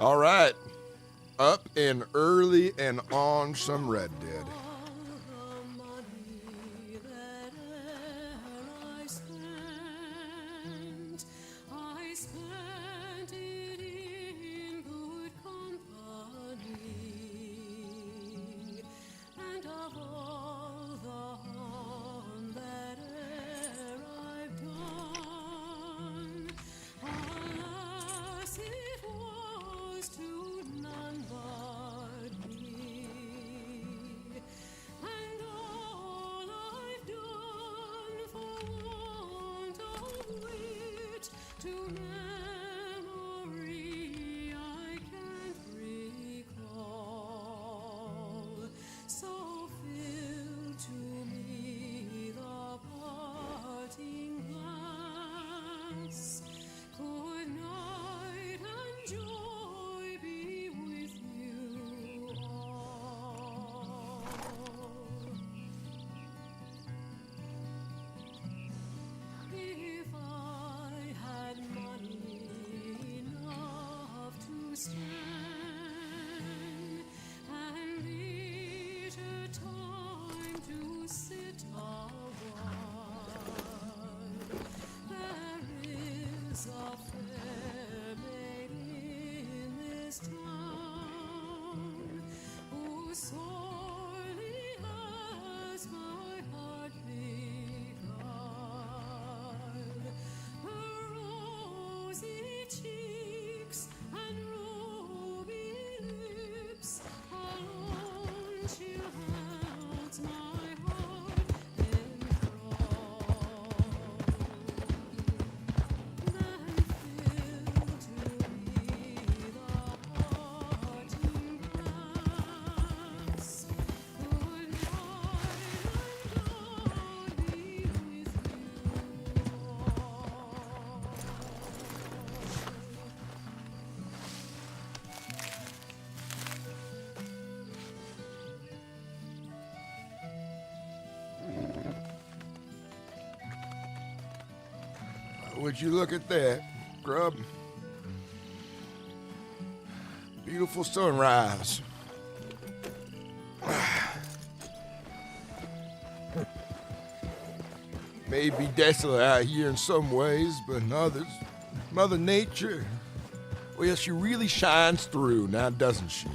All right. Up and early and on some Red Dead. Would you look at that, Grub? Beautiful sunrise. May be desolate out here in some ways, but in others, Mother Nature, well, she really shines through now, doesn't she?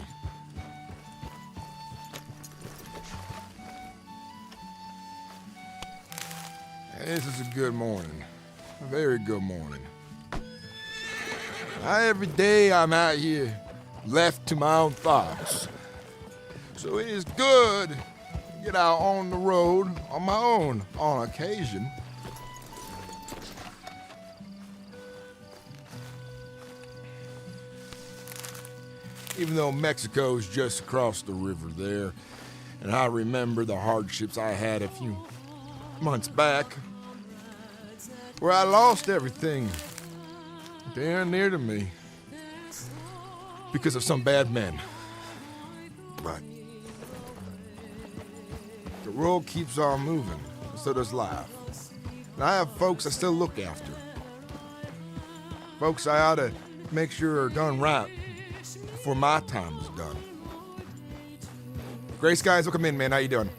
This is a good morning. A very good morning. Every day I'm out here left to my own thoughts. So it is good to get out on the road on my own on occasion. Even though Mexico's just across the river there, and I remember the hardships I had a few months back, where I lost everything damn near to me because of some bad men. But the world keeps on moving, so does life. And I have folks I still look after. Folks I ought to make sure are done right before my time is done. Gray Skies, welcome in, man. How you doing?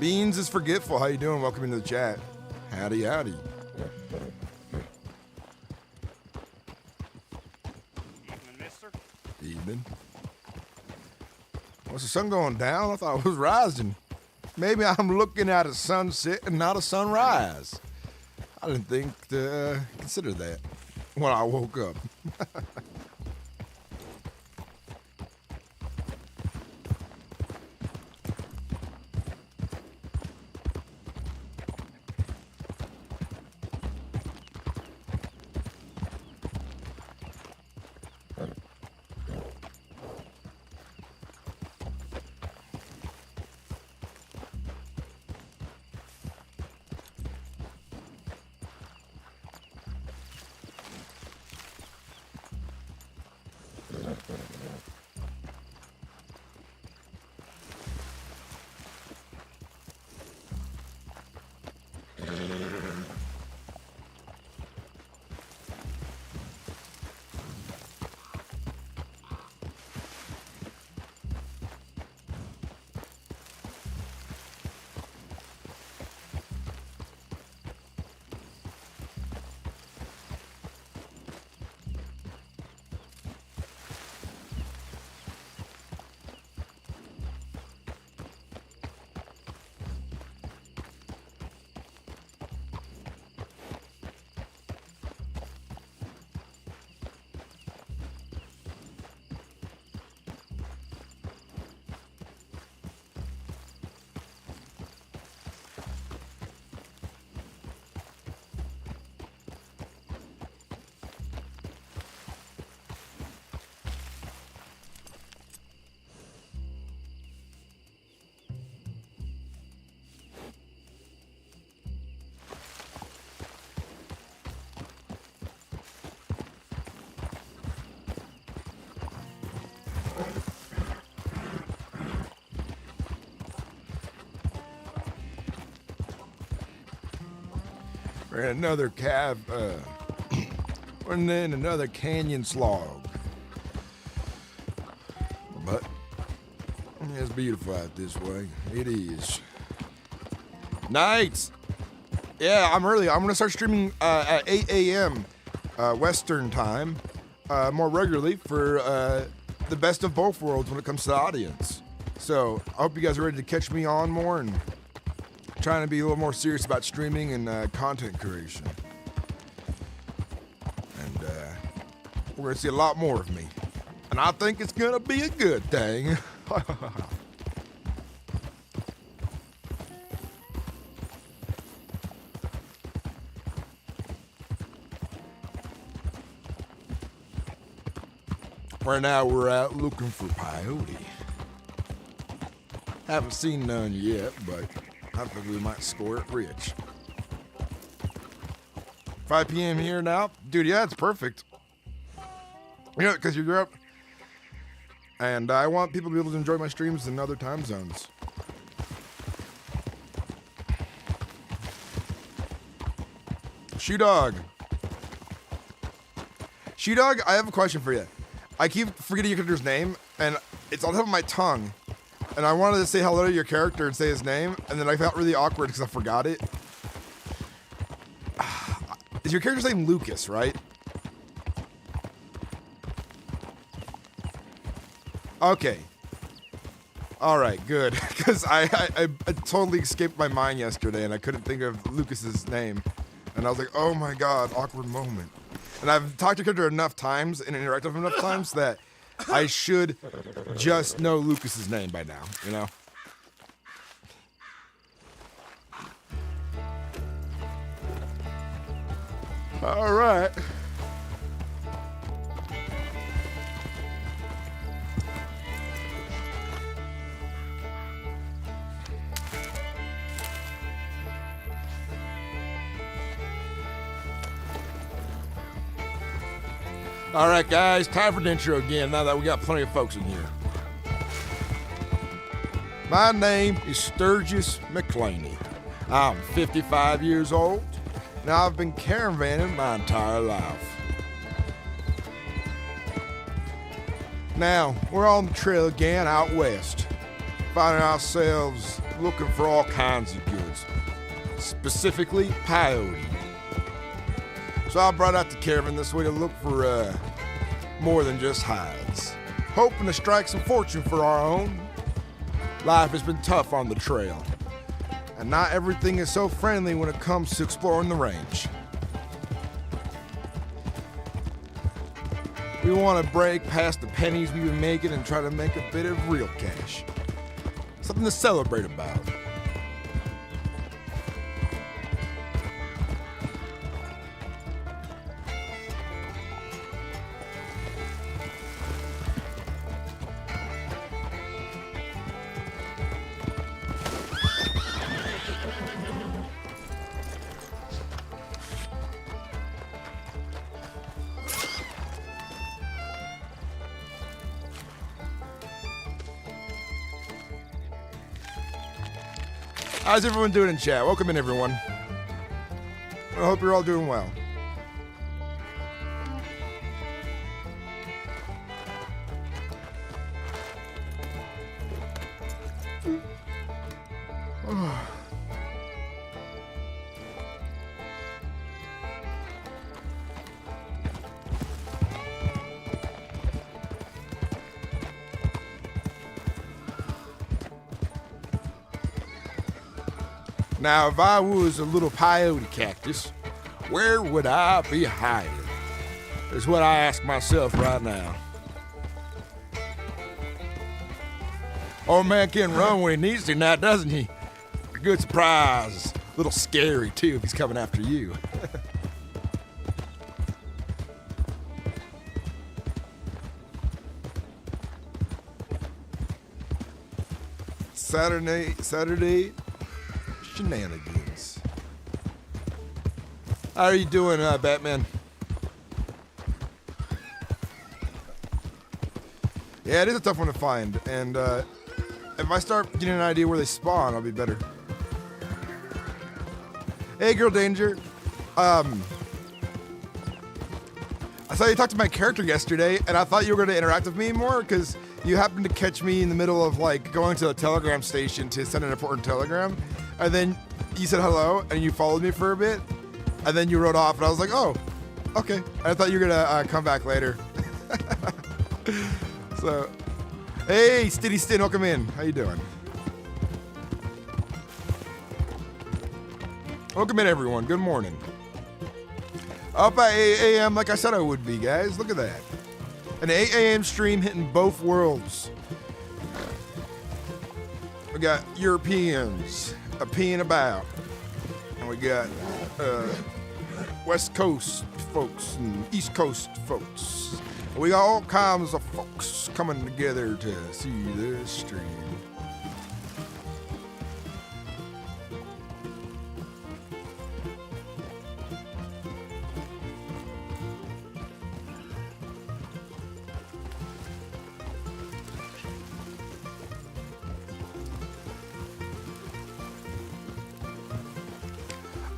Beans is forgetful. How you doing? Welcome into the chat. Howdy, howdy. Evening, mister. Evening. Was the sun going down? I thought it was rising. Maybe I'm looking at a sunset and not a sunrise. I didn't think to consider that when I woke up. And another and then another canyon slog. But it's beautiful out this way. It is. Nights. Yeah, I'm early. I'm gonna start streaming at 8 a.m. Western time more regularly for the best of both worlds when it comes to the audience. So I hope you guys are ready to catch me on more and trying to be a little more serious about streaming and content creation. And we're gonna see a lot more of me. And I think it's gonna be a good thing. Right now we're out looking for peyote. Haven't seen none yet, but I think we might score it rich. 5 p.m. here now? Dude, yeah, it's perfect. You know, because you grew up. And I want people to be able to enjoy my streams in other time zones. Shoe Dog. Shoe Dog, I have a question for you. I keep forgetting your character's name, and it's on top of my tongue. And I wanted to say hello to your character and say his name, and then I felt really awkward because I forgot it. Is your character's name Lucas, right? Okay. All right, good. Because I totally escaped my mind yesterday, and I couldn't think of Lucas's name. And I was like, oh my god, awkward moment. And I've talked to your character enough times and interacted with him enough times that I should just know Lucas's name by now, you know? All right. All right, guys, time for the intro again, now that we got plenty of folks in here. My name is Sturgis Mclainy. I'm 55 years old. Now I've been caravanning my entire life. Now, we're on the trail again out west, finding ourselves looking for all kinds of goods, specifically peyote. So I brought out the caravan this way to look for more than just hides, hoping to strike some fortune for our own. Life has been tough on the trail, and not everything is so friendly when it comes to exploring the range. We want to break past the pennies we've been making and try to make a bit of real cash. Something to celebrate about. How's everyone doing in chat? Welcome in, everyone. I hope you're all doing well. Now, if I was a little peyote cactus, where would I be hiding? Is what I ask myself right now. Old man can run when he needs to now, doesn't he? Good surprise. A little scary, too, if he's coming after you. Saturday shenanigans. How are you doing, Batman? Yeah, it is a tough one to find, and if I start getting an idea where they spawn, I'll be better. Hey, Girl Danger. I saw you talk to my character yesterday, and I thought you were going to interact with me more, because you happened to catch me in the middle of, like, going to a telegram station to send an important telegram, and then you said hello, and you followed me for a bit, and then you rode off, and I was like, oh, okay. And I thought you were going to come back later. So, hey, Stitty Stin, welcome in. How you doing? Welcome in, everyone. Good morning. Up at 8 a.m. like I said I would be, guys. Look at that. An 8 a.m. stream hitting both worlds. We got Europeans peeing about. And we got West Coast folks and East Coast folks. And we got all kinds of folks coming together to see this stream.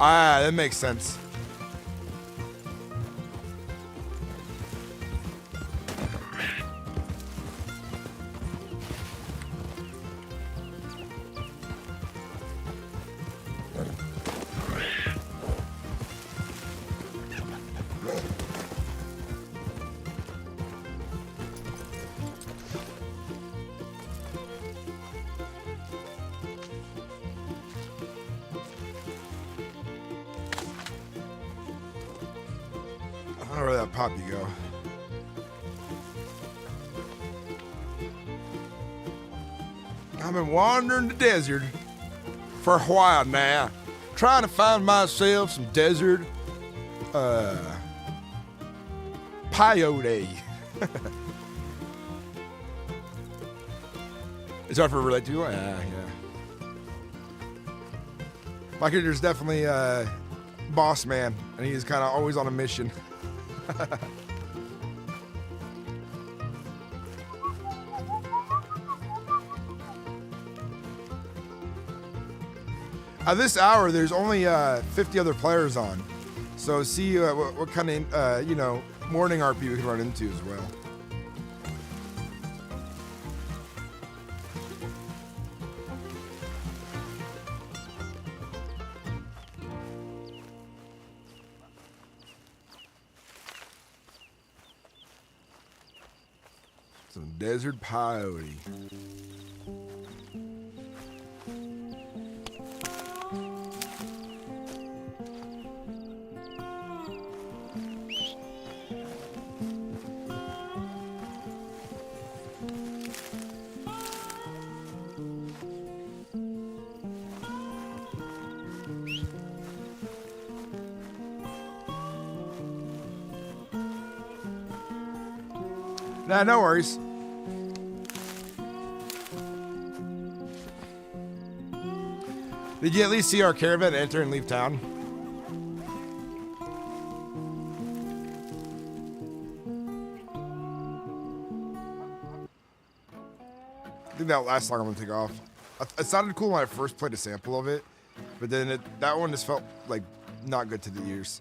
Ah, that makes sense. I don't know where that poppy go. I've been wandering the desert for a while now, trying to find myself some desert peyote. It's hard for a relate to. Yeah. My character's definitely boss man, and he's kind of always on a mission. At this hour, there's only 50 other players on, so see what kind of morning RP we can run into as well. Some desert peyote. Nah, no worries. Did you at least see our caravan enter and leave town? I think that'll last long. I'm gonna take off. It sounded cool when I first played a sample of it, but then that one just felt like not good to the ears.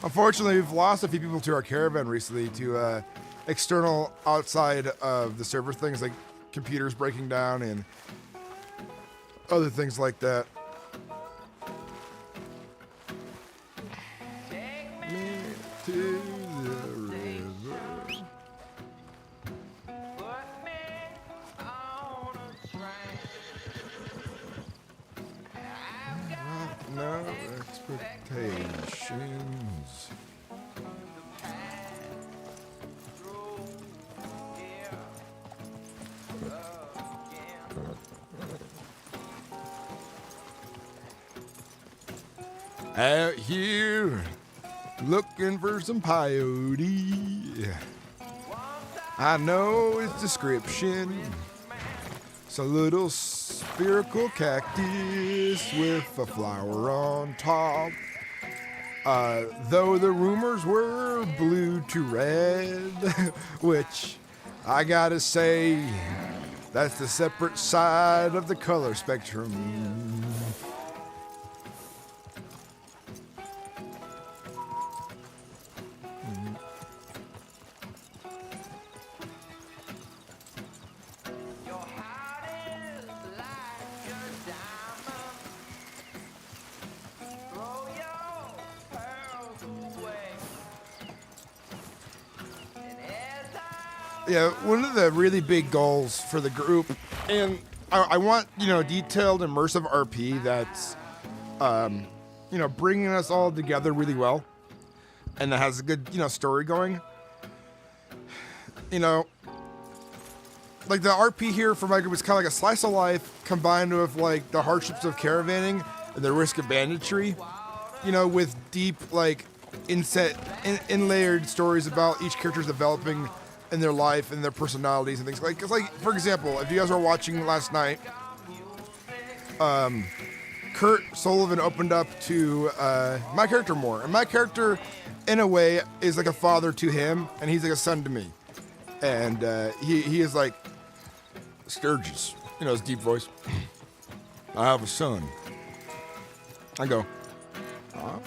Unfortunately, we've lost a few people to our caravan recently to external outside of the server things like computers breaking down and other things like that. Take me to the river. Put me on a train. I've got no expectations. Out here, looking for some peyote. I know its description. It's a little spherical cactus with a flower on top. Though the rumors were blue to red, which I gotta say, that's the separate side of the color spectrum. Yeah, one of the really big goals for the group, and I want, detailed, immersive RP that's, bringing us all together really well, and that has a good, story going. Like the RP here for my group is kind of like a slice of life combined with like the hardships of caravanning and the risk of banditry, with deep, like, inlayered stories about each character's developing in their life and their personalities and things like. Cause like, for example, if you guys were watching last night, Kurt Sullivan opened up to my character more, and my character, in a way, is like a father to him, and he's like a son to me, and he is like Sturgis, his deep voice. I have a son. I go,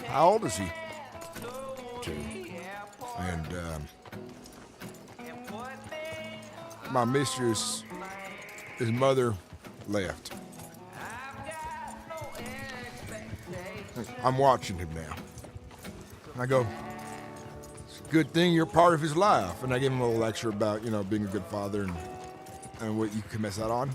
how old is he? 2. And my mistress, his mother, left. I'm watching him now. And I go, it's a good thing you're part of his life. And I give him a little lecture about, being a good father and what you can miss out on.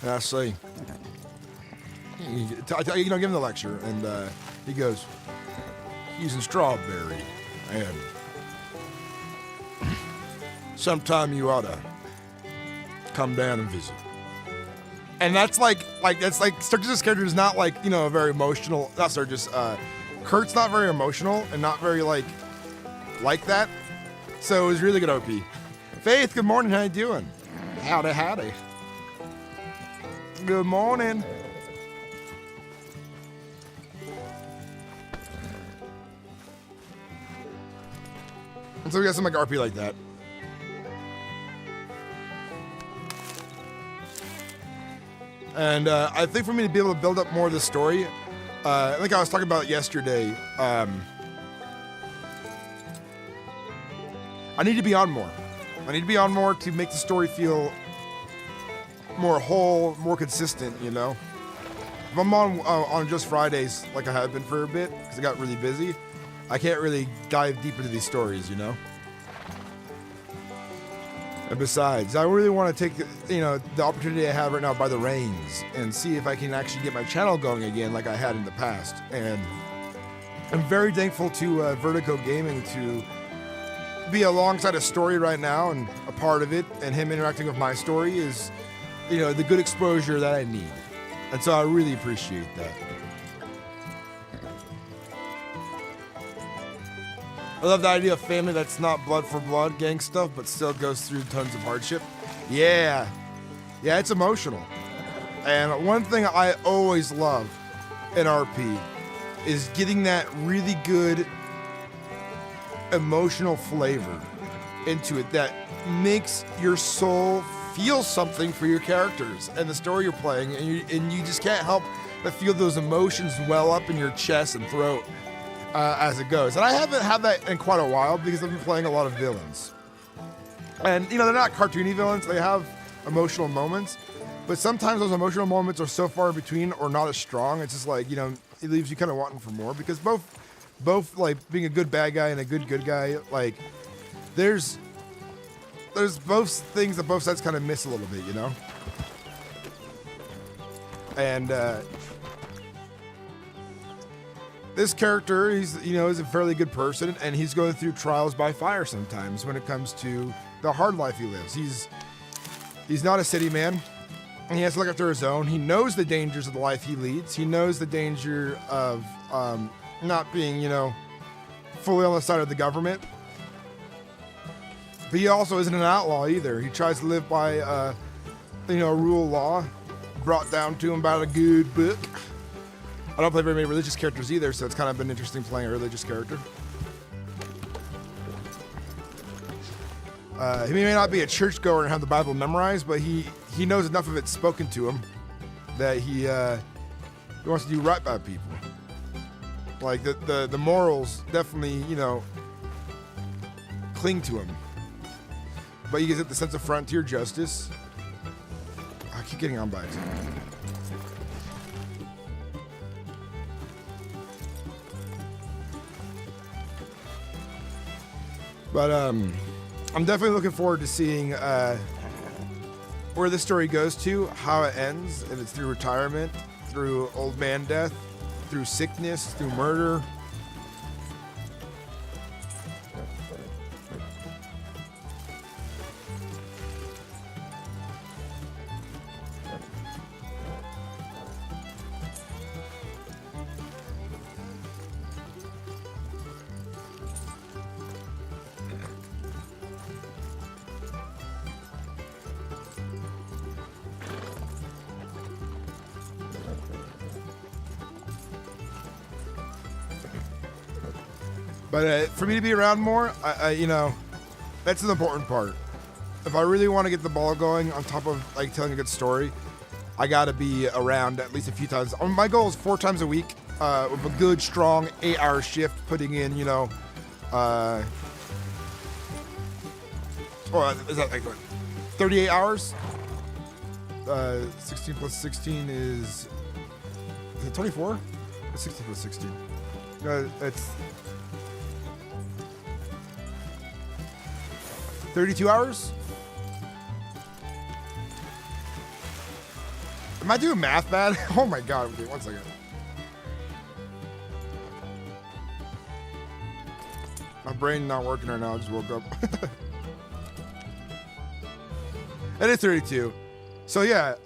And I say, give him the lecture, and he goes, using strawberry, and sometime you ought to come down and visit. And that's like Sturgis' character is not like, very emotional. Not Sturgis, Kurt's not very emotional and not very like that. So it was really good OP. Faith, good morning, how you doing? Howdy. Good morning. And so we got some like RP like that. And I think for me to be able to build up more of the story, like I was talking about yesterday, I need to be on more. I need to be on more to make the story feel more whole, more consistent, If I'm on just Fridays, like I have been for a bit, because I got really busy, I can't really dive deep into these stories, And besides, I really want to take, the opportunity I have right now by the reins and see if I can actually get my channel going again like I had in the past. And I'm very thankful to Vertigo Gaming to be alongside a story right now and a part of it, and him interacting with my story is, the good exposure that I need. And so I really appreciate that. I love the idea of family that's not blood for blood gang stuff, but still goes through tons of hardship. Yeah. Yeah, it's emotional. And one thing I always love in RP is getting that really good emotional flavor into it that makes your soul feel something for your characters and the story you're playing, and you just can't help but feel those emotions well up in your chest and throat as it goes. And I haven't had that in quite a while because I've been playing a lot of villains. And, you know, they're not cartoony villains. They have emotional moments. But sometimes those emotional moments are so far in between or not as strong. It's just like, you know, it leaves you kind of wanting for more. Because both like being a good bad guy and a good guy, like there's both things that both sides kind of miss a little bit, you know? And this character, he's a fairly good person, and he's going through trials by fire sometimes when it comes to the hard life he lives. He's not a city man. And he has to look after his own. He knows the dangers of the life he leads. He knows the danger of not being, you know, fully on the side of the government. But he also isn't an outlaw either. He tries to live by, rule of law brought down to him by a good book. I don't play very many religious characters either, so it's kind of been interesting playing a religious character. He may not be a churchgoer and have the Bible memorized, but he knows enough of it spoken to him that he wants to do right by people. Like the morals definitely, you know, cling to him. But you get the sense of frontier justice. I keep getting on by it. But I'm definitely looking forward to seeing where this story goes to, how it ends, if it's through retirement, through old man death, through sickness, through murder. But for me to be around more, that's an important part. If I really want to get the ball going on top of like telling a good story, I got to be around at least a few times. My goal is 4 times a week with a good, strong 8-hour shift, putting in, is that like what, 38 hours? 16 plus 16 is it 24? 16 plus 16. It's 32 hours? Am I doing math bad? Oh my god, okay, 1 second. My brain not working right now, I just woke up. It is 32. So yeah,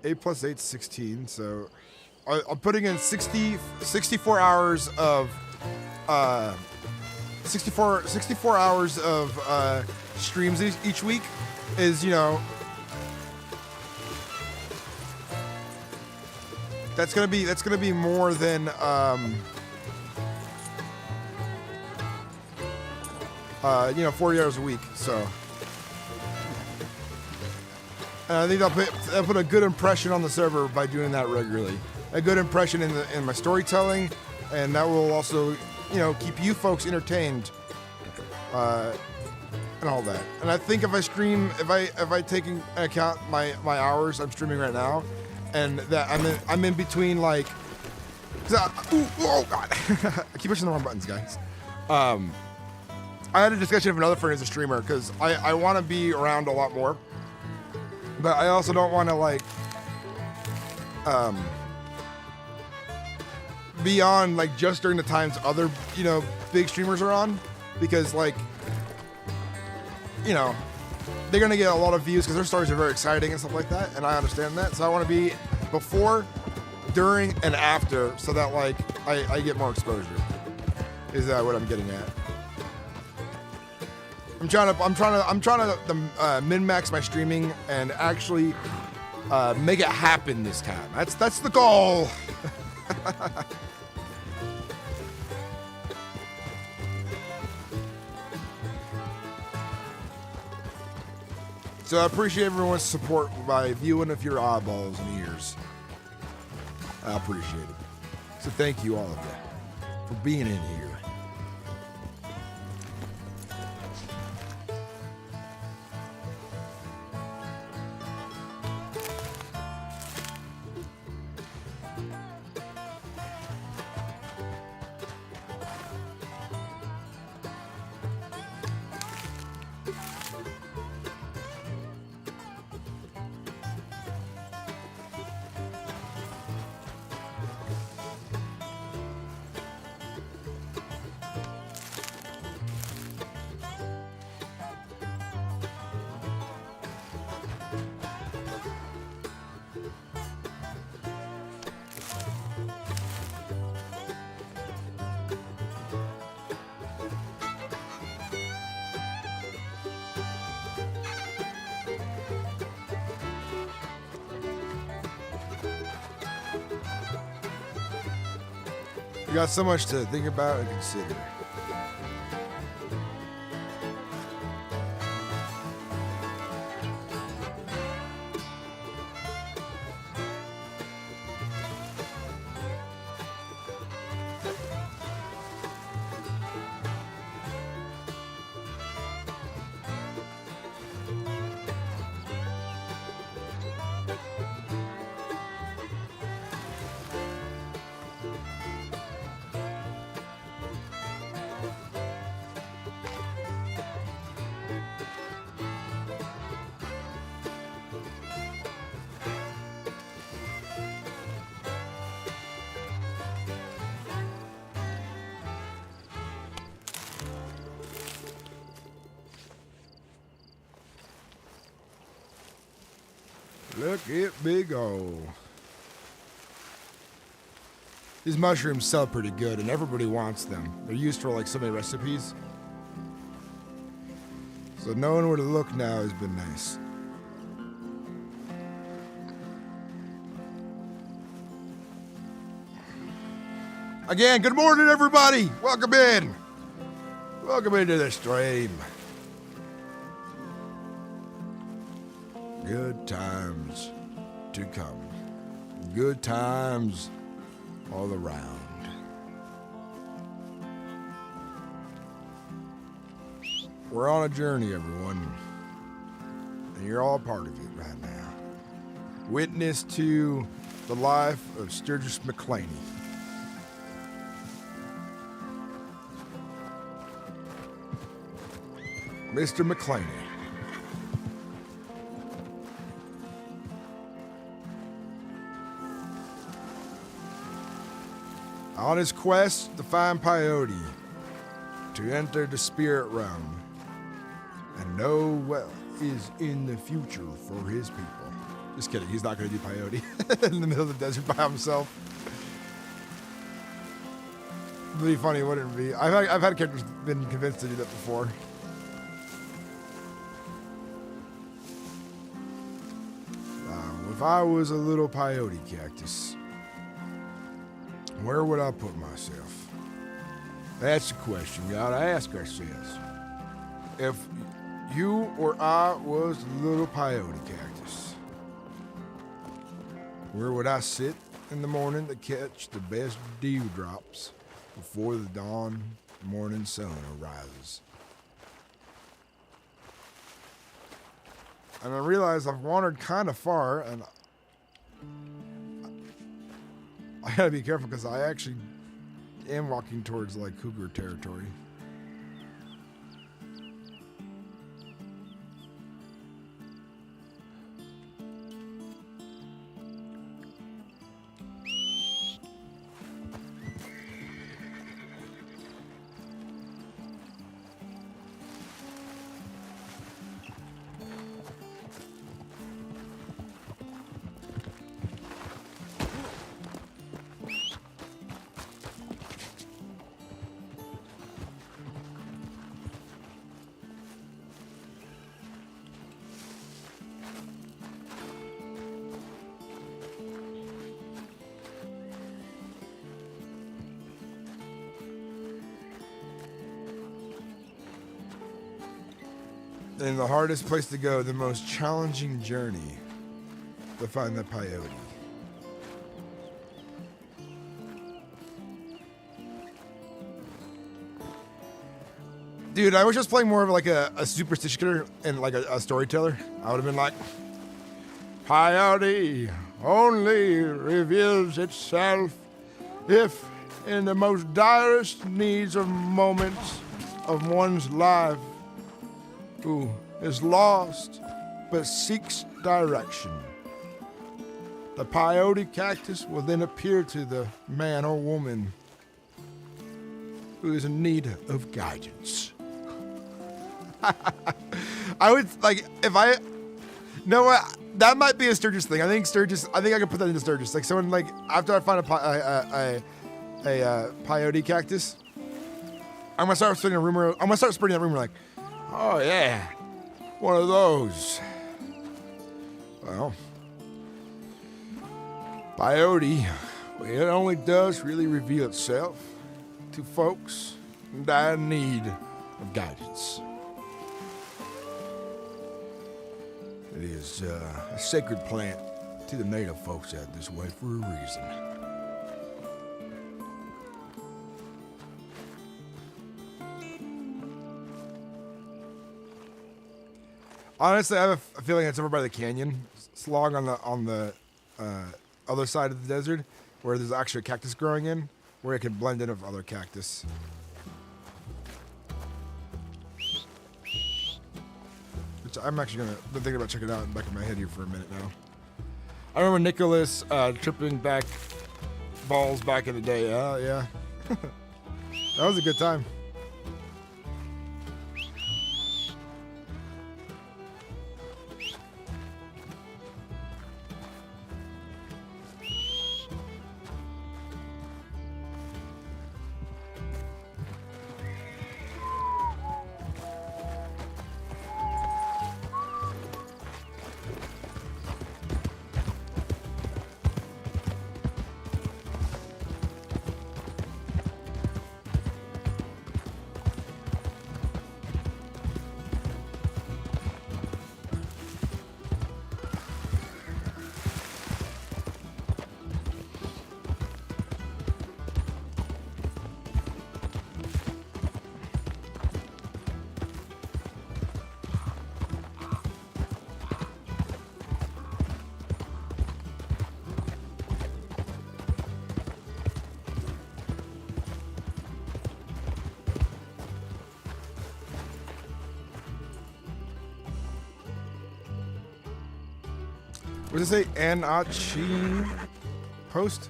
8 plus 8 is 16, so I'm putting in 64 hours of 64 hours of streams each week is, that's gonna be more than 40 hours a week. So and I think I'll put a good impression on the server by doing that regularly. A good impression in my storytelling, and that will also keep you folks entertained, and all that. And I think if I stream, if I take into account my hours I'm streaming right now, and that I'm in between like, oh god, I keep pushing the wrong buttons, guys. I had a discussion with another friend who's a streamer because I want to be around a lot more, but I also don't want to like be on like just during the times other big streamers are on, because like they're gonna get a lot of views because their stories are very exciting and stuff like that, and I understand that. So I want to be before, during, and after, so that like I get more exposure. Is that what I'm getting at? I'm trying to min-max my streaming and actually make it happen this time. That's the goal. So I appreciate everyone's support by viewing with your eyeballs and ears. I appreciate it. So thank you all of you for being in here. You got so much to think about and consider. Look at Big O. These mushrooms sell pretty good, and everybody wants them. They're used for like so many recipes. So knowing where to look now has been nice. Again, good morning, everybody. Welcome in. Welcome into the stream. Good times to come. Good times all around. We're on a journey, everyone. And you're all a part of it right now. Witness to the life of Sturgis Mclainy. Mr. Mclainy. On his quest to find peyote, to enter the spirit realm, and know what is in the future for his people. Just kidding, he's not going to do peyote in the middle of the desert by himself. It'd be funny, wouldn't it be? I've had characters been convinced to do that before. If I was a little peyote cactus, where would I put myself? That's the question we ought to ask ourselves. If you or I was a little peyote cactus, where would I sit in the morning to catch the best dewdrops before the dawn morning sun arises? And I realize I've wandered kind of far, and I gotta be careful because I actually am walking towards like cougar territory. And the hardest place to go, the most challenging journey to find the peyote. Dude, I was just playing more of like a superstition killer and like a storyteller. I would have been like, peyote only reveals itself if in the most direst needs of moments of one's life, who is lost but seeks direction. The peyote cactus will then appear to the man or woman who is in need of guidance. I would like if I know what that might be a Sturgis thing. I think I can put that into Sturgis. Like someone like after I find a peyote cactus, I'm gonna start spreading a rumor. I'm gonna start spreading that rumor like, oh yeah, one of those. Well, peyote, it only does really reveal itself to folks in dire need of guidance. It is a sacred plant to the native folks out this way for a reason. Honestly, I have a feeling it's over by the canyon. It's along on the other side of the desert, where there's actually a cactus growing in, where it can blend in with other cactus. Which I'm actually been thinking about checking it out in the back of my head here for a minute now. I remember Nicholas tripping back balls back in the day. Yeah. That was a good time. What does it say? Anatching post?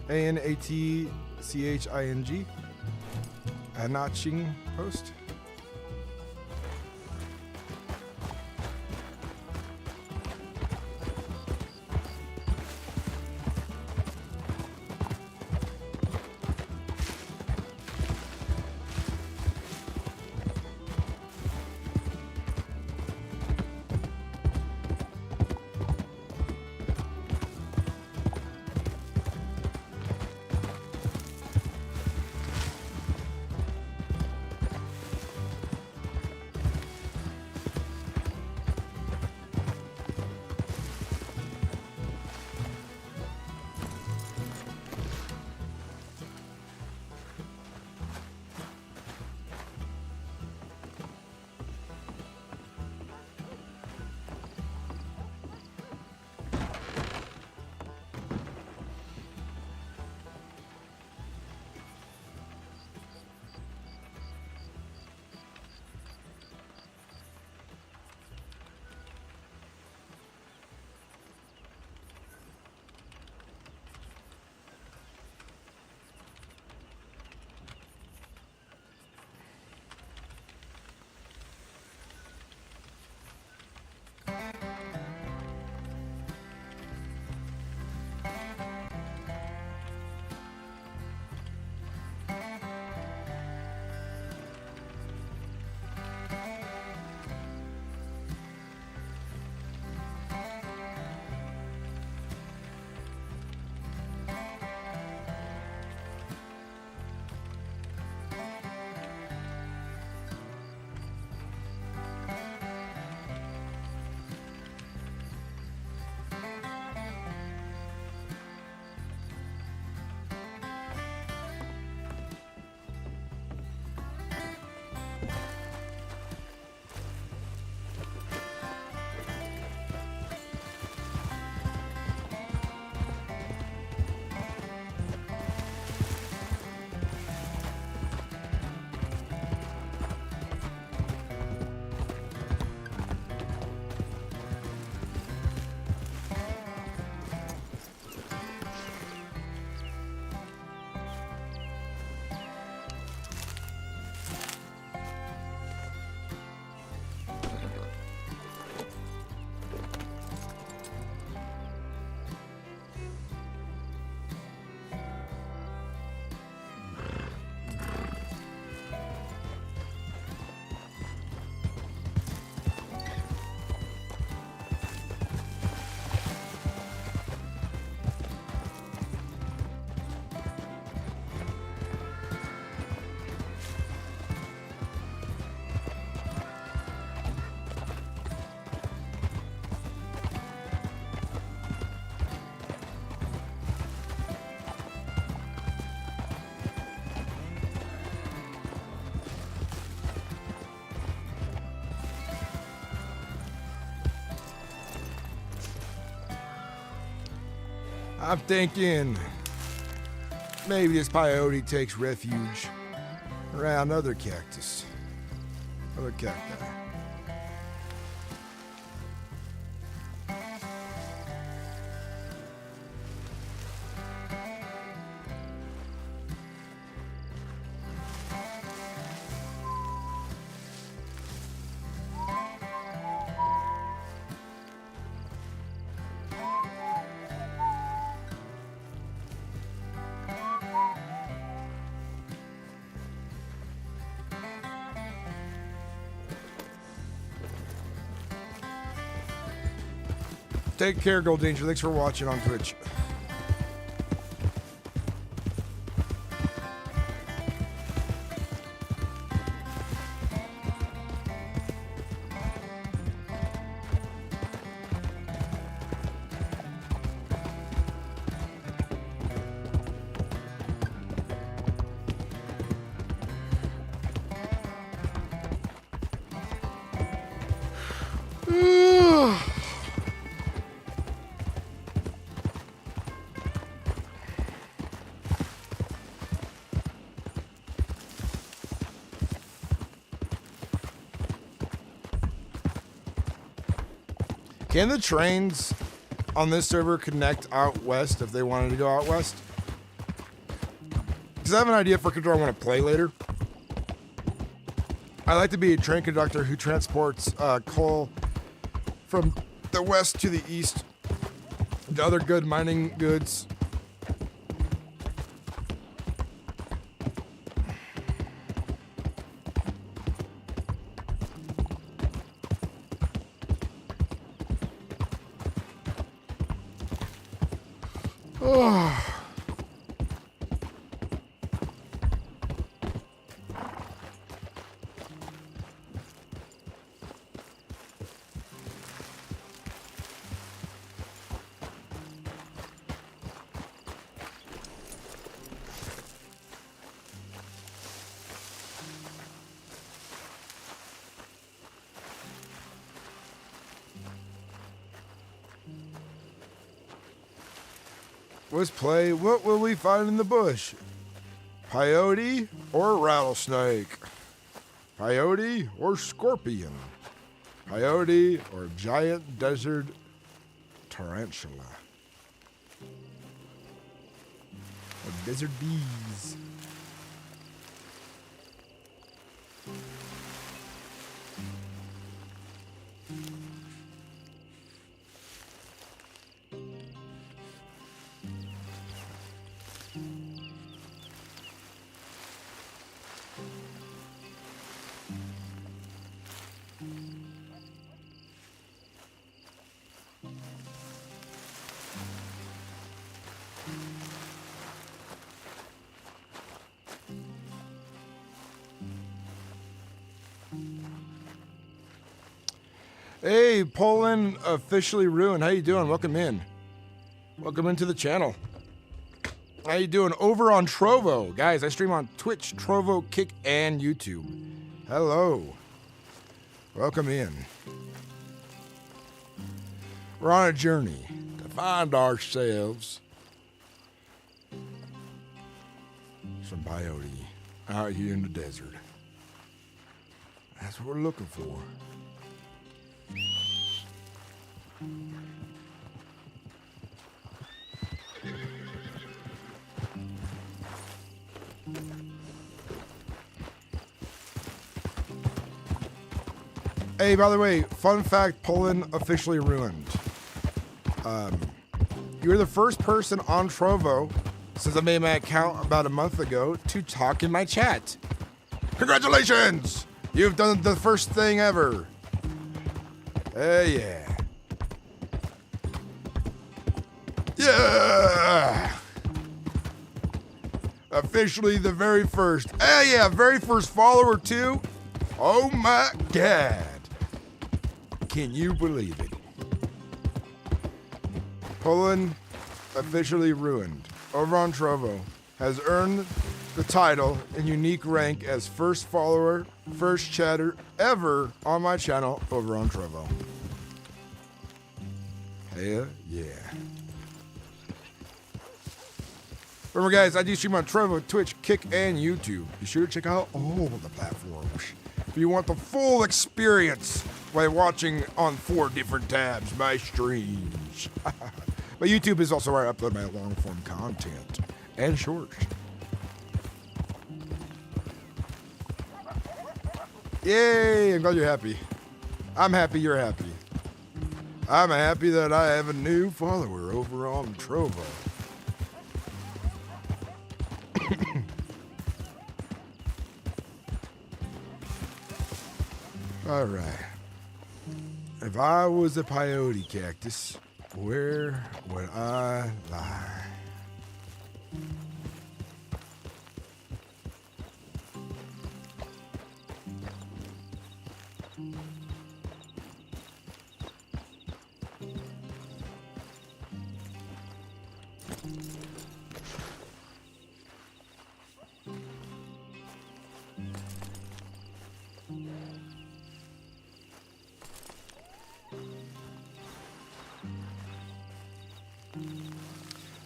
Anatching? Anatching post? I'm thinking maybe this peyote takes refuge around other cacti. Take care, Gold Danger. Thanks for watching on Twitch. Can the trains on this server connect out west if they wanted to go out west? Because I have an idea for a control I want to play later. I like to be a train conductor who transports coal from the west to the east to other good mining goods. Let's play What Will We Find in the Bush? Peyote or rattlesnake? Peyote or scorpion? Peyote or giant desert tarantula? Or desert bees? Hey, Poland officially ruined. How you doing? Welcome in. Welcome into the channel. How you doing? Over on Trovo. Guys, I stream on Twitch, Trovo, Kick, and YouTube. Hello. Welcome in. We're on a journey to find ourselves some peyote out here in the desert. That's what we're looking for. Hey, by the way, fun fact, Poland officially ruined. You were the first person on Trovo since I made my account about a month ago to talk in my chat. Congratulations! You've done the first thing ever. Hey, yeah. Yeah! Officially the very first. Hey, yeah, very first follower too. Oh my God. Can you believe it? Poland officially ruined. Over on Trovo has earned the title and unique rank as first follower, first chatter ever on my channel over on Trovo. Hell yeah. Remember, guys, I do stream on Trovo, Twitch, Kick, and YouTube. Be sure to check out all of the platforms if you want the full experience by watching on 4 different tabs my streams. But YouTube is also where I upload my long-form content and shorts. Yay! I'm glad you're happy. I'm happy you're happy. I'm happy that I have a new follower over on Trovo. Alright. If I was a peyote cactus, where would I lie?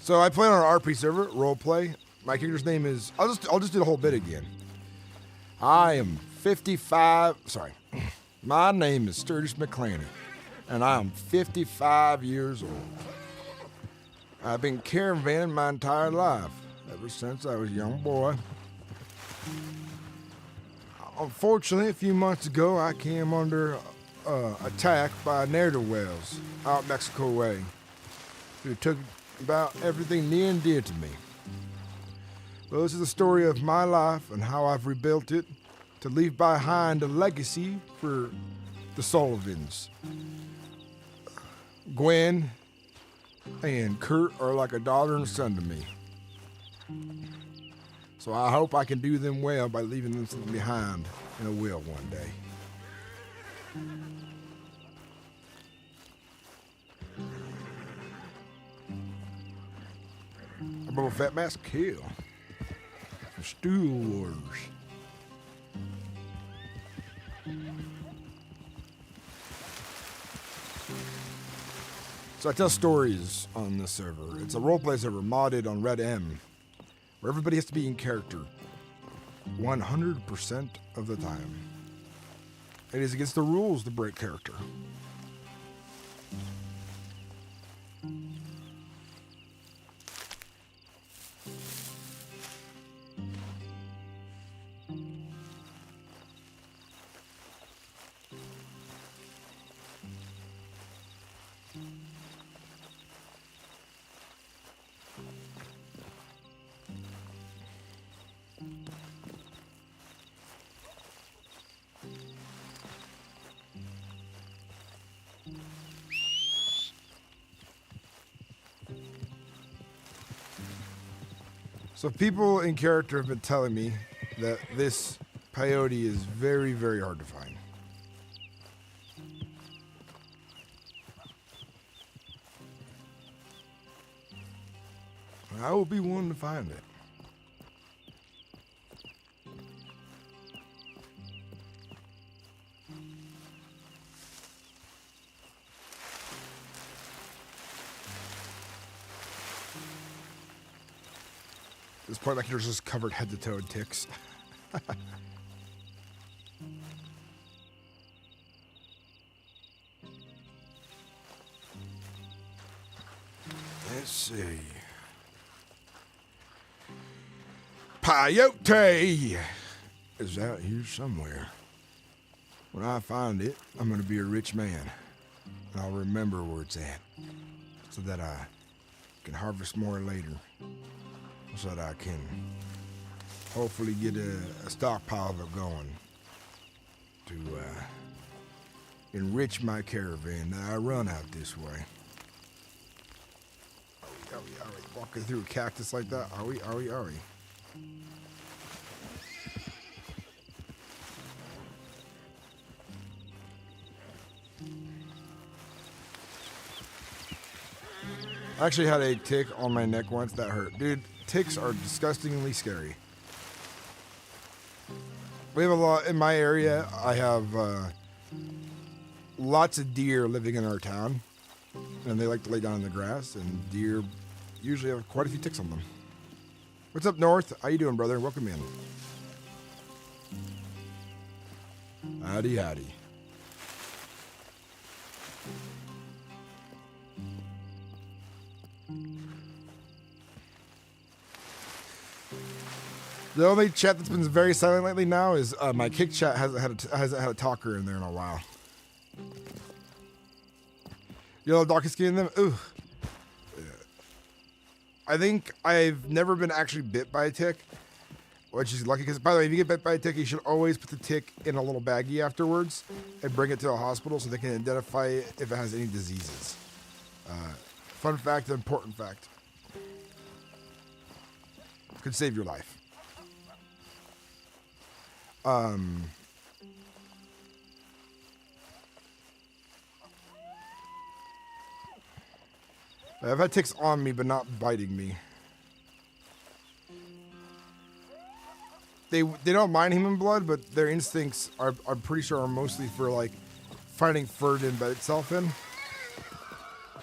So I play on an RP server, Roleplay. My character's name is, I'll just do the whole bit again. I am 55, sorry. My name is Sturgis Mclainy, and I am 55 years old. I've been caravanning my entire life, ever since I was a young boy. Unfortunately, a few months ago, I came under attack by ne'er-do-wells out Mexico way, who took about everything near and dear to me. Well, this is the story of my life and how I've rebuilt it to leave behind a legacy for the Sullivans. Gwen and Kurt are like a daughter and son to me. So I hope I can do them well by leaving them something behind in a will one day. A Boba Fett mask kill. Stool Wars. So I tell stories on this server. It's a roleplay server modded on Red M, where everybody has to be in character 100% of the time. It is against the rules to break character. So people in character have been telling me that this peyote is very, very hard to find. I will be one to find it. At this point, my character's just covered head to toe in ticks. Let's see. Peyote is out here somewhere. When I find it, I'm gonna be a rich man. And I'll remember where it's at, so that I can harvest more later. So that I can hopefully get a stockpile of it going to enrich my caravan that I run out this way. Are we walking through a cactus like that? Are we? I actually had a tick on my neck once that hurt. Dude, ticks are disgustingly scary. We have a lot in my area. I have lots of deer living in our town, and they like to lay down in the grass, and deer usually have quite a few ticks on them. What's up, North? How you doing, brother? Welcome in. Howdy, howdy. The only chat that's been very silent lately now is my kick chat hasn't had a talker in there in a while. Yellow donkey skin in them? Ooh. I think I've never been actually bit by a tick, which is lucky because, by the way, if you get bit by a tick, you should always put the tick in a little baggie afterwards and bring it to a hospital so they can identify if it has any diseases. Fun fact, important fact. Could save your life. I've had ticks on me, but not biting me. They don't mind human blood, but their instincts are, I'm pretty sure, are mostly for like finding fur to embed itself in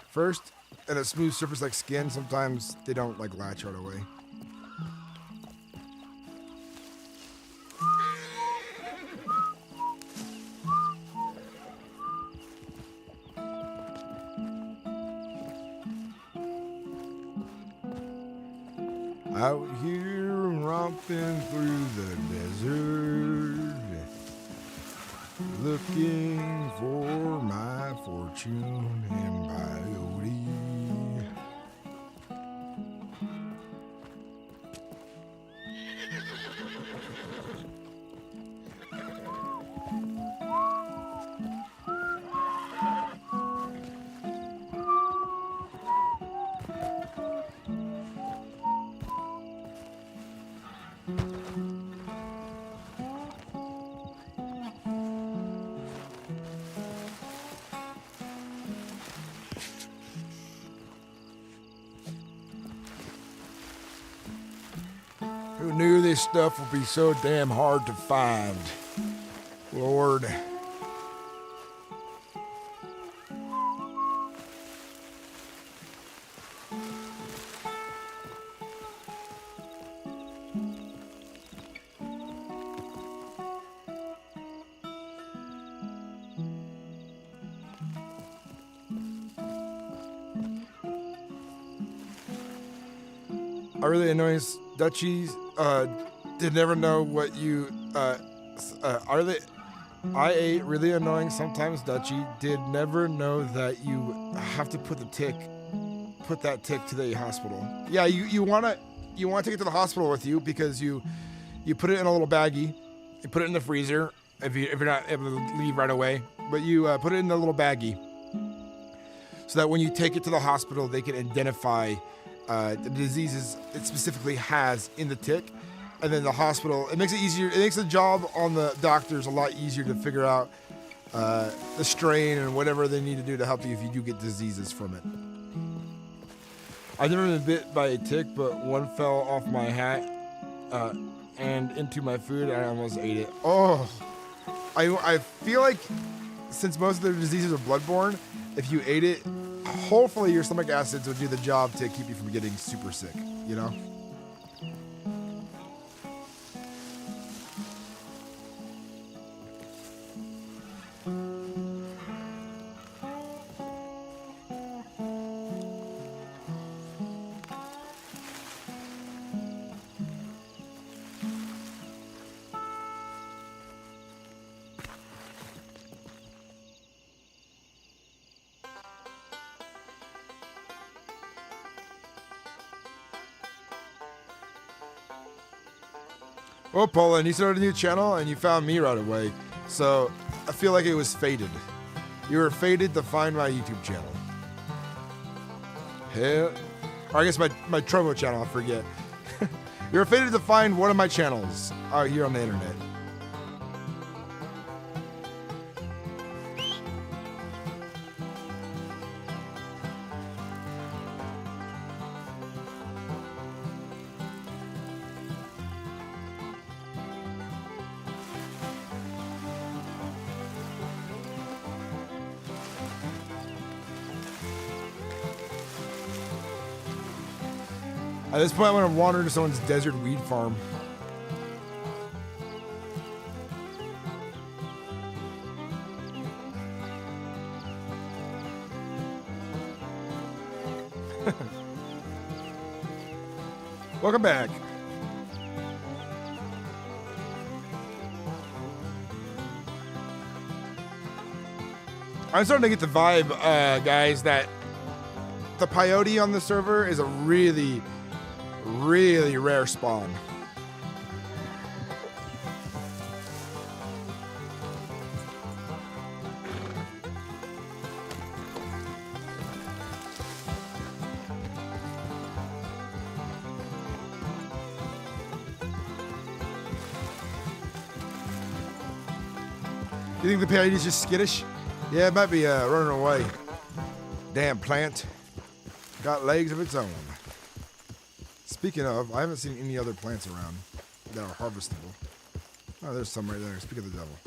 first, and a smooth surface like skin. Sometimes they don't like latch right away. Out here romping through the desert, looking for my fortune and peyote. Who knew this stuff would be so damn hard to find? Lord. I really annoying Dutchies. Did never know what you I ate really annoying sometimes, Dutchy. Did never know that you have to put that tick to the hospital. Yeah, you wanna take it to the hospital with you because you put it in a little baggie, you put it in the freezer if you're not able to leave right away, but you put it in the little baggie so that when you take it to the hospital, they can identify the diseases it specifically has in the tick. And then the hospital, it makes it easier. It makes the job on the doctors a lot easier to figure out the strain and whatever they need to do to help you if you do get diseases from it. I've never been bit by a tick, but one fell off my hat and into my food, and I almost ate it. Oh, I feel like since most of their diseases are bloodborne, if you ate it, hopefully your stomach acids would do the job to keep you from getting super sick, you know? Well, Paula, you started a new channel and you found me right away. So I feel like it was fated. You were fated to find my YouTube channel. Hell, or I guess my Trovo channel, I forget. You were fated to find one of my channels out here on the internet. At this point, I want to wander into someone's desert weed farm. Welcome back. I'm starting to get the vibe, guys, that the peyote on the server is a really, really rare spawn. You think the peyote is just skittish? Yeah, it might be running away. Damn plant. Got legs of its own. Speaking of, I haven't seen any other plants around that are harvestable. Oh, there's some right there. Speak of the devil.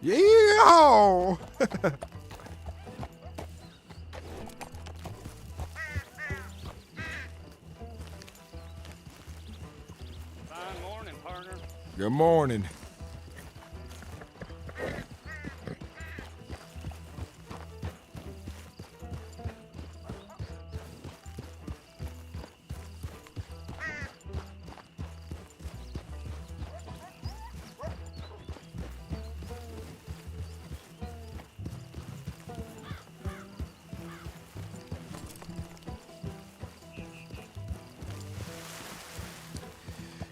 Yeah! Fine morning, partner. Good morning.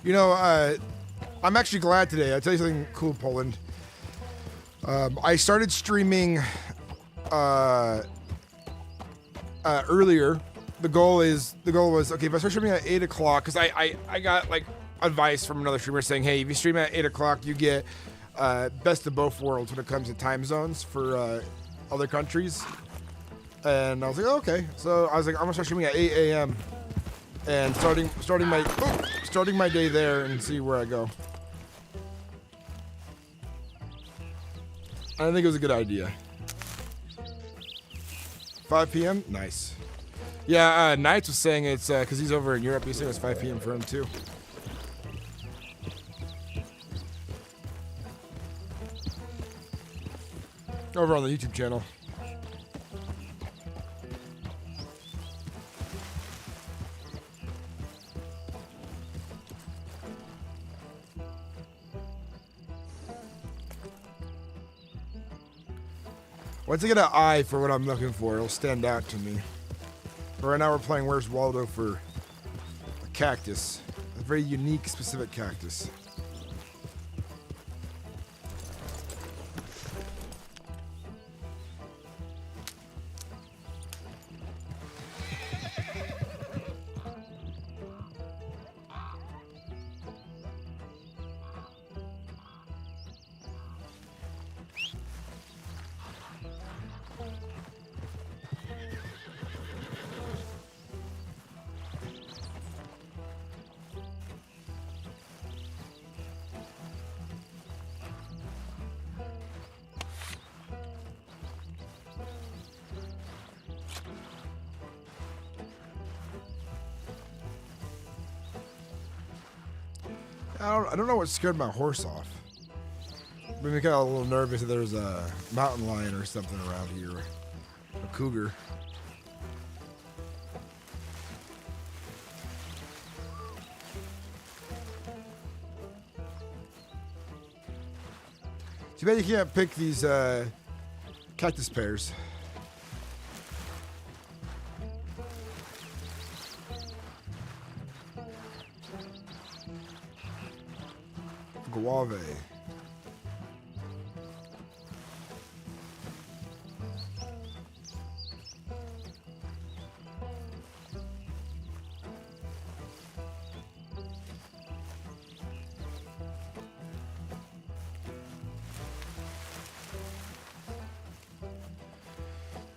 You know, I'm actually glad today. I'll tell you something cool, Poland. I started streaming earlier. The goal was, okay, if I start streaming at 8 o'clock, because I got like advice from another streamer saying, hey, if you stream at 8 o'clock, you get best of both worlds when it comes to time zones for other countries. And I was like, oh, okay. So I was like, I'm gonna start streaming at 8 a.m. and starting my day there and see where I go. I think it was a good idea. 5 p.m. Nice. Yeah, Knights was saying it's because he's over in Europe. He said it's 5 p.m. for him too. Over on the YouTube channel. Once I get an eye for what I'm looking for, it'll stand out to me. But right now we're playing Where's Waldo for a cactus. A very unique, specific cactus. I don't know what scared my horse off. Made me kind of a little nervous that there's a mountain lion or something around here. A cougar. Too bad you can't pick these Cactus pears. Guave.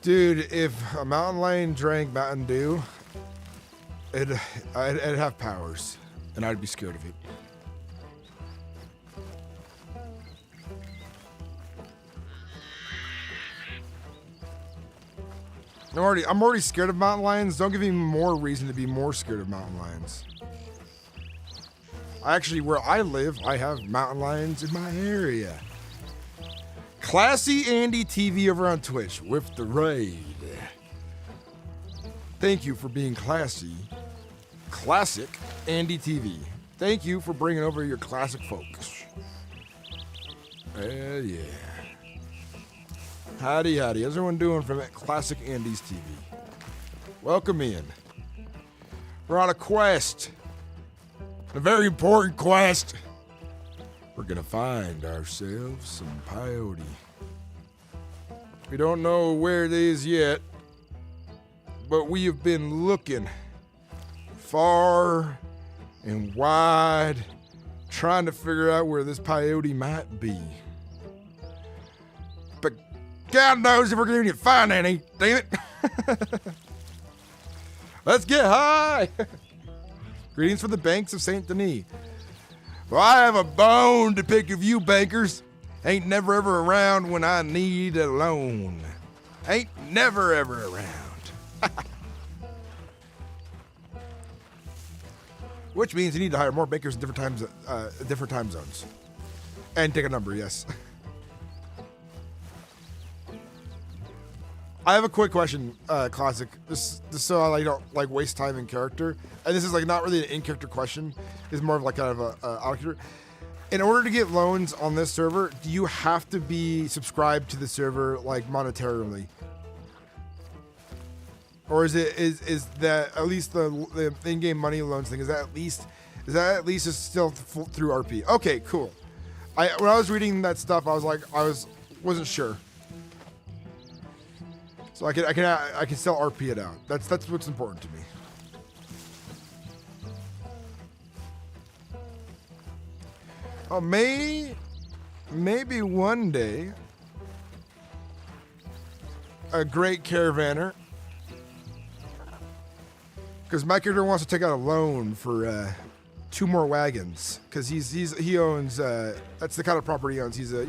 Dude, if a mountain lion drank Mountain Dew, it'd have powers, and I'd be scared of it. I'm already scared of mountain lions. Don't give me more reason to be more scared of mountain lions. Actually, where I live, I have mountain lions in my area. Classy Andy TV over on Twitch with the raid. Thank you for being classy. Classic Andy TV. Thank you for bringing over your classic folks. Yeah. Howdy, howdy. How's everyone doing from Classic Andy's TV? Welcome in. We're on a quest. A very important quest. We're gonna find ourselves some peyote. We don't know where it is yet, but we have been looking far and wide, trying to figure out where this peyote might be. But God knows if we're going to find any, damn it. Let's get high. Greetings from the banks of Saint Denis. Well, I have a bone to pick of you bankers. Ain't never ever around when I need a loan. Ain't never ever around. Which means you need to hire more bankers in different time zones. And take a number, yes. I have a quick question, Classic. This so I don't like waste time in character. And this is like not really an in-character question. It's more of like kind of a out-of-character. In order to get loans on this server, do you have to be subscribed to the server like monetarily? Or is that at least the in-game money loans thing? Is that at least still through RP? Okay, cool. When I was reading that stuff, I wasn't sure. So I can still RP it out. That's what's important to me. Oh, maybe one day a great caravaner, because my character wants to take out a loan for 2 more wagons, because he owns that's the kind of property he owns. He's a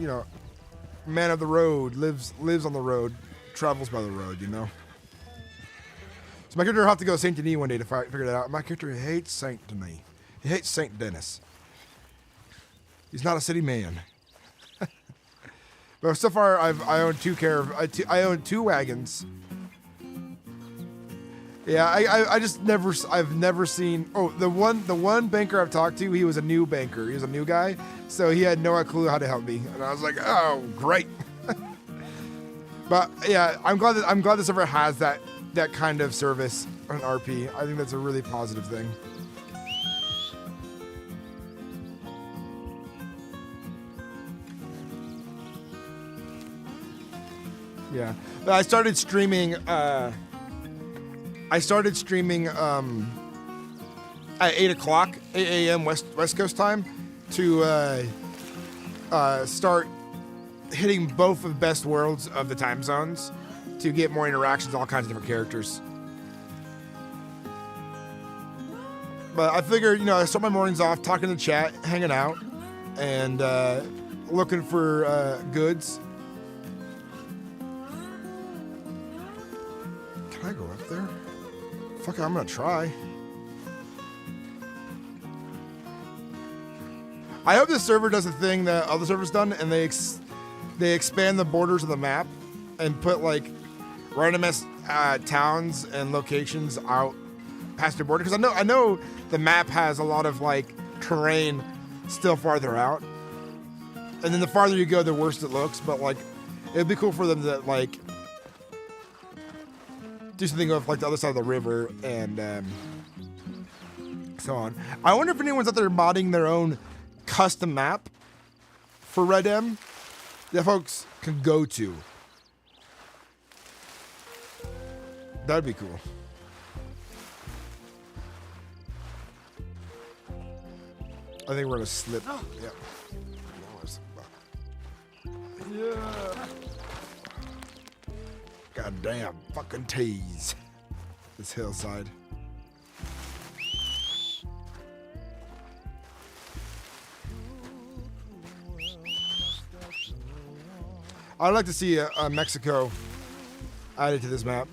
man of the road, lives on the road, travels by the road, So my character will have to go to Saint Denis one day to figure that out. My character hates Saint Denis. He hates Saint Denis. He's not a city man. But so far, I own 2 wagons. Yeah, I've never seen. Oh, the one banker I've talked to, he was a new banker. He was a new guy, so he had no clue how to help me, and I was like, oh, great. But yeah, I'm glad the server has that kind of service on RP. I think that's a really positive thing. Yeah, but I started streaming at 8 a.m. West Coast time to start hitting both of the best worlds of the time zones to get more interactions, all kinds of different characters. But I figured, I start my mornings off talking to chat, hanging out, and looking for goods. Can I go up there? Fuck it, I'm gonna try. I hope this server does a thing that other servers done, and they expand the borders of the map and put like random towns and locations out past your border. Because I know the map has a lot of like terrain still farther out, and then the farther you go, the worse it looks. But like, It'd be cool for them to like do something of like the other side of the river and so on. I wonder if anyone's out there modding their own custom map for Red M that folks can go to. That'd be cool. I think we're gonna slip. Yep. Yeah. Goddamn fucking tease. This hillside. I'd like to see Mexico added to this map.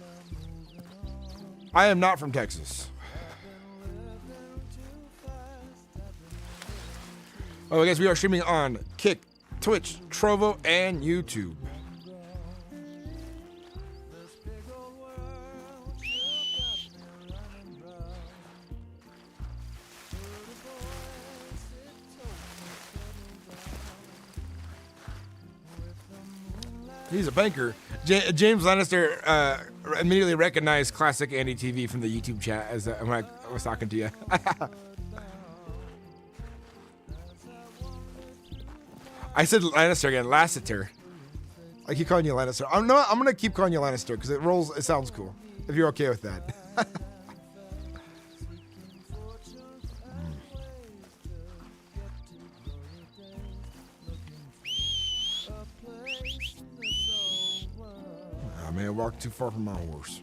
I am not from Texas. Oh, I guess we are streaming on Kick, Twitch, Trovo, and YouTube. He's a banker. James Lannister immediately recognized classic Andy TV from the YouTube chat as when I was talking to you. I said Lannister again, Lassiter. I keep calling you Lannister. I'm gonna keep calling you Lannister because it rolls. It sounds cool. If you're okay with that. I may have walked too far from my horse.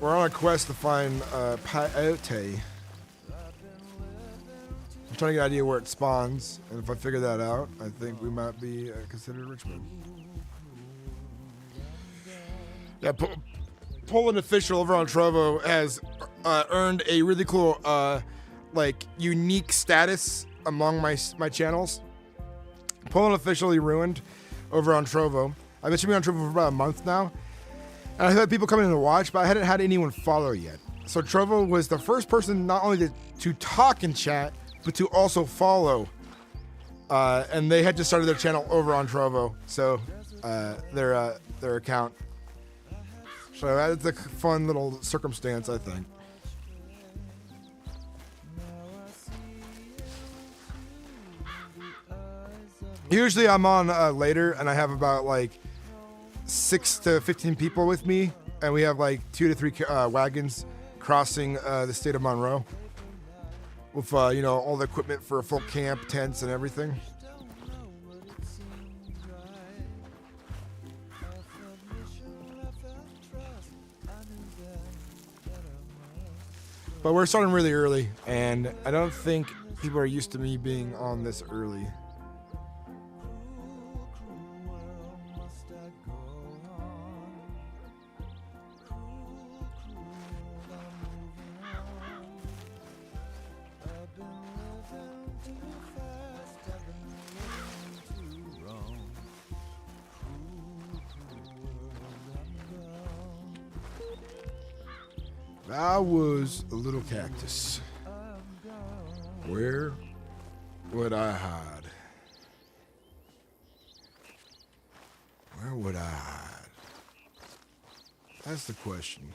We're on a quest to find peyote. I'm trying to get an idea where it spawns, and if I figure that out, I think we might be considered Richmond. Yeah, Poland official over on Trovo has earned a really cool, like, unique status among my channels. Poland officially ruined over on Trovo. I've been streaming on Trovo for about a month now. And I've had people come in to watch, but I hadn't had anyone follow yet. So Trovo was the first person not only to talk in chat, but to also follow. And they had just started their channel over on Trovo. So their account. So that's a fun little circumstance, I think. Usually I'm on later, and I have about like 6 to 15 people with me, and we have like 2 to 3 wagons crossing the state of Monroe with you know, all the equipment for a full camp, tents, and everything. But we're starting really early, and I don't think people are used to me being on this early. I was a little cactus. Where would I hide? Where would I hide? That's the question.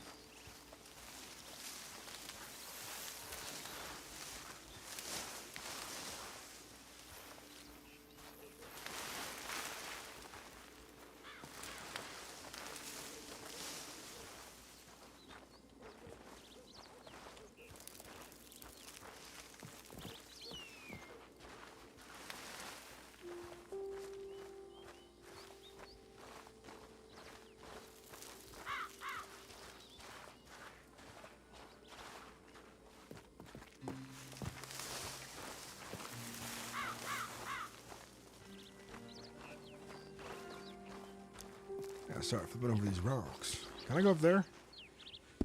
Start flipping over these rocks. Can I go up there?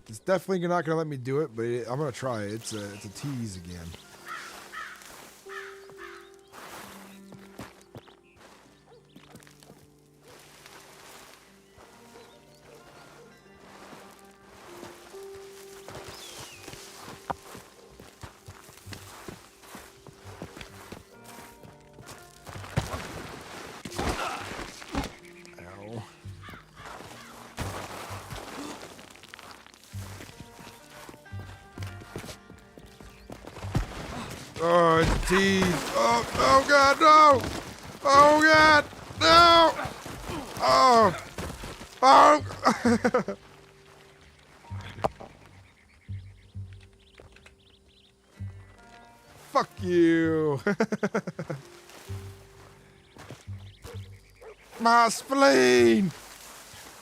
It's definitely not gonna let me do it, but I'm gonna try it. It's a tease again. Oh, it's a tease. Oh God, no! Oh God, no! Oh! Fuck you! My spleen!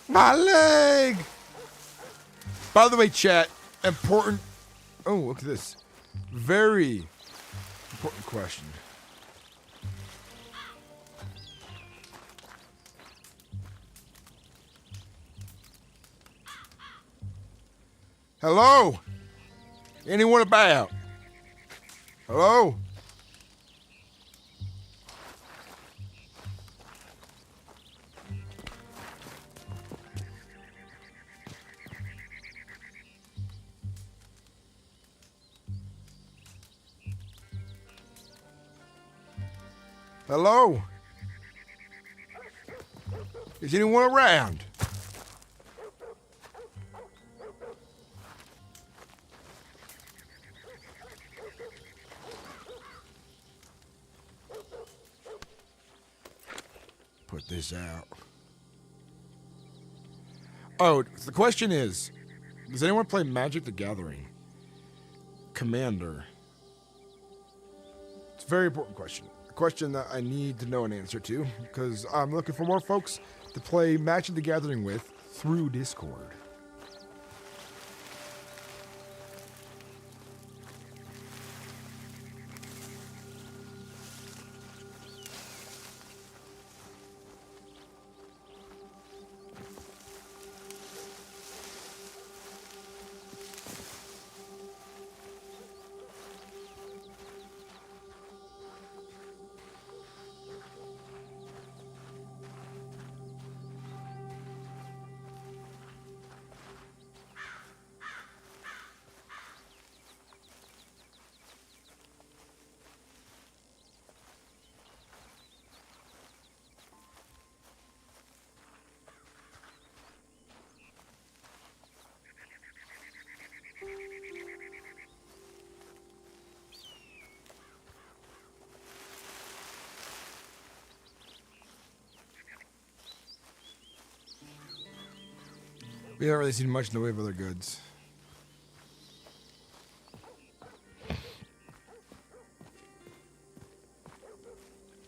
My leg! By the way, chat, important. Oh, look at this. Very important question. Hello? Anyone about? Hello? Hello? Is anyone around? Put this out. Oh, the question is, does anyone play Magic the Gathering? Commander. It's a very important question. A question that I need to know an answer to, because I'm looking for more folks to play Magic the Gathering with through Discord. We haven't really seen much in the way of other goods.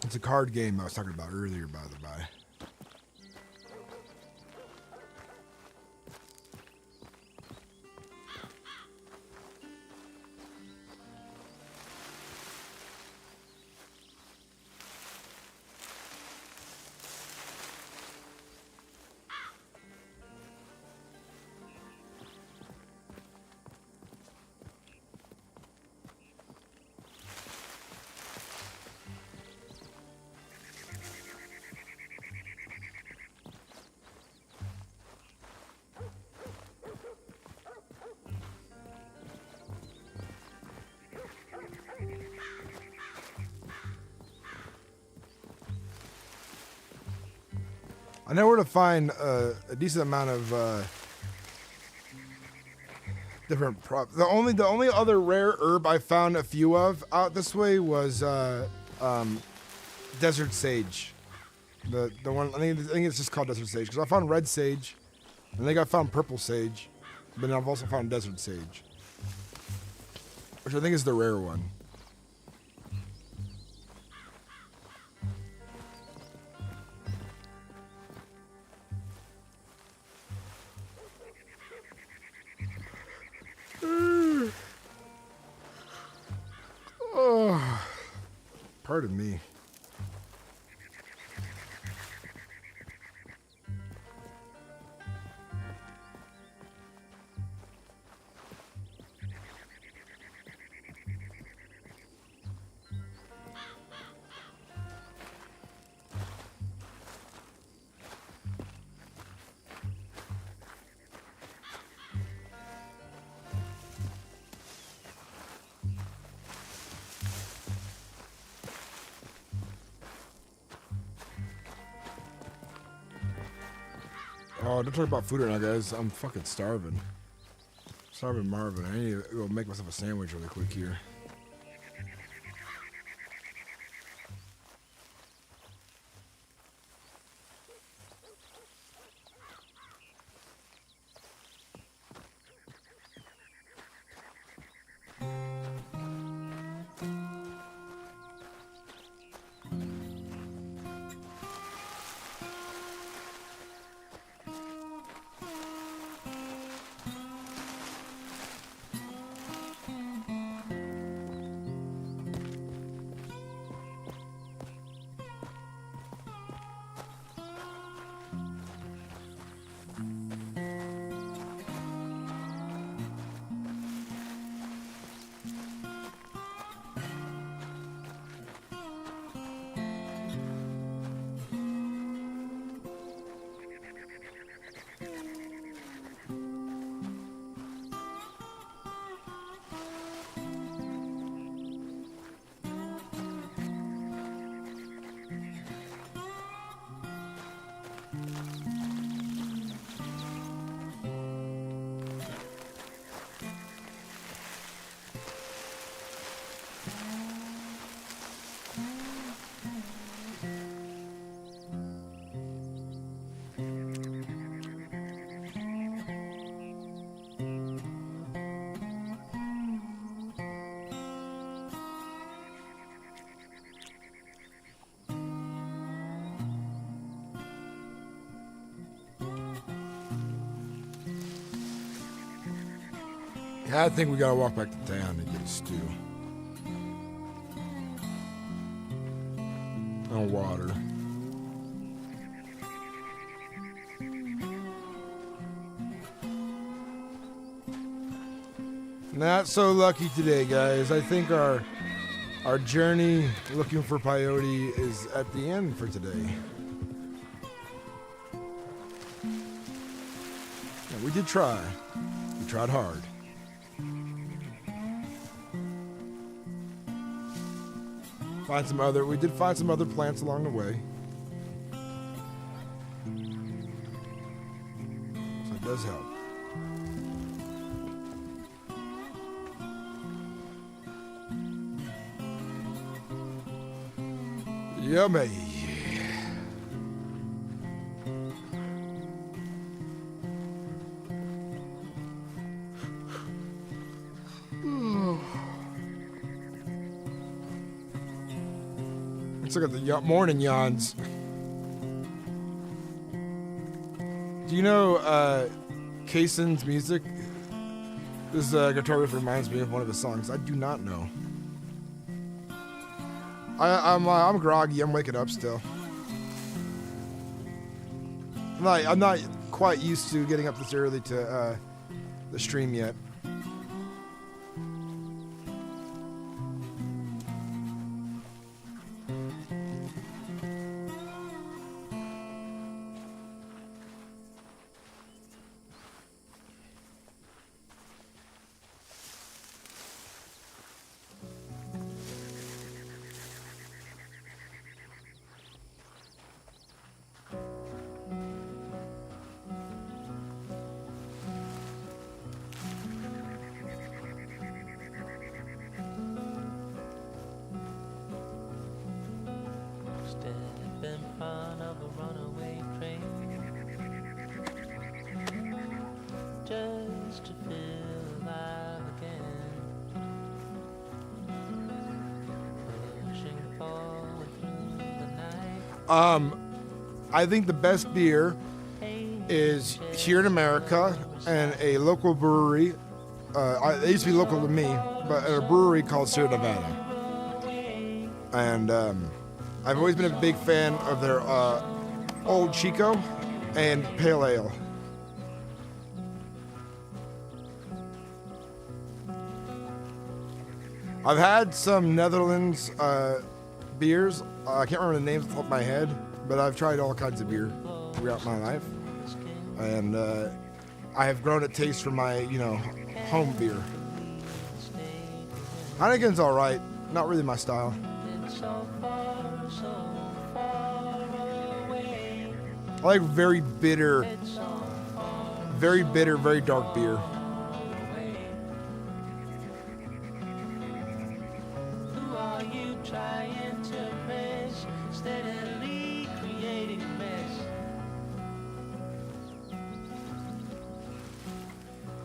It's a card game I was talking about earlier, by the by. I know where to find a decent amount of different props. The only other rare herb I found a few of out this way was desert sage. The one I think it's just called desert sage because I found red sage, and I think I found purple sage, but then I've also found desert sage, which I think is the rare one. Oh, pardon me. Oh, don't talk about food right now, guys. I'm fucking starving. Starving Marvin. I need to go make myself a sandwich really quick here. Yeah, I think we gotta walk back to town and get a stew. And water. Not so lucky today, guys. I think our journey looking for peyote is at the end for today. Yeah, we did try. We tried hard. We did find some other plants along the way. So it does help. Yummy. Let's look at the morning yawns. Do you know Kaysen's music? This guitar riff reminds me of one of his songs. I do not know. I'm groggy. I'm waking up still. I'm not quite used to getting up this early to the stream yet. I think the best beer is here in America and a local brewery. It used to be local to me, but at a brewery called Sierra Nevada. And I've always been a big fan of their Old Chico and Pale Ale. I've had some Netherlands beers. I can't remember the names off the top of my head, but I've tried all kinds of beer throughout my life. And I have grown a taste for my, home beer. Heineken's all right. Not really my style. I like very bitter, very dark beer.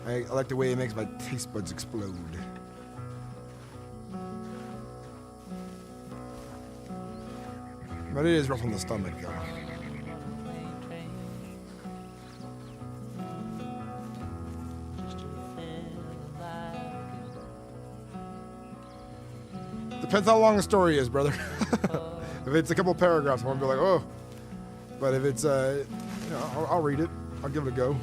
I like the way it makes my taste buds explode. But it is rough on the stomach, though. Depends how long the story is, brother. If it's a couple paragraphs, I won't be like, oh. But if it's, I'll read it. I'll give it a go.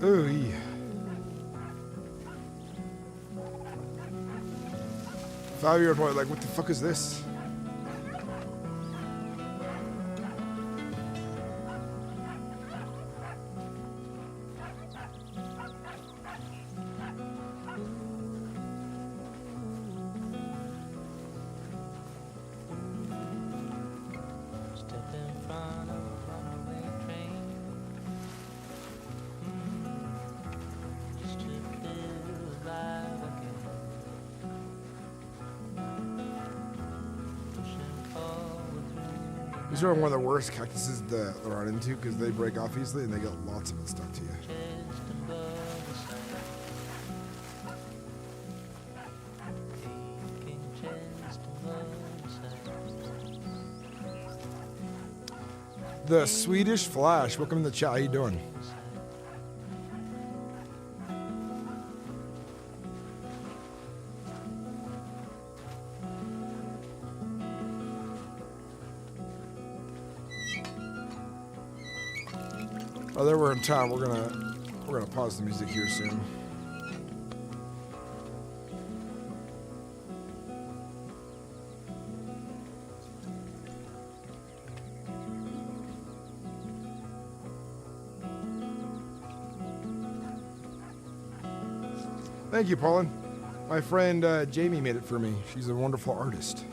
Oh, yeah. Five-year-old boy, like, what the fuck is this? These are one of the worst cactuses to run into because they break off easily and they get lots of it stuck to you. The Swedish Flash, welcome to the chat. How you doing? Oh, there we're in town. We're gonna pause the music here soon. Thank you, Paulin. My friend Jamie made it for me. She's a wonderful artist.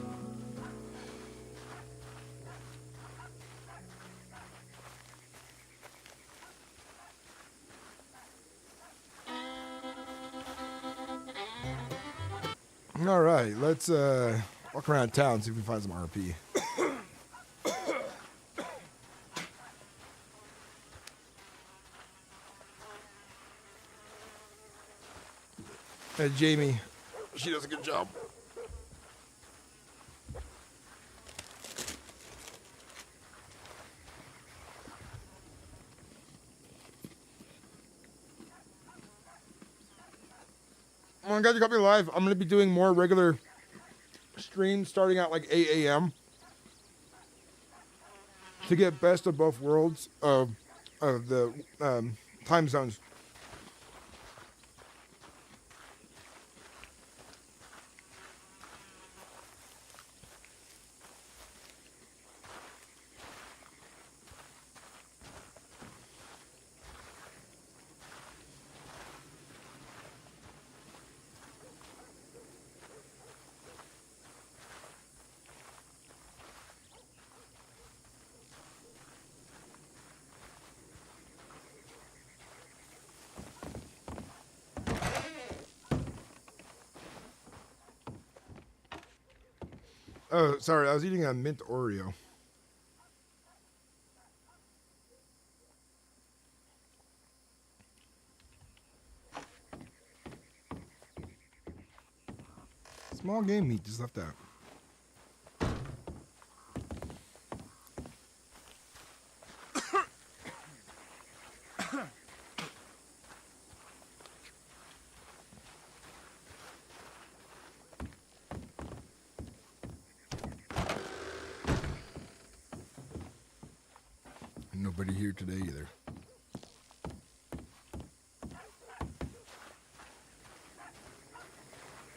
All right, let's walk around town, see if we can find some RP. Hey, Jamie, she does a good job. Oh, guys, you got me live. I'm going to be doing more regular streams starting at like 8 a.m. to get best of both worlds of the time zones. Oh, sorry, I was eating a mint Oreo. Small game meat just left out. Nobody here today either.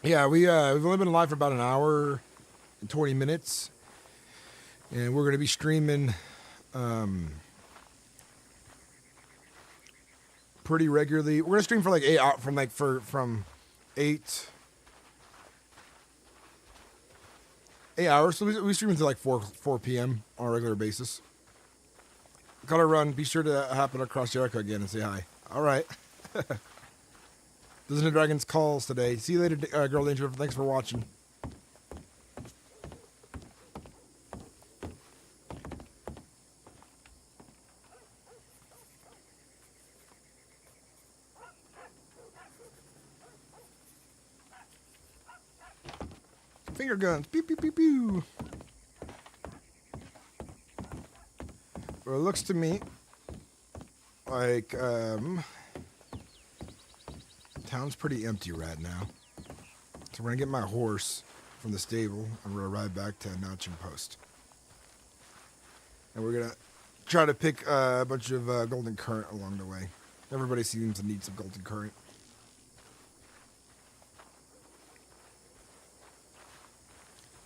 Yeah, we've only been live for about an hour and 20 minutes, and we're going to be streaming pretty regularly. We're going to stream for like 8 hours, from 8 hours. So we stream until like 4 p.m. on a regular basis. Gotta run. Be sure to happen across Jericho again and say hi. All right. Doesn't the Dragons calls today. See you later, Girl Danger. Thanks for watching. Finger guns. Pew, pew, pew, pew. Well, it looks to me like town's pretty empty right now. So we're gonna get my horse from the stable and we're gonna ride back to Notching Post. And we're gonna try to pick a bunch of golden currant along the way. Everybody seems to need some golden currant.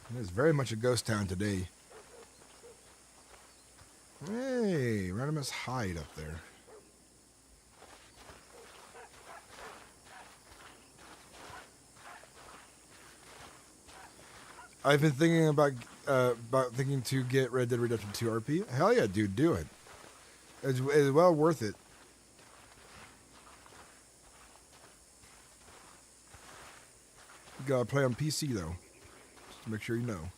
And it's very much a ghost town today. Hey, Radimus Hyde up there. I've been thinking about thinking to get Red Dead Redemption 2 RP. Hell yeah, dude, do it. It's well worth it. You gotta play on PC though. Just to make sure you know.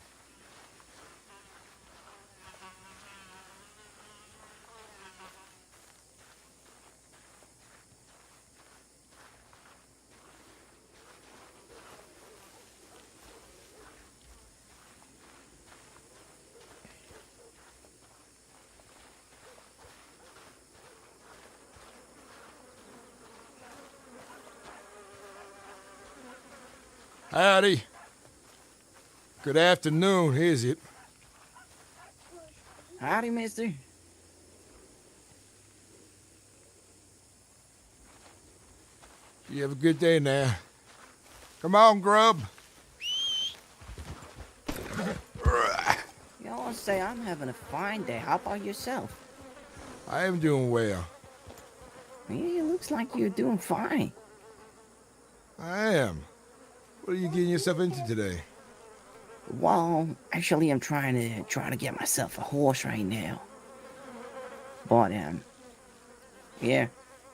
Howdy. Good afternoon, is it? Howdy, mister. You have a good day now. Come on, grub. You all say I'm having a fine day. How about yourself? I am doing well. Yeah, it looks like you're doing fine. I am. What are you getting yourself into today? Well, actually, I'm trying to get myself a horse right now. But yeah.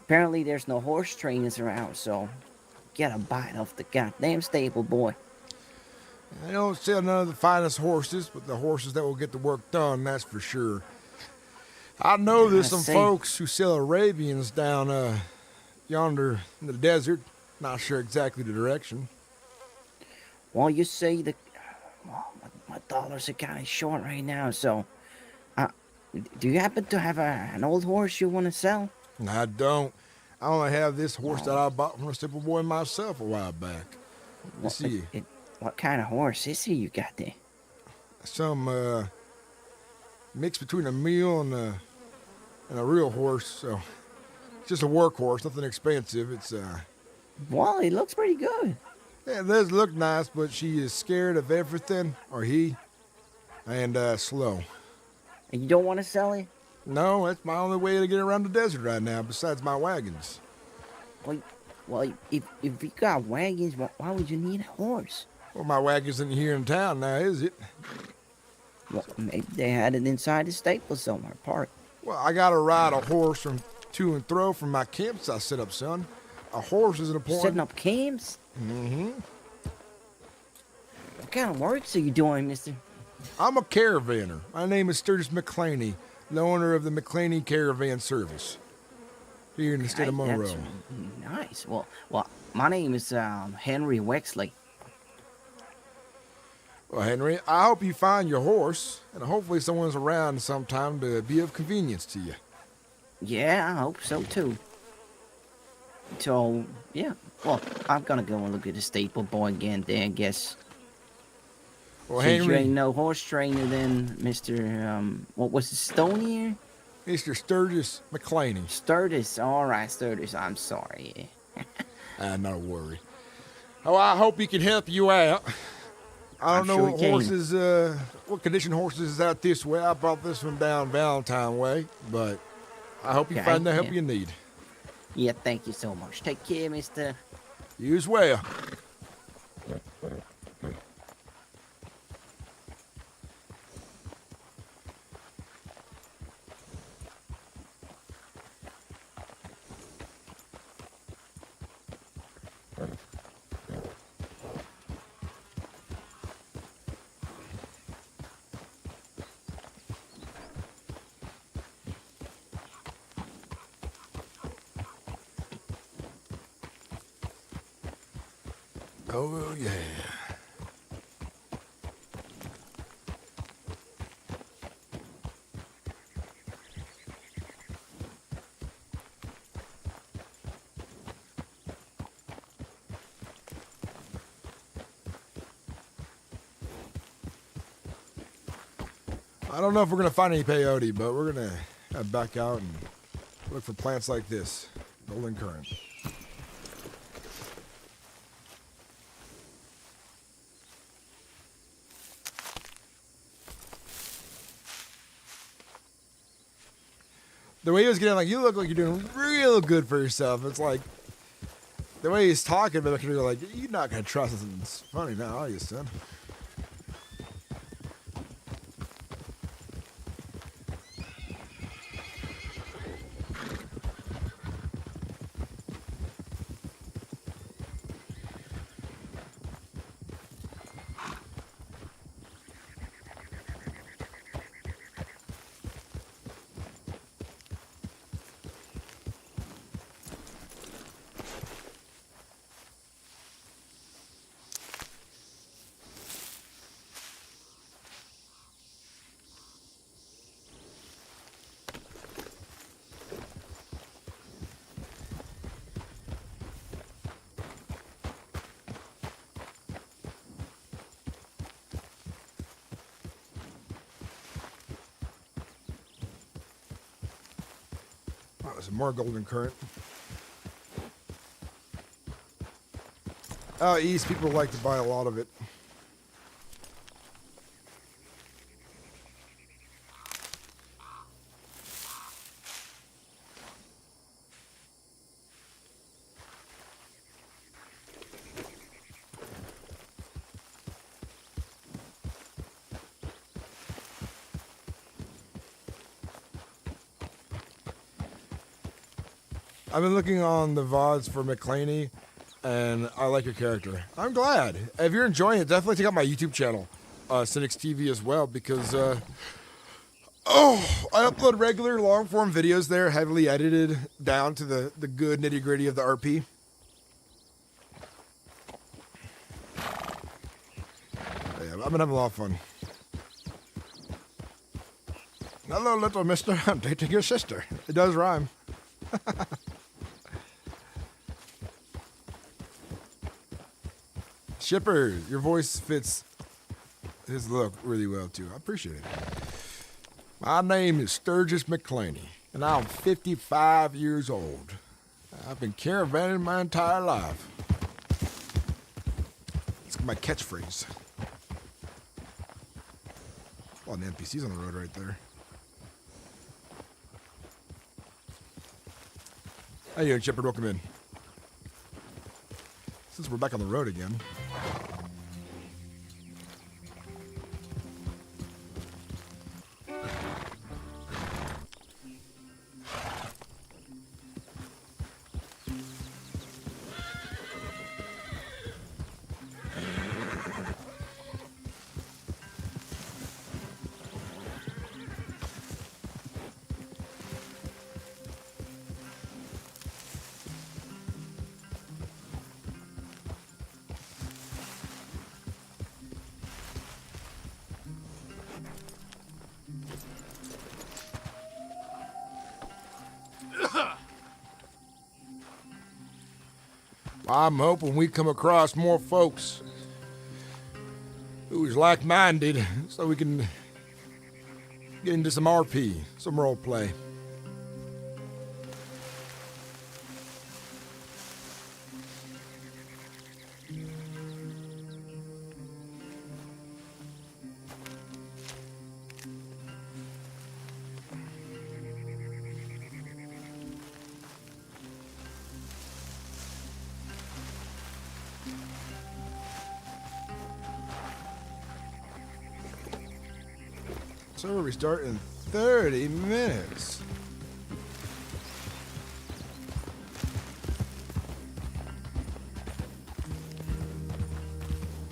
Apparently, there's no horse trainers around, so get a bite off the goddamn stable, boy. I don't sell none of the finest horses, but the horses that will get the work done, that's for sure. I know there's some folks who sell Arabians down yonder in the desert. Not sure exactly the direction. Well, you see, my dollars are kind of short right now, so... do you happen to have an old horse you want to sell? I don't. I only have this horse that I bought from a simple boy myself a while back. Let's see. What kind of horse is he you got there? Some mix between a mule and a real horse, so it's just a workhorse, nothing expensive. It's Well, he looks pretty good. yeah, it does look nice, but she is scared of everything, or he, and slow. And you don't want to sell it? No, that's my only way to get around the desert right now, besides my wagons. Well, if you got wagons, why would you need a horse? Well, my wagon isn't here in town now, is it? Well, maybe they had it inside the stable somewhere, parked. Well, I gotta ride a horse from to and fro from my camps I set up, son. A horse is an important... Setting up camps? Mm-hmm. What kind of works are you doing, mister? I'm a caravaner. My name is Sturgis Mclainy, the owner of the Mclainy Caravan Service here in the state of Monroe. That's nice. Well, my name is Henry Wexley. Well, Henry, I hope you find your horse, and hopefully someone's around sometime to be of convenience to you. Yeah, I hope so, too. So, yeah. Well, I'm gonna go and look at the stable boy again there, I guess. Well, Since you Henry... ain't no horse trainer, then, Mr. What was it, Stonier? Mr. Sturgis Mclainy. Sturgis. All right, Sturgis. I'm sorry. Not a worry. Oh, I hope he can help you out. I don't know sure what horses, what condition horses is out this way. I brought this one down Valentine way, but I hope you find the help you need. Yeah, thank you so much. Take care, mister. You as well. Oh, yeah. I don't know if we're going to find any peyote, but we're going to head back out and look for plants like this. Golden currant. The way he was getting, like, you look like you're doing real good for yourself. It's like, the way he's talking about it, you're like, you're not going to trust us. It's funny now, are you, son? Some more golden current. Out east, people like to buy a lot of it. I've been looking on the VODs for Mclainy, and I like your character. I'm glad. If you're enjoying it, definitely check out my YouTube channel, Sinnix TV as well, because, I upload regular long-form videos there, heavily edited down to the good nitty-gritty of the RP. Yeah, I've been having a lot of fun. Hello, little mister. I'm dating your sister. It does rhyme. Shipper, your voice fits his look really well, too. I appreciate it. My name is Sturgis Mclainy, and I'm 55 years old. I've been caravanning my entire life. It's my catchphrase. Oh, and the NPC's on the road right there. How you doing, Shepard? Welcome in. Since we're back on the road again. I'm hoping we come across more folks who's like-minded so we can get into some RP, some roleplay. So we start in 30 minutes.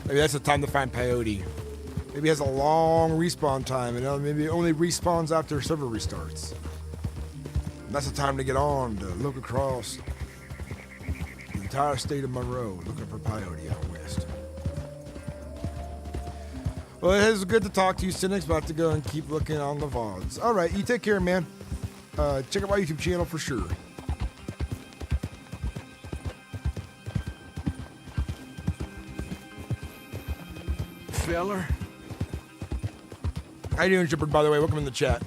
Maybe that's the time to find peyote. Maybe it has a long respawn time, and maybe it only respawns after server restarts. And that's the time to get on to look across the entire state of Monroe, looking for peyote out west. Well, it is good to talk to you, Sinnix. About to go and keep looking on the VODs. All right, you take care, man. Check out my YouTube channel for sure. Feller. How you doing, Shepard, by the way? Welcome in the chat.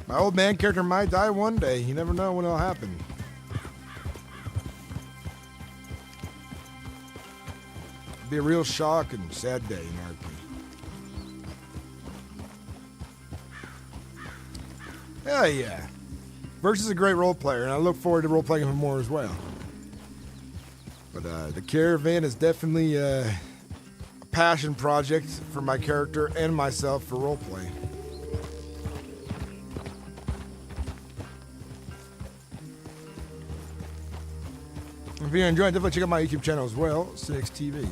My old man character might die one day. You never know when it'll happen. It'd be a real shock and sad day in RP. Hell yeah. Verse is a great role player, and I look forward to role playing him more as well. But the Caravan is definitely a passion project for my character and myself for roleplay. If you're enjoying it, definitely check out my YouTube channel as well, Sinnix TV.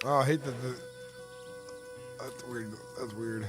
Oh, I hate that. That's weird. That's weird.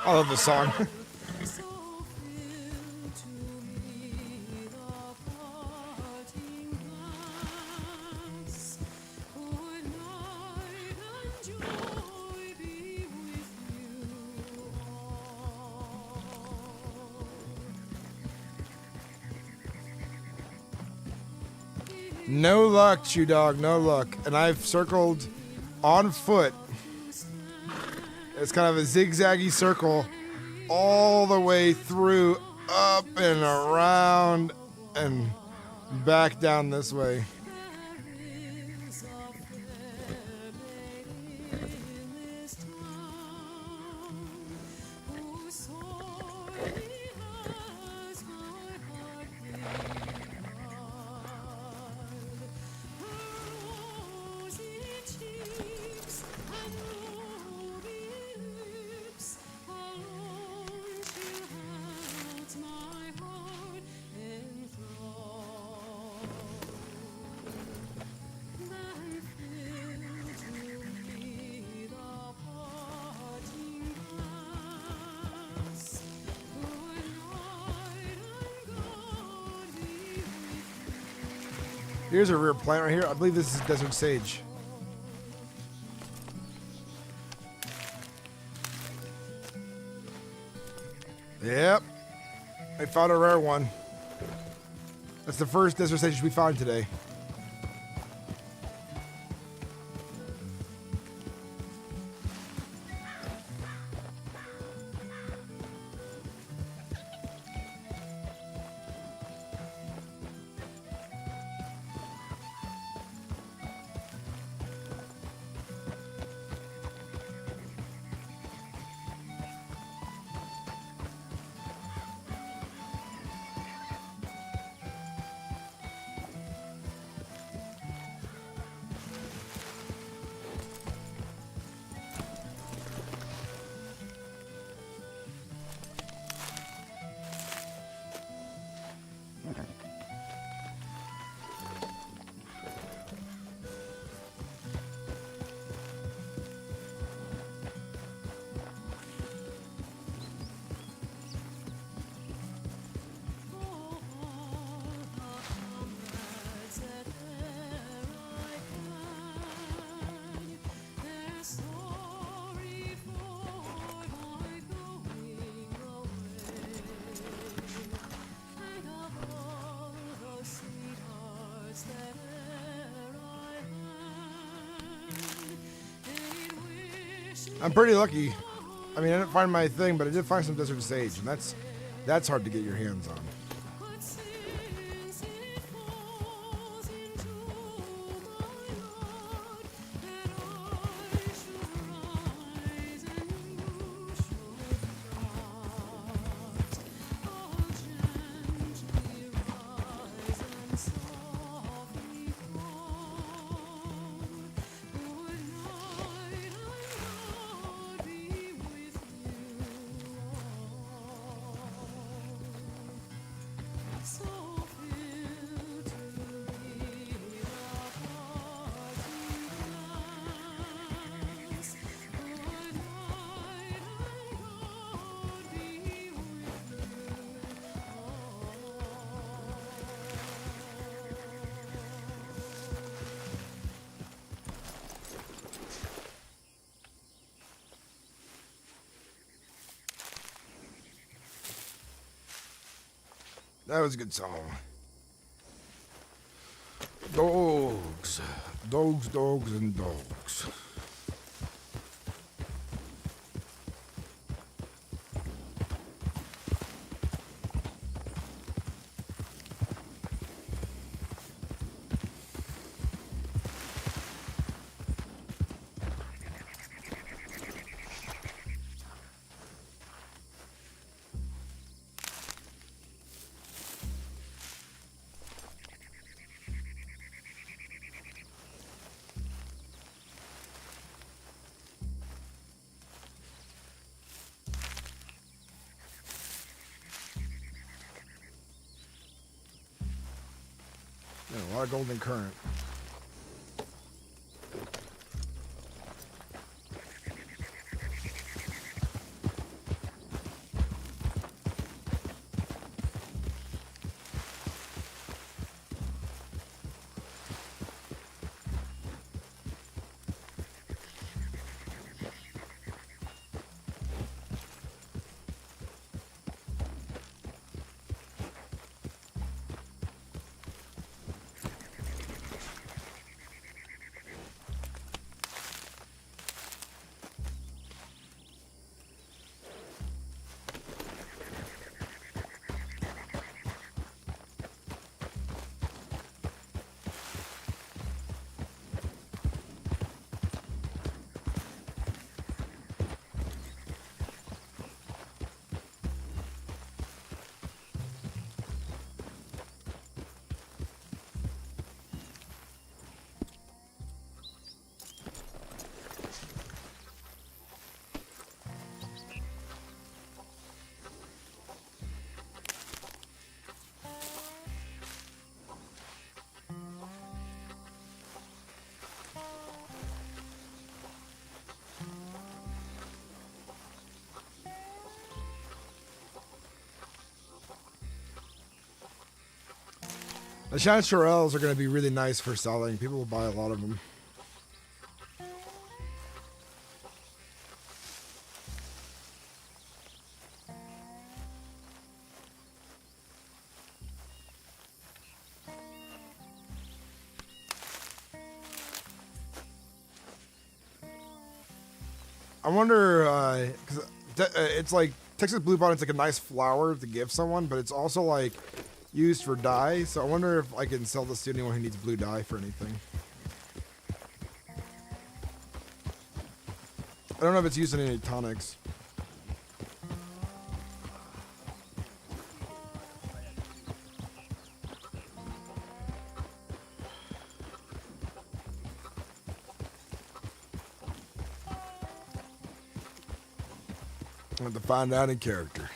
I love this song. No luck, Chew Dog, no luck. And I've circled on foot. It's kind of a zigzaggy circle all the way through, up and around, and back down this way. Here's a rare plant right here. I believe this is desert sage. Yep. I found a rare one. That's the first desert sage we found today. I'm pretty lucky. I mean, I didn't find my thing, but I did find some desert sage, and that's hard to get your hands on. That was a good song. Dogs. Dogs, dogs, and dogs. Yeah, a lot of golden current. The shine Shorels are going to be really nice for selling. People will buy a lot of them. I wonder, because it's like Texas Blue Bottom's like a nice flower to give someone, but it's also like used for dye. So I wonder if I can sell this to anyone who needs blue dye for anything. I don't know if it's used in any tonics. I have to find out in character.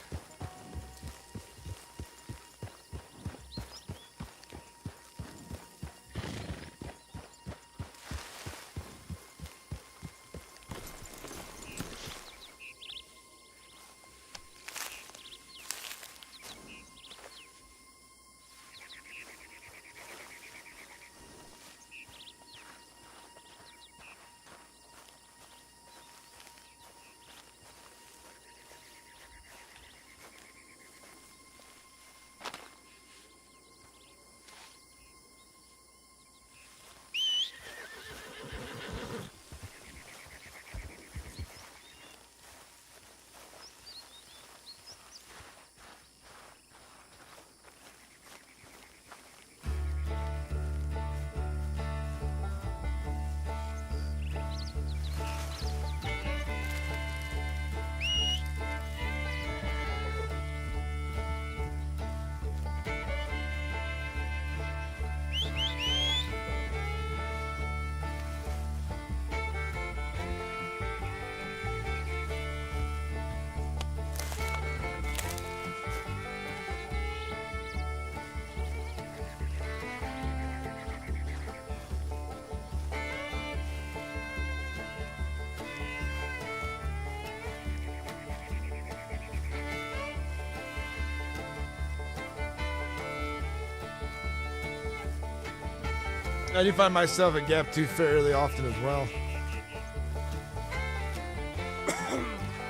I do find myself at Gap 2 fairly often as well.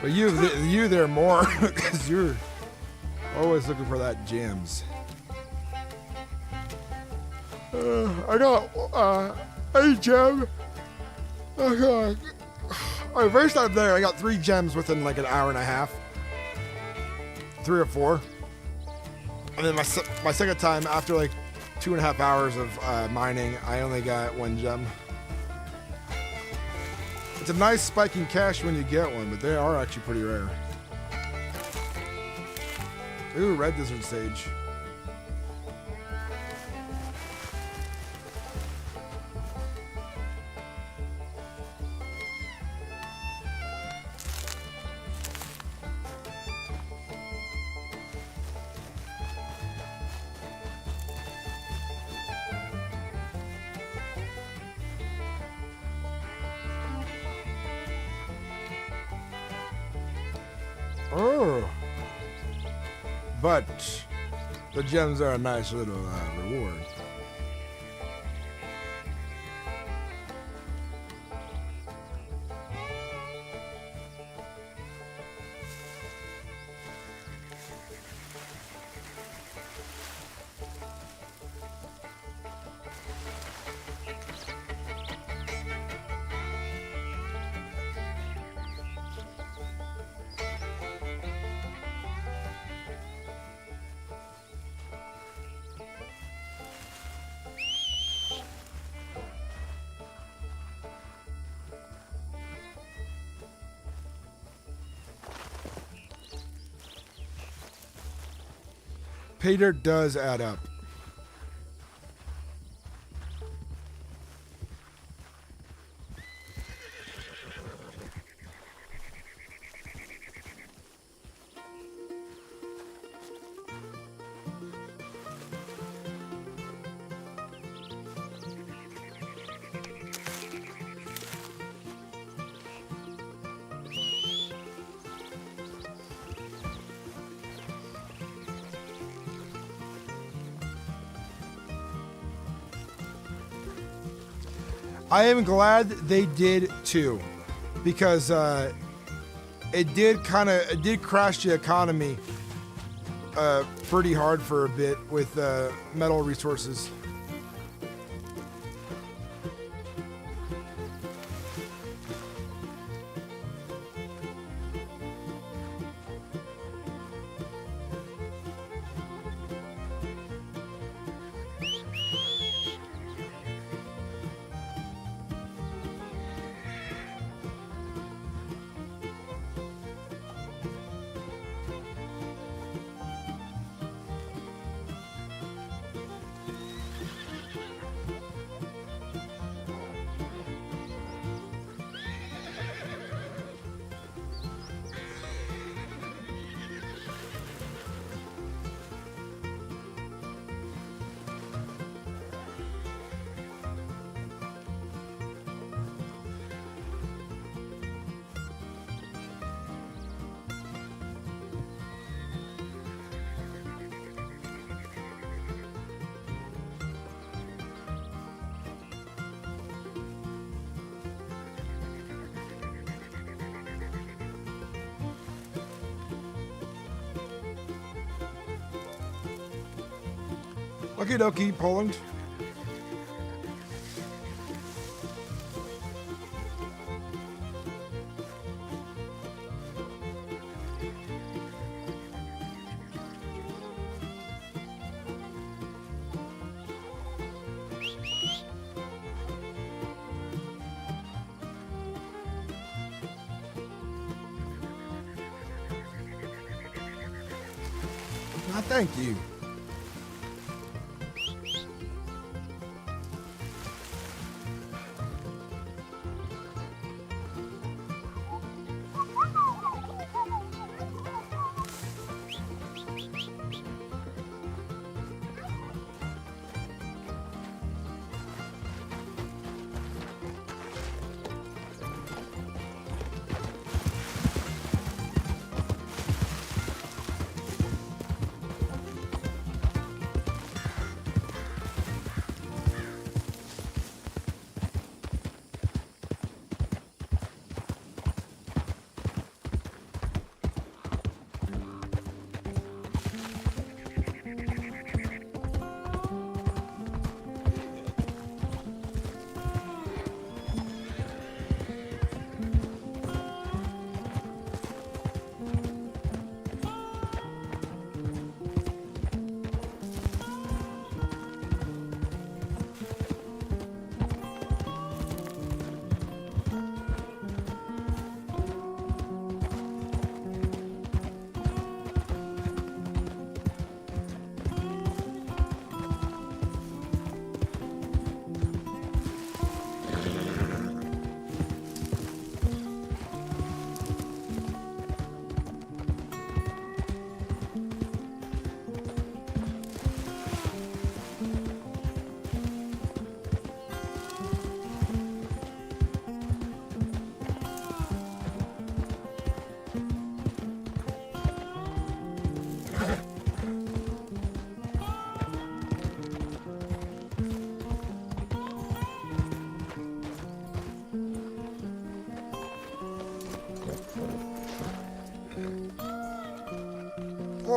But you there more, because you're always looking for that gems. I got a gem. Okay. My first time there, I got 3 gems within like an hour and a half. 3 or 4. And then my second time, after like 2.5 hours of mining, I only got 1 gem. It's a nice spike in cash when you get one, but they are actually pretty rare. Ooh, red desert sage. Oh, but the gems are a nice little reward. Pay dirt does add up. I am glad they did too, because it did crash the economy pretty hard for a bit with metal resources. Okie dokie, Poland. Thank you.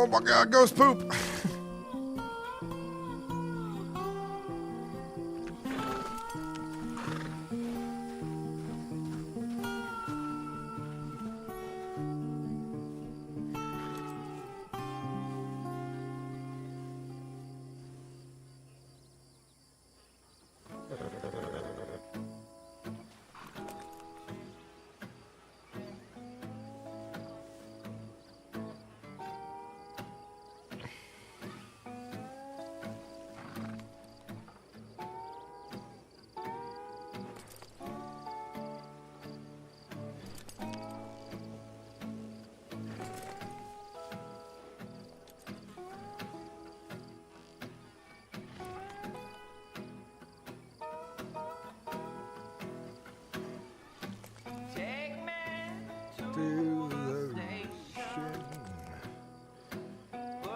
Oh my God, ghost poop. To the ocean.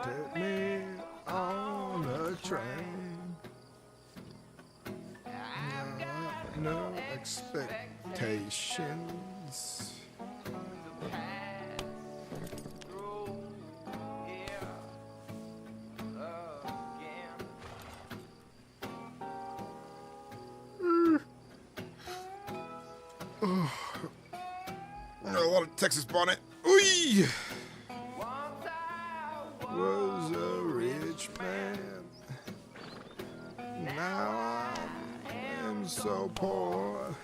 Take me on a train. No expectations. A lot of Texas bonnet. Ooh! Was a rich man. Now I am so poor.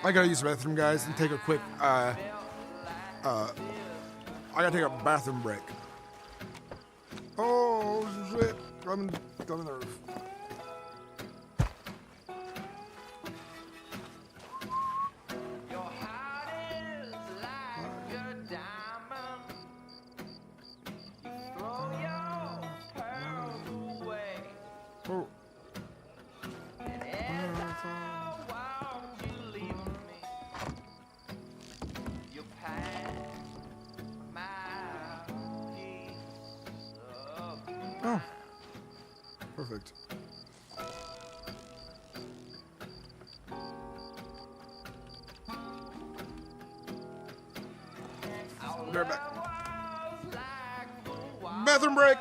I gotta use the bathroom, guys, and take a quick. I gotta take a bathroom break. Oh shit! I'm coming there. Oh. Oh. Perfect. Be right back. Bathroom break.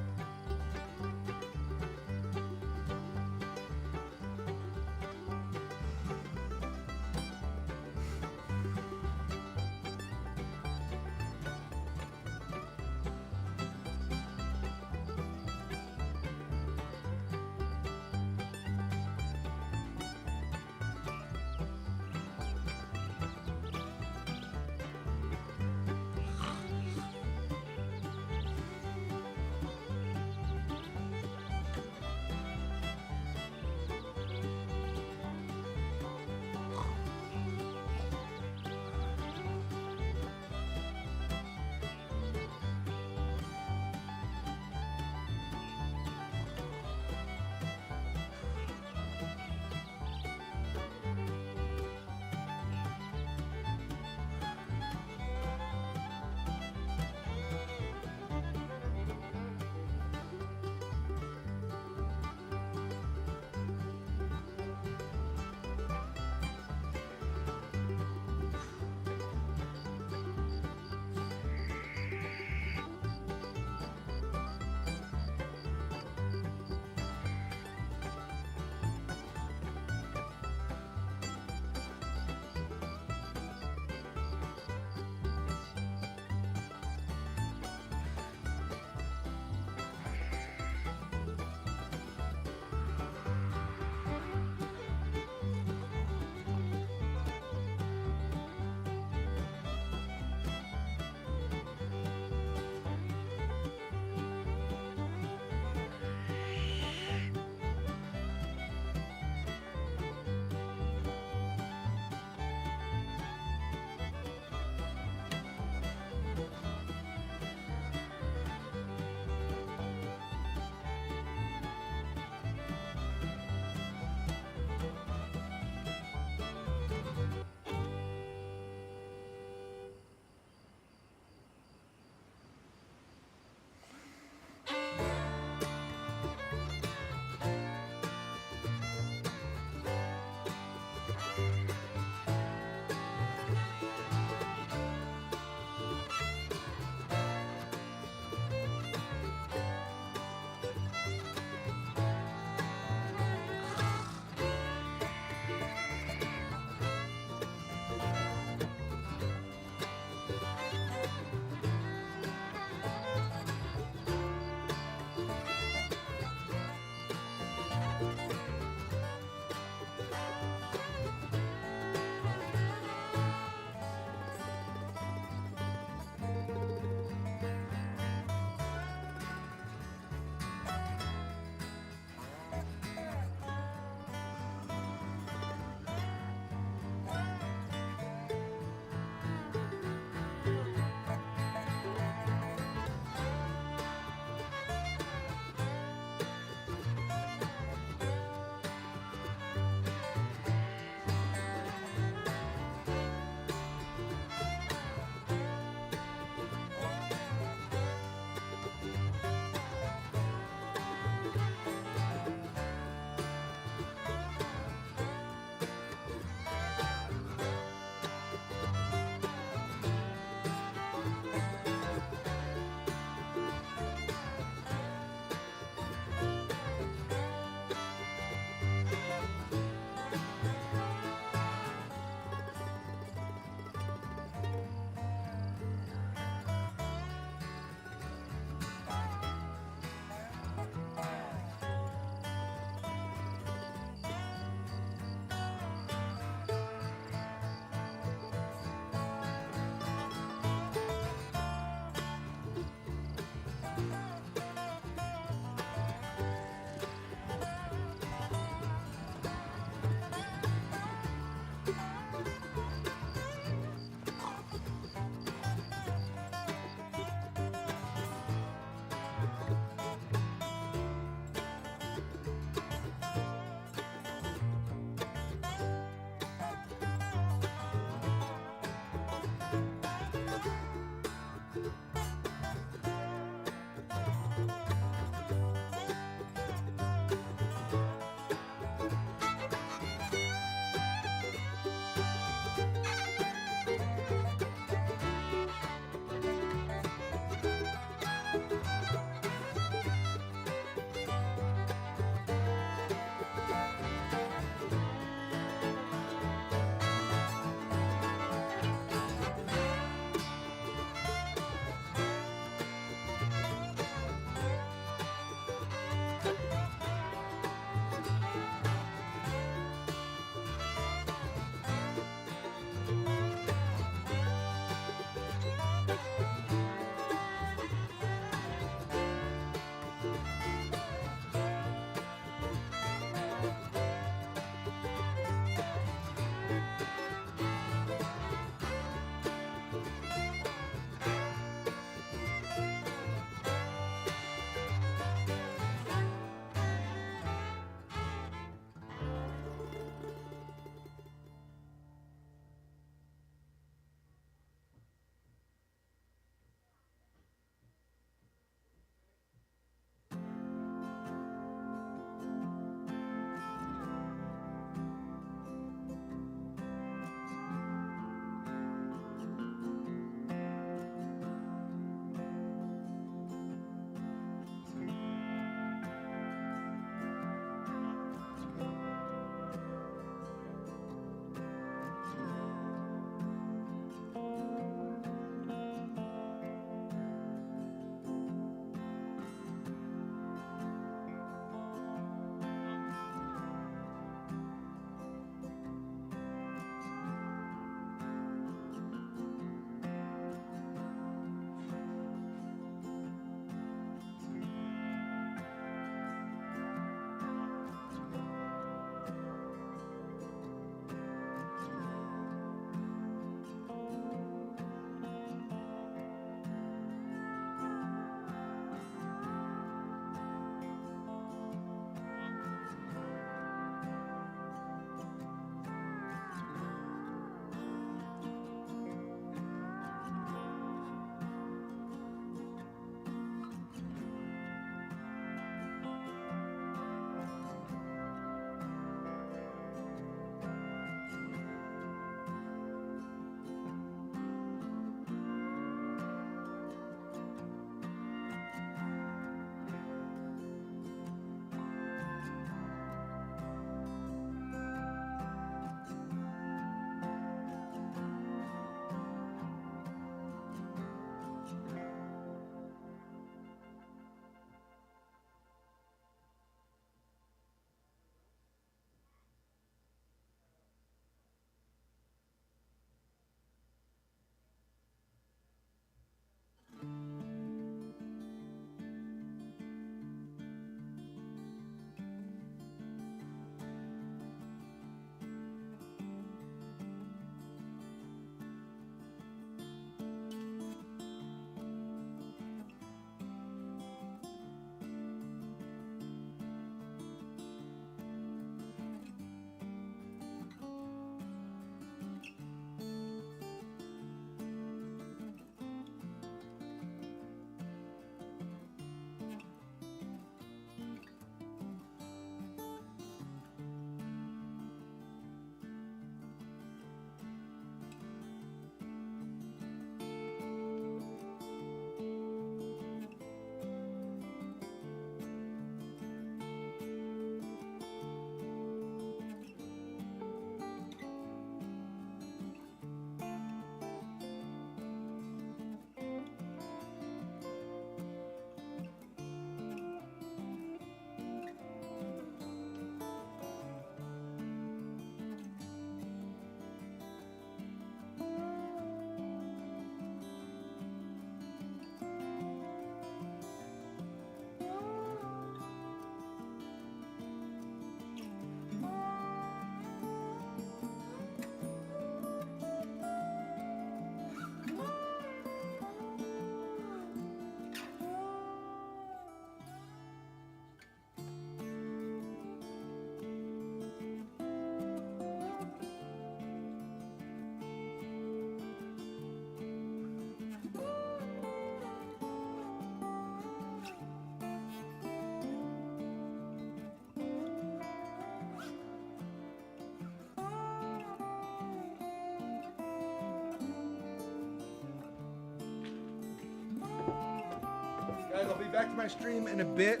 back to my stream in a bit.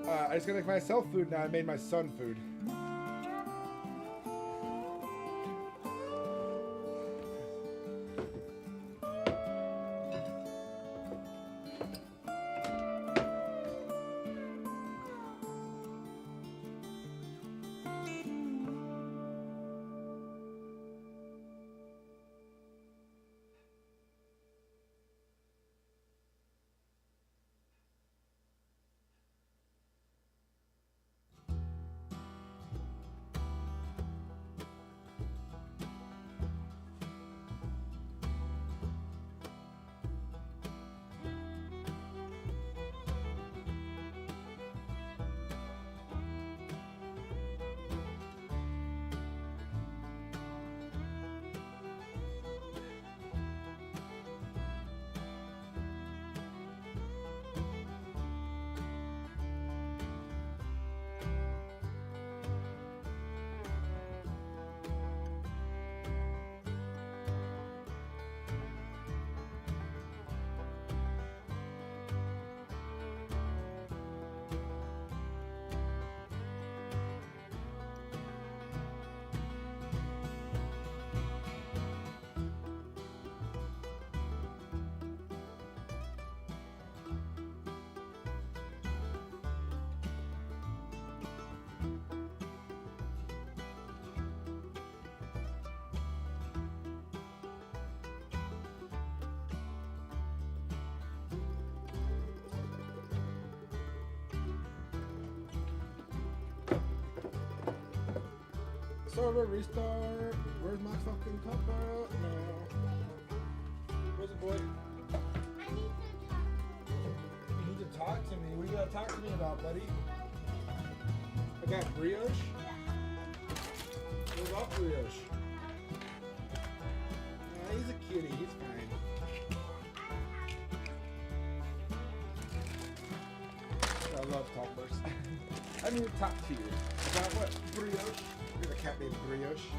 I just gotta make myself food now. I made my son food. Server restart. Where's my fucking cup at now? Where's it, boy? You need to talk to me. What do you gotta talk to me about, buddy? I got brioche. What's up, brioche? He's a kitty. He's fine. I love toppers. I need to talk to you about what? Brioche? You're a cat named Brioche.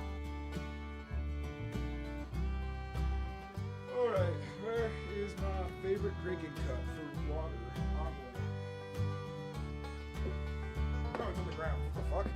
Alright, where is my favorite drinking cup for water? Oh, it's on the ground. What the fuck?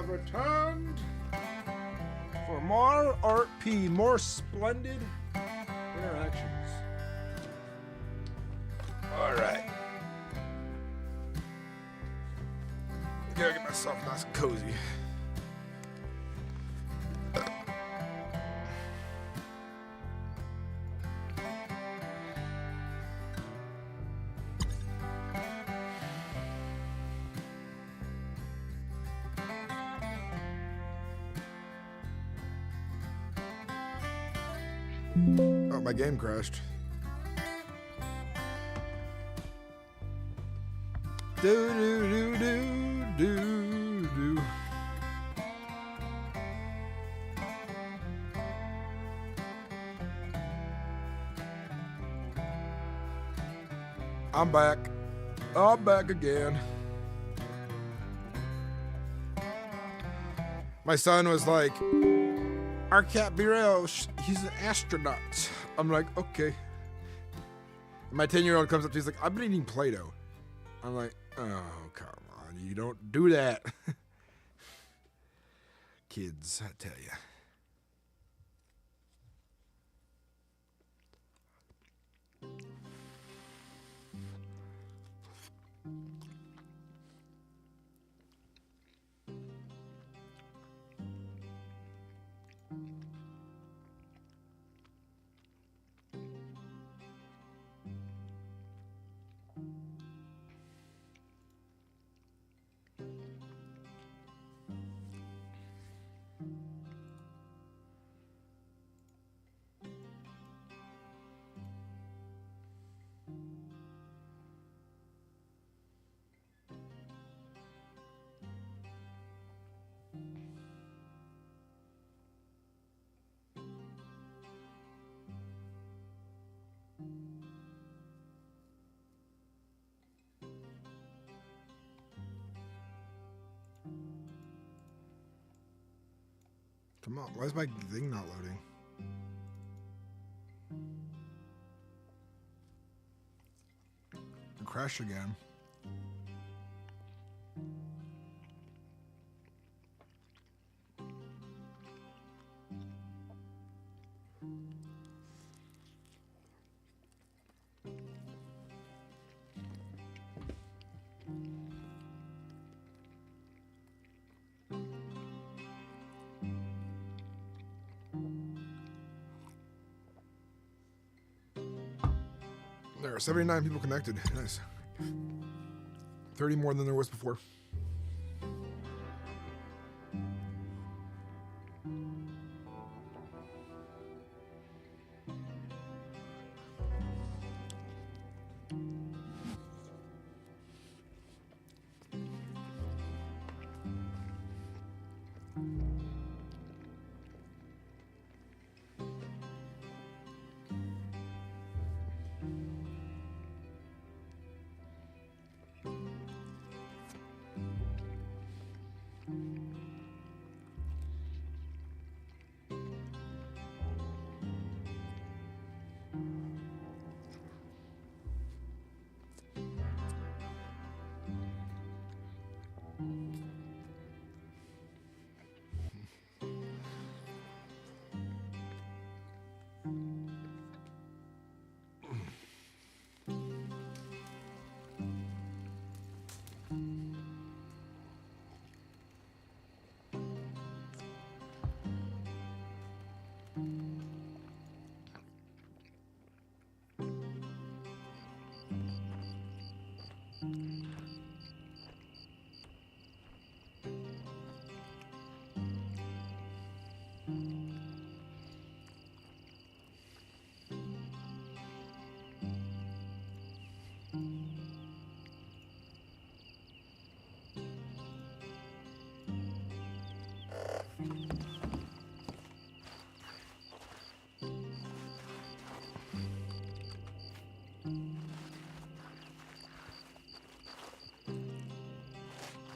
have returned for more RP, more splendid interactions. All right. Gotta get myself nice and cozy. Oh, my game crashed. Do do do do do do. I'm back. I'm back again. My son was like, our cat Birel, he's an astronaut. I'm like, okay. My 10-year-old comes up to me, he's like, I've been eating Play-Doh. I'm like, oh, come on, you don't do that. Kids, I tell you. Come on, why is my thing not loading? It crashed again. There are 79 people connected. Nice. 30 more than there was before.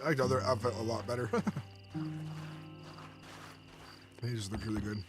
I like the other outfit a lot better. They just look really good.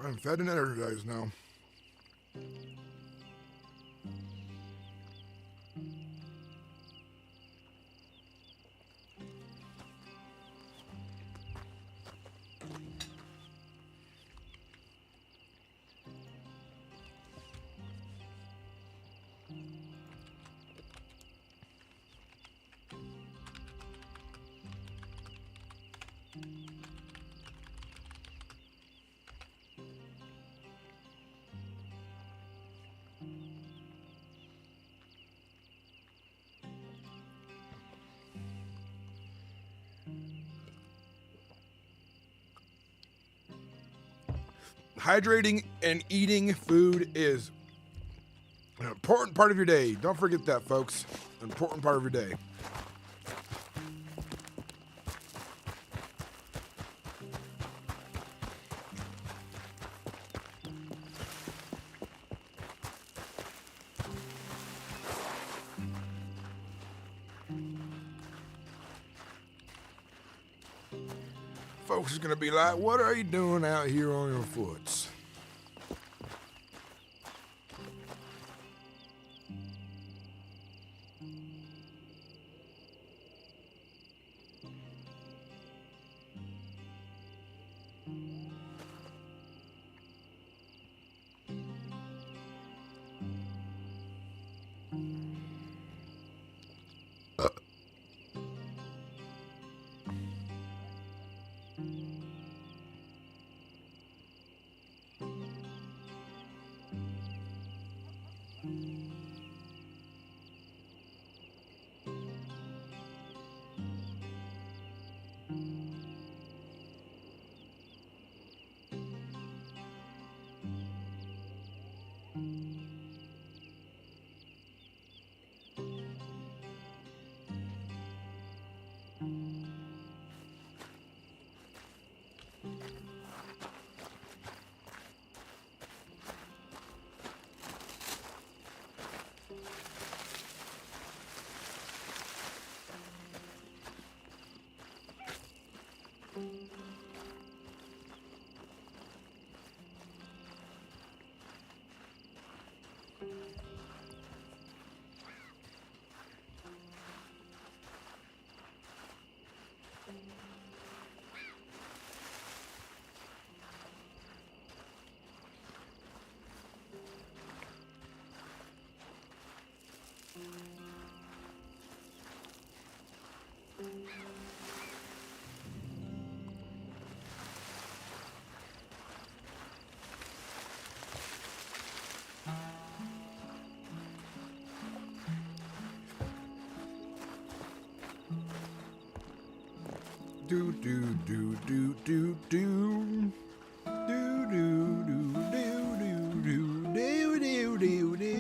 I'm fed and energized now. Hydrating and eating food is an important part of your day. Don't forget that, folks. An important part of your day. Folks is gonna be like, what are you doing out here on your foots? Do do do do do do. Do do do do do do do do do do.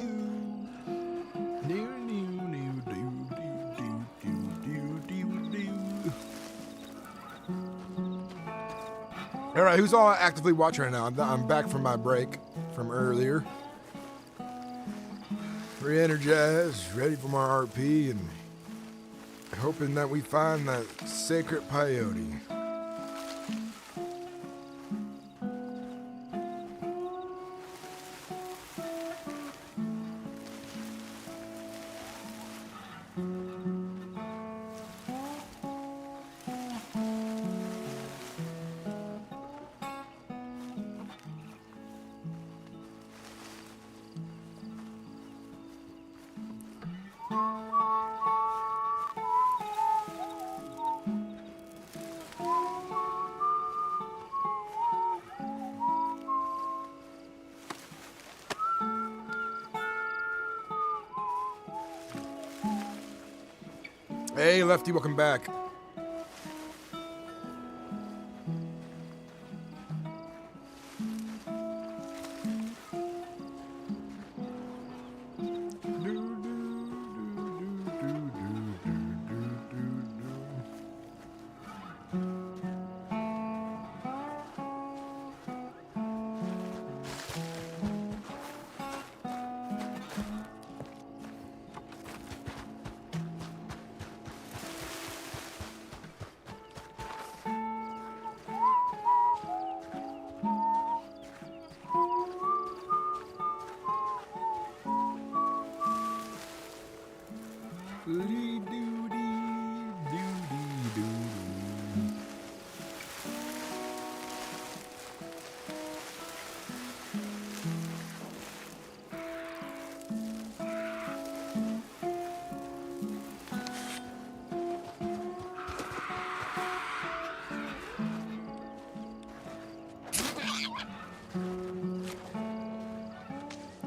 All right, who's all actively watching right now? I'm back from my break from earlier. Re-energized, ready for my RP, and hoping that we find that sacred peyote. Hey, Lefty, welcome back.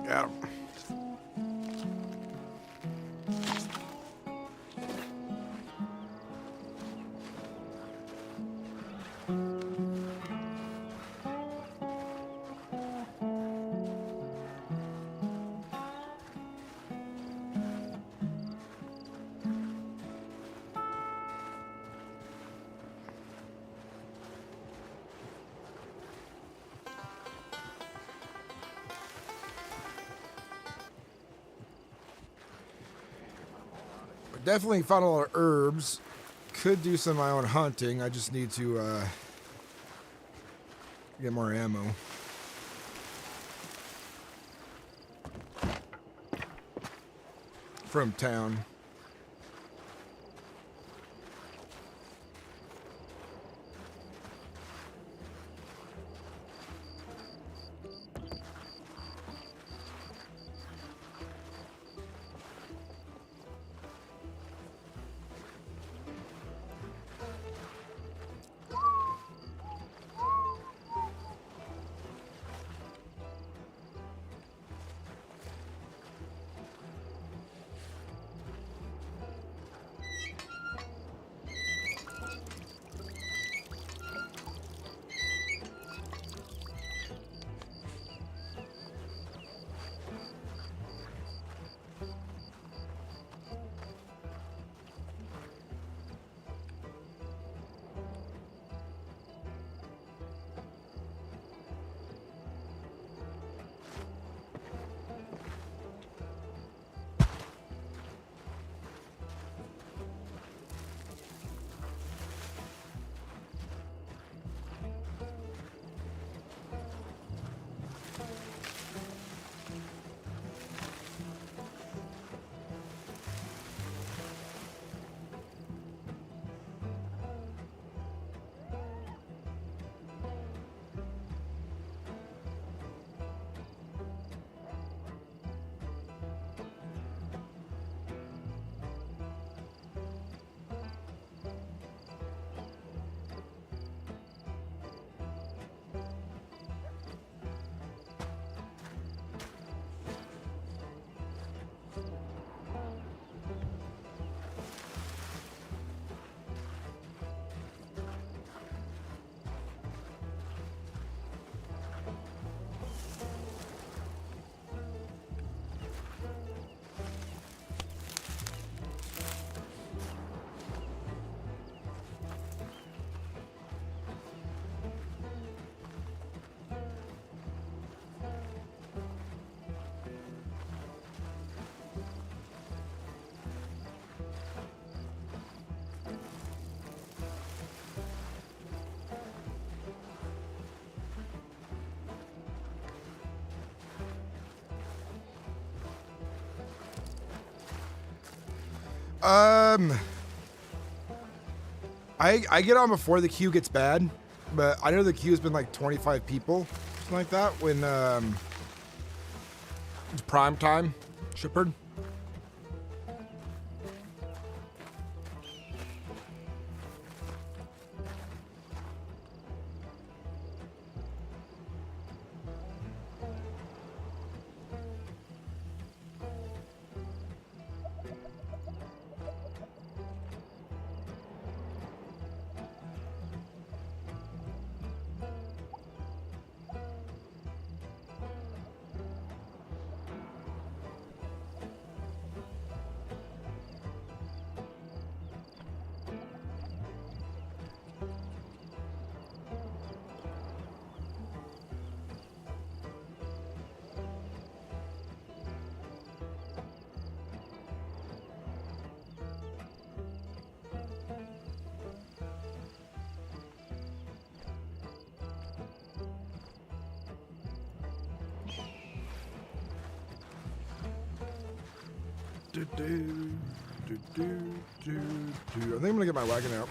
Got him. Definitely found a lot of herbs. Could do some of my own hunting. I just need to get more ammo. From town. I get on before the queue gets bad, but I know the queue's been like 25 people, something like that, when it's prime time, Shepard. I think I'm gonna get my wagon out.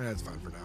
That's fine for now.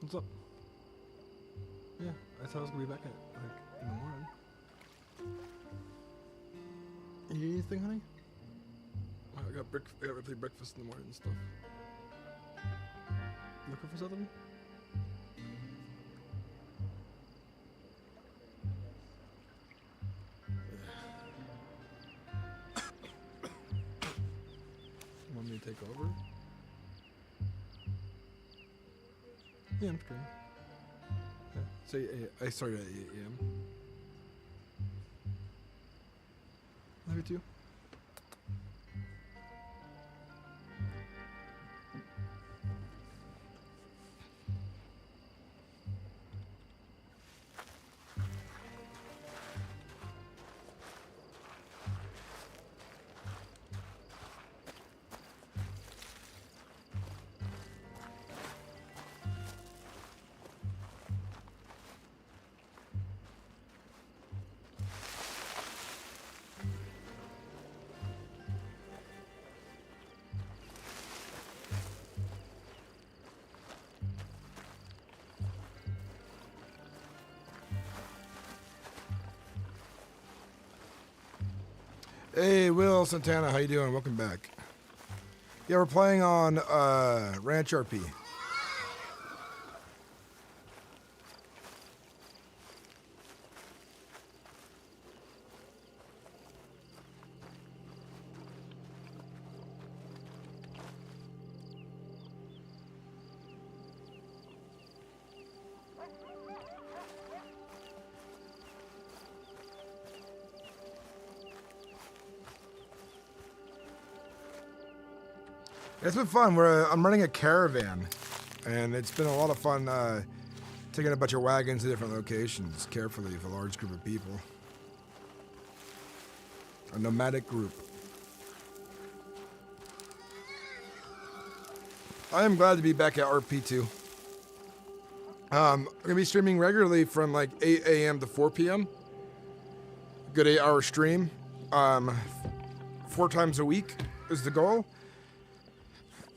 What's up? Yeah, I thought I was gonna be back at like in the morning. You need anything, honey? I got breakfast in the morning and stuff. Looking for something? You want me to take over? Yeah, I'm good. Yeah. So I started at 8 a.m. Love you too. Hey, Will Santana, how you doing? Welcome back. Yeah, we're playing on Ranch RP. It's been fun. I'm running a caravan, and it's been a lot of fun taking a bunch of wagons to different locations carefully with a large group of people. A nomadic group. I am glad to be back at RP2. I'm gonna be streaming regularly from like 8 a.m. to 4 p.m. Good 8-hour stream. 4 times a week is the goal.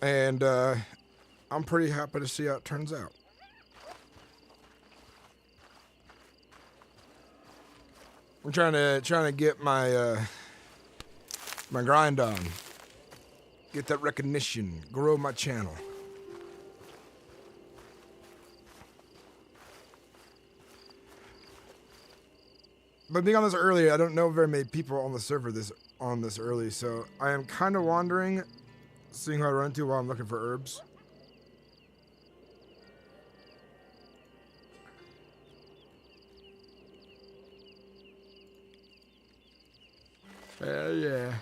And I'm pretty happy to see how it turns out. I'm trying to get my my grind on. Get that recognition. Grow my channel. But being on this early, I don't know very many people on the server this early, so I am kind of wandering, seeing who I run into while I'm looking for herbs. Yeah.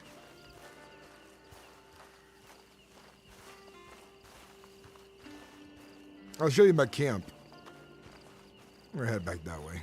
I'll show you my camp. I'm gonna head back that way.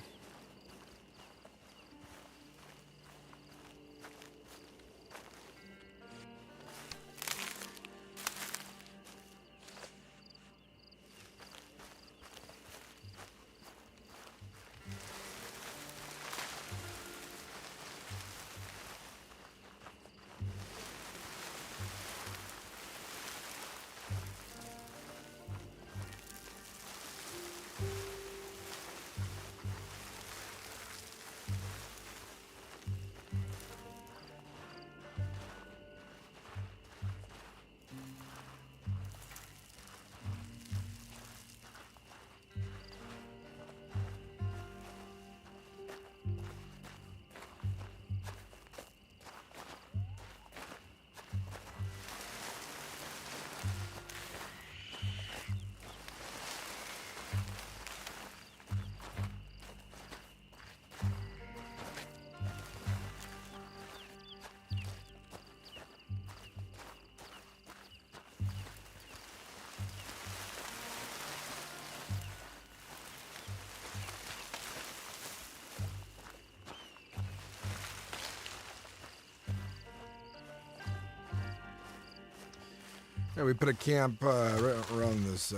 Yeah, we put a camp right around this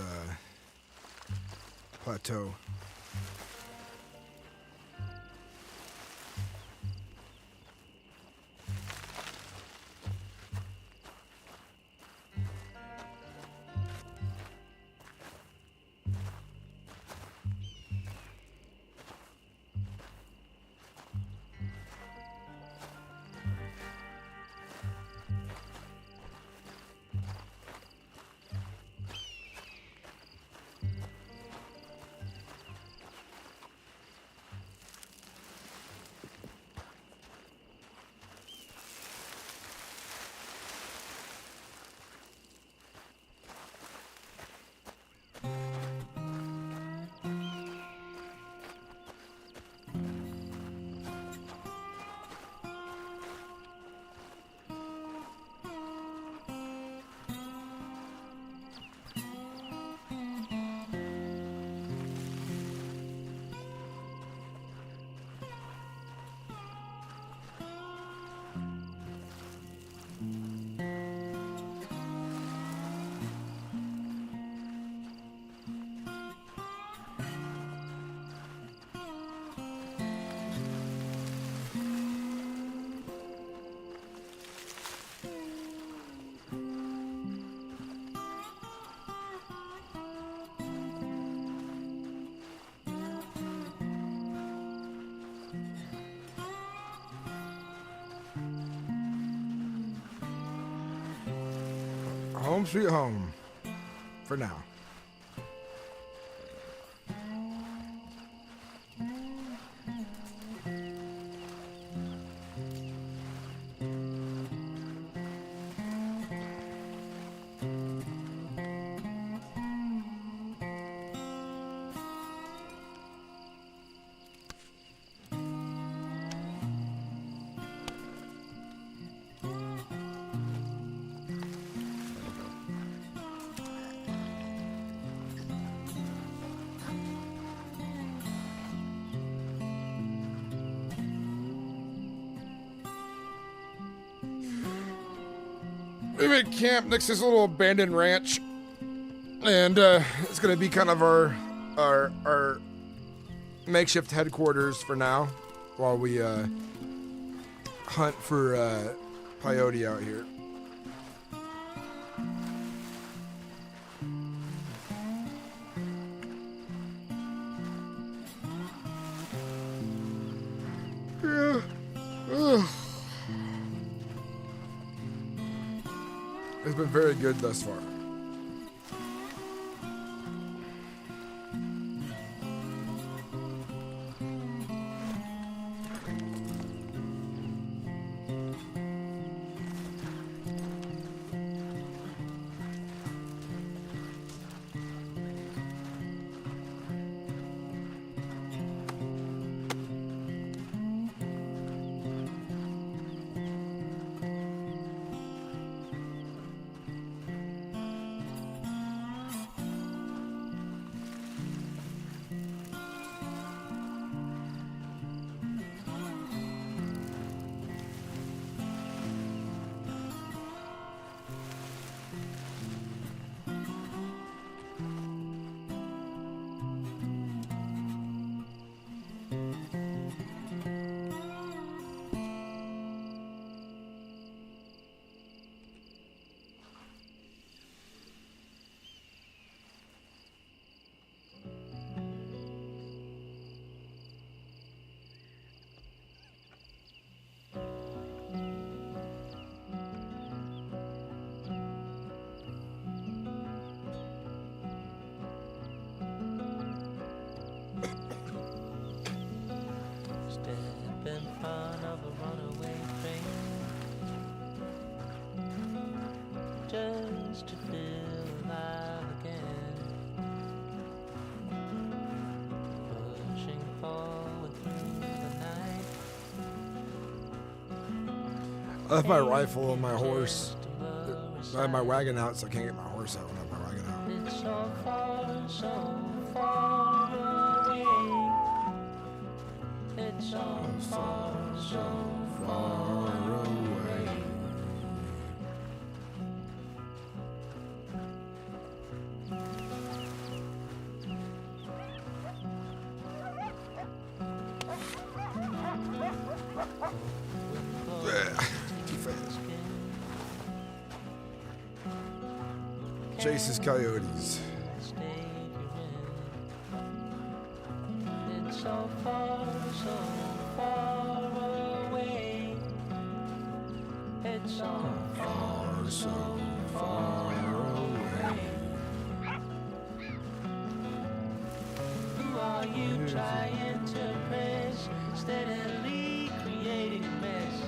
plateau. Home sweet home. For now. we made camp next to this little abandoned ranch, and it's gonna be kind of our makeshift headquarters for now, while we hunt for peyote out here. Yeah. Ugh. It's been very good thus far. Just to feel alive again, pushing forward through the night. I left my rifle and my horse. I have my wagon out, so I can't get my horse out when I have my wagon out. It's so far away. It's so far away. Too fast. Chases coyotes. It's so far away. It's so far away. Who are you trying to press? Steadily creating mess.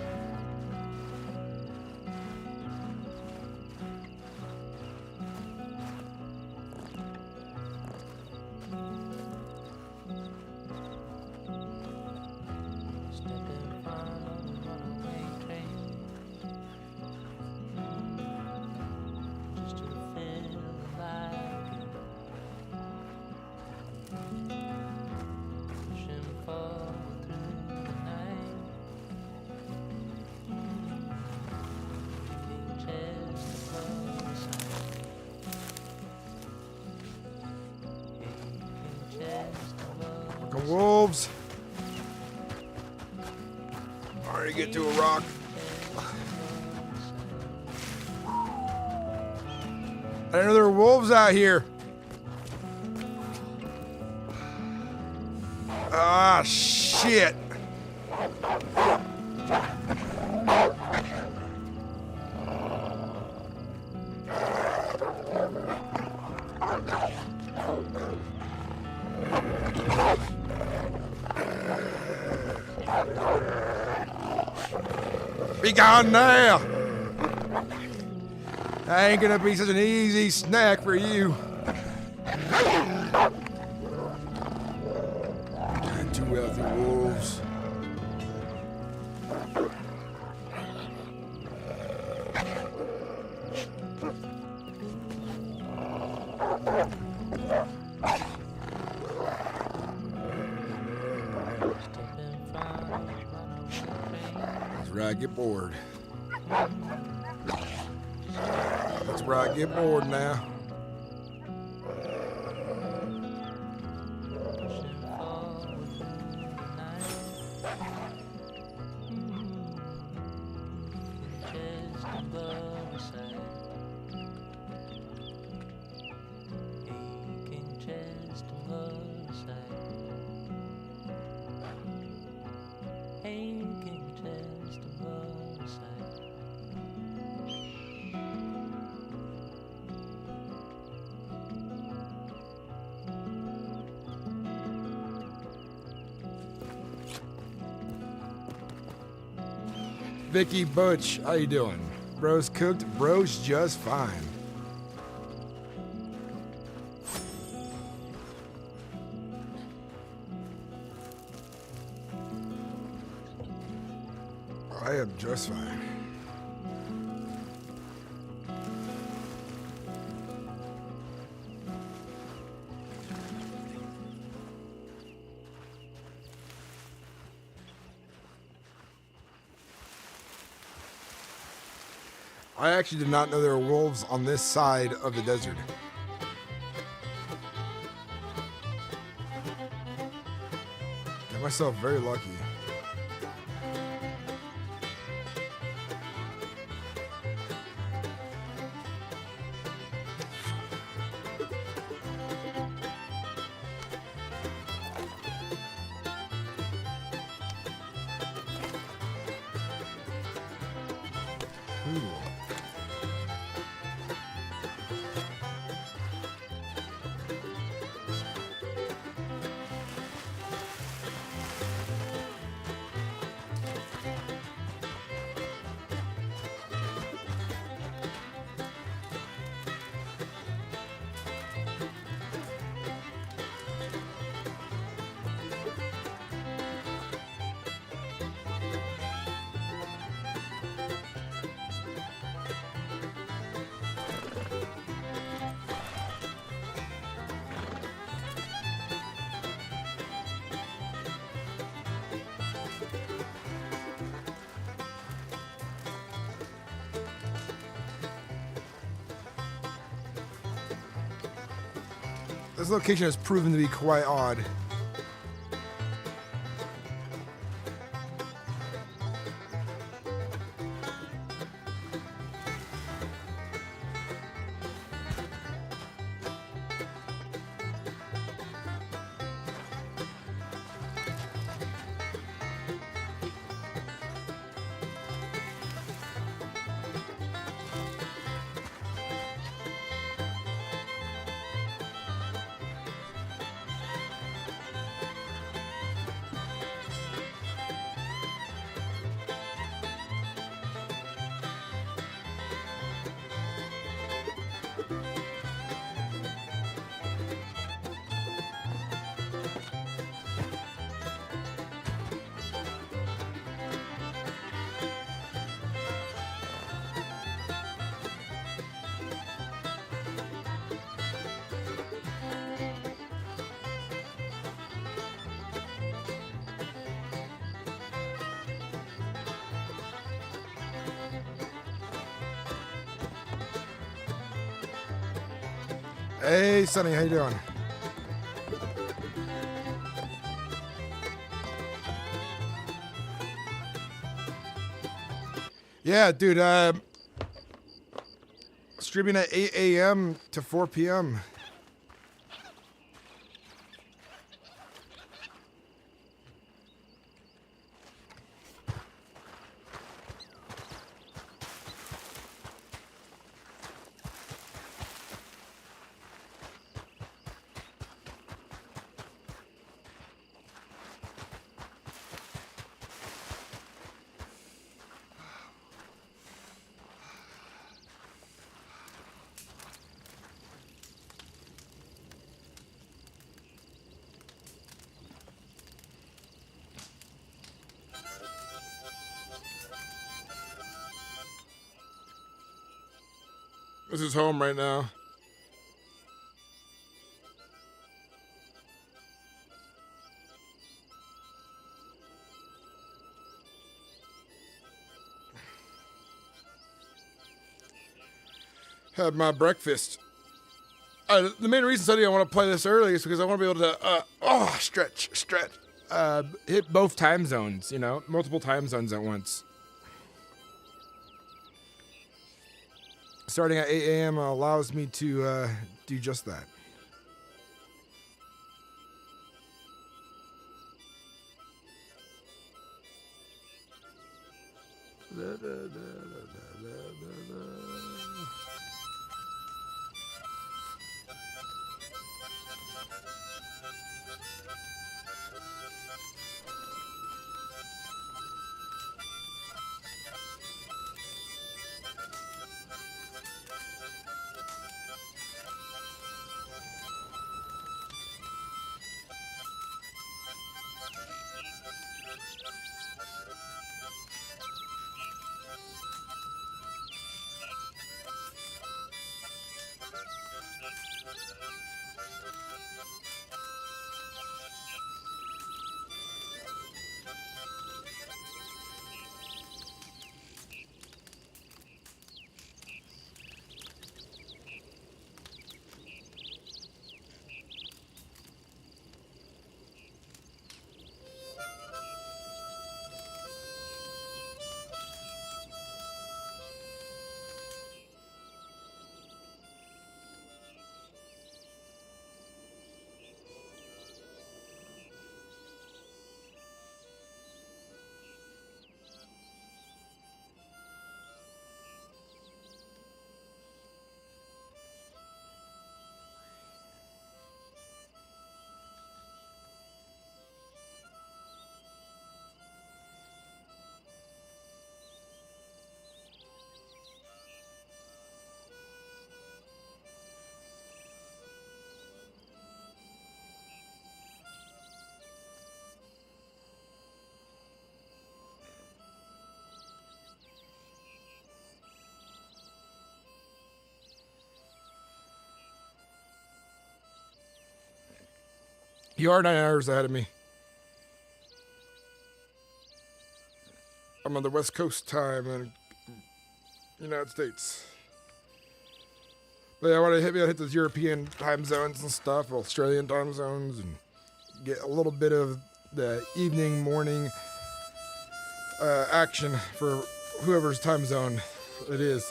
Wolves. Already get to a rock. I didn't know there were wolves out here. Ah, shit. Be gone now! That ain't gonna be such an easy snack for you. Two healthy wolves. That's right, get bored. right, get bored now. Pushing forward through the night. Chest above side. Aching chest above side. Aching chest above side. Vicky Butch, how you doing? Bro's cooked, bro's just fine. I am just fine. I actually did not know there were wolves on this side of the desert. Got myself very lucky. Ooh. This location has proven to be quite odd. Hey, Sonny, how you doing? Yeah, dude, streaming at 8 a.m. to 4 p.m. This is home right now. Had my breakfast. The main reason, Sonny, I want to play this early is because I want to be able to, stretch. Hit both time zones, you know, multiple time zones at once. Starting at 8 a.m. allows me to do just that. You are 9 hours ahead of me. I'm on the West Coast time in United States. But yeah, I want to hit those European time zones and stuff, Australian time zones, and get a little bit of the evening, morning action for whoever's time zone it is.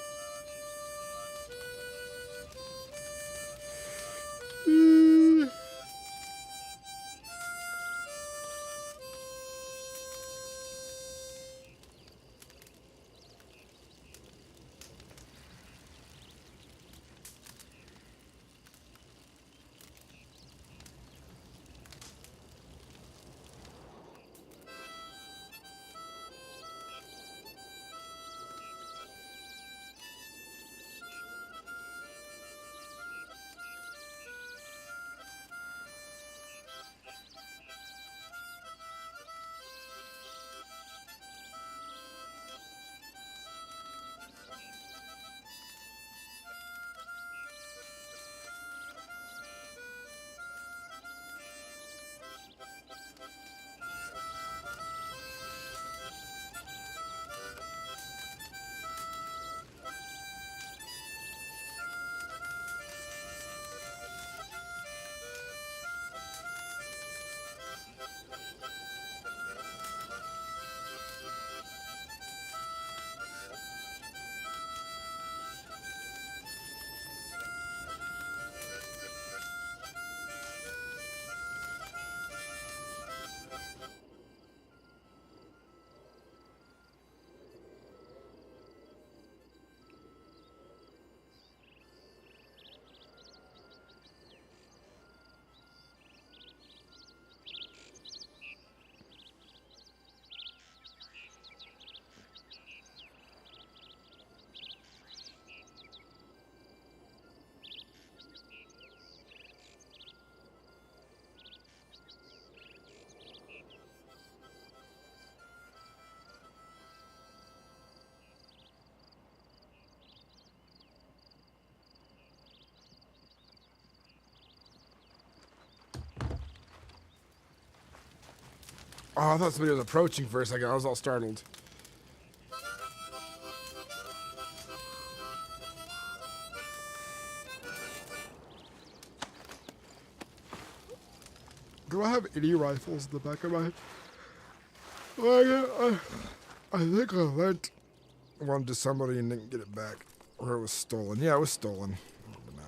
Oh, I thought somebody was approaching for a second. I was all startled. Do I have any rifles in the back of my... I think I lent one to somebody and didn't get it back. Or it was stolen. Yeah, it was stolen. But no.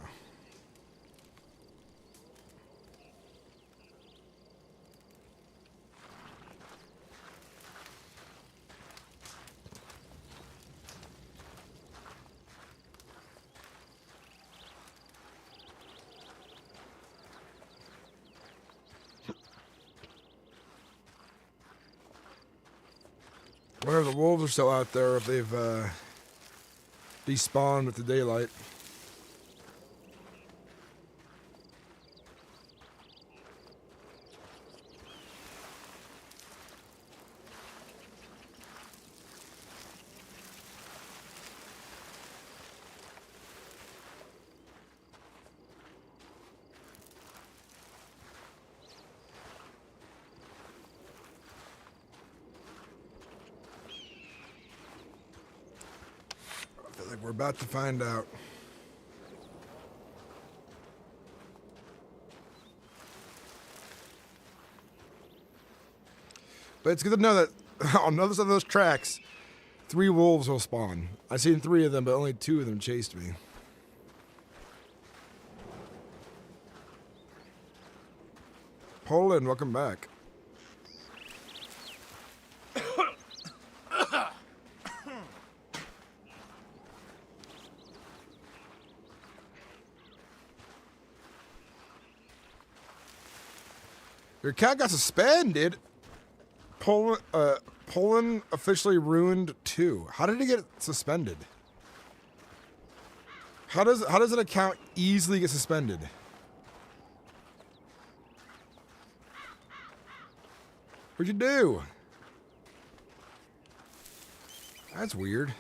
I wonder if the wolves are still out there, if they've despawned with the daylight. I feel like we're about to find out. But it's good to know that on the other side of those tracks, 3 wolves will spawn. I've seen 3 of them, but only 2 of them chased me. Poland, welcome back. Your cat got suspended. Poland officially ruined 2. How did he get suspended? How does an account easily get suspended? What'd you do? That's weird.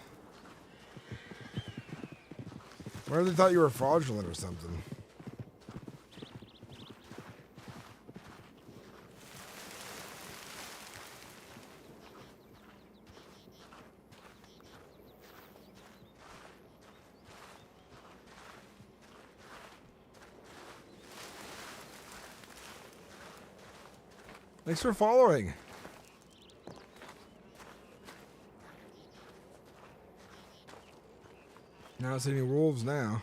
Why they thought you were fraudulent or something? Thanks for following. Not seeing any wolves now.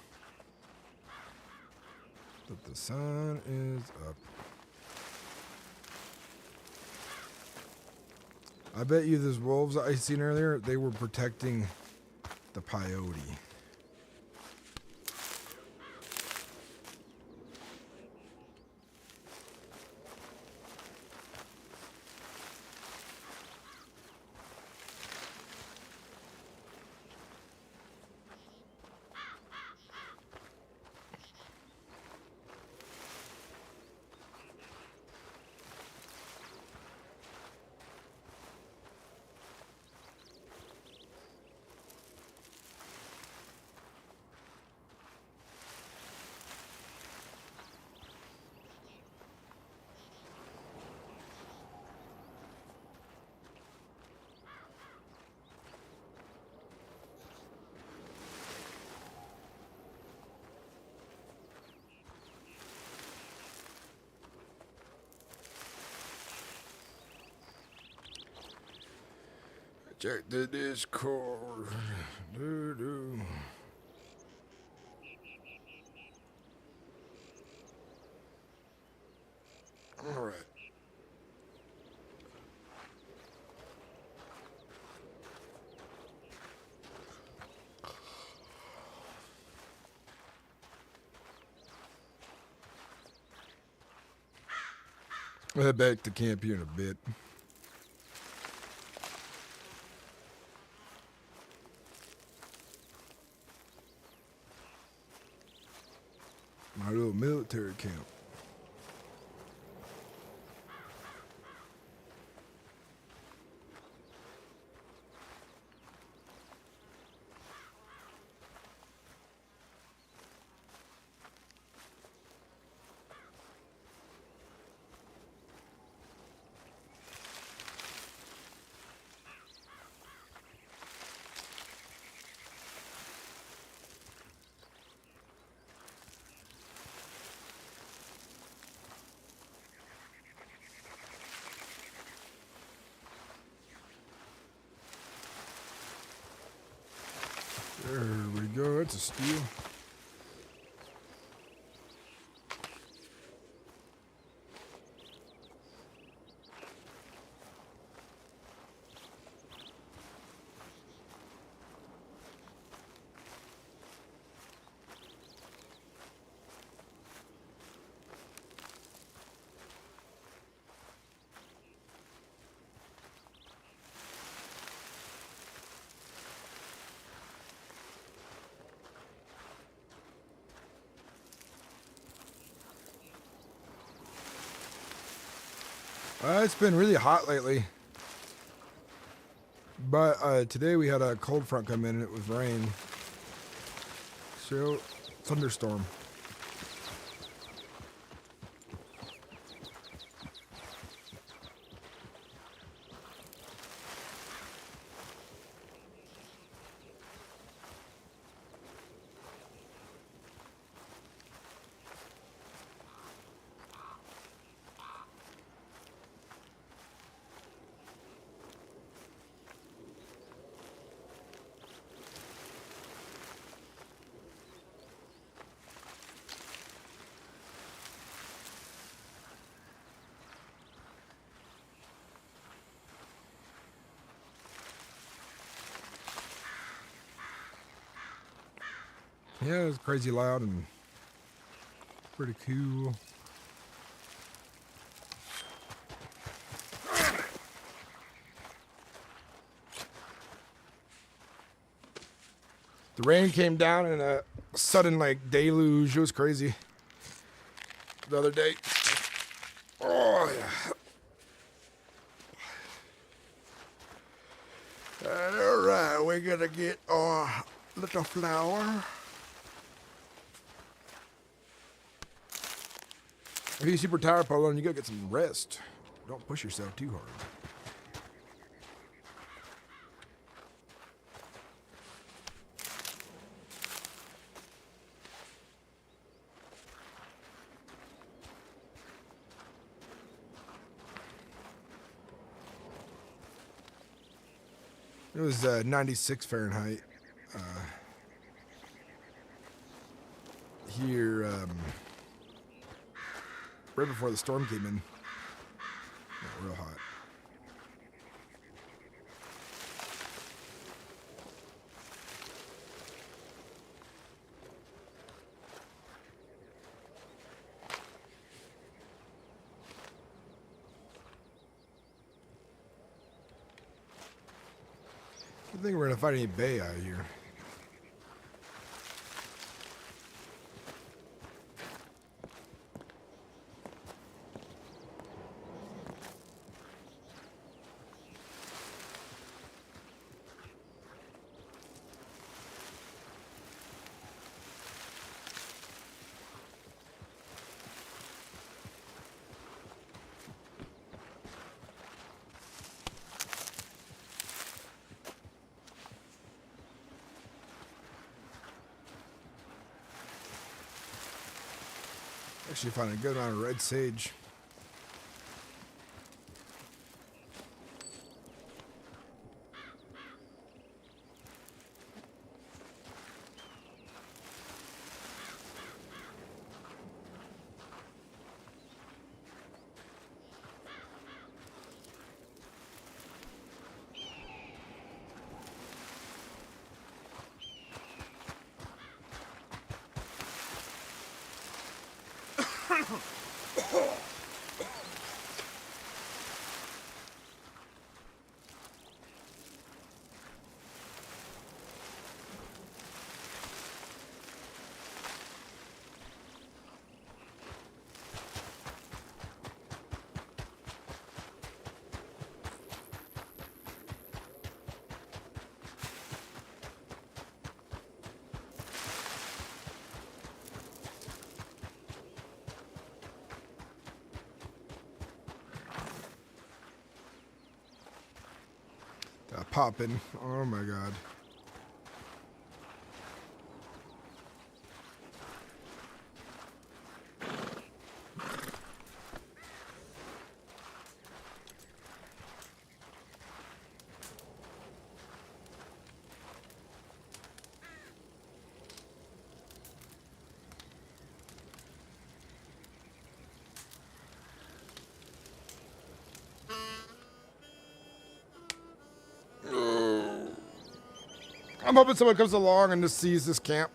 But the sun is up. I bet you those wolves I seen earlier, they were protecting the peyote. Check the Discord. Doo-doo. All right. We'll head back to camp here in a bit. My little military camp. There we go. It's a steal. It's been really hot lately. But today we had a cold front come in and it was rain. So, thunderstorm. Yeah, it was crazy loud and pretty cool. The rain came down in a sudden like deluge. It was crazy. The other day. Oh yeah. All right, we're gonna get our little flower. If you're super tired, Polo, you gotta get some rest. Don't push yourself too hard. It was 96 Fahrenheit here right before the storm came in. Yeah, real hot. I don't think we're gonna find any bay out here. Actually found a good amount of red sage. Popping. Oh my god. I'm hoping someone comes along and just sees this camp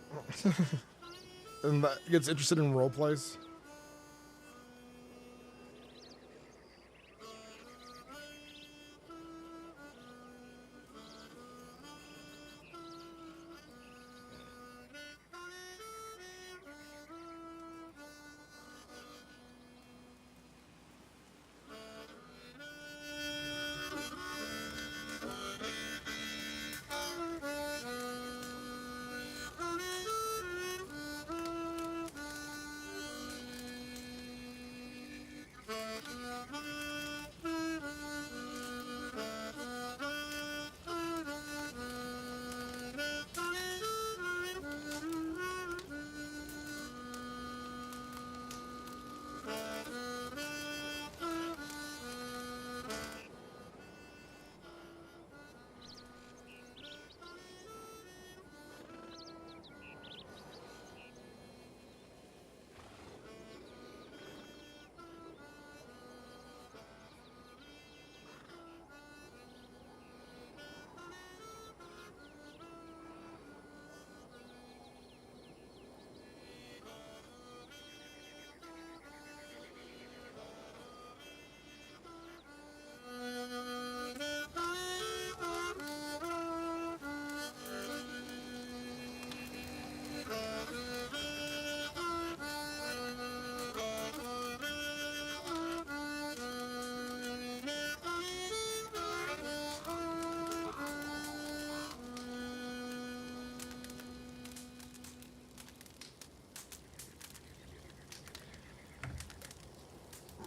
and that gets interested in role plays.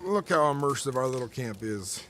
Look how immersive our little camp is.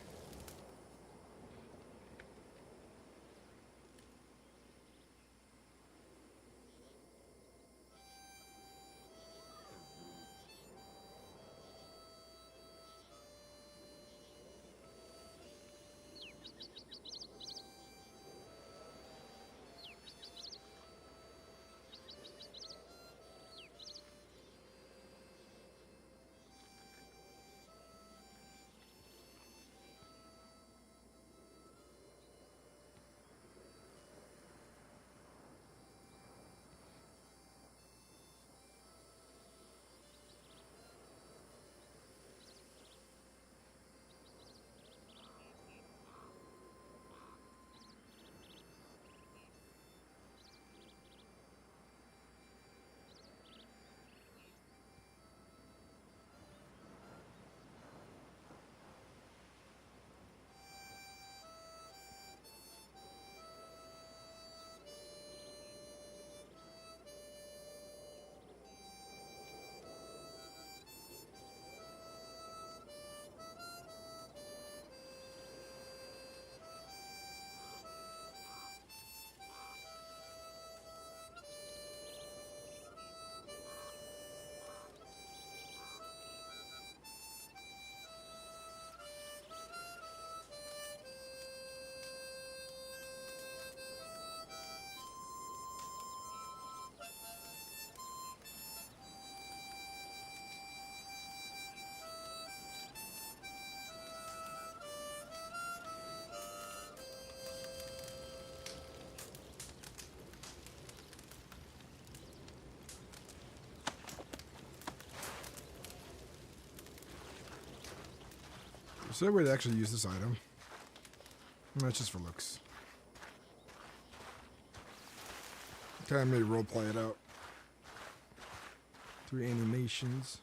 Is there a way to actually use this item? No, it's just for looks. Okay, I may role play it out. 3 animations.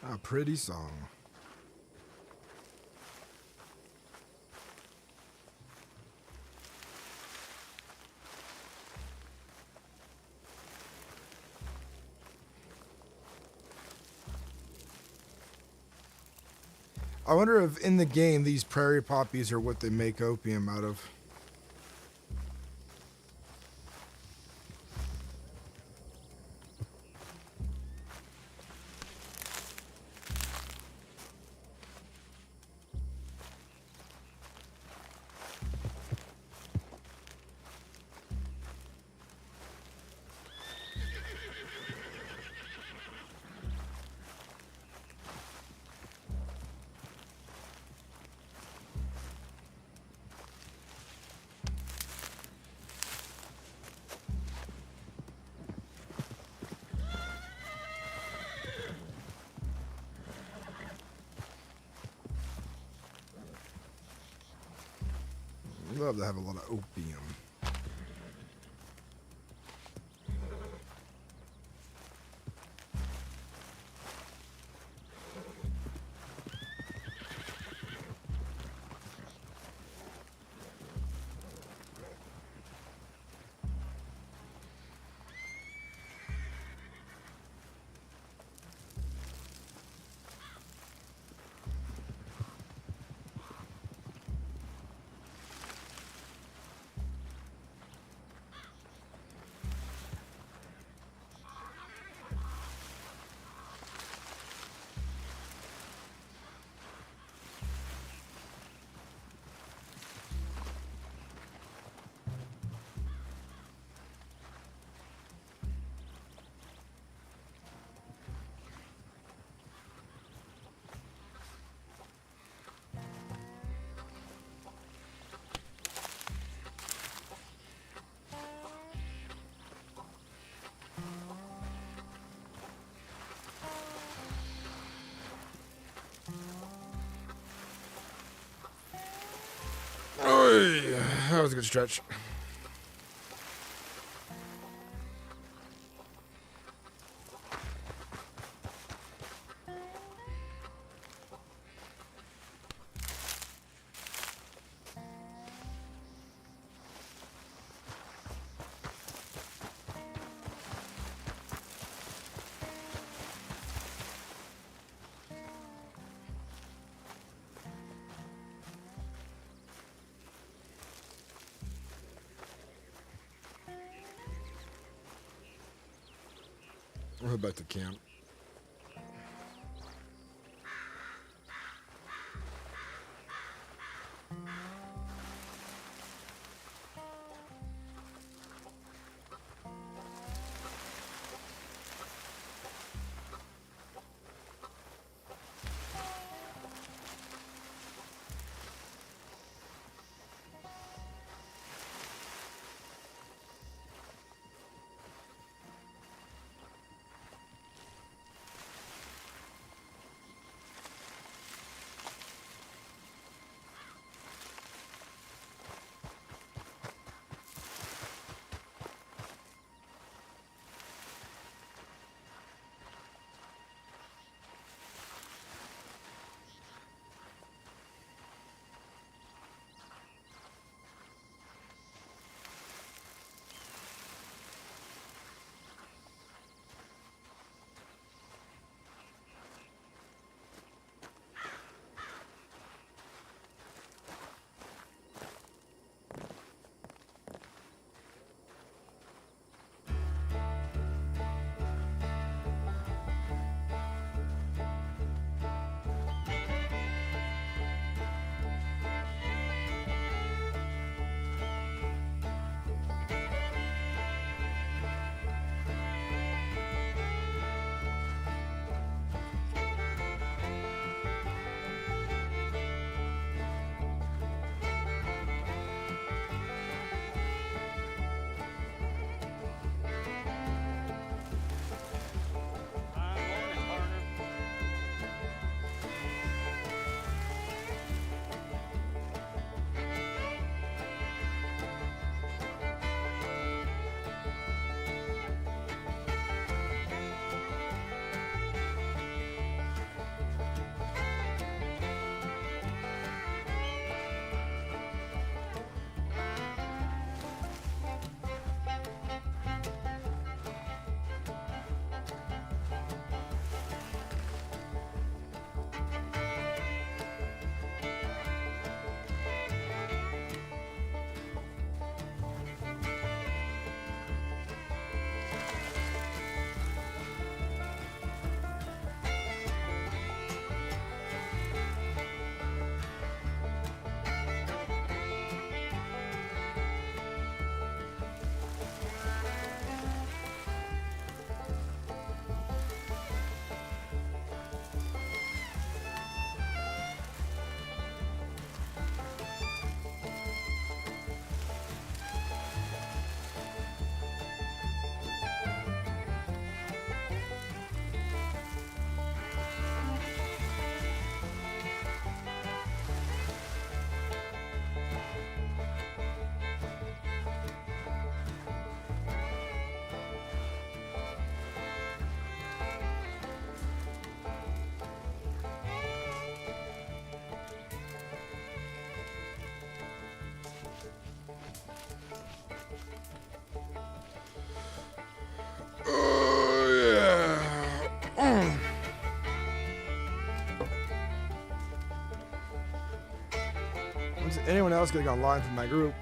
A pretty song. I wonder if in the game these prairie poppies are what they make opium out of. Love to have a lot of opium. was a good stretch. We'll head back to camp. Fine morning, partner. Is anyone else getting online from my group?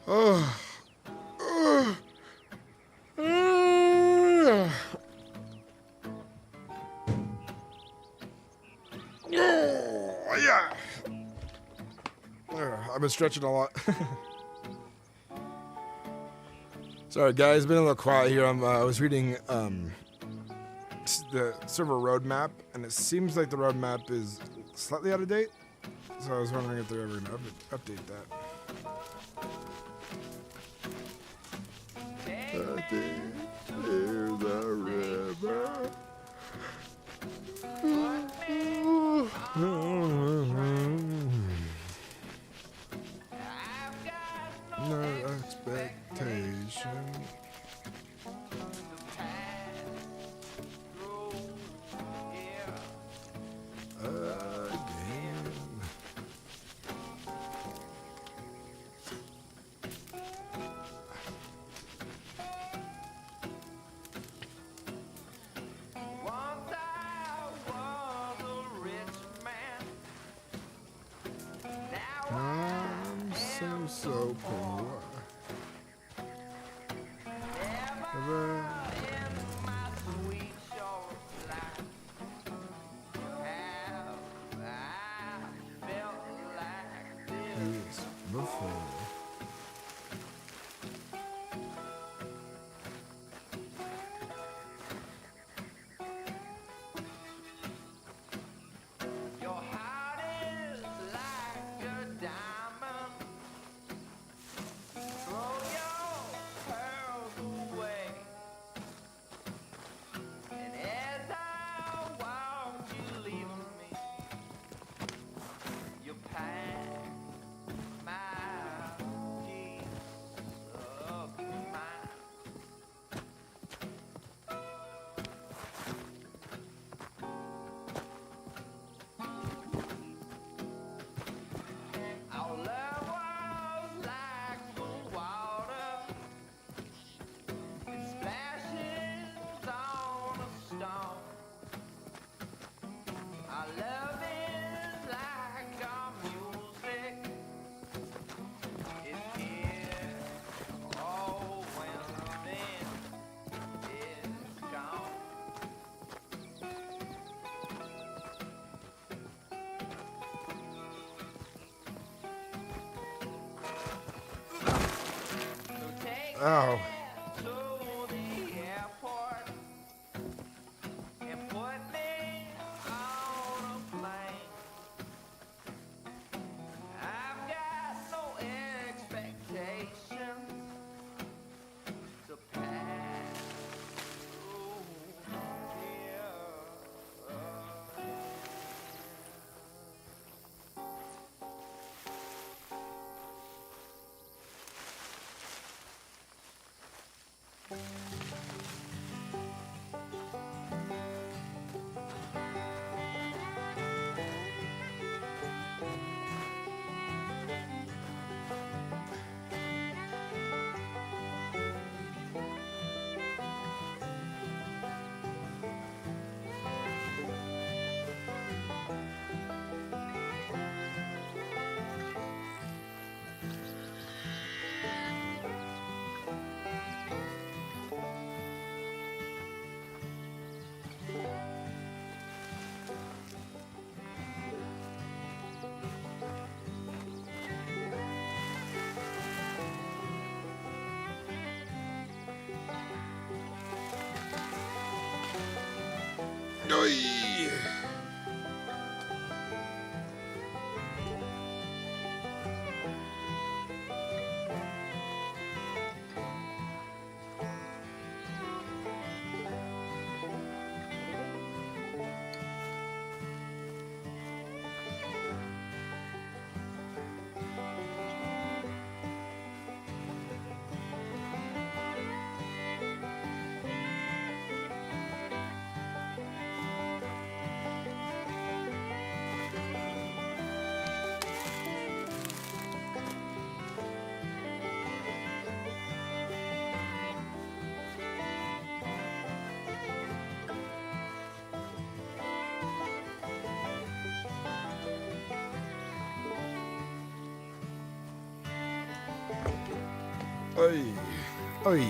Oh. Yeah. I've been stretching a lot. Sorry, guys. It's been a little quiet here. I was reading the server roadmap, and it seems like the roadmap is slightly out of date. So I was wondering if they're ever going to update that. Near the river. No expectation. Again. I'm so poor. Yes, before. Oh. Oi. Oi. Oi.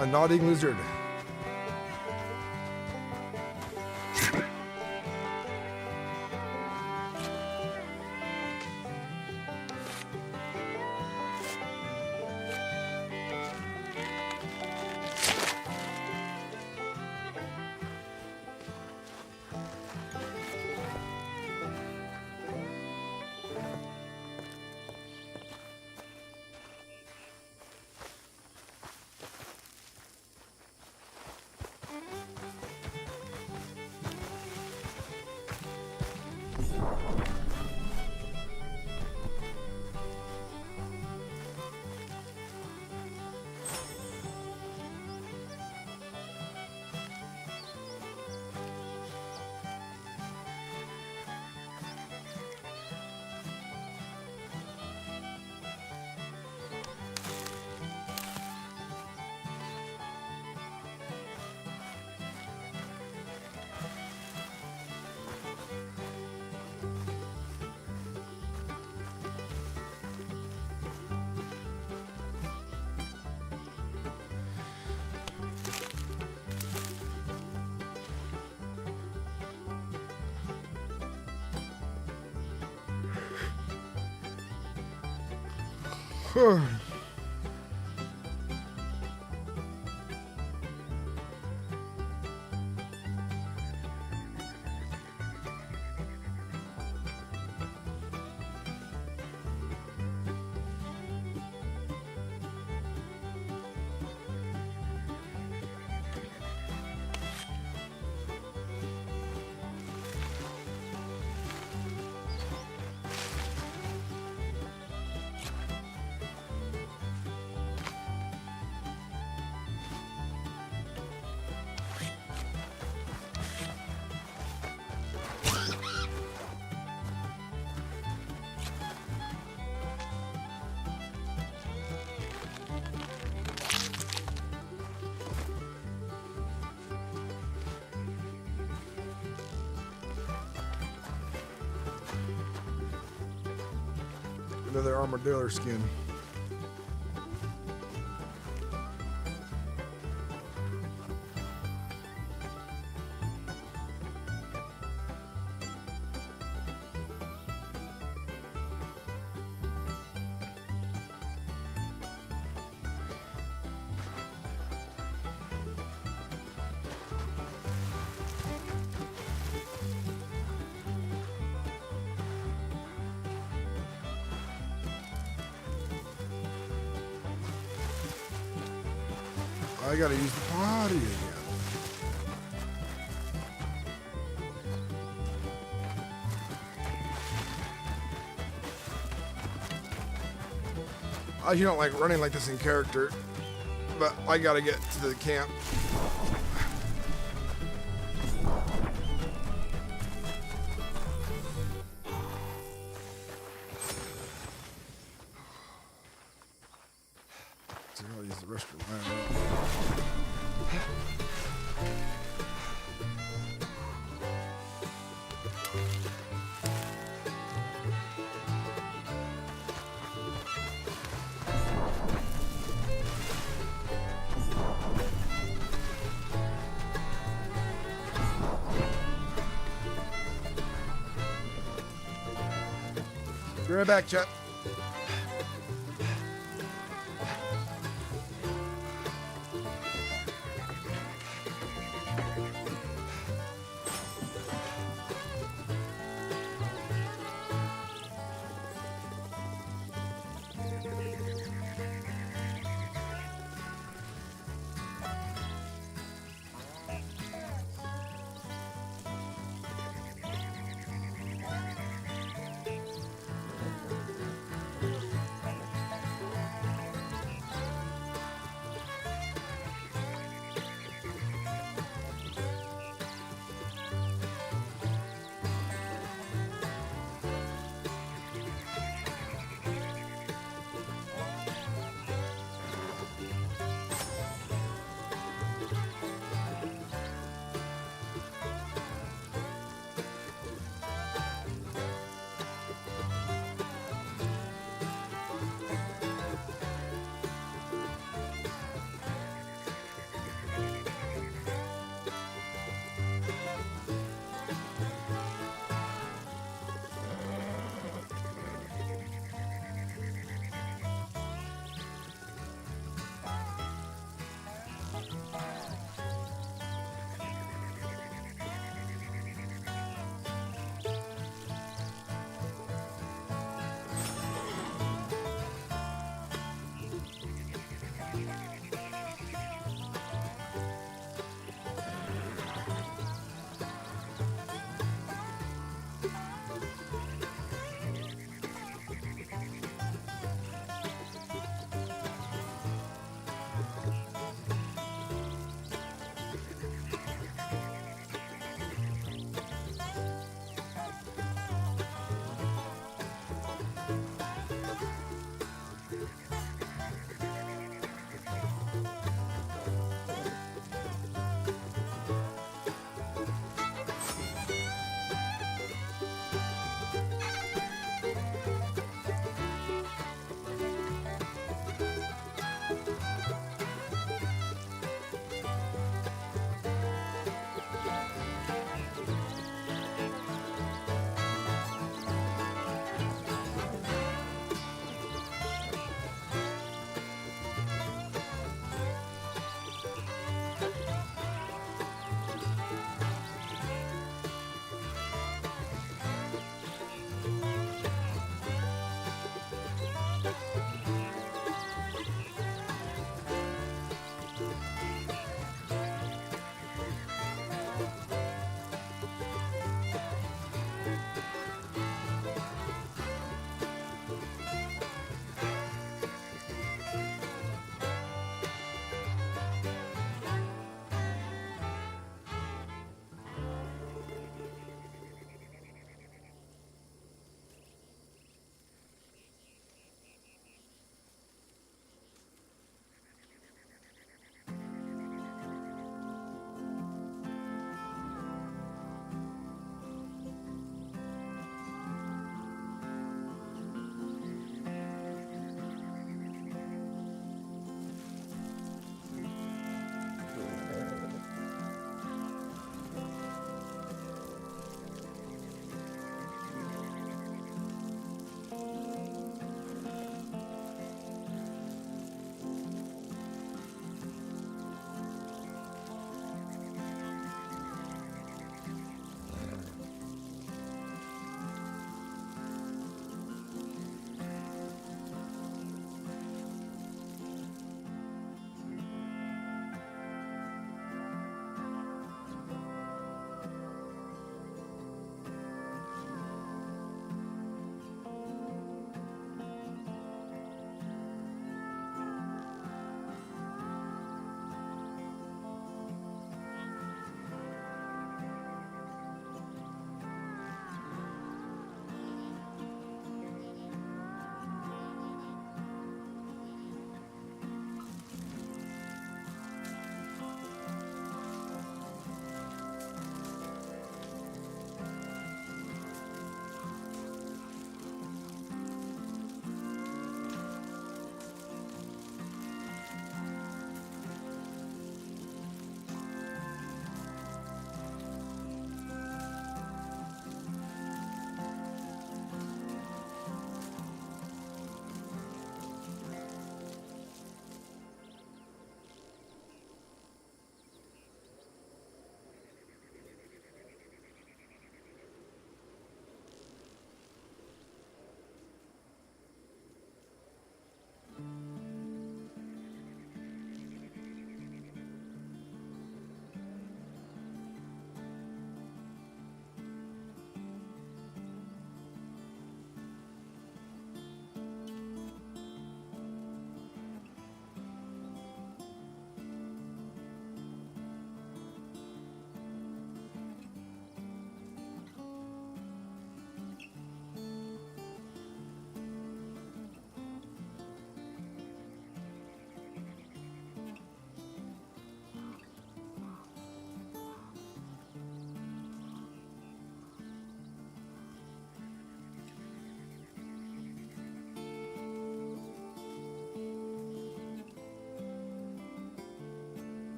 A nodding lizard. Another armadillo skin. I gotta use the potty again. I actually don't like running like this in character, but I gotta get to the camp. So I'll use the restroom. Be right back, Chet.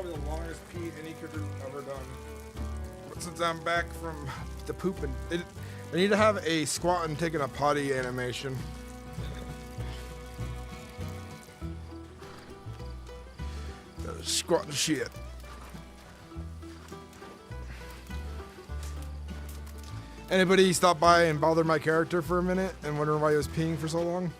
probably the longest pee any character's ever done. But since I'm back from the pooping, I need to have a squat and taking a potty animation. Squat and shit. Anybody stop by and bother my character for a minute and wonder why he was peeing for so long?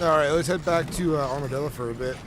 All right, let's head back to Armadillo for a bit.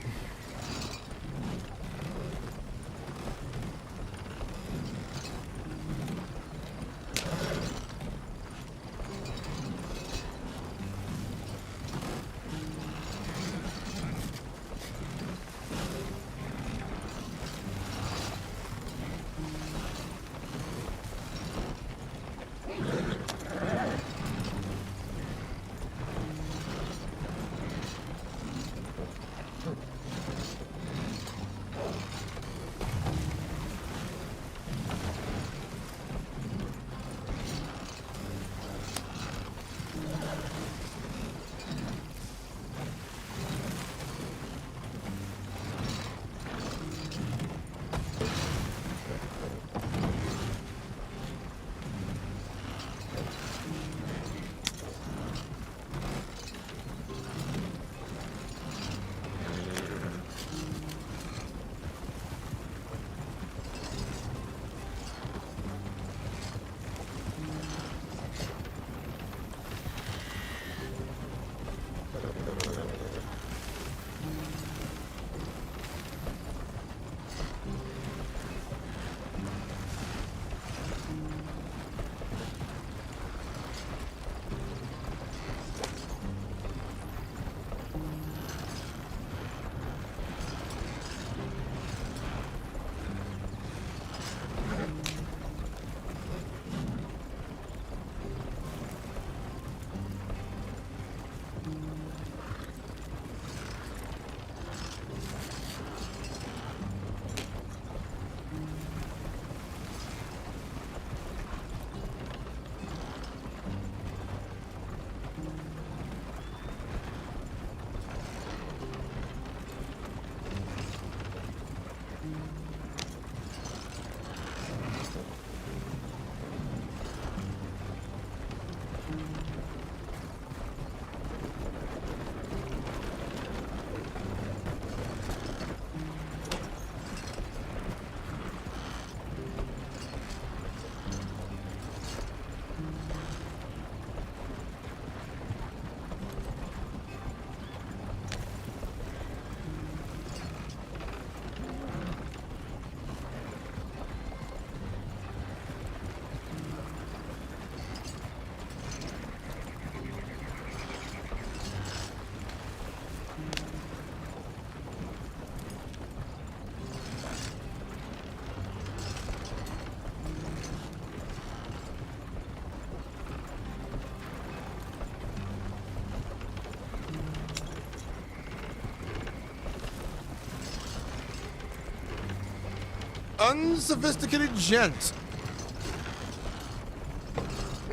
Unsophisticated gent.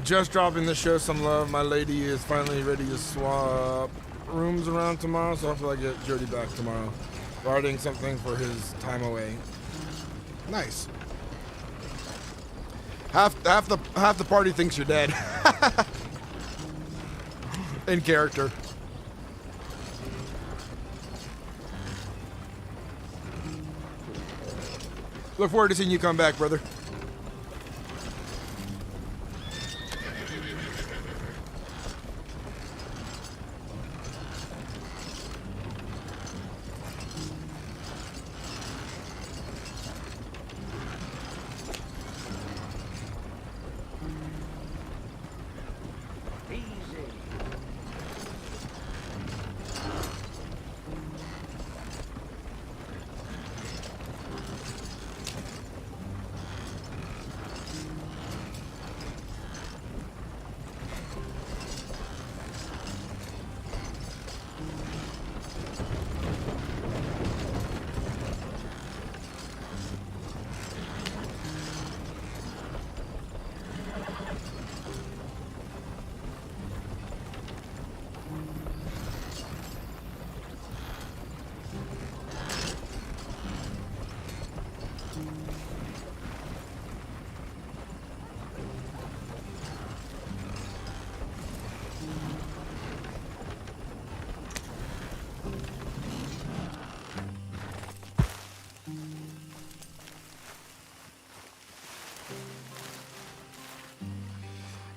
Just dropping the show some love. My lady is finally ready to swap rooms around tomorrow, so hopefully I get Jody back tomorrow. Writing something for his time away. Nice. Half the party thinks you're dead. In character. Look forward to seeing you come back, brother.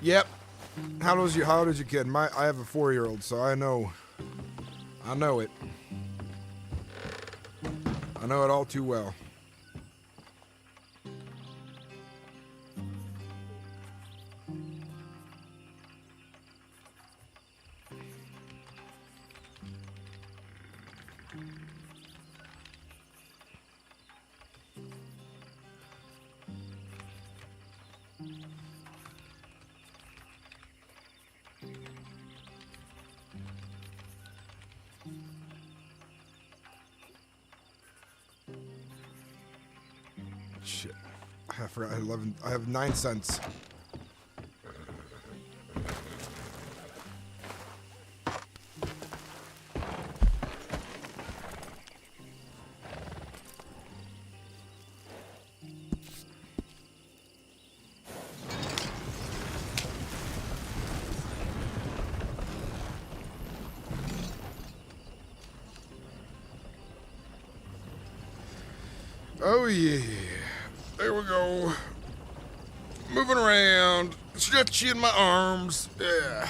Yep. How old is your kid? I have a 4-year-old, so I know I know it. I know it all too well. Shit. I forgot. I have 9 cents. Oh yeah. There we go. Moving around. Stretching my arms. Yeah.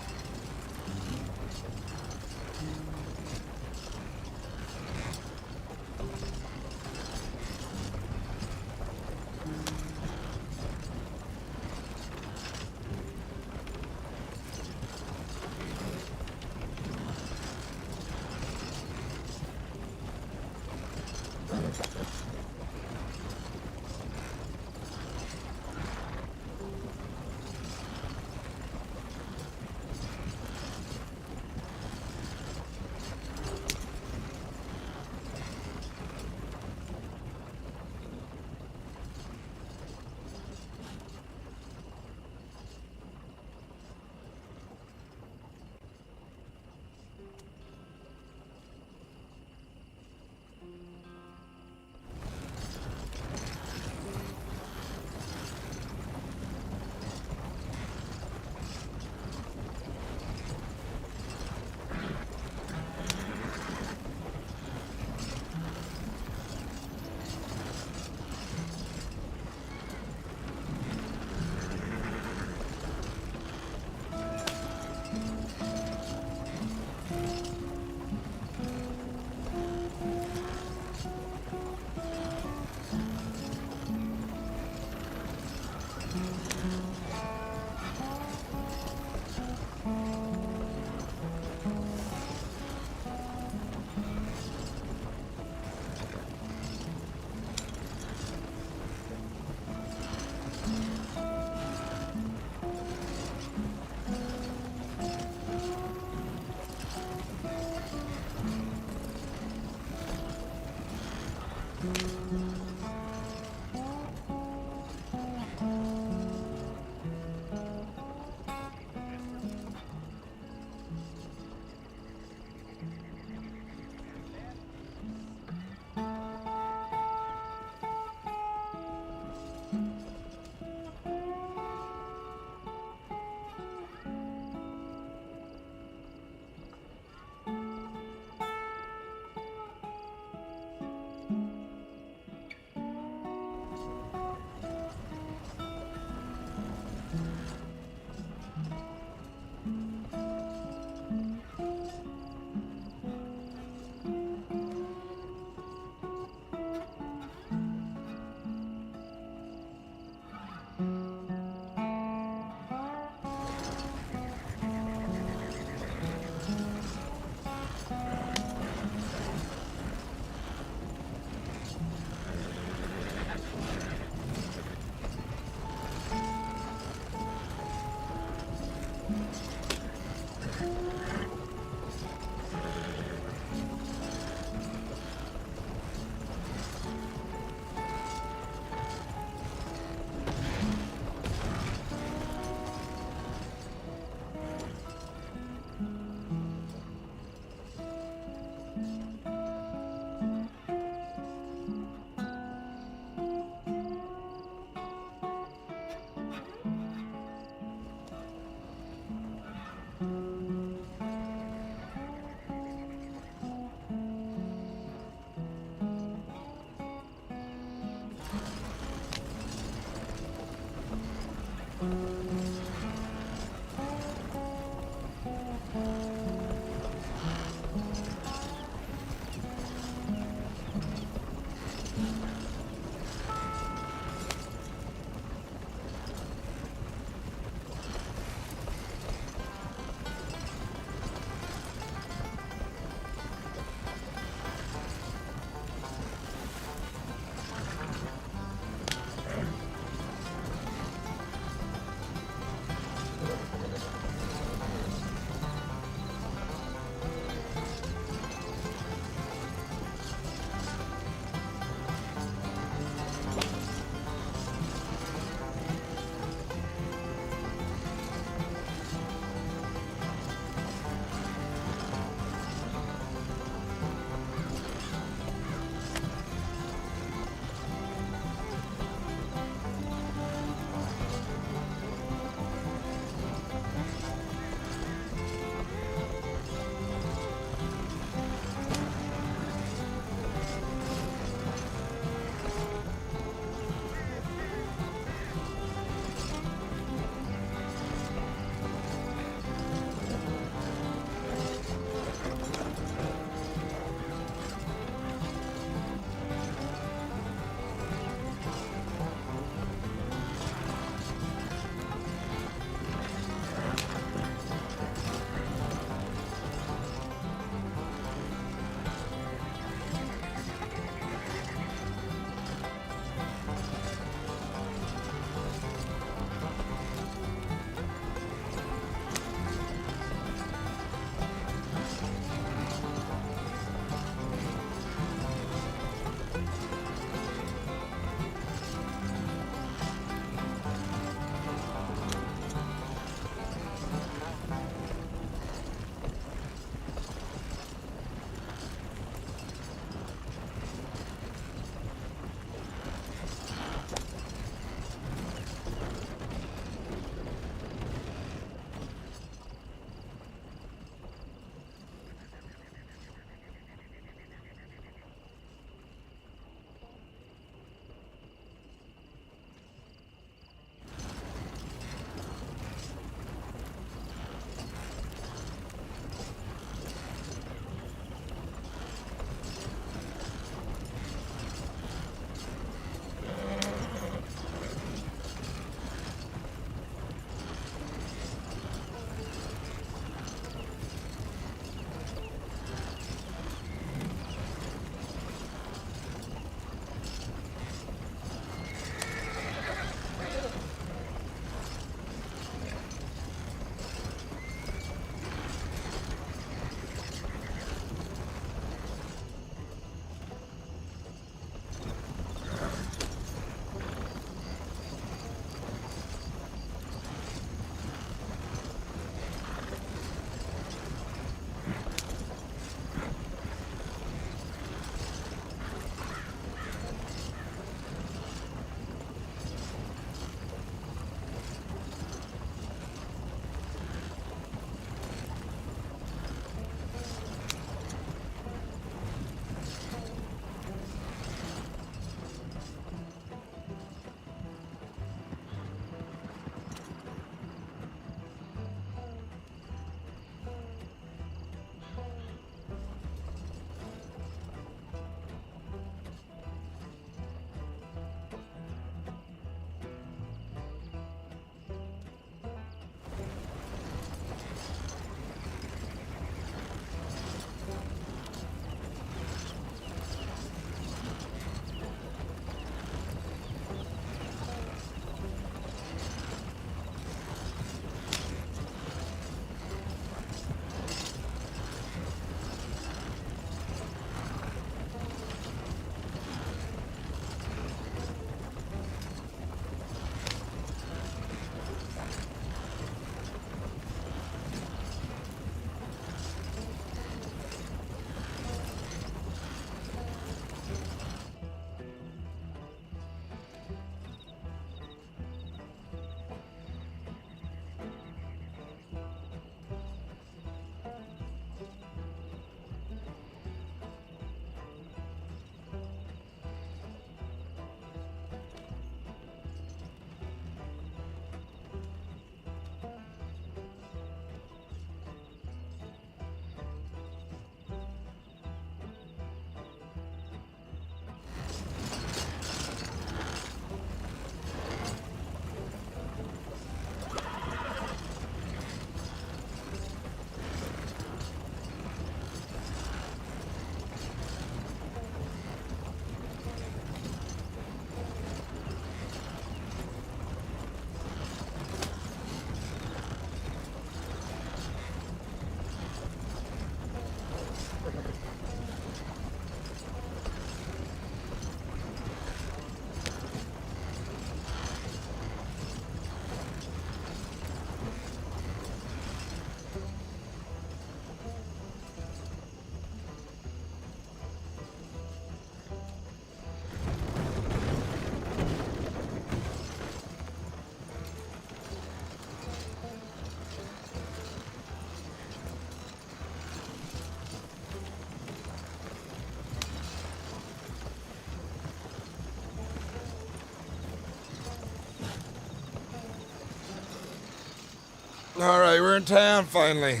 All right, we're in town finally.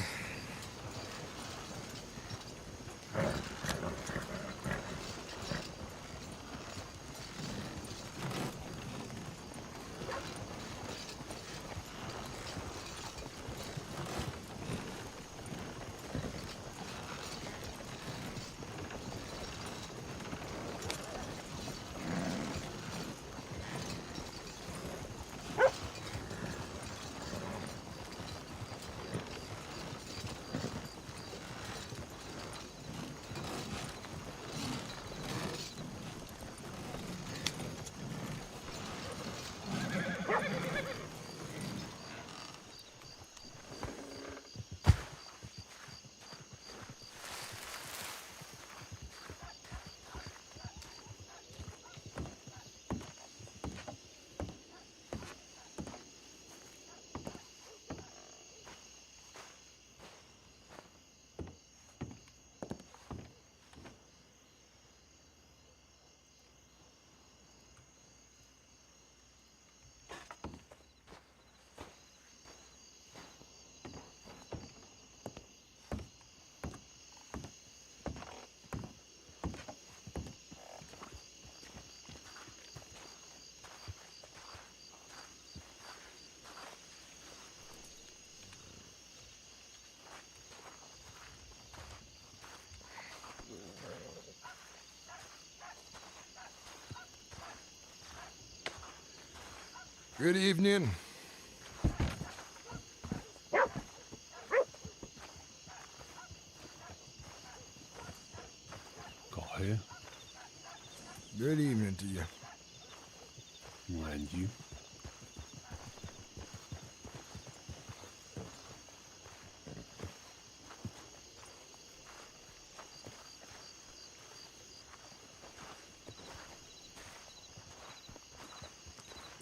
Good evening. Got here. Good evening to you. And you.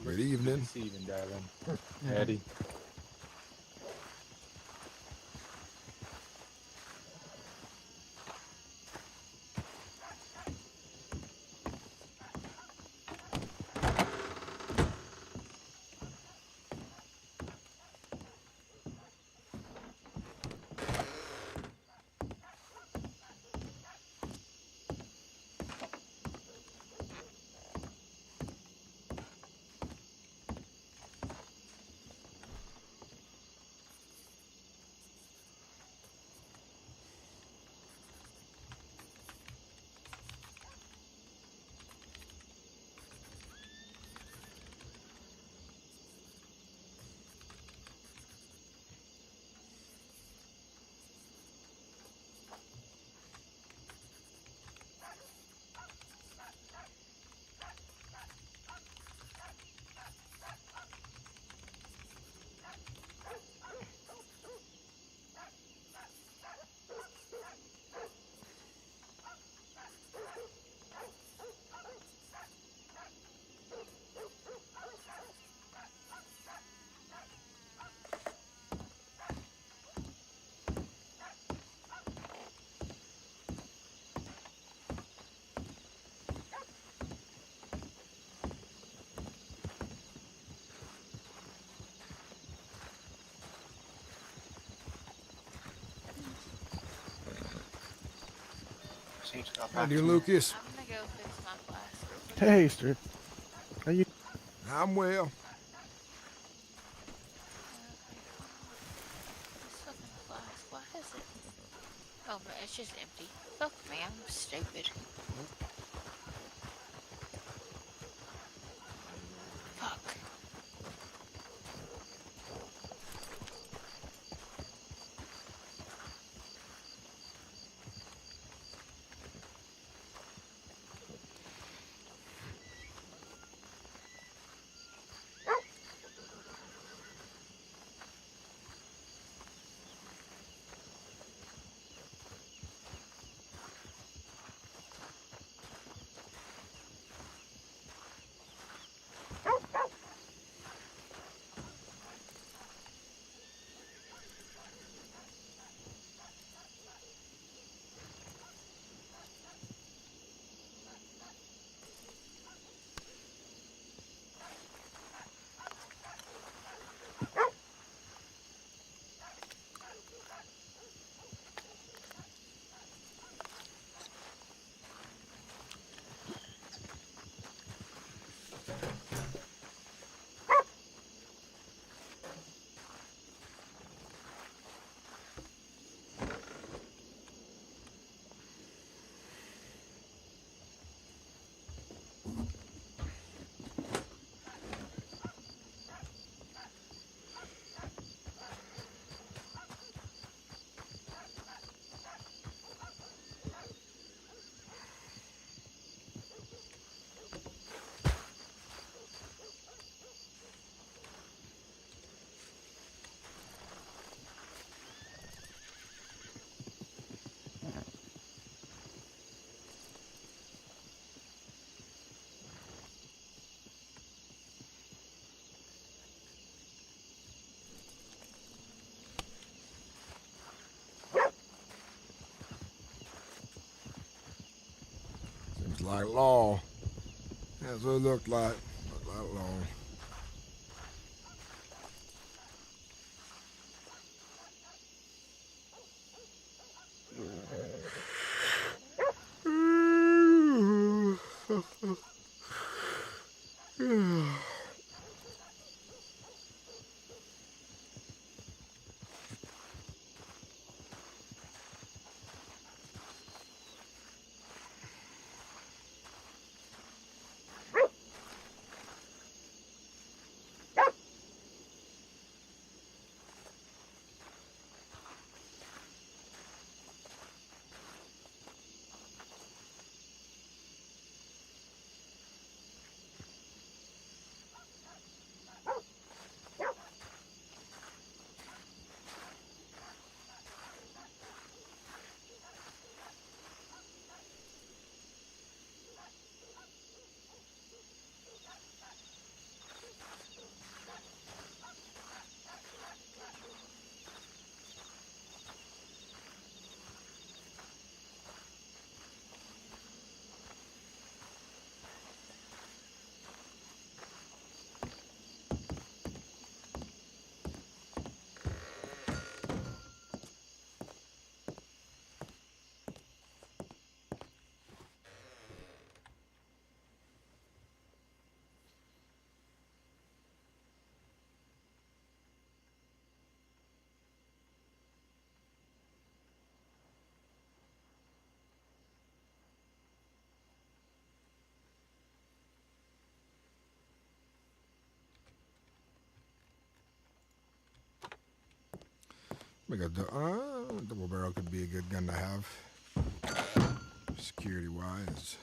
Good evening. This evening, darling. Eddie. How do you, Lucas? I'm gonna go fix my flask real quick. Hey, sir. How you? I'm well. This fucking flask, why is it? Oh, but it's just empty. Fuck me, I'm stupid. Fuck. like law. That's what it looked like. Looked like law. Make a double barrel could be a good gun to have, security wise.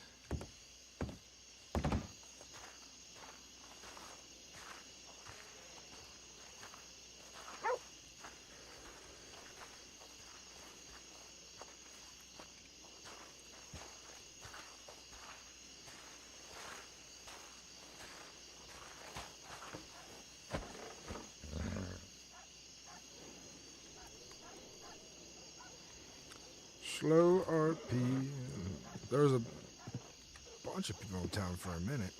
Slow RP. There was a bunch of people in town for a minute.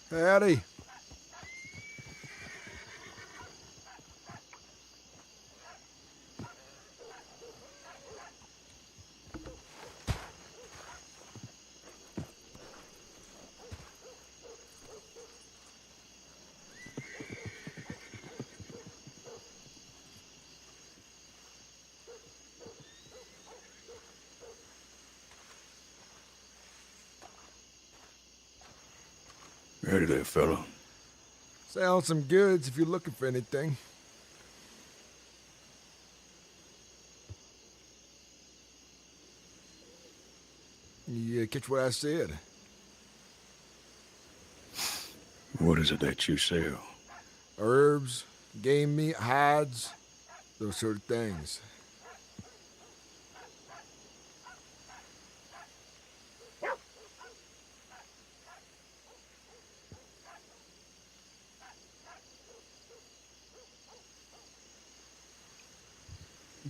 Howdy. Ready there, fella. Selling some goods if you're looking for anything. You catch what I said? What is it that you sell? Herbs, game meat, hides, those sort of things.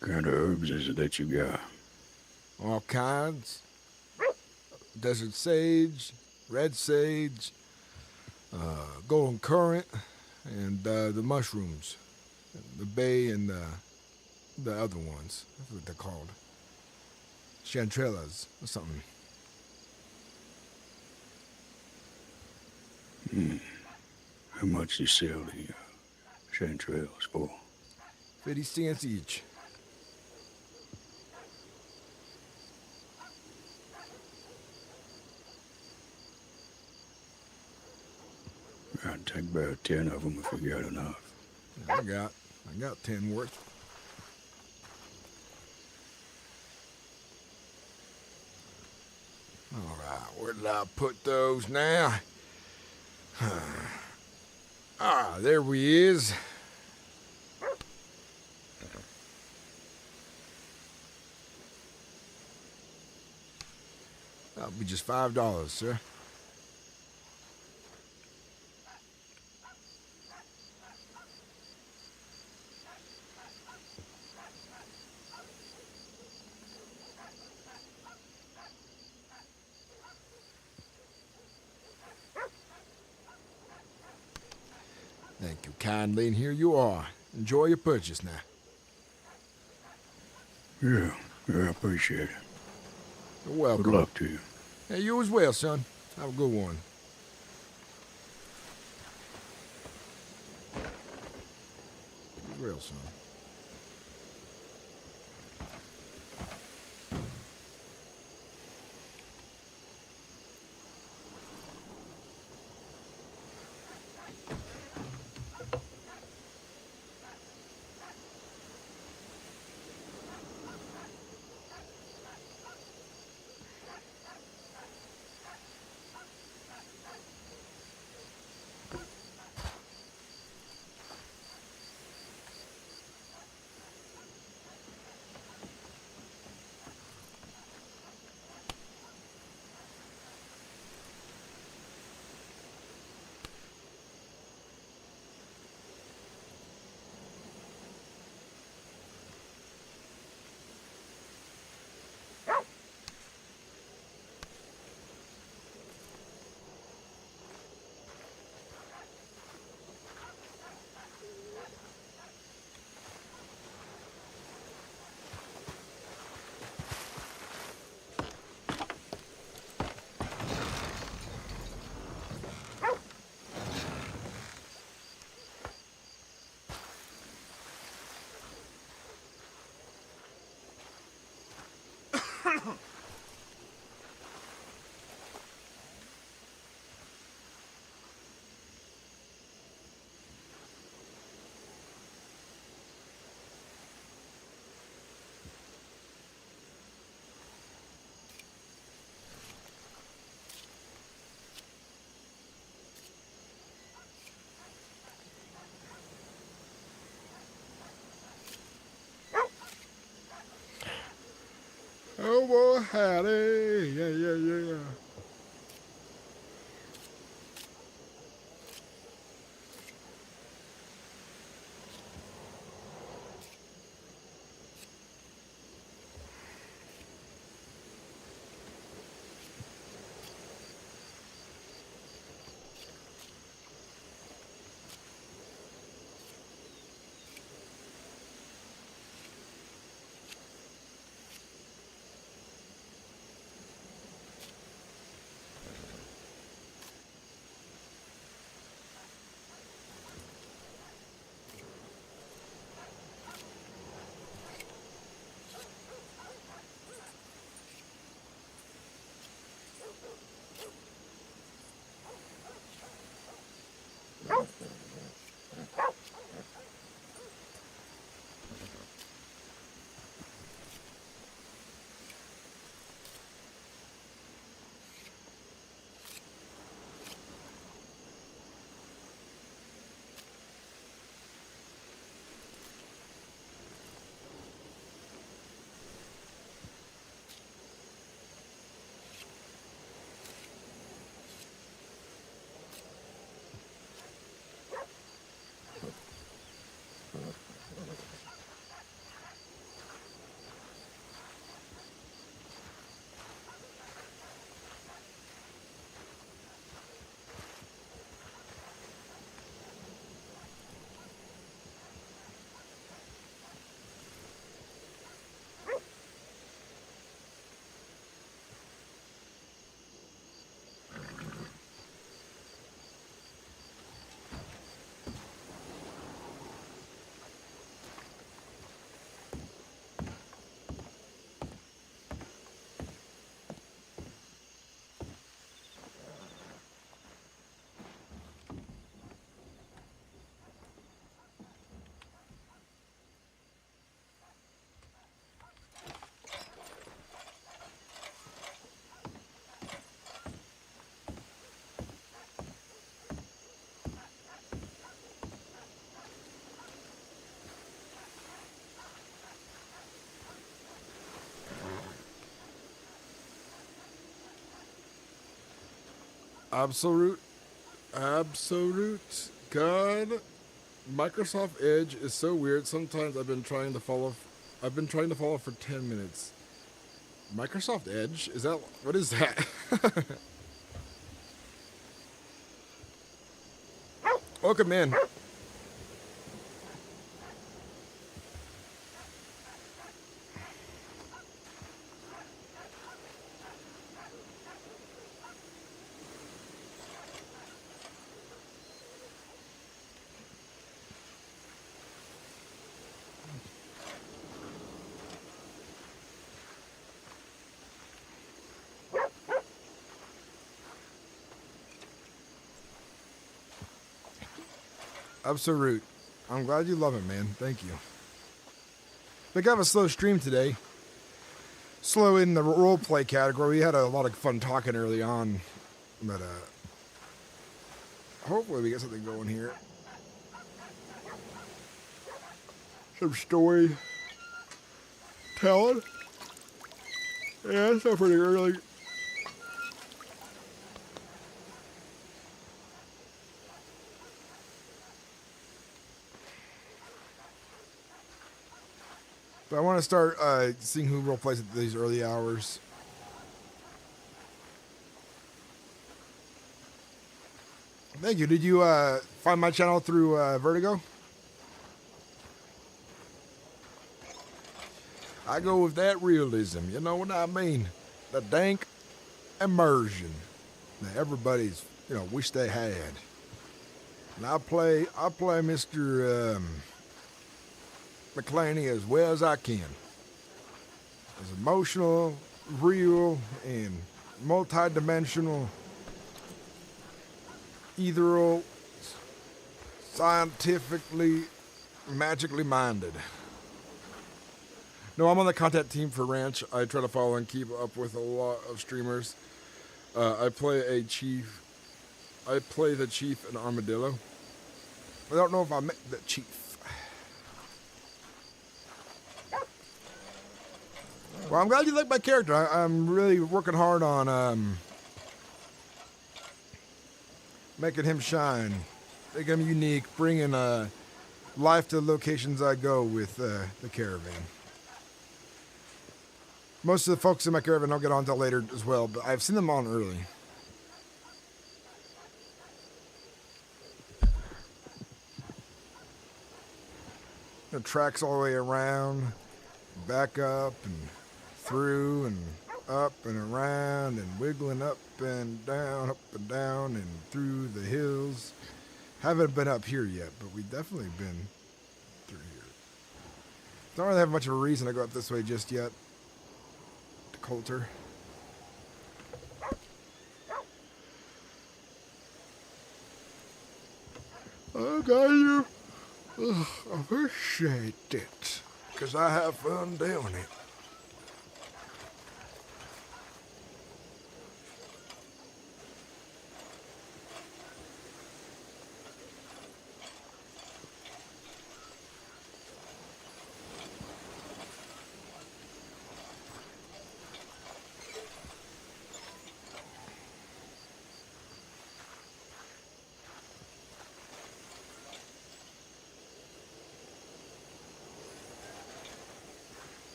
What kind of herbs is it that you got? All kinds. Desert sage, red sage, golden currant, and the mushrooms. The bay and the other ones. That's what they're called. Chanterelles or something. How much you sell the chanterelles for? 50 cents each. I'd take about 10 of them if you got enough. I got 10 worth. All right, where did I put those now? There we is. That'll be just $5, sir. Thank you kindly, and here you are. Enjoy your purchase now. Yeah, I appreciate it. You're welcome. Good luck to you. Hey, you as well, son. Have a good one. You as well, son. Oh, boy, howdy. Yeah. Absolute God. Microsoft Edge is so weird. Sometimes I've been trying to follow for 10 minutes. Microsoft Edge? What is that? Welcome in. Absolute. I'm glad you love it, man. Thank you. I think I have a slow stream today. Slow in the roleplay category. We had a lot of fun talking early on. But, hopefully we get something going here. Some story telling. Yeah, it's still pretty early. But I want to start seeing who role plays at these early hours. Thank you. Did you find my channel through Vertigo? I go with that realism. You know what I mean? The dank immersion that everybody's wish they had. And I play Mr. Mclainy as well as I can. As emotional, real, and multi-dimensional, ethereal, scientifically, magically minded. No, I'm on the content team for Ranch. I try to follow and keep up with a lot of streamers. I play the chief in Armadillo. I don't know if I met the chief. Well, I'm glad you like my character. I'm really working hard on making him shine, making him unique, bringing life to the locations I go with the Caravan. Most of the folks in my Caravan don't get on until later as well, but I've seen them on early. The tracks all the way around, back up and through and up and around and wiggling up and down and through the hills. Haven't been up here yet, but we've definitely been through here. Don't really have much of a reason to go up this way just yet. To Coulter. I got you. I appreciate it, because I have fun doing it.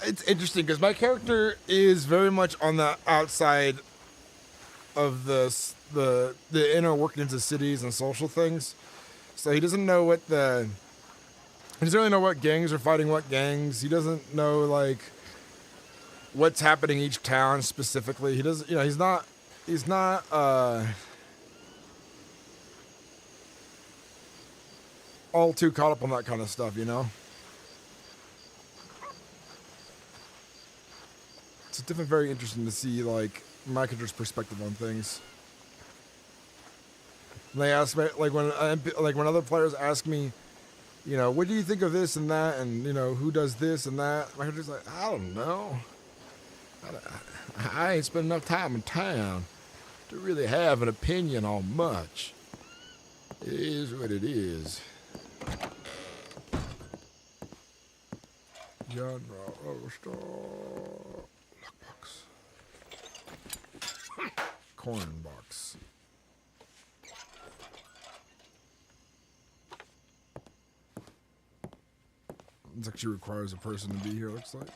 It's interesting because my character is very much on the outside of the inner workings of cities and social things. So he doesn't know he doesn't really know what gangs are fighting what gangs. He doesn't know like what's happening in each town specifically. He doesn't, he's not all too caught up on that kind of stuff, It's definitely very interesting to see, like, my character's perspective on things. And they ask me, when other players ask me, what do you think of this and that, and, who does this and that? My character's like, I don't know. I ain't spent enough time in town to really have an opinion on much. It is what it is. Genre, Star. Lockbox. coin box. This actually requires a person to be here, looks like.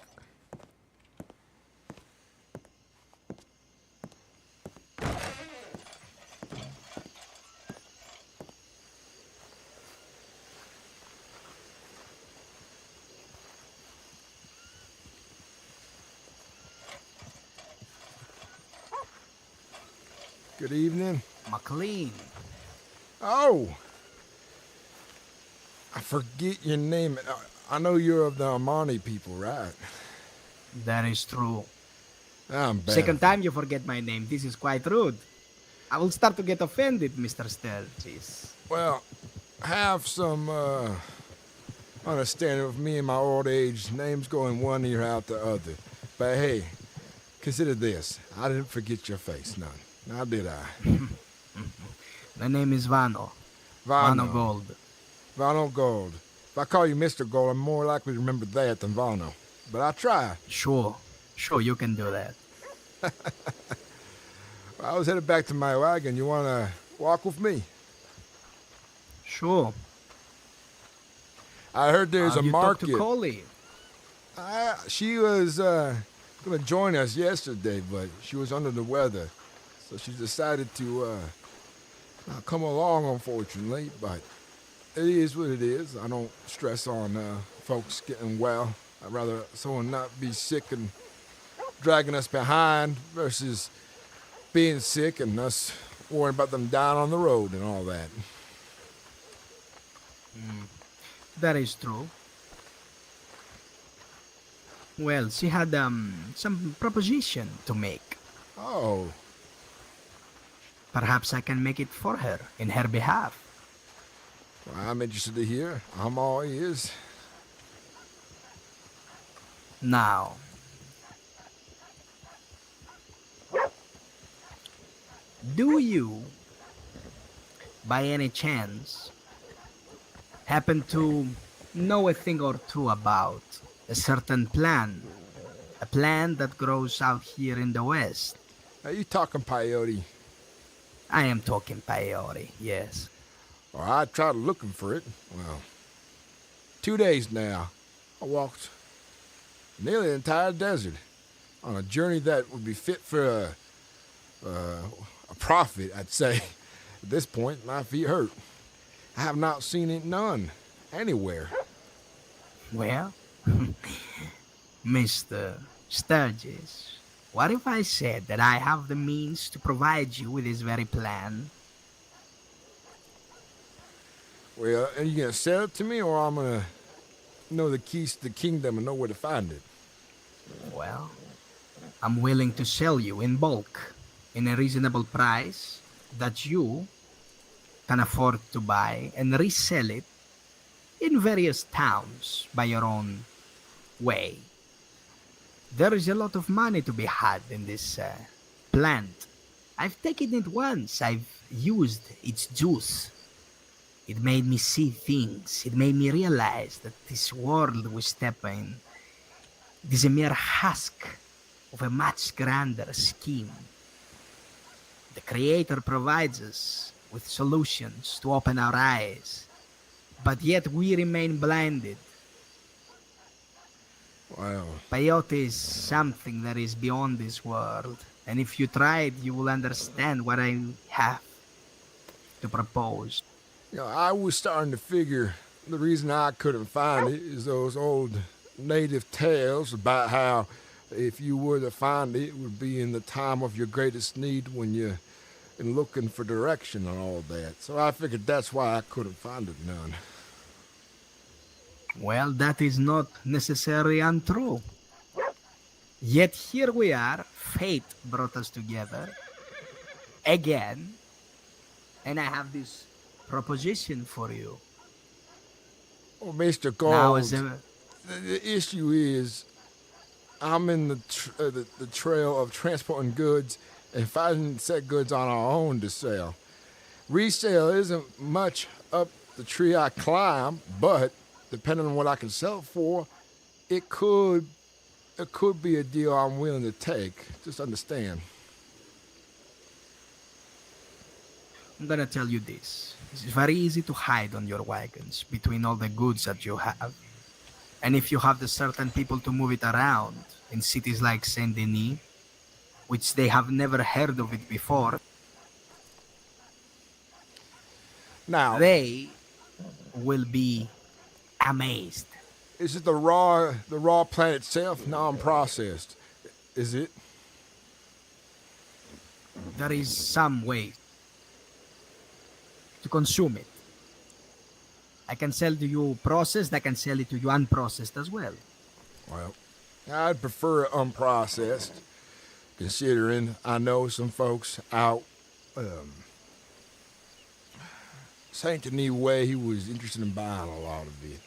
Good evening. Mclainy. Oh! I forget your name. I know you're of the Armani people, right? That is true. I'm bad. Second time you forget my name. This is quite rude. I will start to get offended, Mr. Sturgis. Well, have some understanding of me in my old age. Names going one ear out the other. But hey, consider this. I didn't forget your face, none. Now did I? My name is Vano. Vano Gold. Vano Gold. If I call you Mr. Gold, I'm more likely to remember that than Vano. But I'll try. Sure, you can do that. I was headed back to my wagon. You want to walk with me? Sure. I heard there's a you market. Talked to Coley? She was going to join us yesterday, but she was under the weather. So she decided to not come along, unfortunately. But it is what it is. I don't stress on folks getting well. I'd rather someone not be sick and dragging us behind versus being sick and us worrying about them dying on the road and all that. That is true. Well, she had some proposition to make. Oh, Perhaps I can make it for her, in her behalf. well, I'm interested to hear. I'm all ears. Now, do you, by any chance, happen to know a thing or two about a certain plant? A plant that grows out here in the west? Are you talking peyote? I am talking peyote, yes. Well, I tried looking for it. Well, 2 days now. I walked nearly the entire desert on a journey that would be fit for a prophet, I'd say. At this point, my feet hurt. I have not seen it none anywhere. Well, Mr. Sturgis, what if I said that I have the means to provide you with this very plan? Well, are you gonna sell it to me, or I'm gonna know the keys to the kingdom and know where to find it? Well, I'm willing to sell you in bulk, in a reasonable price that you can afford to buy and resell it in various towns by your own way. There is a lot of money to be had in this plant. I've taken it once. I've used its juice. It made me see things. It made me realize that this world we step in, it is a mere husk of a much grander scheme. The Creator provides us with solutions to open our eyes, but yet we remain blinded. Wow. Peyote is something that is beyond this world, and if you try it, you will understand what I have to propose. You know, I was starting to figure the reason I couldn't find it is those old native tales about how if you were to find it, it would be in the time of your greatest need when you're looking for direction and all that. So I figured that's why I couldn't find it none. Well, that is not necessarily untrue. Yet here we are, fate brought us together again, and I have this proposition for you. Oh, Mr. Gold, Now is a, the issue is I'm in the trail of transporting goods and finding said goods on our own to sell. Resale isn't much up the tree I climb, but depending on what I can sell it for, it could be a deal I'm willing to take. Just understand. I'm gonna tell you this. It's very easy to hide on your wagons between all the goods that you have. And if you have the certain people to move it around in cities like Saint Denis, which they have never heard of it before, Now, they will be amazed. is it the raw plant itself, non-processed? Is it? There is some way to consume it. I can sell to you processed, I can sell it to you unprocessed as well. Well, I'd prefer it unprocessed, considering I know some folks out Saint Denis way who was interested in buying a lot of it.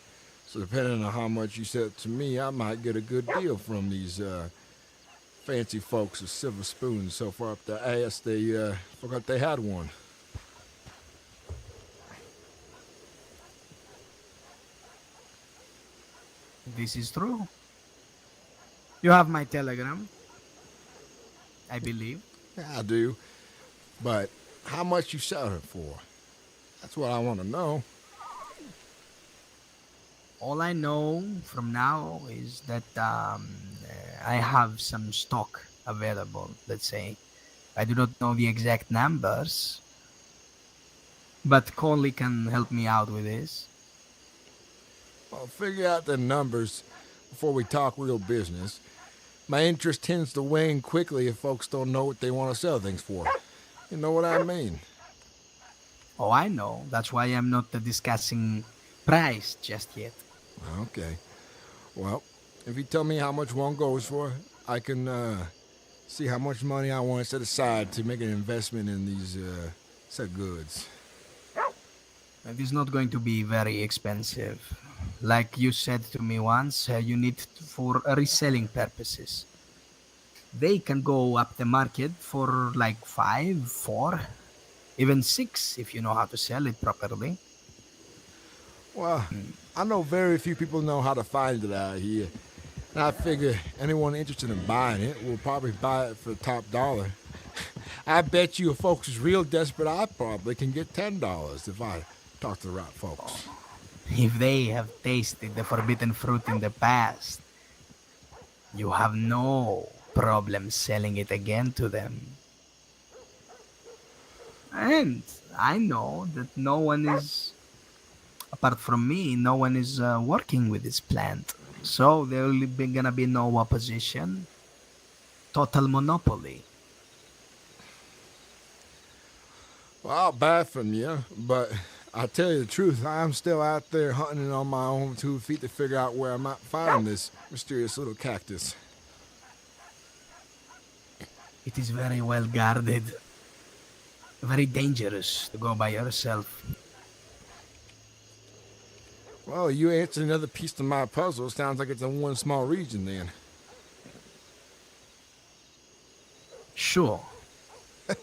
So depending on how much you sell it to me, I might get a good deal from these fancy folks with silver spoons so far up their ass they forgot they had one. This is true. You have my telegram, I believe. Yeah, I do. But how much you sell it for? That's what I want to know. All I know from now is that I have some stock available, let's say. I do not know the exact numbers, but Conley can help me out with this. Well, figure out the numbers before we talk real business. My interest tends to wane quickly if folks don't know what they want to sell things for. You know what I mean? Oh, I know. That's why I'm not discussing price just yet. Okay. Well, if you tell me how much one goes for, I can see how much money I want to set aside to make an investment in these said goods. It is not going to be very expensive. Like you said to me once, you need it for reselling purposes. They can go up the market for like 5, 4, even 6 if you know how to sell it properly. Well, I know very few people know how to find it out here. And I figure anyone interested in buying it will probably buy it for the top dollar. I bet you if folks is real desperate, I probably can get $10 if I talk to the right folks. If they have tasted the forbidden fruit in the past, you have no problem selling it again to them. And I know that no one is, apart from me, no one is working with this plant. So there will be gonna be no opposition. Total monopoly. Well, I'll buy from you, but I'll tell you the truth, I'm still out there hunting on my own 2 feet to figure out where I might find this mysterious little cactus. It is very well guarded. Very dangerous to go by yourself. Well, you answered another piece to my puzzle. Sounds like it's in one small region then. Sure. Well,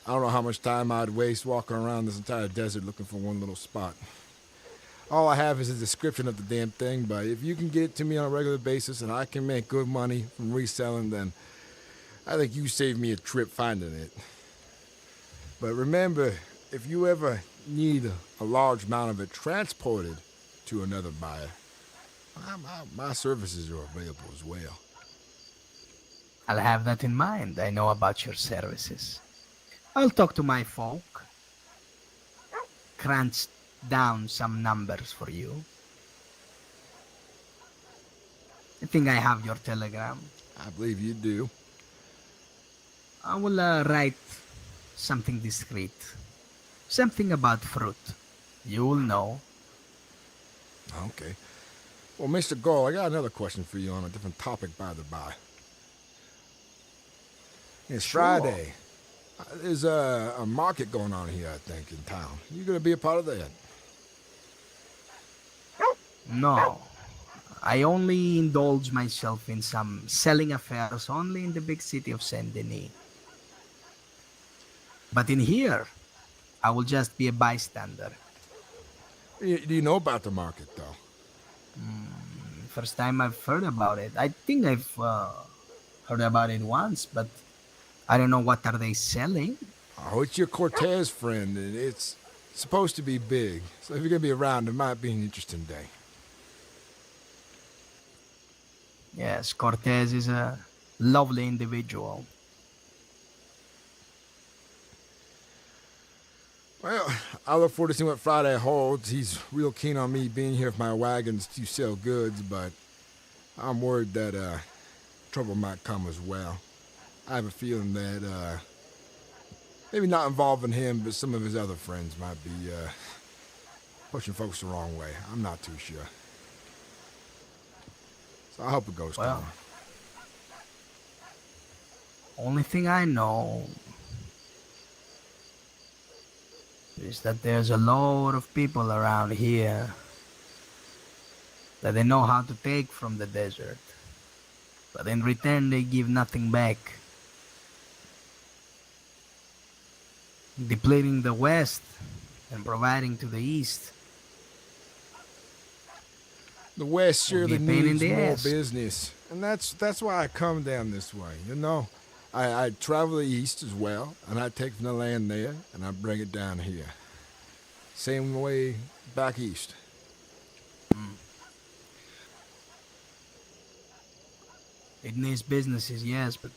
I don't know how much time I'd waste walking around this entire desert looking for one little spot. All I have is a description of the damn thing, but if you can get it to me on a regular basis and I can make good money from reselling, then I think you saved me a trip finding it. But remember, if you ever need a large amount of it transported to another buyer, my services are available as well. I'll have that in mind. I know about your services. I'll talk to my folk. Crunch down some numbers for you. I think I have your telegram. I believe you do. I will write something discreet. Something about fruit. You will know. Okay. Well, Mr. Gull, I got another question for you on a different topic, by the by. It's Sure. Friday. There's a market going on here, I think, in town. You gonna be a part of that? No. I only indulge myself in some selling affairs only in the big city of Saint Denis. But in here, I will just be a bystander. Do you know about the market, though? First time I've heard about it. I think I've heard about it once, but I don't know what are they selling. Oh, it's your Cortez friend, and it's supposed to be big. So if you're gonna be around, it might be an interesting day. Yes, Cortez is a lovely individual. Well, I look forward to seeing what Friday holds. He's real keen on me being here with my wagons to sell goods, but I'm worried that trouble might come as well. I have a feeling that maybe not involving him, but some of his other friends might be pushing folks the wrong way. I'm not too sure. So I hope it goes Well, calm. only thing I know is that there's a lot of people around here that they know how to take from the desert, but in return they give nothing back. Depleting the west and providing to the east. The West surely be a pain in needs the more ass. business, and that's why I come down this way. You know, I travel the east as well, and I take from the land there and I bring it down here. Same way back east. It needs businesses, yes, but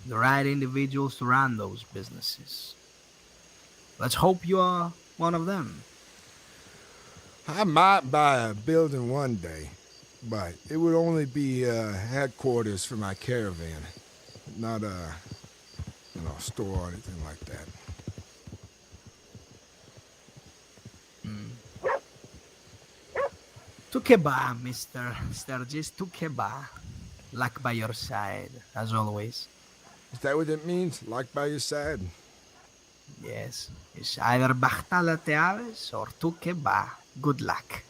the right individuals to run those businesses. Let's hope you are one of them. I might buy a building one day, but it would only be headquarters for my caravan, not a store or anything like that. Tukeba, Mr. Sturgis, Tukeba. Luck by your side, as always. Is that what it means? Like by your side? Yes, it's either Bachtala Teaves or Tukeba. Good luck.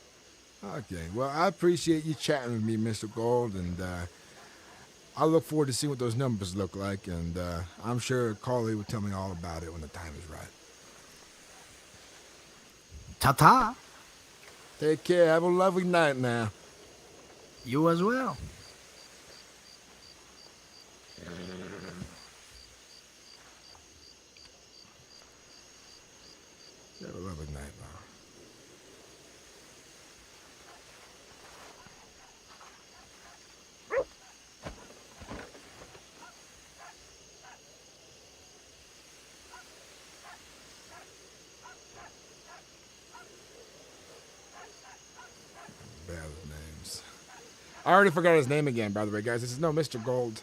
Okay, well, I appreciate you chatting with me, Mr. Gold, and I look forward to seeing what those numbers look like, and I'm sure Carly will tell me all about it when the time is right. Ta-ta. Take care. Have a lovely night now. You as well. Have a lovely night now. Bad with names. I already forgot his name again, by the way, guys. This is no Mr. Gold.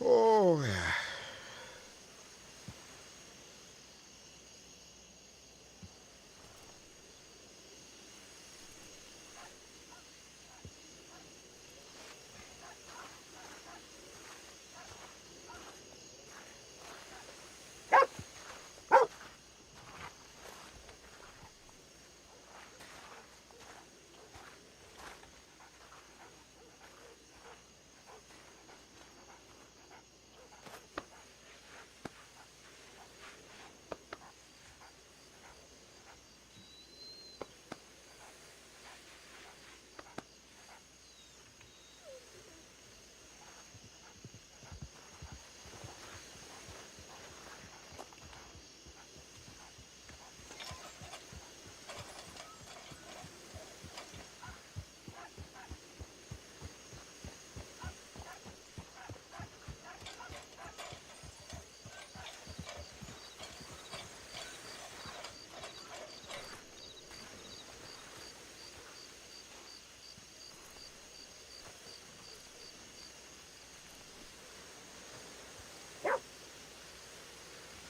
Oh, yeah.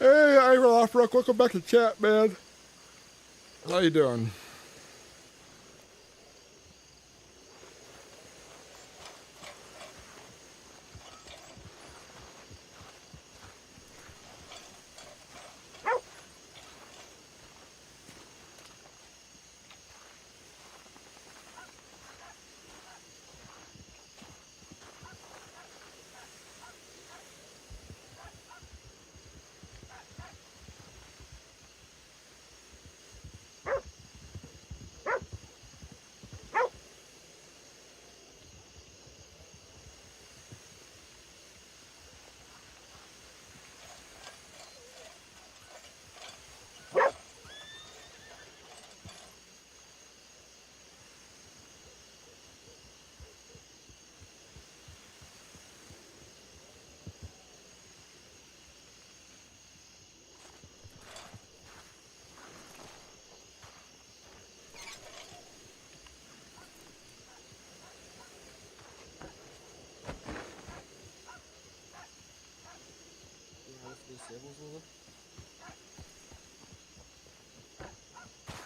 Hey, I will off real quick. Welcome back to chat, man. How you doing?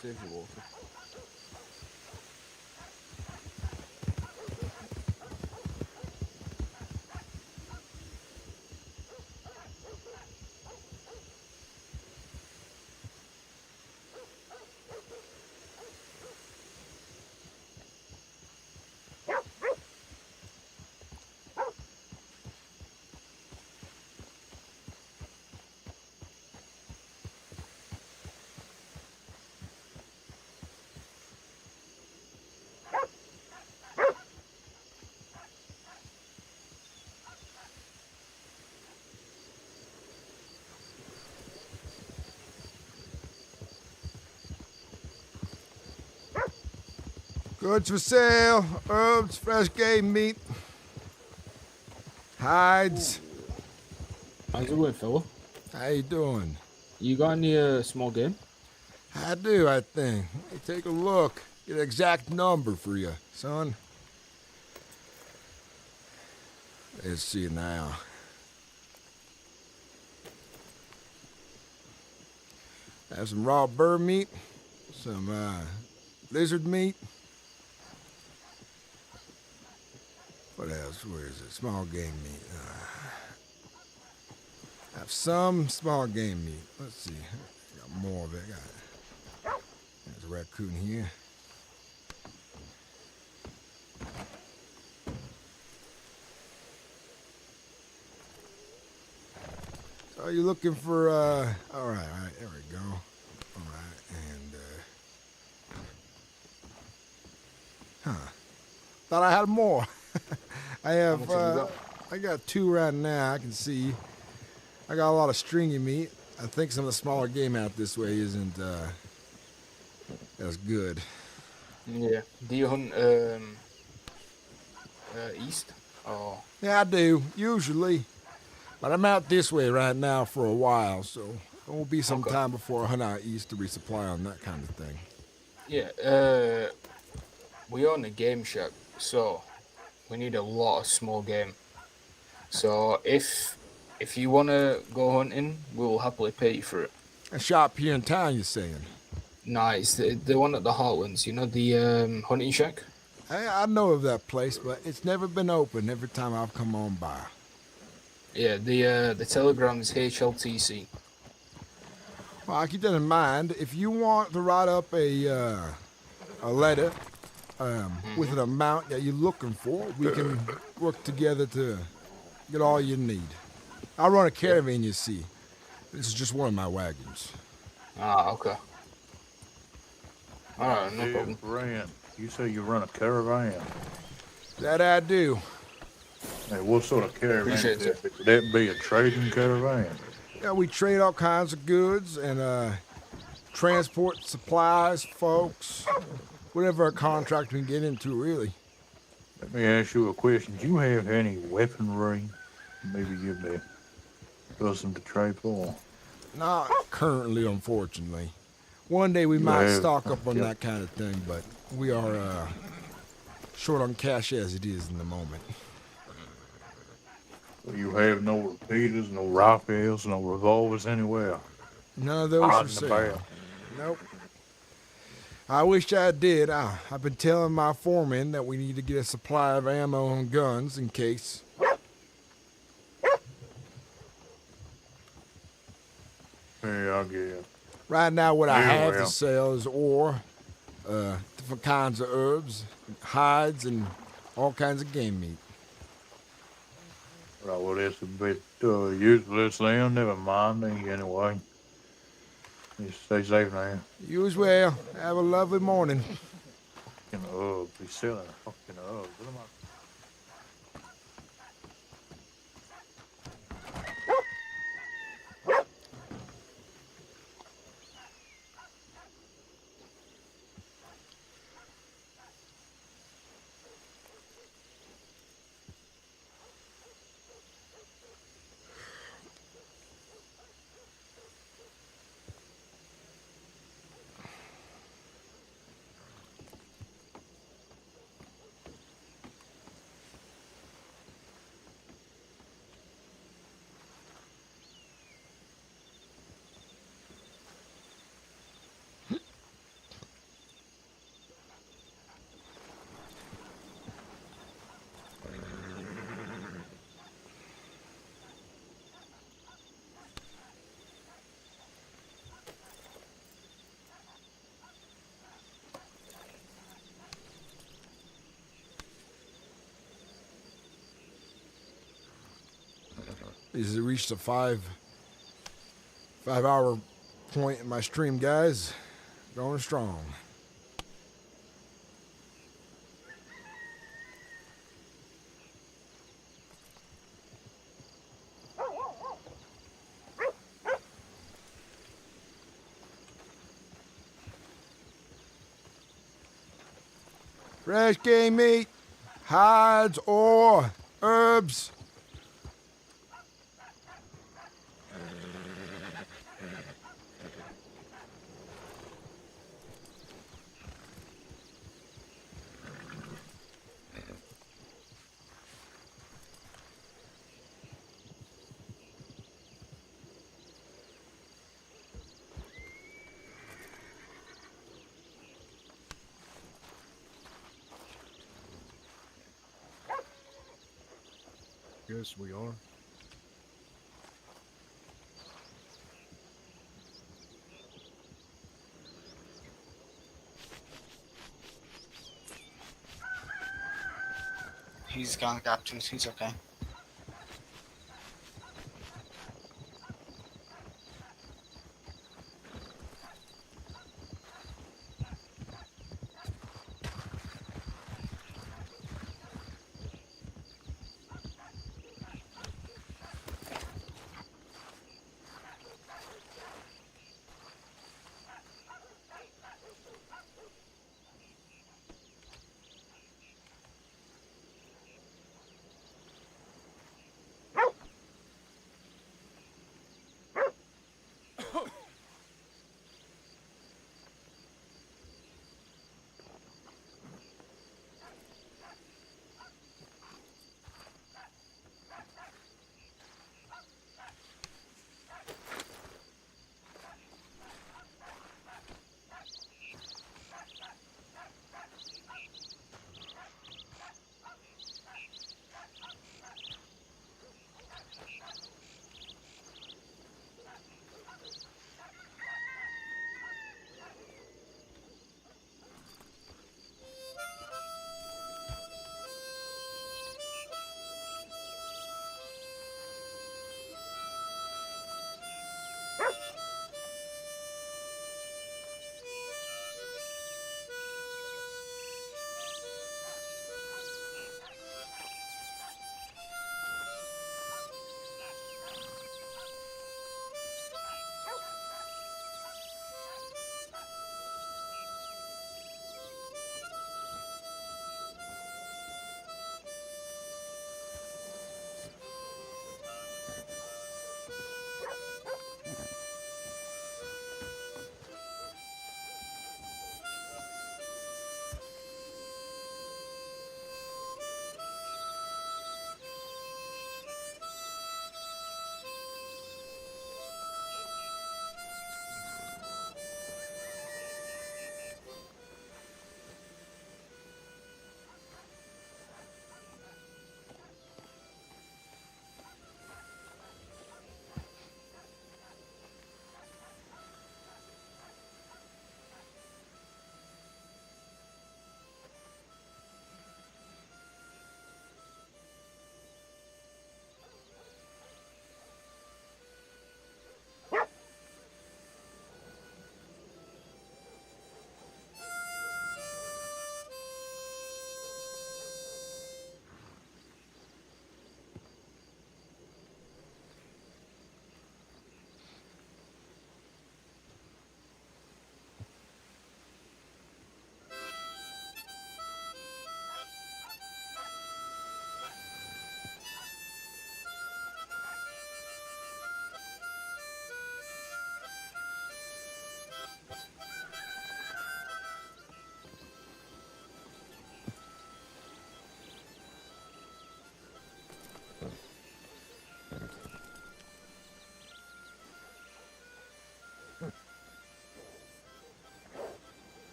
Save your water. Goods for sale, herbs, fresh game meat, hides. How's it going, fella? How you doing? You got any small game? I do, I think. Let me take a look. Get an exact number for you, son. Let's see now. I have some raw bird meat, some lizard meat. What else? Where is it? Small game meat. I have some small game meat. Let's see. I got more of it. There's a raccoon here. So you're looking for, all right, there we go. All right, and, thought I had more. I have, much have you got? I got 2 right now, I can see. I got a lot of stringy meat. I think some of the smaller game out this way isn't, as good. Yeah. Do you hunt east? Oh, Yeah, I do, usually. But I'm out this way right now for a while, so it won't be some Okay. time before I hunt out east to resupply on that kind of thing. yeah. We own a game shack, so we need a lot of small game. So if you wanna go hunting, we will happily pay you for it. A shop here in town, you're saying? Nice. The one at the Heartlands, you know, the hunting shack? I know of that place, but it's never been open every time I've come on by. Yeah, the telegram is HLTC. Well, I'll keep that in mind. If you want to write up a letter with an amount that you're looking for, we can work together to get all you need. I run a caravan, you see. This is just one of my wagons. Ah, okay. Alright, no Hey, problem. Brand, you say you run a caravan. That I do. Hey, what sort of caravan Appreciate is it. that? Would that be a trading caravan? Yeah, we trade all kinds of goods and transport supplies, folks, whatever a contract we can get into, really. Let me ask you a question. Do you have any weaponry? Maybe give me some to trade for. Not currently, unfortunately. One day we might Yeah. stock up on Yep. that kind of thing, but we are short on cash as it is in the moment. You have no repeaters, no rifles, no revolvers anywhere. None of those Not for in the sale. barrel. Nope. I wish I did. I've been telling my foreman that we need to get a supply of ammo and guns in case. Yeah, I guess. Right now, what I Yeah, have well. to sell is ore, different kinds of herbs, hides, and all kinds of game meat. Well, that's a bit useless then. Never mind me anyway. You stay safe now. You as well. Have a lovely morning. Fucking herbs. He's selling fucking herbs. What am I? Is it reached a 5-hour point in my stream, guys? Going strong. Fresh game meat, hides, or herbs. Yes, we are. He's gone, Captain. He's okay.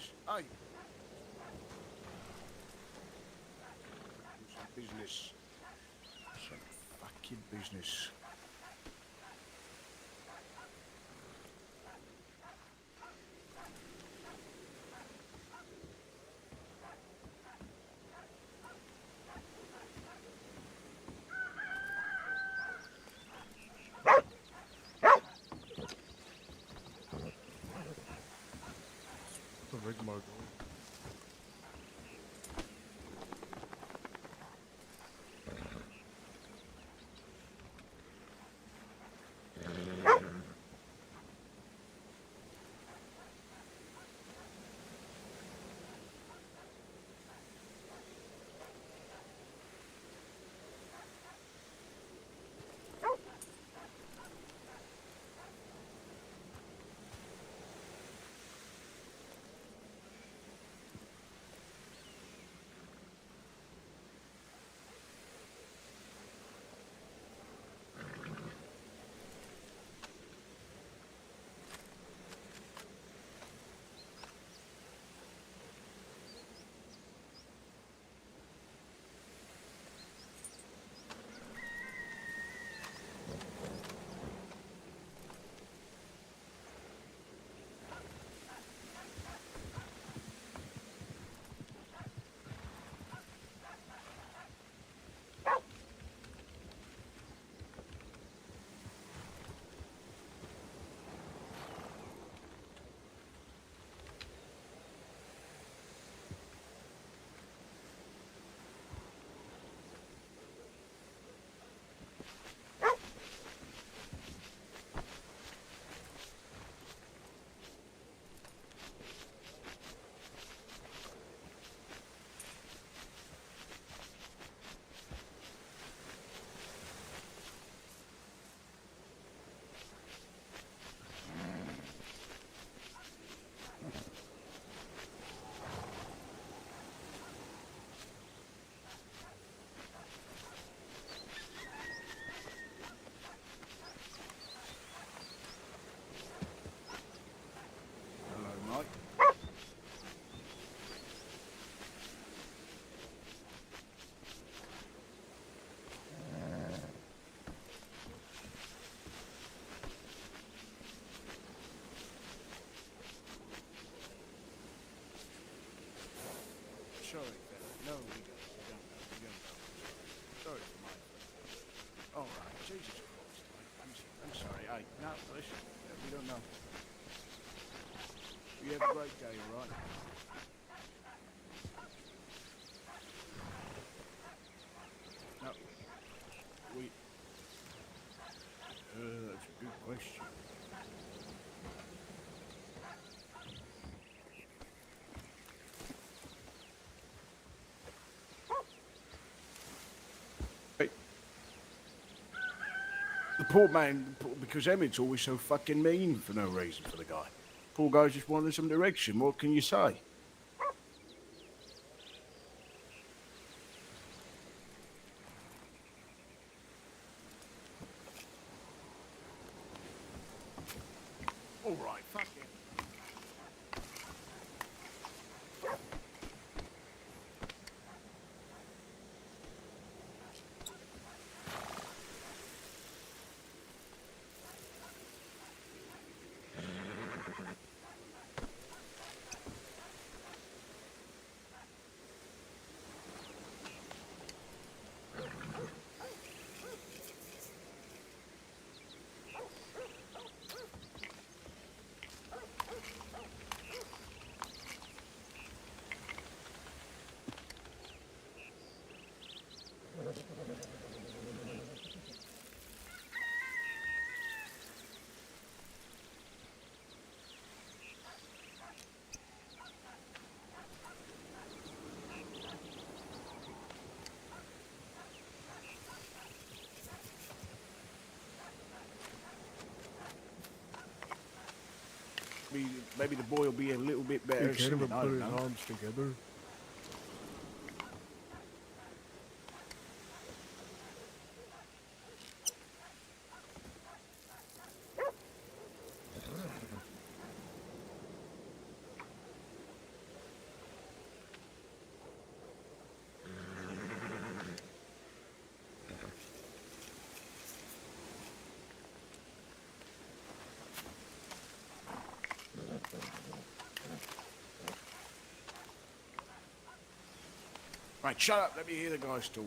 boys. Hey. Some business. Some fucking business. The rigmarole. Sorry, fella. No, we don't. We don't go. Sorry for my fault. All right, Jesus Christ. I'm sorry. Now, listen. We don't know. You have a great day, all right? No. That's a good question. The poor man, because Emmett's always so fucking mean for no reason for the guy. Poor guy just wanted some direction. What can you say? All right, fuck it. Maybe the boy will be a little bit better soon. I don't know. arms together. Right, shut up. Let me hear the guy's story.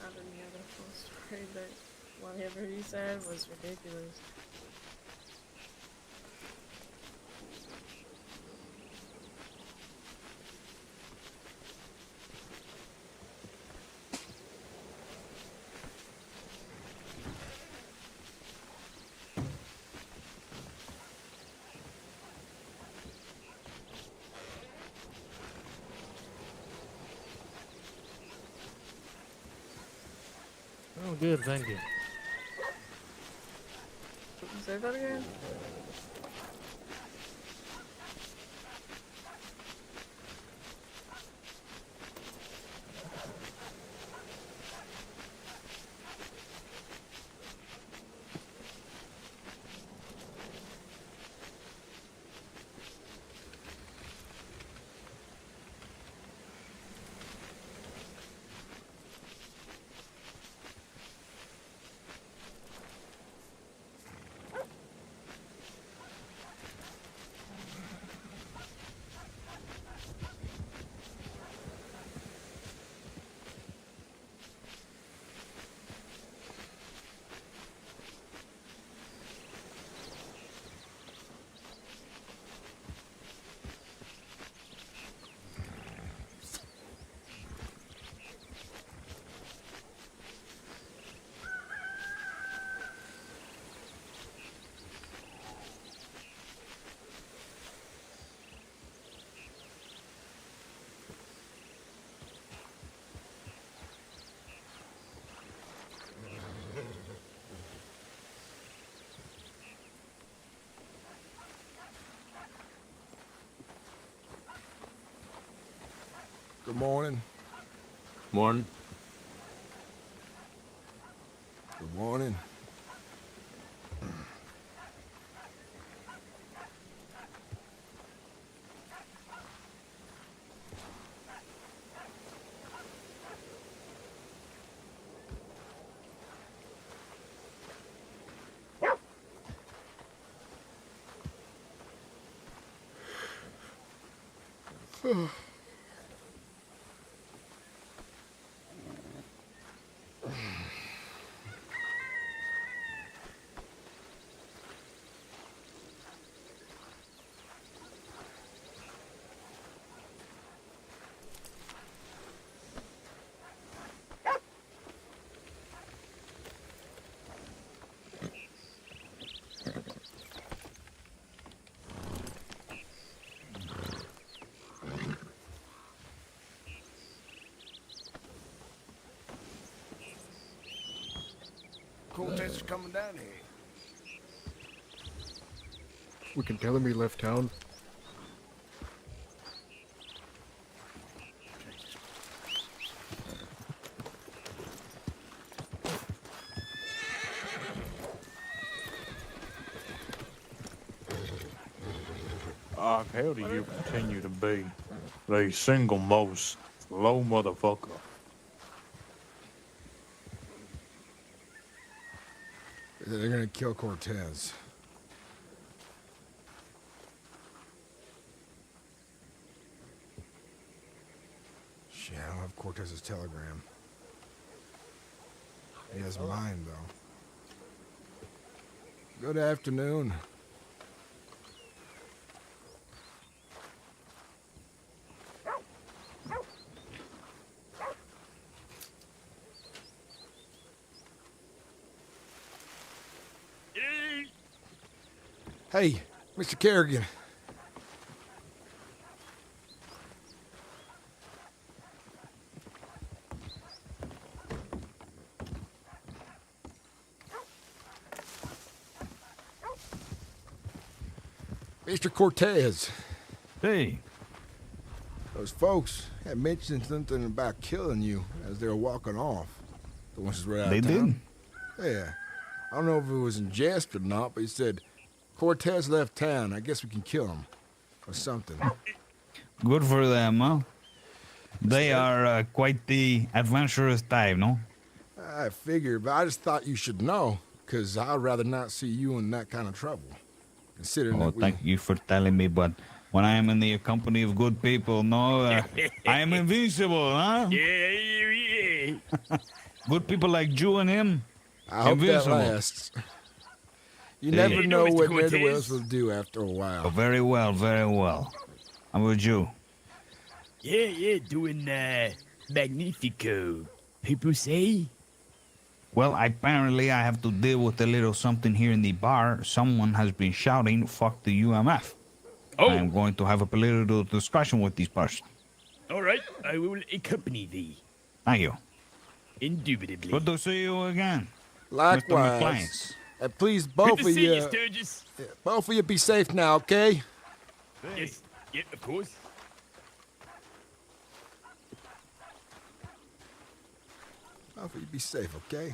Not any other full story, but whatever he said was ridiculous. Oh, good, thank you. Say that again? Good morning. Morning. Good morning. Cortez is coming down here. We can tell him he left town. How do you continue to be the single most slow motherfucker? They're gonna kill Cortez. Shit, I don't have Cortez's telegram. He has mine, though. Good afternoon. Hey, Mr. Kerrigan. Mr. Cortez. Hey. Those folks had mentioned something about killing you as they were walking off. The ones right out They of did? town. Yeah. I don't know if it was in jest or not, but he said, Cortez left town. I guess we can kill him. Or something. Good for them, huh? They are quite the adventurous type, no? I figured, but I just thought you should know, because I'd rather not see you in that kind of trouble. Considering Oh, that we... thank you for telling me, but when I am in the company of good people, no, I am invincible, huh? Yeah. Good people like you and him, I hope invincible. that lasts. You Hey. never know Mr. what Cortez. ne'er-do-wells will do after a while. Oh, very well, very well. How about you? Yeah, doing magnifico. People say. Well, apparently I have to deal with a little something here in the bar. Someone has been shouting, fuck the UMF. Oh. I'm going to have a political discussion with this person. All right, I will accompany thee. Thank you. Indubitably. Good to see you again. Likewise. Mr. Mclainy. And please, Good both to of see you... you, Sturgis. Both of you be safe now, okay? Yes, yeah, of course. Both of you be safe, okay?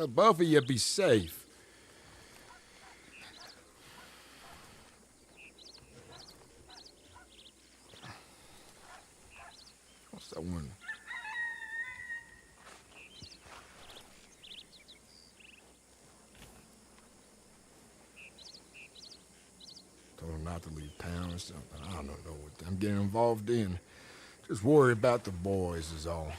Both of you be safe. What's that one? Told him not to leave town or something. I don't know what I'm getting involved in. Just worry about the boys is all.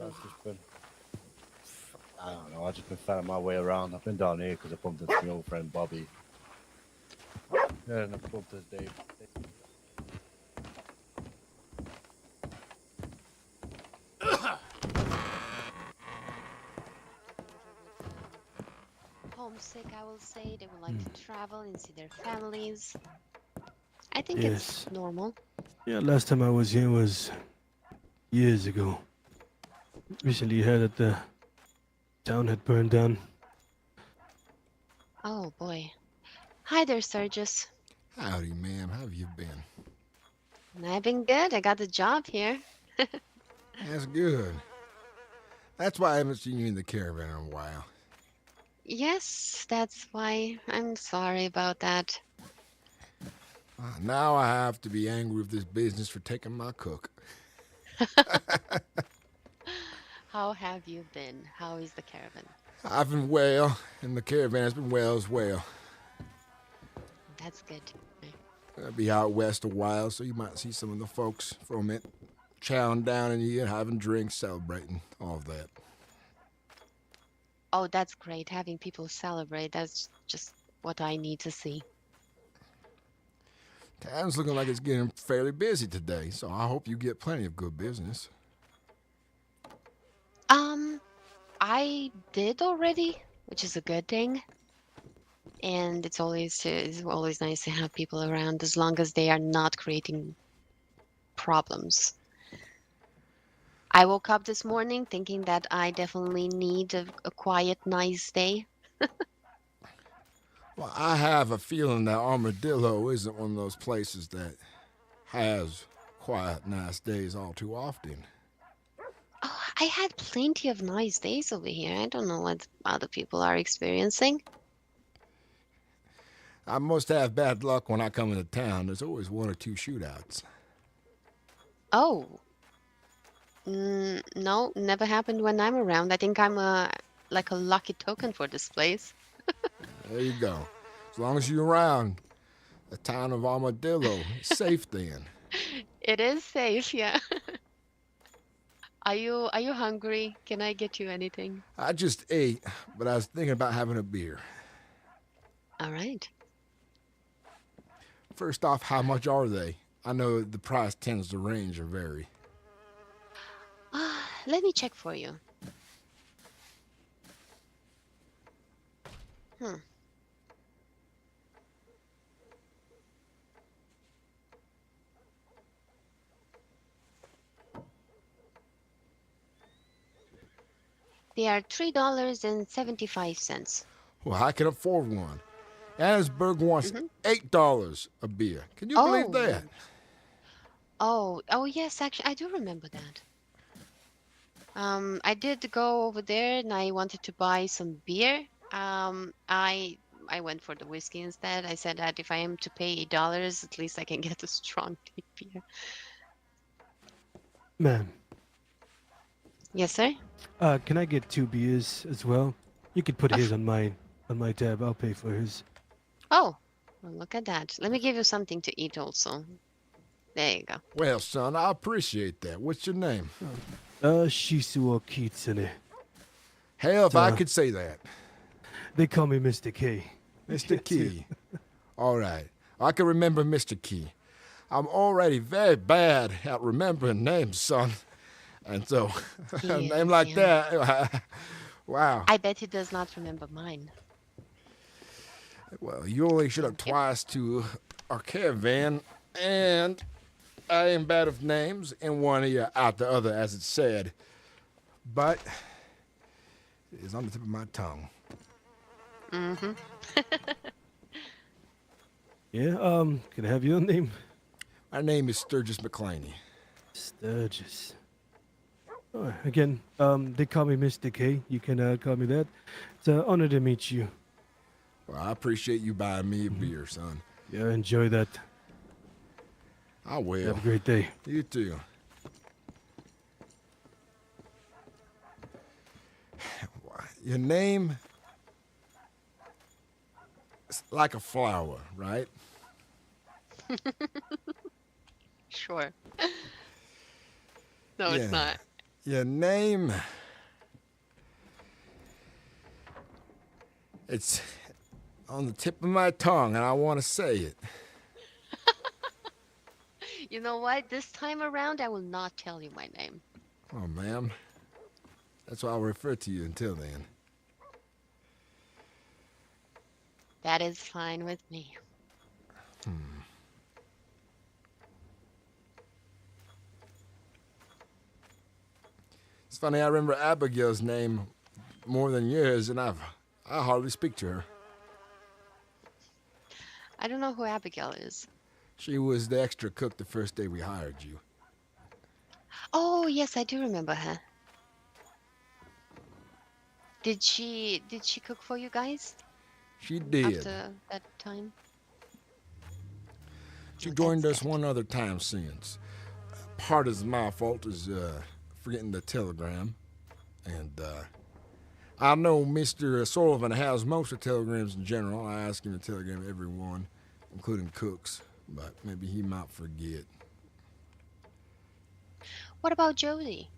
I've just been, I don't know, I've just been finding my way around. I've been down here because I bumped into my old friend Bobby. Yeah, and I bumped into Dave. Homesick, I will say. They would like to travel and see their families. I think Yes. it's normal. Yeah, last time I was here was years ago. Recently heard that the town had burned down. Oh boy. Hi there, Sturgis. Howdy, ma'am. How have you been? I've been good. I got the job here. That's good. That's why I haven't seen you in the caravan in a while. Yes, that's why. I'm sorry about that. Now I have to be angry with this business for taking my cook. How have you been? How is the caravan? I've been well, and the caravan has been well as well. That's good. I'll be out west a while, so you might see some of the folks from it chowing down and eating, having drinks, celebrating, all of that. Oh, that's great. Having people celebrate, that's just what I need to see. Town's looking like it's getting fairly busy today, so I hope you get plenty of good business. I did already, which is a good thing. And it's always nice to have people around as long as they are not creating problems. I woke up this morning thinking that I definitely need a quiet, nice day. Well, I have a feeling that Armadillo isn't one of those places that has quiet, nice days all too often. Oh, I had plenty of nice days over here. I don't know what other people are experiencing. I must have bad luck when I come into town. There's always one or two shootouts. Oh. No, never happened when I'm around. I think I'm like a lucky token for this place. There you go. As long as you're around, the town of Armadillo is safe then. It is safe, yeah. Are you hungry? Can I get you anything? I just ate, but I was thinking about having a beer. All right. First off, how much are they? I know the price tends to range or vary. Let me check for you. They are $3.75. Well, I can afford one. Annesburg wants $8 a beer. Can you believe that? Oh, yes, actually, I do remember that. I did go over there and I wanted to buy some beer. I went for the whiskey instead. I said that if I am to pay $8, at least I can get a strong beer. Ma'am. Yes, sir? Can I get 2 beers as well? You could put his on my tab. I'll pay for his. Oh, well, look at that. Let me give you something to eat also. There you go. Well, son, I appreciate that. What's your name? Shisuo Kitsune. Hell, if I could say that. They call me Mr. K. Mr. Key. All right. I can remember Mr. Key. I'm already very bad at remembering names, son. And so, a name like that, wow. I bet he does not remember mine. Well, you only showed up twice to our caravan, and I am bad with names, and one ear out the other, as it's said. But it is on the tip of my tongue. Mm-hmm. Yeah, can I have your name? My name is Sturgis Mclainy. Sturgis. Oh, again, they call me Mr. K. You can call me that. It's an honor to meet you. Well, I appreciate you buying me a beer, son. Yeah, enjoy that. I will. Have a great day. You too. Your name is like a flower, right? Sure. No, it's not. Your name? It's on the tip of my tongue, and I want to say it. You know what? This time around, I will not tell you my name. Oh, ma'am. That's why I'll refer to you until then. That is fine with me. It's funny, I remember Abigail's name more than yours, and I hardly speak to her. I don't know who Abigail is. She was the extra cook the first day we hired you. Oh, yes, I do remember her. Did she cook for you guys? She did. After that time? She joined us one other time since. Part is my fault is forgetting the telegram. And I know Mr. Sullivan has most of the telegrams in general. I ask him to telegram everyone, including cooks, but maybe he might forget. What about Jody?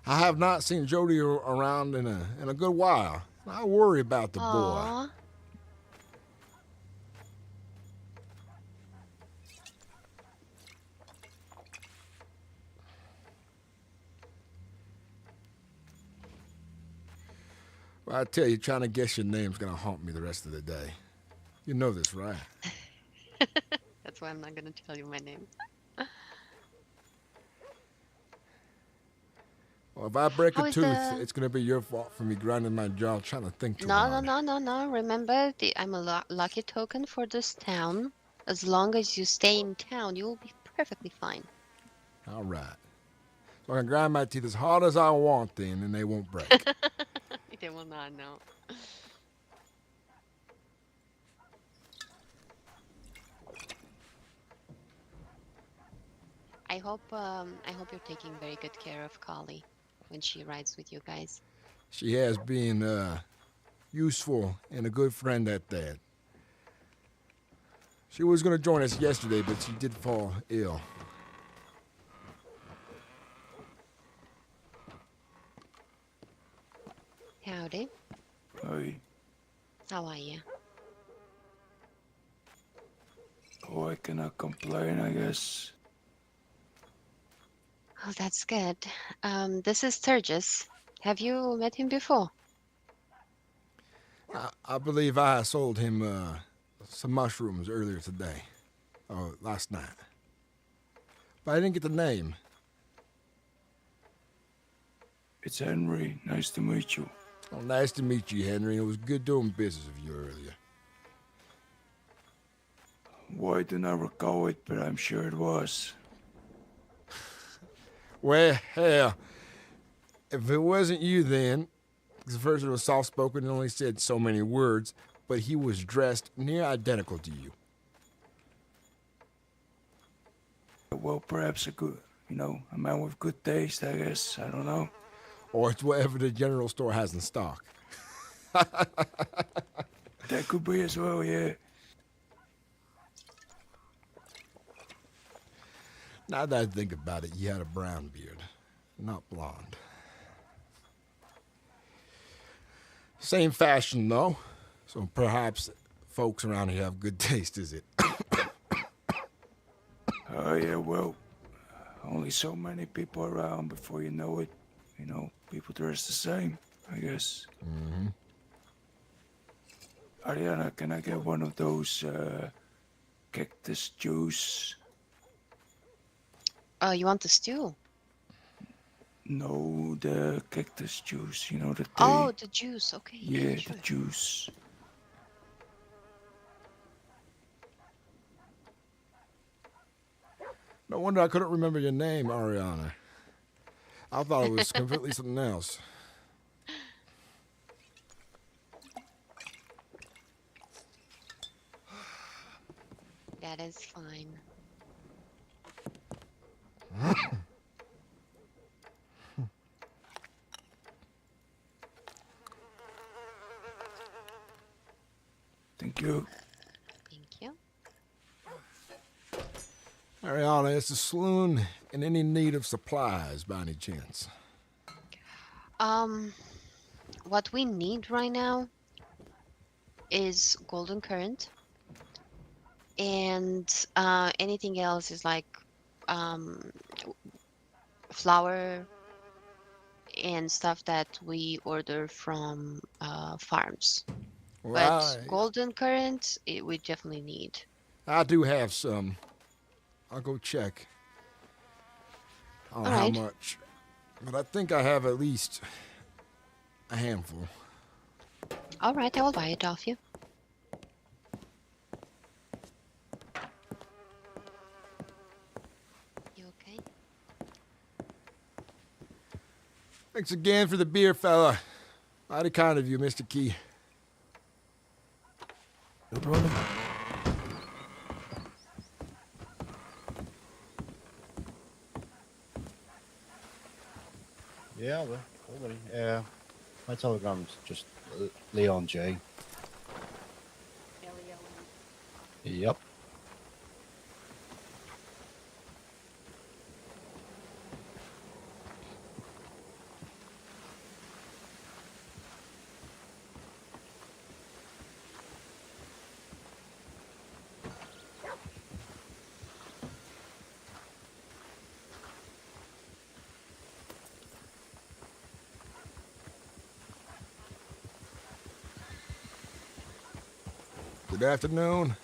I have not seen Jody around in a good while. I worry about the boy. Well, I tell you, trying to guess your name's gonna haunt me the rest of the day. You know this, right? That's why I'm not gonna tell you my name. Well, if I break How a is tooth, the- it's gonna be your fault for me grinding my jaw trying to think too hard. No. Remember, I'm a lucky token for this town. As long as you stay in town, you will be perfectly fine. All right. So I can grind my teeth as hard as I want then, and they won't break. They will not know. I hope you're taking very good care of Kali when she rides with you guys. She has been useful and a good friend at that. She was going to join us yesterday, but she did fall ill. Howdy. Hey, How are you? oh, I cannot complain, I guess. Oh, that's good. This is Sturgis. Have you met him before? I believe I sold him some mushrooms earlier today. Oh, last night. But I didn't get the name. It's Henry. Nice to meet you. Oh, nice to meet you, Henry. It was good doing business with you earlier. Well, I do not recall it, but I'm sure it was. Well, hell, if it wasn't you then, because the person was soft-spoken and only said so many words, but he was dressed near identical to you. Well, perhaps a man with good taste, I guess. I don't know. Or it's whatever the general store has in stock. That could be as well, yeah. Now that I think about it, he had a brown beard, not blonde. Same fashion, though, so perhaps folks around here have good taste, is it? Oh, yeah, well, only so many people around before you know it. You know, people dress the same, I guess. Mm-hmm. Ariana, can I get one of those cactus juice? Oh, you want the stew? No, the cactus juice, you know, the tea. Oh, the juice. Okay. Yeah, sure. the juice. No wonder I couldn't remember your name, Ariana. I thought it was completely something else. That is fine. Thank you. Thank you. Ariana, is the saloon in any need of supplies by any chance? What we need right now is golden current, and anything else is like um, flour and stuff that we order from farms. But Well, golden current, we definitely need. I do have some. I'll go check on All how right. much. But I think I have at least a handful. All right, I will buy it off you. You okay? Thanks again for the beer, fella. Mighty kind of you, Mr. Key. No problem. Yeah, I will. Already. My telegram's just Leon J. Yep. Good afternoon.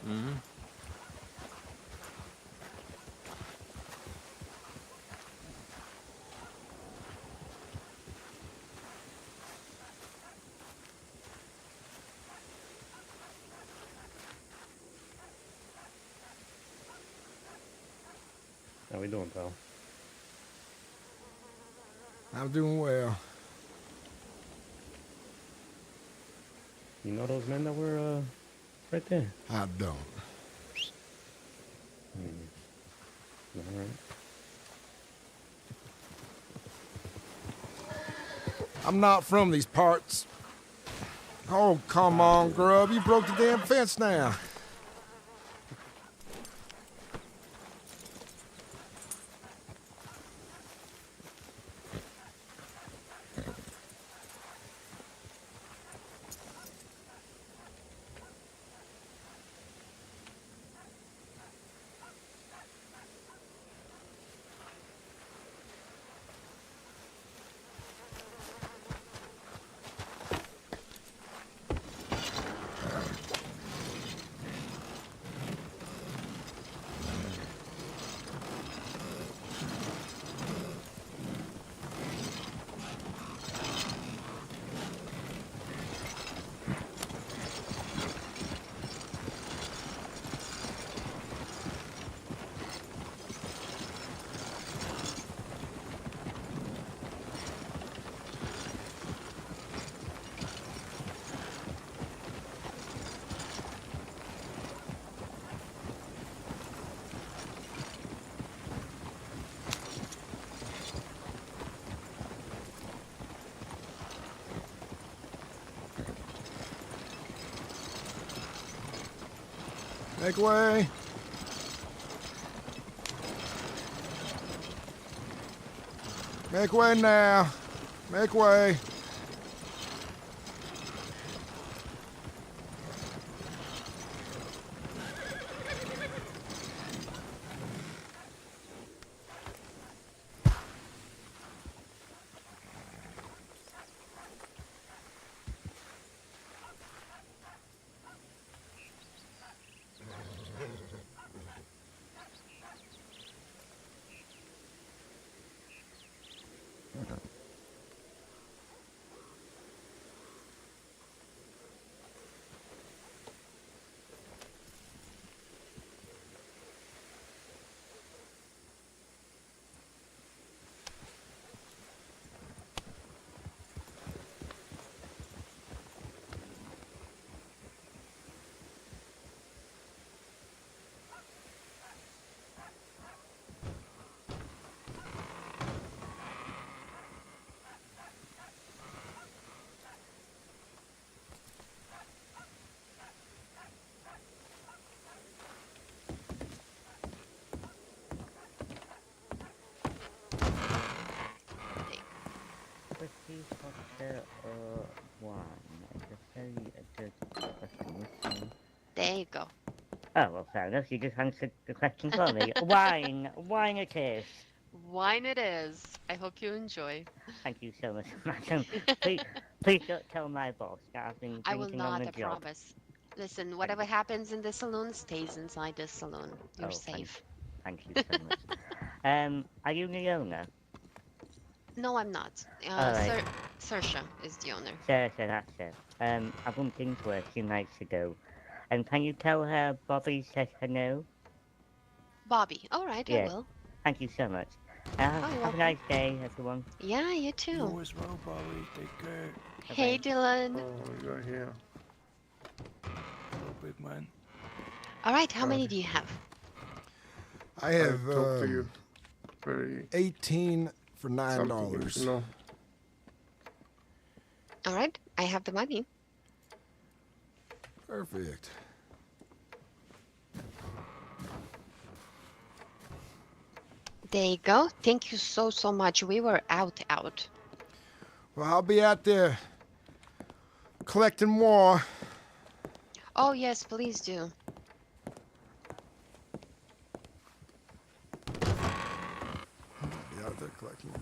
Mm-hmm. How we doing, pal? I'm doing well. You know those men that were right there? I don't. All right. I'm not from these parts. Oh, come on, Grub. You broke the damn fence now. Make way. Make way now. Make way. wine is a very good question. There you go. Oh, well, fair enough. You just answered the question for me. Wine. Wine it is. Wine it is. I hope you enjoy. Thank you so much, madam. Please don't tell my boss that I've been I will drinking on not, the I job. promise. Listen, whatever happens in the saloon stays inside the saloon. You're safe. Thank you so much. Are you the owner? No, I'm not. All right. Saoirse is the owner. Sure, that's it. I bumped into her a few nights ago. And can you tell her Bobby said hello? Bobby. All right, I Yeah. will. Thank you so much. you're Have a welcome. nice day, everyone. Yeah, you too. You as well, Bobby. Take care. Hey, Dylan. Oh, you're here. Hello, big man. All right, how many do you have? I have talked to you very 18 for something, $9. No. All right, I have the money. Perfect. There you go. Thank you so much. We were out. Well, I'll be out there collecting more. Oh, yes, please do. Be out there collecting more.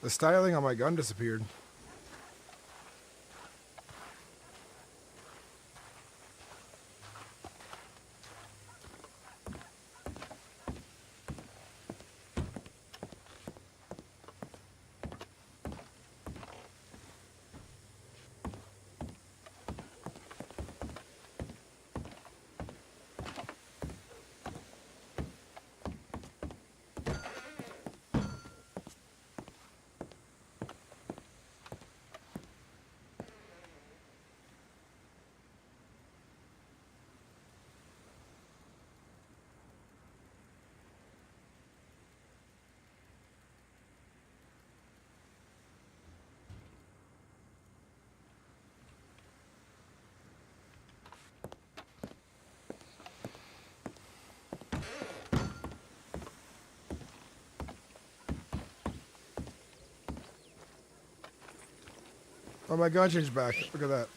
The styling on my gun disappeared. Oh, my gun changed back. Look at that.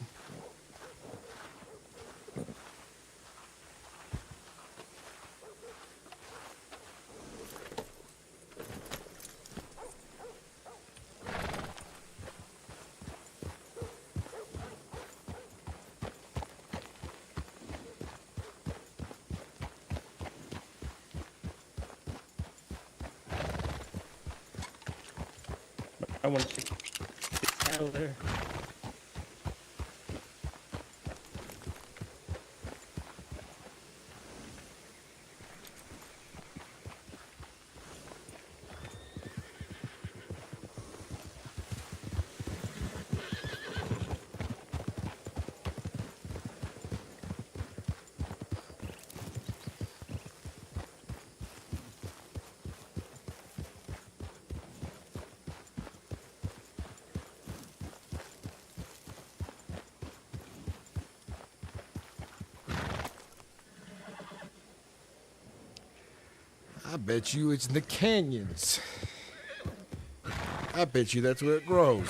I want to get out of there. I bet you it's in the canyons. I bet you that's where it grows.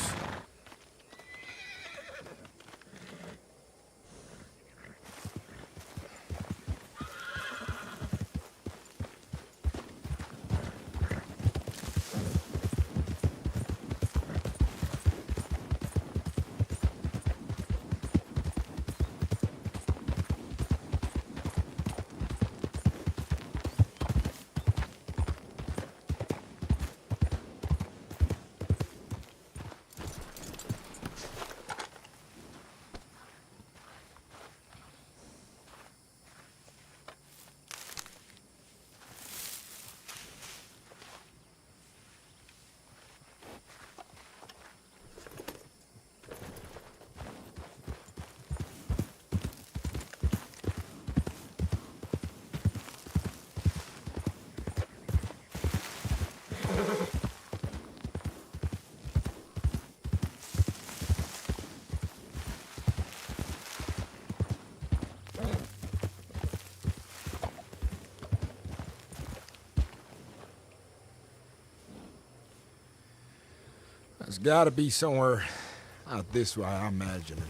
There's gotta be somewhere out this way, I'm imagining.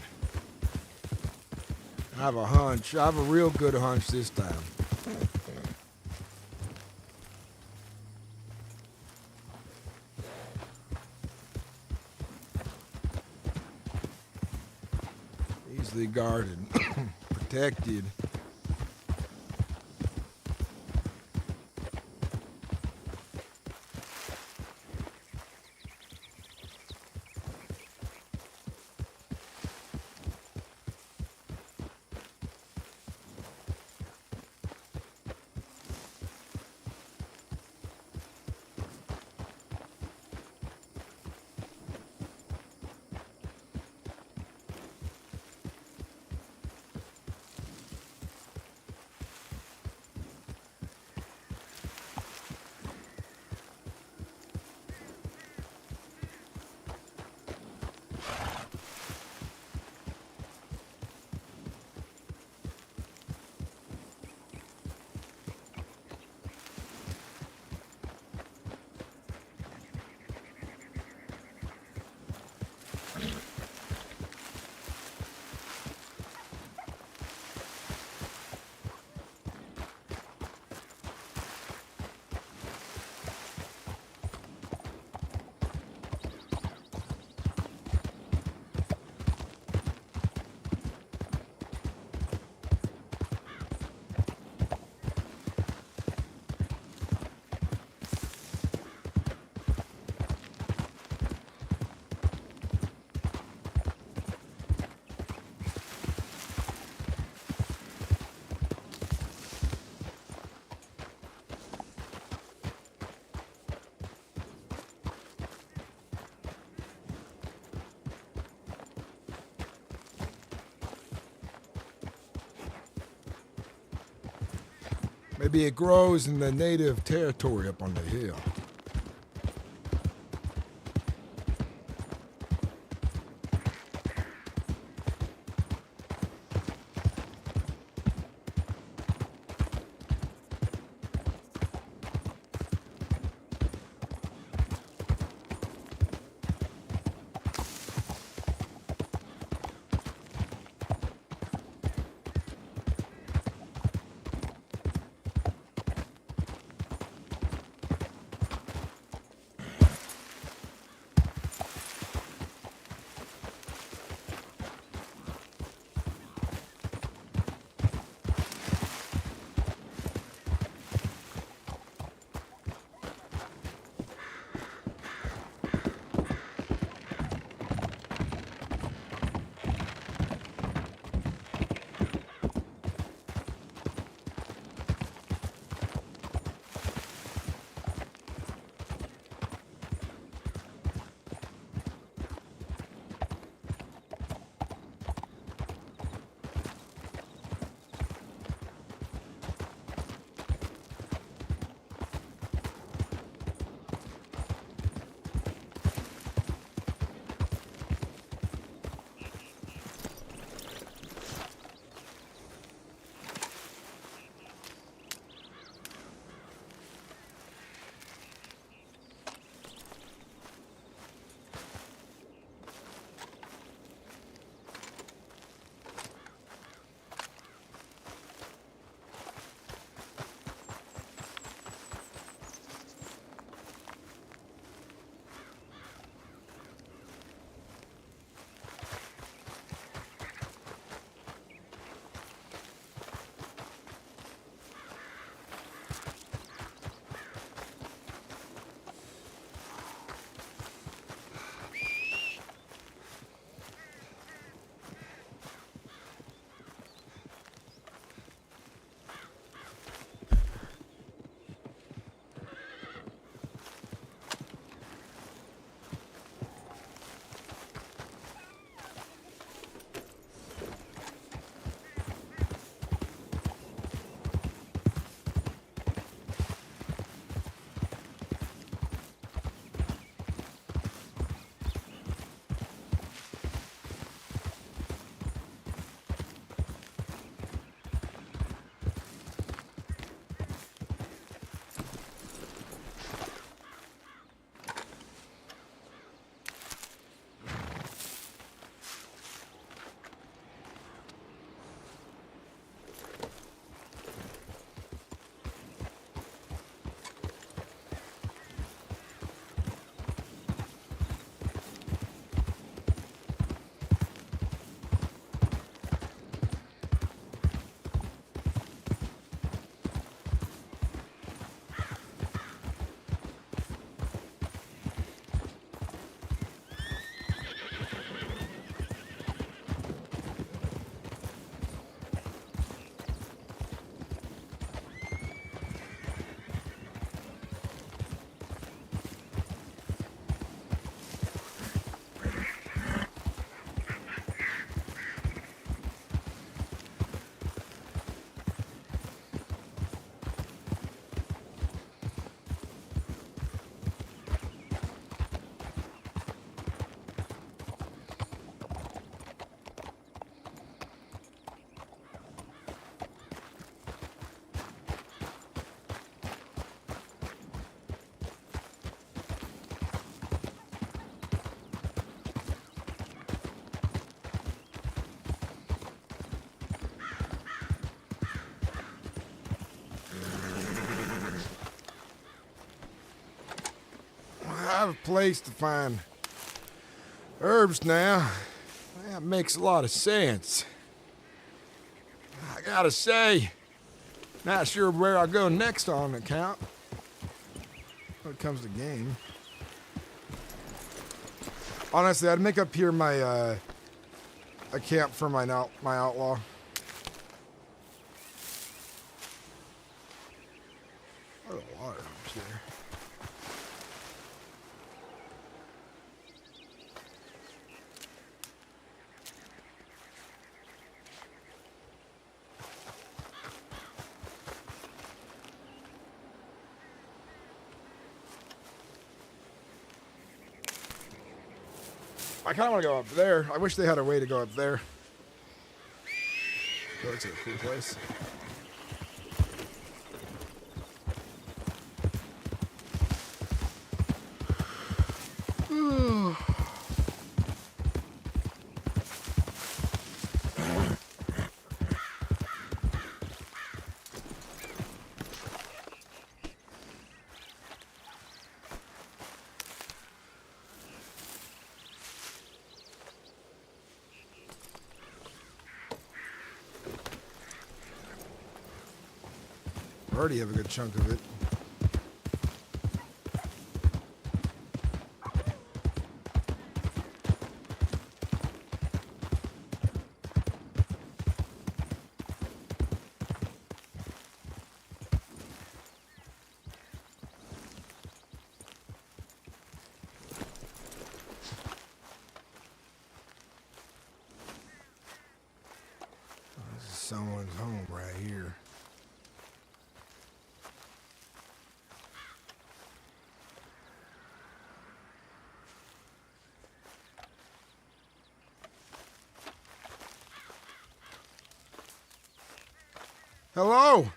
I have a hunch. I have a real good hunch this time. Easily guarded, protected. Maybe it grows in the native territory up on the hill. have a place to find herbs now. That makes a lot of sense. I gotta say, not sure where I'll go next on the account when it comes to game. Honestly, I'd make up here my a camp for my outlaw. Oh, a lot of herbs there. I kind of want to go up there. I wish they had a way to go up there. That looks like a cool place. Already have a good chunk of it. This is someone's home right here. Hello?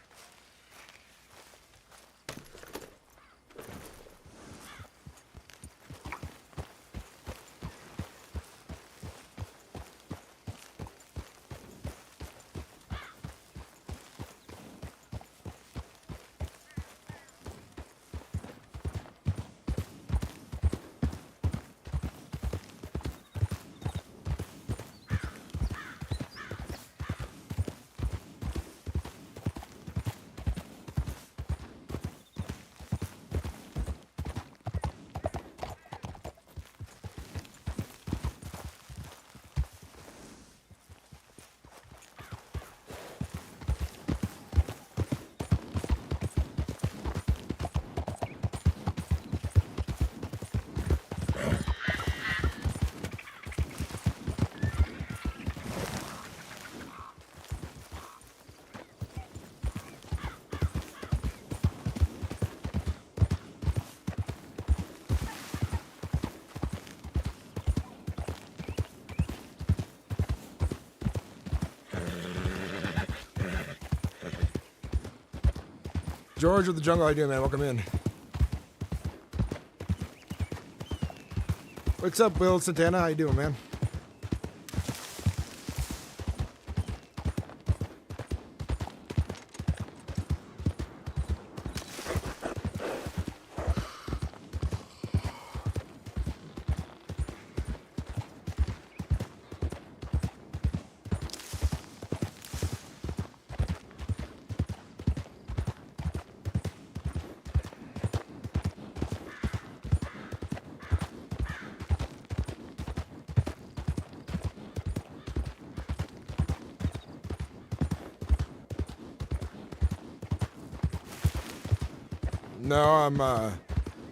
George of the Jungle, how you doing, man? Welcome in. What's up, Will Santana? How you doing, man? No, I'm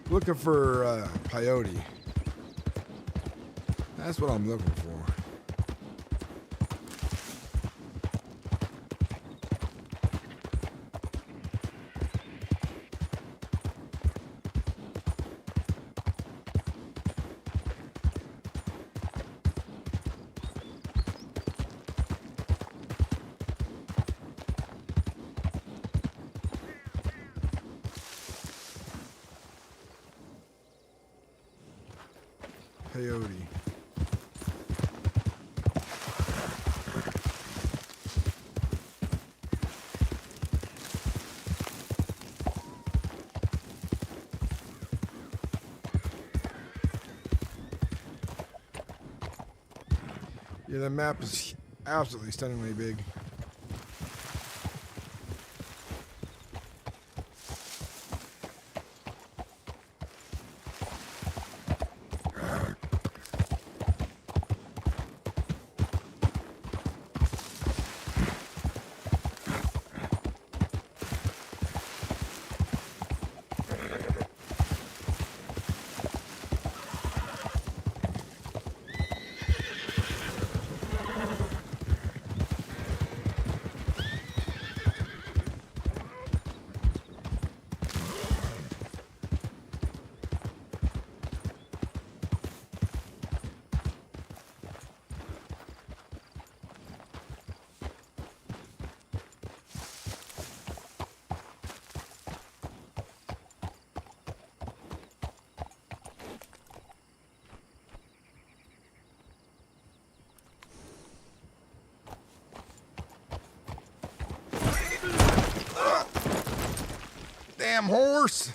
looking for peyote. That's what I'm looking for. Peyote. Yeah, the map is absolutely stunningly big. Damn horse!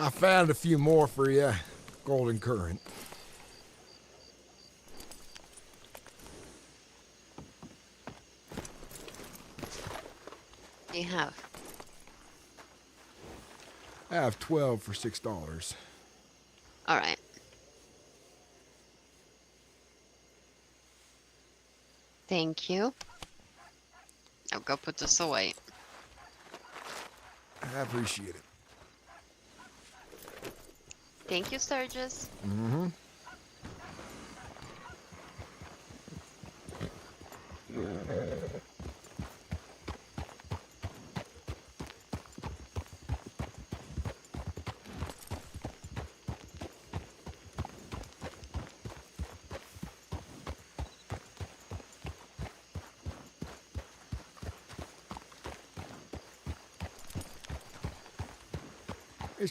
I found a few more for you. Golden current. You have. I have 12 for $6. All right. Thank you. I'll go put this away. I appreciate it. Thank you, Sturgis. Mm-hmm.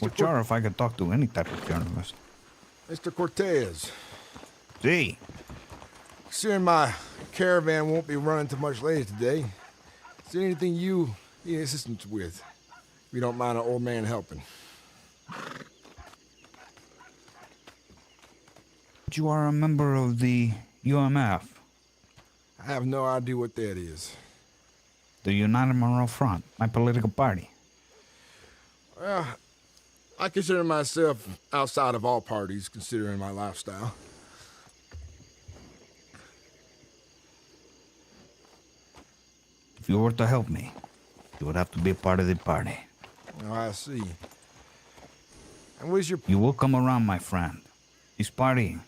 Would jar if I could talk to any type of journalist. Mr. Cortez. See. Considering my caravan won't be running too much later today, is there anything you need assistance with? If you don't mind an old man helping. You are a member of the UMF. I have no idea what that is. The United Monroe Front, my political party. Well, I consider myself outside of all parties, considering my lifestyle. If you were to help me, you would have to be a part of the party. Oh, I see. And what's your... You will come around, my friend. This party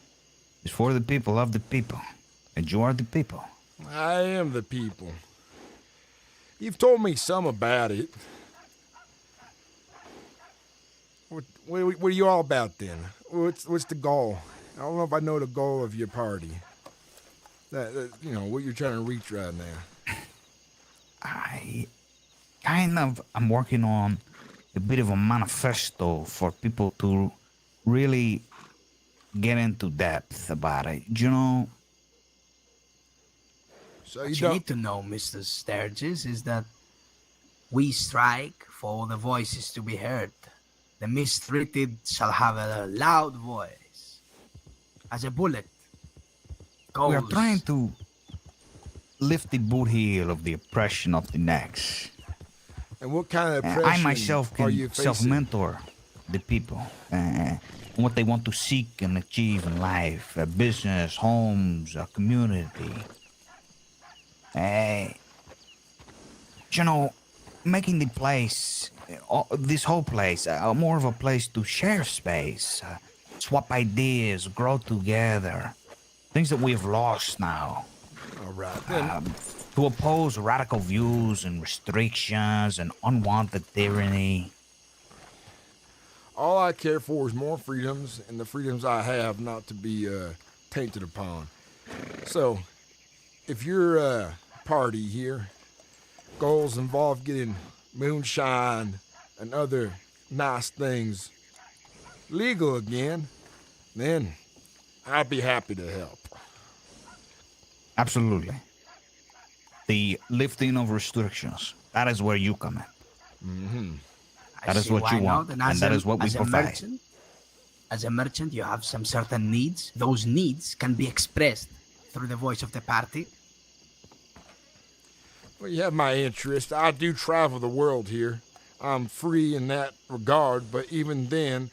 is for the people of the people, and you are the people. I am the people. You've told me some about it. What are you all about then? What's the goal? I don't know if I know the goal of your party. You know, what you're trying to reach right now. I'm working on a bit of a manifesto for people to really get into depth about it. You know? So What you need to know, Mr. Sturgis, is that we strike for all the voices to be heard. The mistreated shall have a loud voice. As a bullet goes... We are trying to lift the boot heel of the oppression of the next. And what kind of oppression I myself are you can facing? self-mentor the people. What they want to seek and achieve in life. A business, homes, a community. You know, making the place, this whole place, more of a place to share space, swap ideas, grow together. Things that we've lost now. All right, then. To oppose radical views and restrictions and unwanted tyranny. All I care for is more freedoms, and the freedoms I have not to be tainted upon. So, if your party here goals involve getting moonshine and other nice things legal again, then I'd be happy to help. Absolutely. The lifting of restrictions, that is where you come in. Mm-hmm. That is what you want, and that is what we provide. As a merchant, you have some certain needs. Those needs can be expressed through the voice of the party. Well, you have my interest. I do travel the world here. I'm free in that regard, but even then,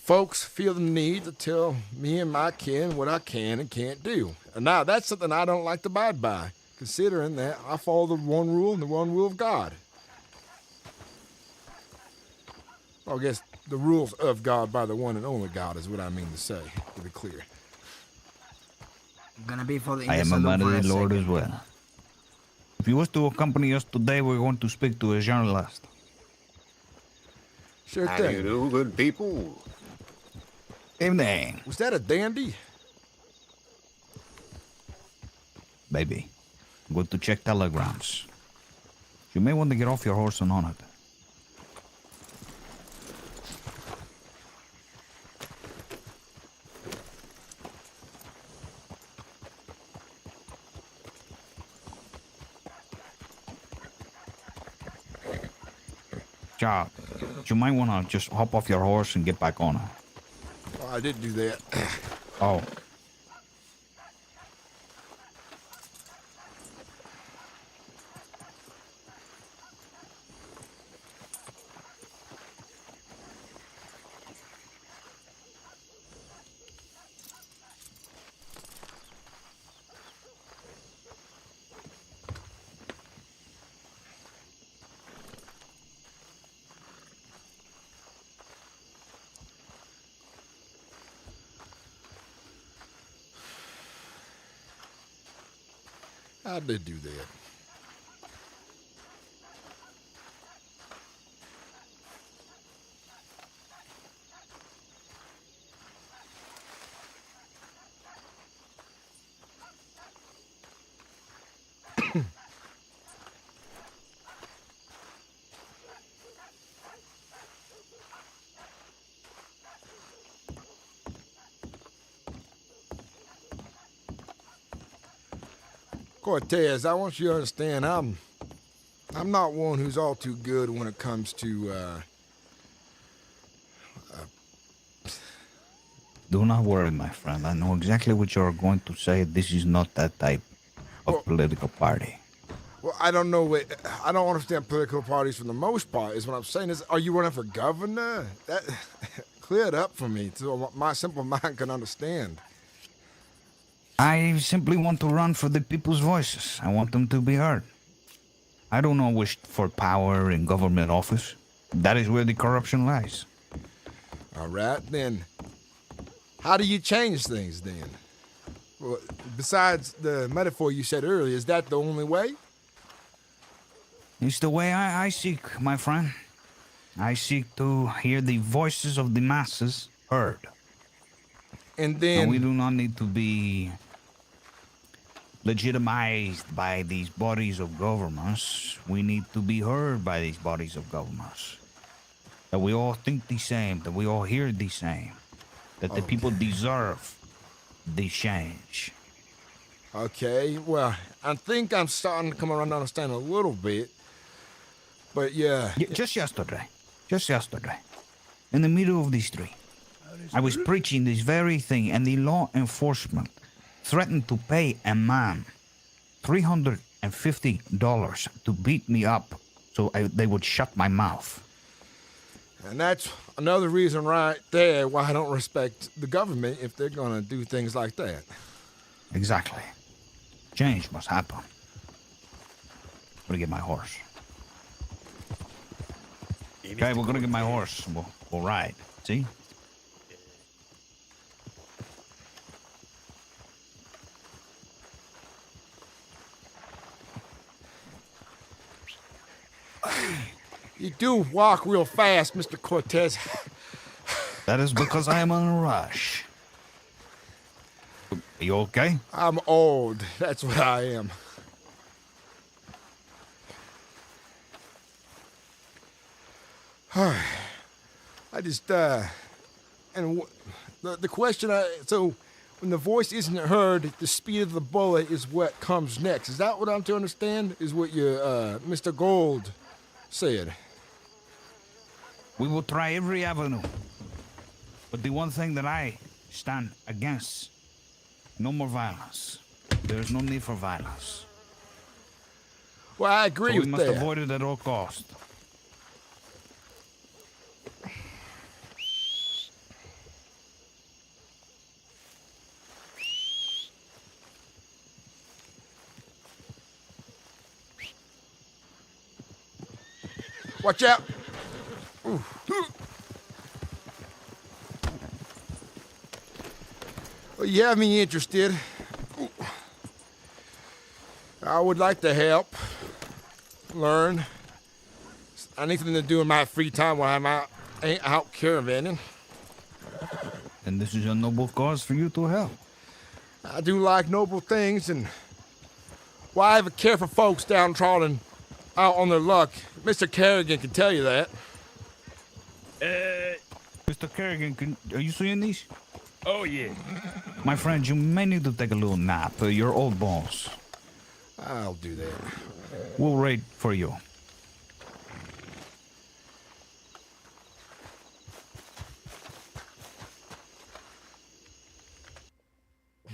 folks feel the need to tell me and my kin what I can and can't do. And now, that's something I don't like to abide by, considering that I follow the one rule and the one rule of God. Well, I guess the rules of God by the one and only God is what I mean to say, to be clear. I'm gonna be for the I am a man of the Lord as well. If you wish to accompany us today, we're going to speak to a journalist. Sure How thing. do you do, good people? Evening. Was that a dandy? Baby, I'm going to check telegrams. You may want to get off your horse and on it. Child, you might want to just hop off your horse and get back on it. Oh, I did do that. Oh. I did do that. Cortez, I want you to understand I'm not one who's all too good when it comes to Do not worry, my friend. I know exactly what you're going to say. This is not that type of political party. well, I don't know. I don't understand political parties for the most part. Is what I'm saying. Is, are you running for governor? That clear it up for me so my simple mind can understand. I simply want to run for the people's voices. I want them to be heard. I do not wish for power in government office. That is where the corruption lies. All right, then. How do you change things then? Well, besides the metaphor you said earlier, is that the only way? It's the way I seek, my friend. I seek to hear the voices of the masses heard. And then... we do not need to be legitimized by these bodies of governments. We need to be heard by these bodies of governments. That we all think the same, that we all hear the same, that the people deserve the change. Okay, well, I think I'm starting to come around to understand a little bit. But yeah. Just yesterday, in the middle of the street, I was preaching this very thing, and the law enforcement threatened to pay a man $350 to beat me up so they would shut my mouth. And that's another reason right there why I don't respect the government if they're gonna do things like that. Exactly. Change must happen. I'm gonna get my horse. Okay, we're gonna get my horse. We'll ride. See? You do walk real fast, Mr. Cortez. That is because I am in a rush. Are you okay? I'm old. That's what I am. I just, and the question, so when the voice isn't heard, the speed of the bullet is what comes next. Is that what I'm to understand? Is what your, Mr. Gold said? We will try every avenue. But the one thing that I stand against, no more violence. There is no need for violence. Well, I agree with that. We must avoid it at all costs. Watch out! Ooh. Well, you have me interested. Ooh. I would like to help, learn. Anything to do in my free time while I'm out caravanning. And this is a noble cause for you to help. I do like noble things, and well, I have a care for folks downtrodden out on their luck. Mr. Kerrigan can tell you that. Mr. Kerrigan, are you seeing these? Oh, yeah. My friend, you may need to take a little nap. Your old boss. I'll do that. We'll wait for you.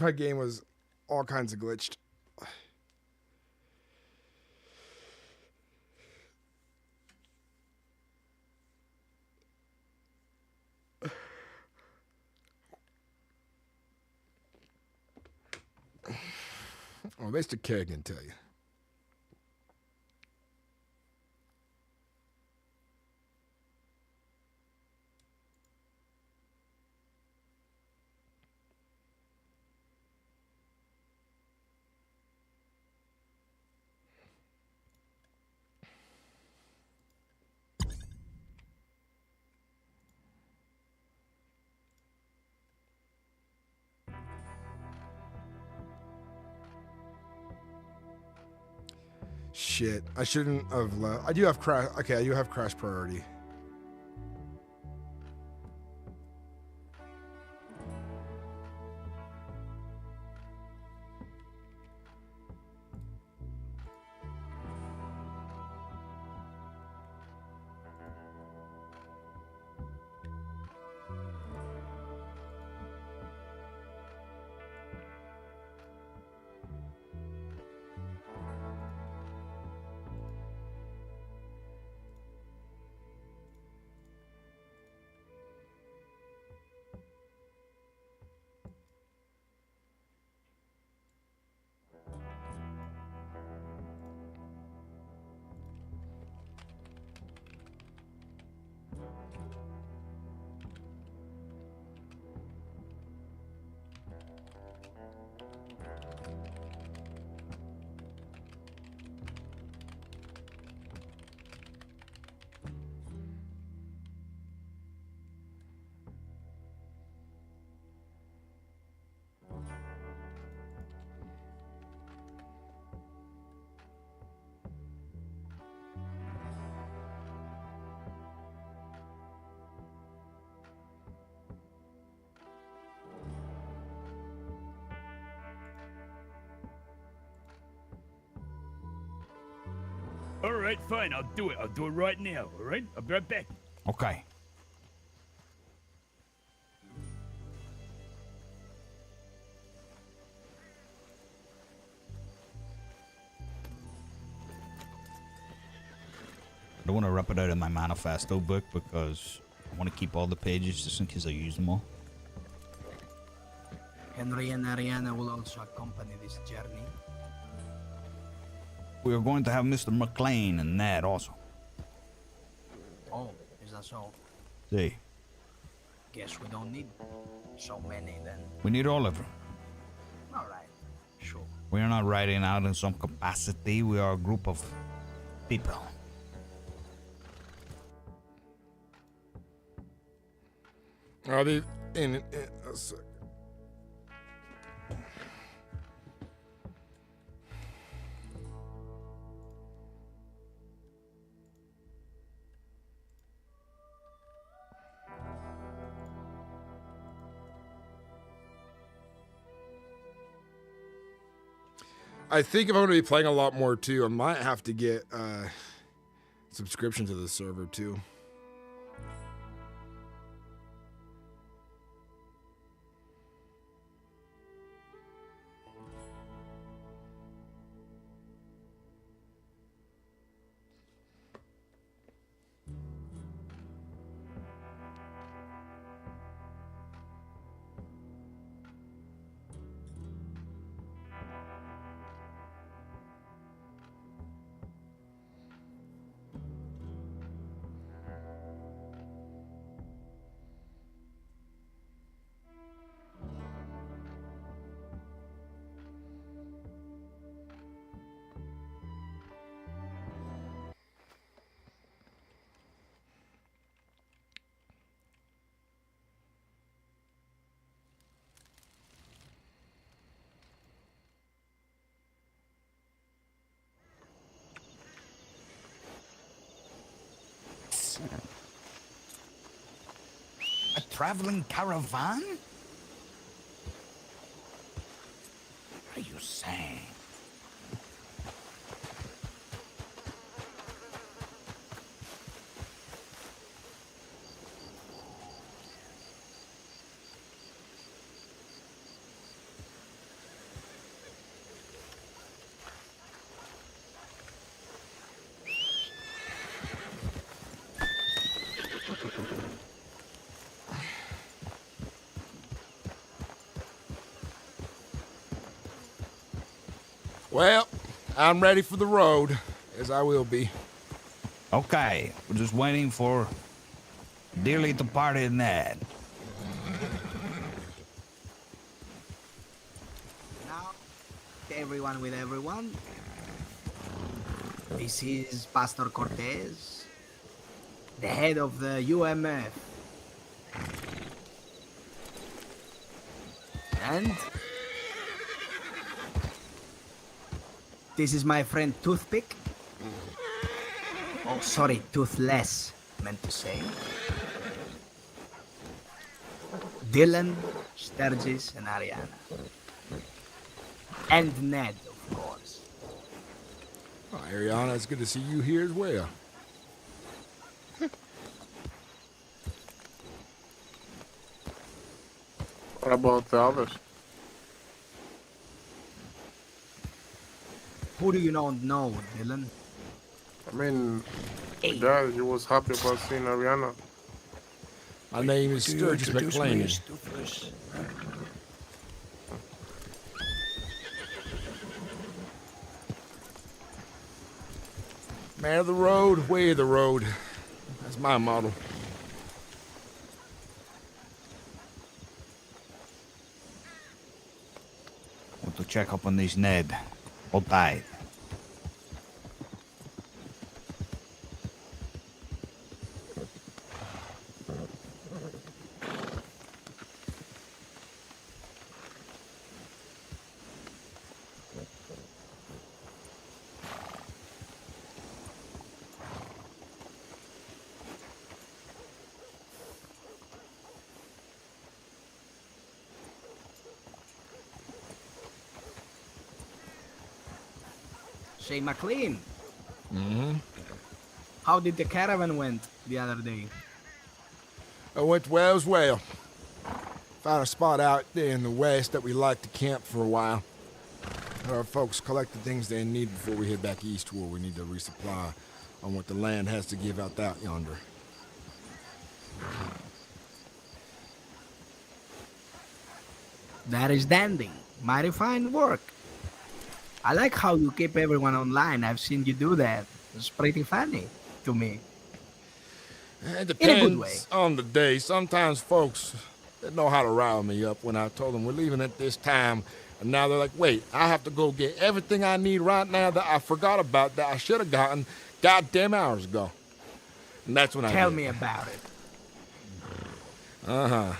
My game was all kinds of glitched. Oh, Mr. K can tell you. Shit, I shouldn't have left. I do have crash. Okay, I do have crash priority. All right, fine. I'll do it. I'll do it right now. All right? I'll be right back. Okay. I don't want to rip it out of my manifesto book because I want to keep all the pages just in case I use them all. Henry and Ariana will also accompany this journey. We are going to have Mr. Mclainy and Ned also. Oh, is that so? See, Guess we don't need so many then. we need all of them. Alright, sure. We are not riding out in some capacity. We are a group of people. I'll be in a sec. I think if I'm going to be playing a lot more too, I might have to get subscription to the server too. A traveling caravan? What are you saying? Well, I'm ready for the road, as I will be. Okay, we're just waiting for dearly departed Ned. Now, everyone with everyone. This is Pastor Cortez, the head of the UMF. And this is my friend Toothpick. Oh, sorry, Toothless, meant to say. Dylan, Sturgis, and Ariana. And Ned, of course. Oh, Ariana, it's good to see you here as well. What about the others? Who do you not know, Dylan? I mean, the guy, he was happy about seeing Ariana. My name is Do you Sturgis introduce me Mclainy. as Toothless? Man of the road, way of the road. That's my motto. Want to check up on this Ned. Hold tight. Say, McLean, Mm-hmm. how did the caravan went the other day? I went well as well. Found a spot out there in the west that we like to camp for a while. Our folks collect the things they need before we head back east where we need to resupply on what the land has to give out yonder. That is dandy. Mighty fine work. I like how you keep everyone online. I've seen you do that. It's pretty funny to me. It depends In a good way. on the day. Sometimes folks they know how to rile me up when I told them we're leaving at this time. And now they're like, wait, I have to go get everything I need right now that I forgot about that I should have gotten goddamn hours ago. And that's when I Tell did. me about it. Uh-huh.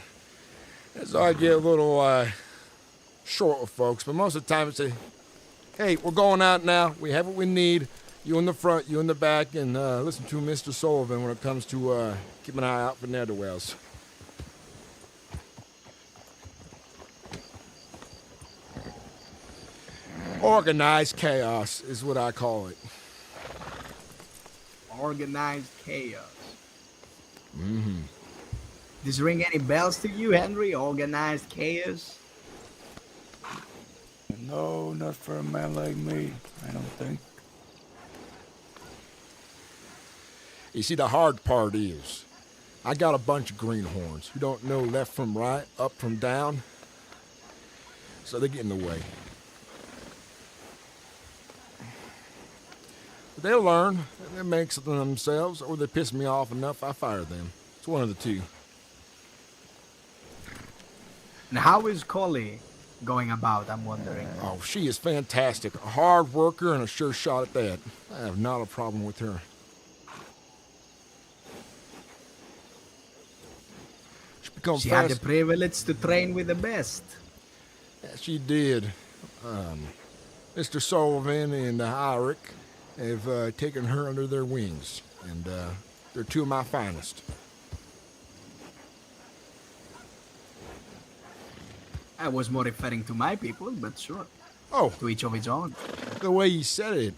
And so I get a little short with folks, but most of the time it's a, hey, we're going out now. We have what we need. You in the front, you in the back, and listen to Mr. Sullivan when it comes to keep an eye out for netherwells. Organized chaos is what I call it. Organized chaos. Mm-hmm. Does it ring any bells to you, Henry? Organized chaos? No, not for a man like me, I don't think. You see, the hard part is, I got a bunch of greenhorns who don't know left from right, up from down, so they get in the way. But they'll learn, and they make something of themselves, or they piss me off enough, I fire them. It's one of the two. And how is Collie going about, I'm wondering? Oh, she is fantastic. A hard worker and a sure shot at that. I have not a problem with her. She had the privilege to train with the best. Yeah, she did. Mr. Sullivan and Iric have taken her under their wings, and they're two of my finest. I was more referring to my people, but sure. Oh. To each of his own. The way you said it.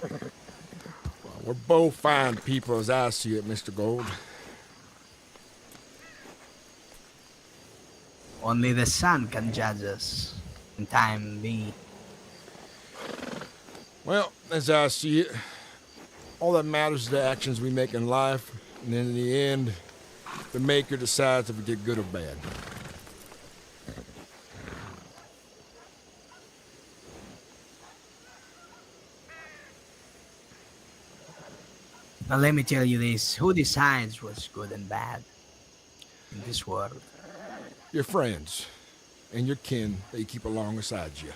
Well, we're both fine people as I see it, Mr. Gold. Only the sun can judge us. And time be. Well, as I see it, all that matters is the actions we make in life, and then in the end, the maker decides if we get good or bad. Now let me tell you this. Who decides what's good and bad in this world? Your friends and your kin that you keep alongside you.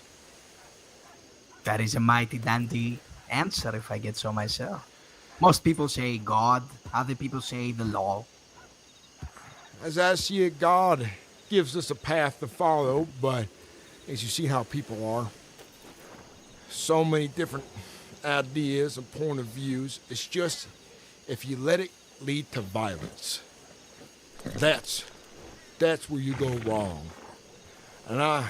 That is a mighty dandy answer if I get so myself. Most people say God, other people say the law. As I see it, God gives us a path to follow, but as you see how people are, so many different ideas and point of views, it's just if you let it lead to violence, that's where you go wrong. And I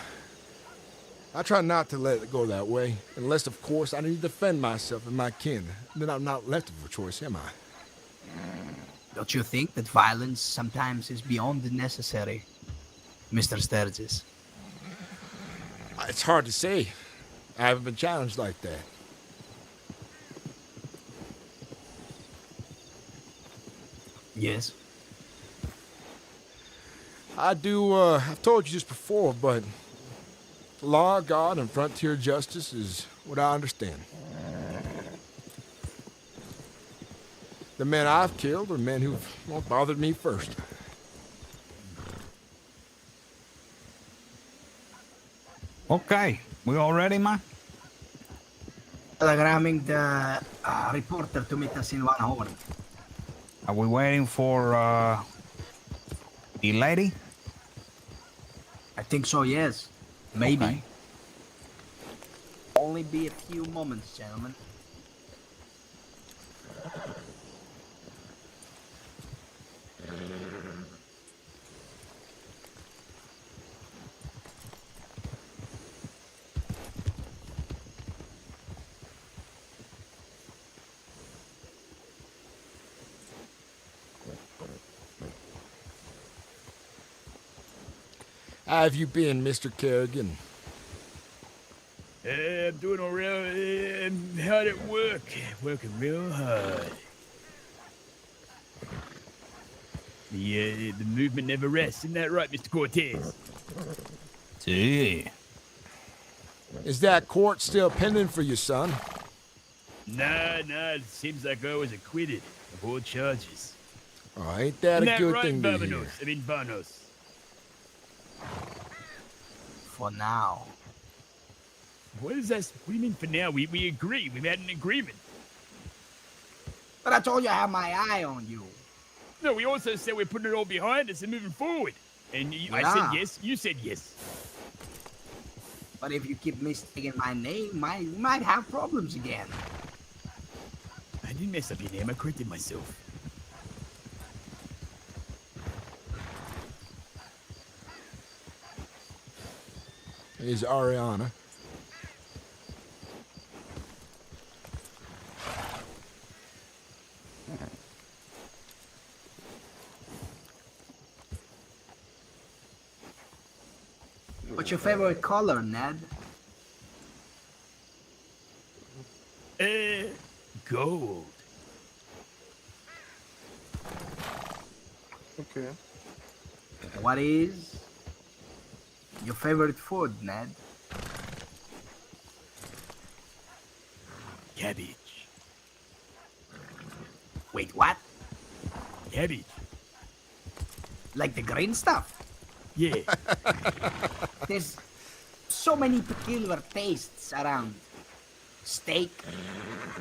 try not to let it go that way, unless, of course, I need to defend myself and my kin. Then I'm not left of a choice, am I? Don't you think that violence sometimes is beyond the necessary, Mr. Sturgis? It's hard to say. I haven't been challenged like that. Yes. I've told you this before, but law, God, and frontier justice is what I understand. The men I've killed are men who've bothered me first. Okay, we all ready, man? Telegramming the reporter to meet us in 1 hour. Are we waiting for the lady? I think so, yes. Maybe. Okay. Only be a few moments, gentlemen. How have you been, Mr. Kerrigan? I'm doing all right. Hard at work. Working real hard. The movement never rests. Isn't that right, Mr. Cortez? See. Is that court still pending for your son? Nah. It seems like I was acquitted of all charges. Oh, ain't that a good thing to hear? I mean, Vanos. For now. What is that? What do you mean for now? We agree. We've had an agreement. But I told you I have my eye on you. No, we also said we're putting it all behind us and moving forward. And I said yes, you said yes. But if you keep mistaking my name, we might have problems again. I didn't mess up your name. I corrected myself. Is Ariana. What's your favorite color, Ned? Gold. Okay. What is your favorite food, Ned? Cabbage. Wait, what? Cabbage. Like the green stuff? Yeah. There's so many peculiar tastes around. Steak,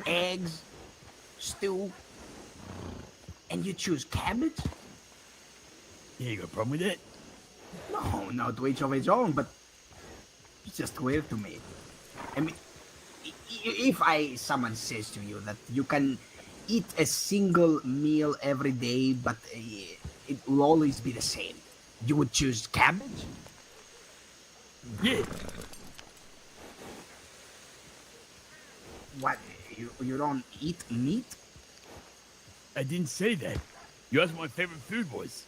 eggs, stew, and you choose cabbage? Yeah, you got a problem with that? No, to each of his own, but it's just weird to me. I mean, if someone says to you that you can eat a single meal every day, but it will always be the same, you would choose cabbage? Yeah. What, you don't eat meat? I didn't say that. You asked what my favorite food was.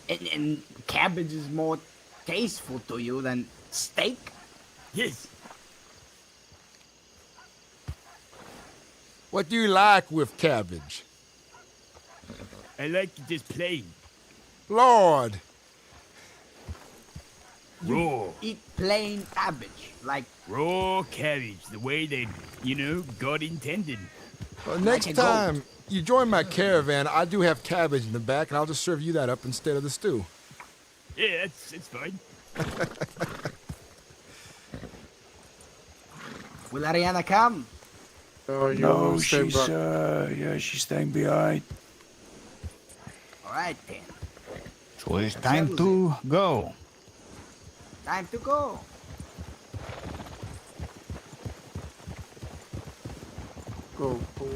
And cabbage is more tasteful to you than steak? Yes. What do you like with cabbage? I like it just plain. Lord. Raw. Eat plain cabbage, like... Raw cabbage, the way that, God intended. Well, Like next a goat. time you join my caravan, I do have cabbage in the back, and I'll just serve you that up instead of the stew. Yeah, it's fine. Will Ariana come? Oh, you No, will stay she's back. she's staying behind. All right then. So it's time to go. Time to go. Go, go.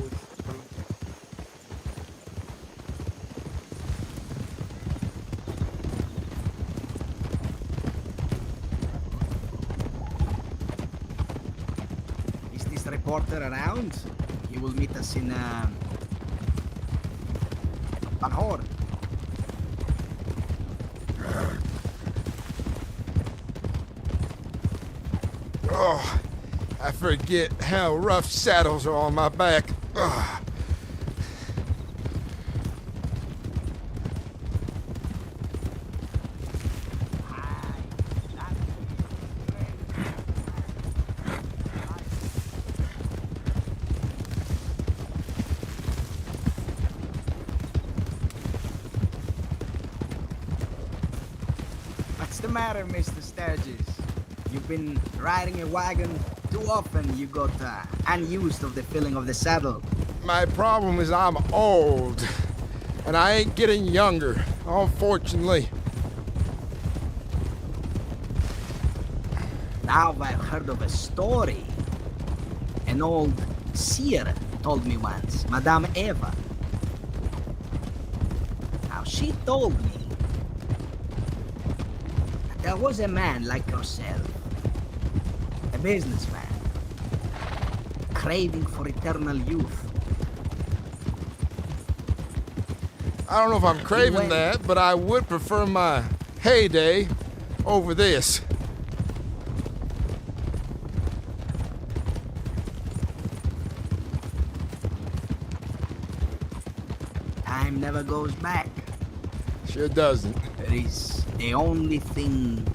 Is this reporter around? He will meet us in Van Horn. Oh, I forget how rough saddles are on my back. Ugh. What's the matter, Mr. Sturgis? You've been riding a wagon too often. You got unused of the feeling of the saddle. My problem is I'm old, and I ain't getting younger, unfortunately. Now I've heard of a story. An old seer told me once, Madame Eva. Now she told me that there was a man like yourself, a businessman, craving for eternal youth. I don't know if I'm craving that, but I would prefer my heyday over this. Time never goes back. Sure doesn't. It is the only thing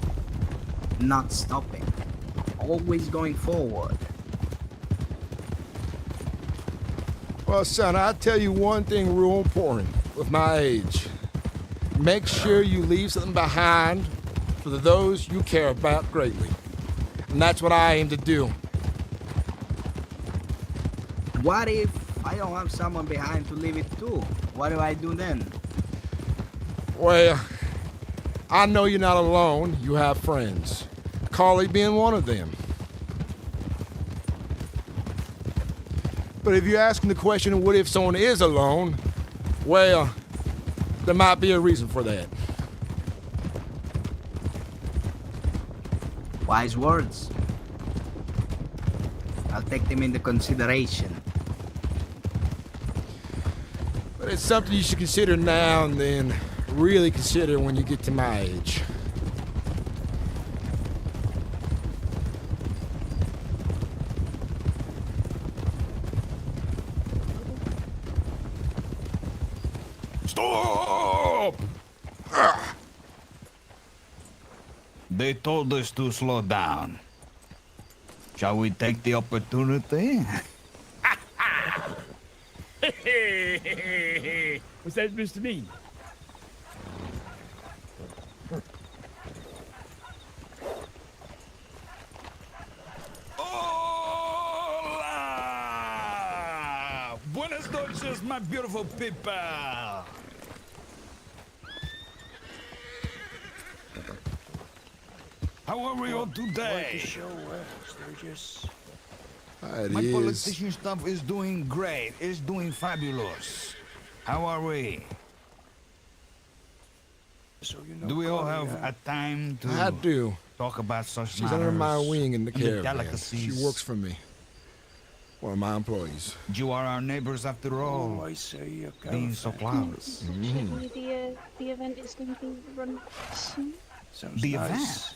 not stopping. Always going forward. Well, son, I'll tell you one thing real important with my age. Make sure you leave something behind for those you care about greatly. And that's what I aim to do. What if I don't have someone behind to leave it to? What do I do then? Well, I know you're not alone. You have friends. Carly being one of them. But if you're asking the question, what if someone is alone? Well, there might be a reason for that. Wise words. I'll take them into consideration. But it's something you should consider now and then really consider when you get to my age. Stop! They told us to slow down. Shall we take the opportunity? What's that supposed to mean? Hola! Buenas noches, my beautiful people. How are we all today? My politician stuff is doing great. It's doing fabulous. How are we? Do we all have a time to I do. talk about such She's under my matters wing in the and caravan. delicacies? She works for me. One of my employees. You are our neighbors after all. I say, Being so close. Surely the event is going to run soon. The event?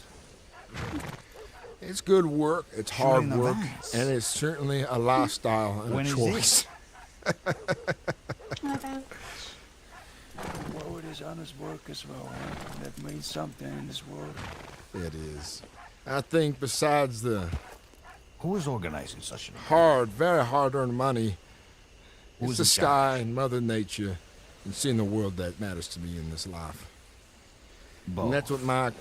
It's good work, it's Sure hard in work, advance. and it's certainly a lifestyle and When a is choice. Well, it is honest work as well. Huh? That means something in this world. It is. I think besides the Who is organizing such an event? very hard-earned money, It's the sky and Mother Nature and seeing the world that matters to me in this life. And that's what my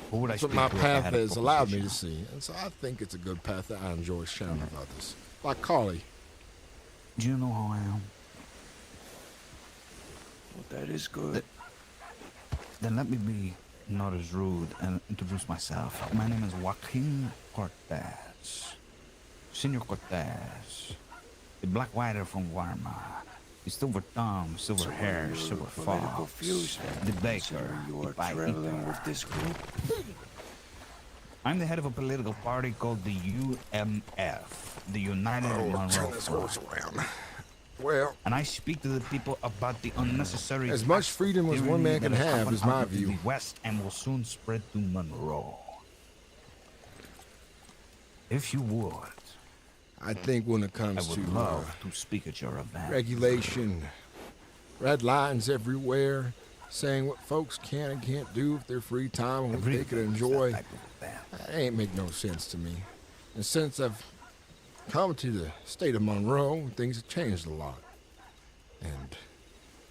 path has allowed me to see. And so I think it's a good path that I enjoy sharing with others. Like Carly. Do you know who I am? Well, that is good. Then let me be not as rude and introduce myself. My name is Joaquin Cortez. Senor Cortez. The Black Rider from Guarma. The silver thumb, silver hair, silver fox. The baker, the pie eater. With this group. I'm the head of a political party called the UMF, the United Monroe Front. Well, and I speak to the people about the unnecessary. As much freedom as one man can have is my view. The West and will soon spread to Monroe. If you would, I think when it comes I would love to speak at your event. Regulation, red lines everywhere, saying what folks can and can't do with their free time and what they can enjoy. That ain't make no sense to me. And since I've come to the state of Monroe, things have changed a lot. And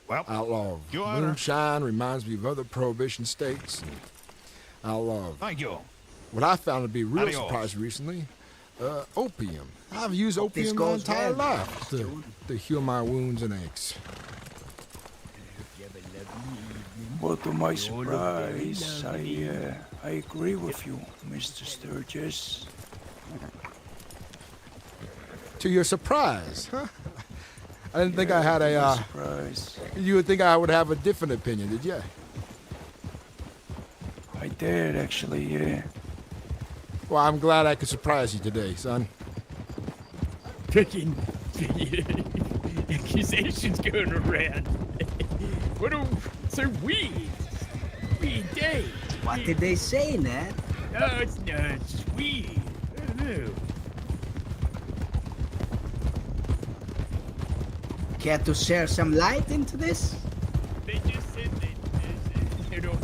outlaw of moonshine reminds me of other prohibition states. And outlaw of what I found to be real surprise recently, opium. I've used opium my entire life to heal my wounds and aches. Well, to my surprise, I agree with you, Mr. Sturgis. To your surprise, huh? I didn't think I had a surprise. You would think I would have a different opinion, did you? I did, actually, yeah. Well, I'm glad I could surprise you today, son. Freaking accusations going around. What a so weird. Weird day. What did they say, Ned? No, it's not. It's just weird. I don't know. Care to share some light into this? They just said that, you know,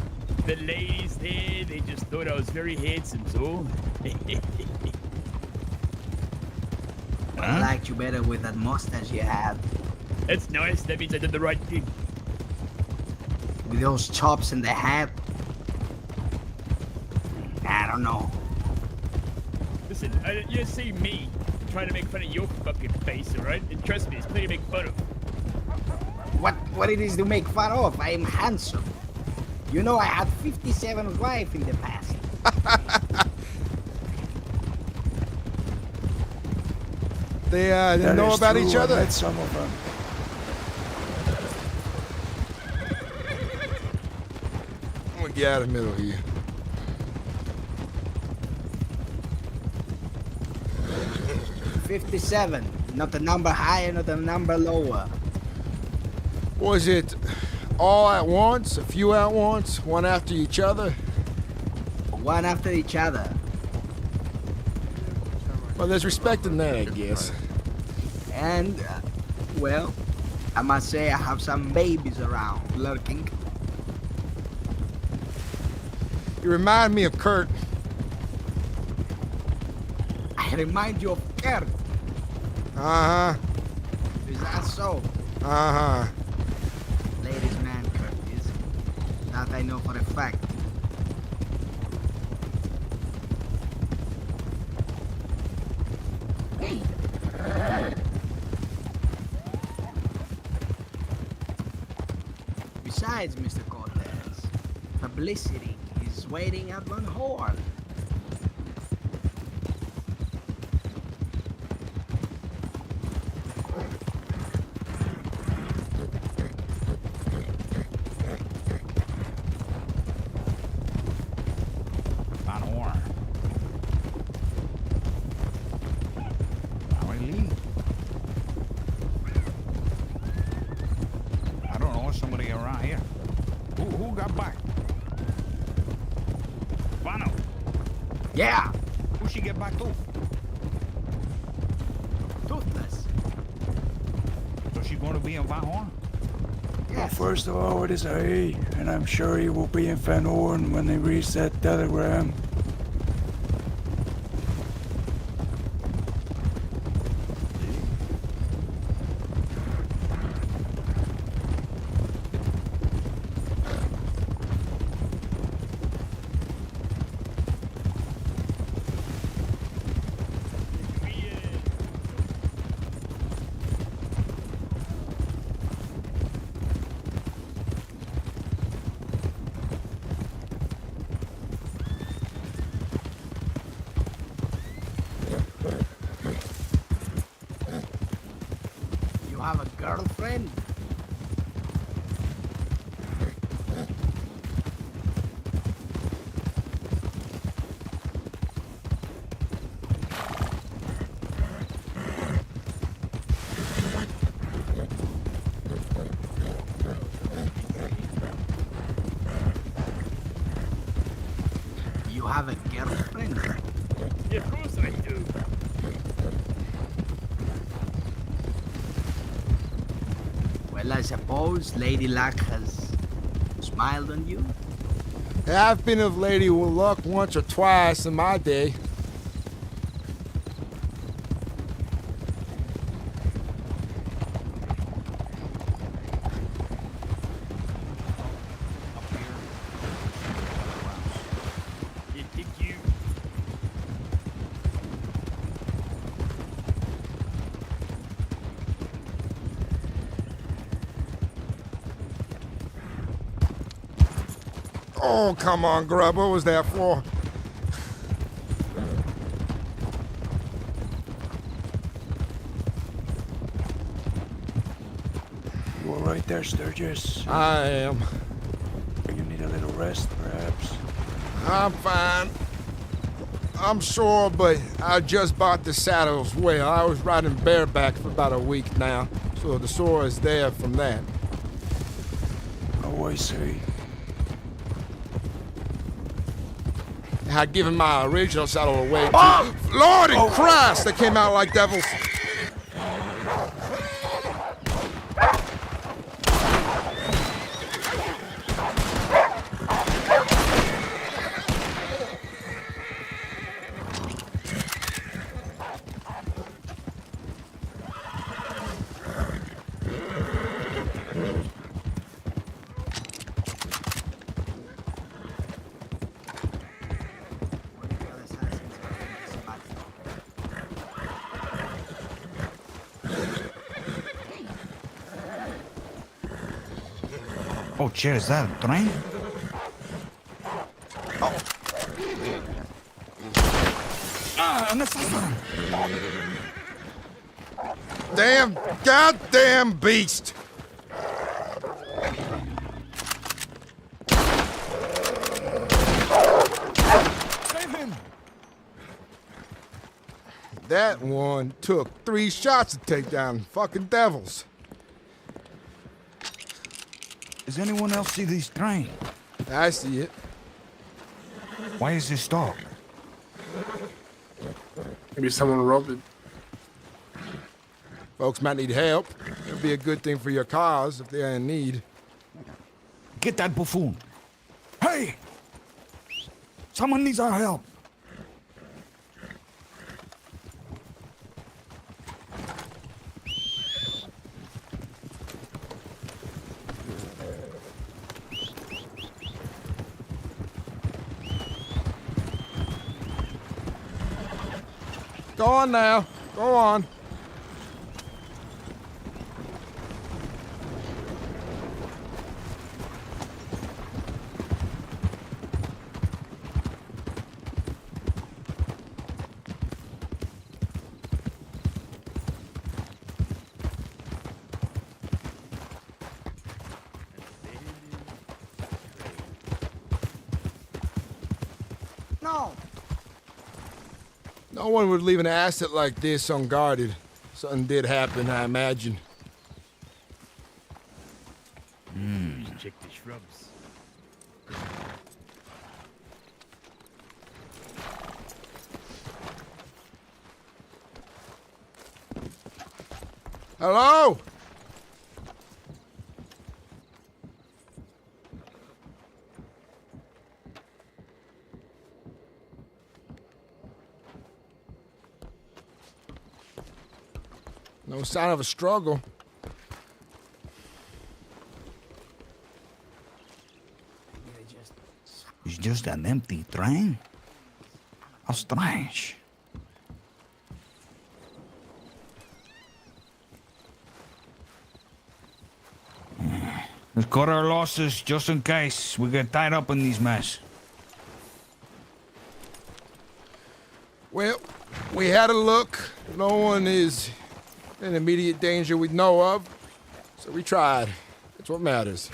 the ladies there, they just thought I was very handsome, so. I liked you better with that mustache you had. That's nice. That means I did the right thing. With those chops and the hat. I don't know. Listen, you see me trying to make fun of your fucking face, alright? And trust me, it's plenty to make fun of. What it is to make fun of? I am handsome. You know I had 57 wives in the past. They didn't know about each other. I met some of them. I'm gonna get out of the middle here. $57. Not a number higher, not a number lower. Was it all at once, a few at once, one after each other? One after each other. Well, there's respect in that, I guess. And, well, I must say I have some babies around, lurking. You remind me of Kurt. I remind you of Kurt. Uh-huh. Is that so? Uh-huh. Ladies' man, Kurt is. That I know for a fact. Besides, Mr. Cortez, publicity is waiting at Van Horn. Van Horn. Really? I don't know, somebody around here. Who got back? Vano. Yeah. Who she get back to? Toothless. So she going to be in Van Horn? Well, first of all, it is a he, and I'm sure he will be in Van Horn when they reach that telegram. have a girlfriend? You have a girlfriend? Yeah, of course I do. Well, I suppose Lady Luck has smiled on you? I've been of Lady Luck once or twice in my day. Yeah, did you? Oh, come on, Grub. What was that for? You all right there, Sturgis? I am. You need a little rest, perhaps? I'm fine. I'm sore, but I just bought the saddle as well. I was riding bareback for about a week now, so the sore is there from that. Oh, I see. I had given my original saddle away to... Lord in Christ! They came out like devils. Oh, shit, is that a train? An assassin! Damn, goddamn beast! Save him! That one took 3 shots to take down fucking devils. Does anyone else see this train? I see it. Why is it stopped? Maybe someone robbed it. Folks might need help. It'd be a good thing for your cause if they're in need. Get that buffoon. Hey! Someone needs our help. Go on now. Go on. No! No one would leave an asset like this unguarded. Something did happen, I imagine. Check the shrubs. Hello? No sign of a struggle. It's just an empty train? How strange. Let's cut our losses just in case we get tied up in this mess. Well, we had a look. No one is an immediate danger we know of, so we tried. That's what matters.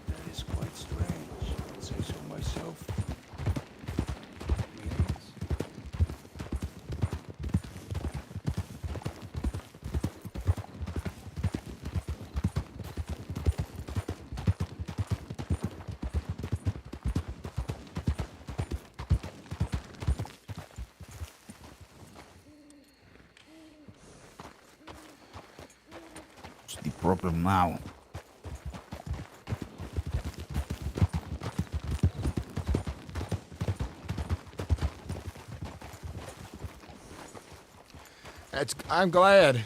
That is quite strange. I'd say so myself. What's the problem now? I'm glad,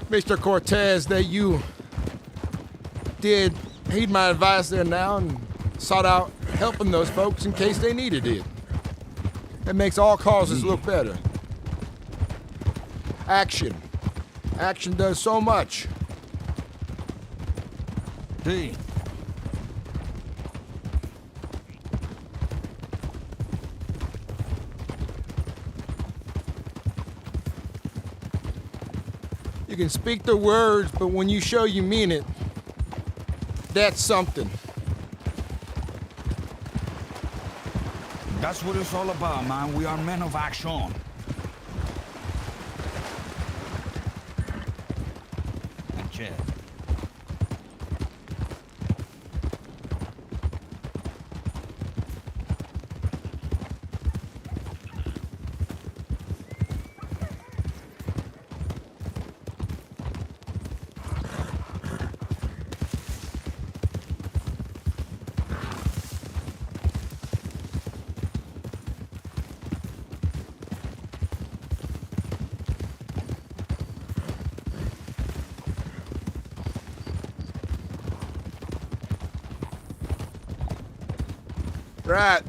Mr. Cortez, that you did heed my advice there now and sought out helping those folks in case they needed it. It makes all causes look better. Action. Action does so much. See. You can speak the words, but when you show you mean it, that's something. That's what it's all about, man. We are men of action. And Chad. Right.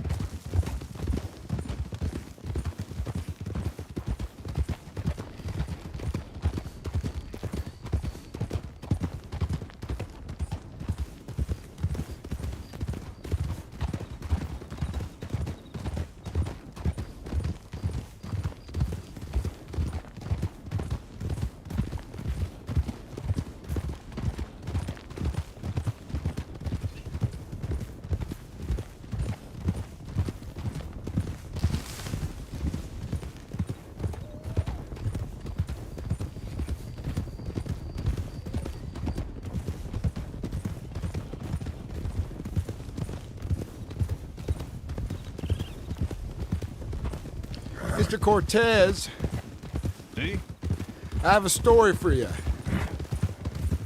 Mr. Cortez. See? I have a story for you.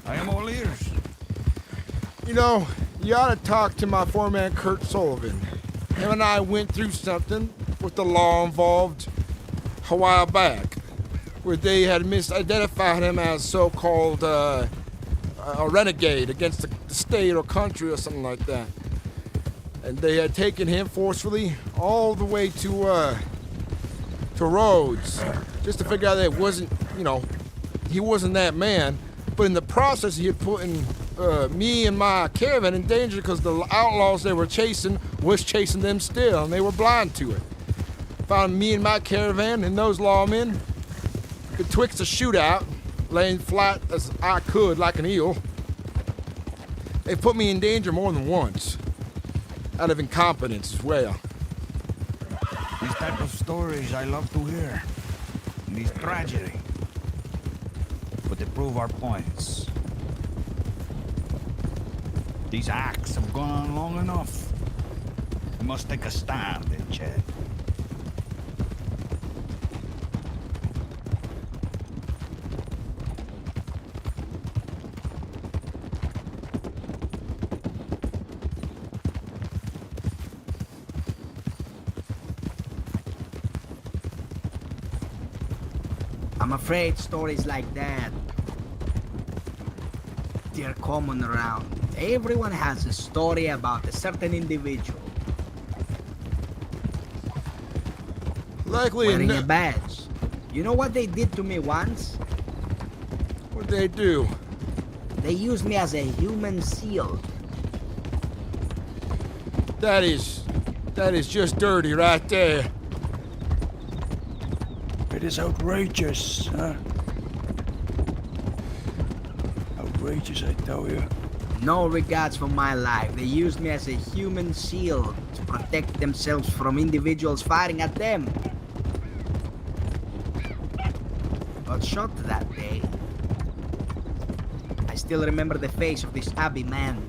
I am all ears. You know, you ought to talk to my foreman, Kurt Sullivan. Him and I went through something with the law involved a while back, where they had misidentified him as so-called a renegade against the state or country or something like that. And they had taken him forcefully all the way to Rhodes, just to figure out that it wasn't, you know, he wasn't that man. But in the process, he had put me and my caravan in danger because the outlaws they were chasing was chasing them still, and they were blind to it. Found me and my caravan and those lawmen betwixt a shootout, laying flat as I could like an eel. They put me in danger more than once, out of incompetence as well. These type of stories I love to hear. These tragedy. But they prove our points. These acts have gone on long enough. We must take a stand, Chad. I'm afraid stories like that, they're common around. Everyone has a story about a certain individual. Likely wearing a badge. You know what they did to me once? What'd they do? They used me as a human shield. That is just dirty right there. It is outrageous, huh? Outrageous, I tell you. No regards for my life. They used me as a human shield to protect themselves from individuals firing at them. Got shot that day. I still remember the face of this Abbey man.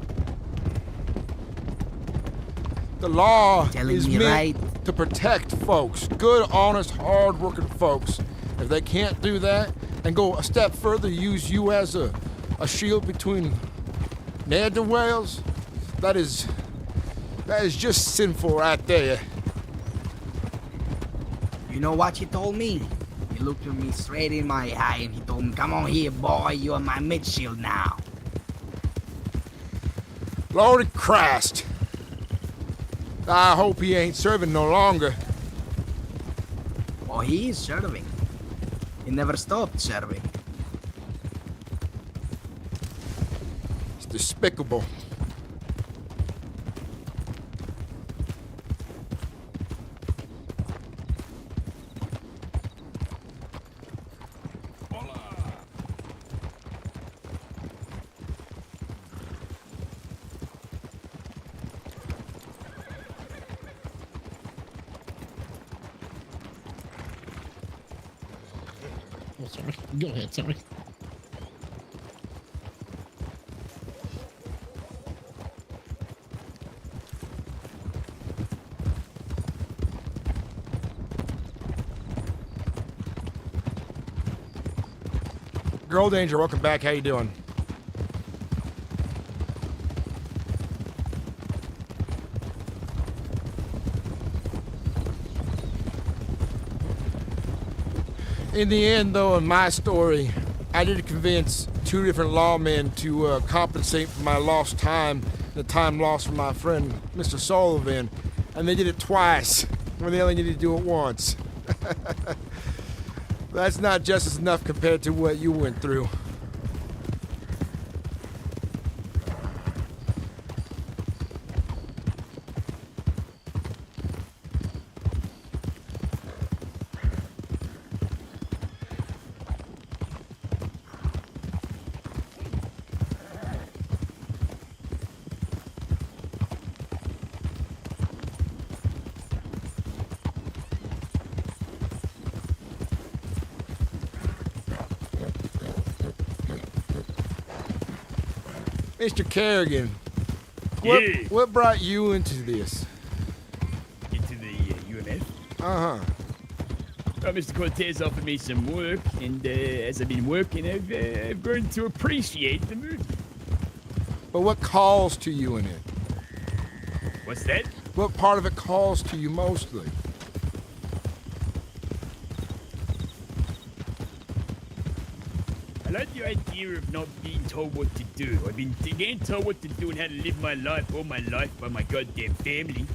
The law Telling is me meant right. to protect folks, good, honest, hard-working folks. If they can't do that and go a step further, use you as a shield between ne'er-do-wells, that is just sinful right there. You know what he told me? He looked at me straight in my eye and he told me, "Come on here, boy, you are my mid-shield now." Lord Christ. I hope he ain't serving no longer. Oh, he is serving. He never stopped serving. It's despicable. Oh, sorry. Go ahead, sorry. Girl Danger, welcome back. How you doing? In the end, though, in my story, I did convince 2 different lawmen to compensate for my lost time, the time lost from my friend, Mr. Sullivan, and they did it twice when they only needed to do it once. That's not justice enough compared to what you went through. Mr. Kerrigan, what brought you into this? Into the UMF? Uh-huh. Well, Mr. Cortez offered me some work, and as I've been working, I've grown to appreciate the movement. But what calls to you in it? What's that? What part of it calls to you mostly? I like the idea of not being told what to do. I've been getting told what to do and how to live my life all my life by my goddamn family.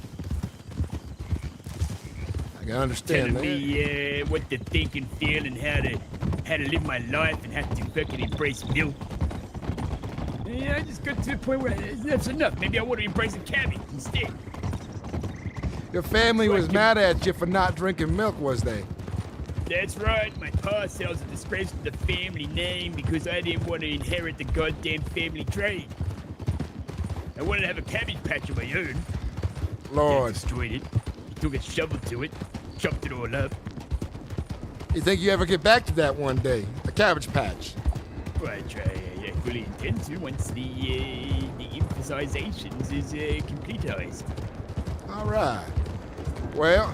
I can understand Telling me what to think and feel and how to live my life and how to fucking embrace milk. Yeah, I just got to the point where enough's enough. Maybe I want to embrace a cabbage instead. Your family was mad at you for not drinking milk, was they? That's right. My pa sells a disgrace to the family name because I didn't want to inherit the goddamn family trade. I wanted to have a cabbage patch of my own. Lord. Dad destroyed it. He took a shovel to it, chopped it all up. You think you ever get back to that one day? A cabbage patch? Well, I fully intend to once the emphasizations is completized. All right. Well,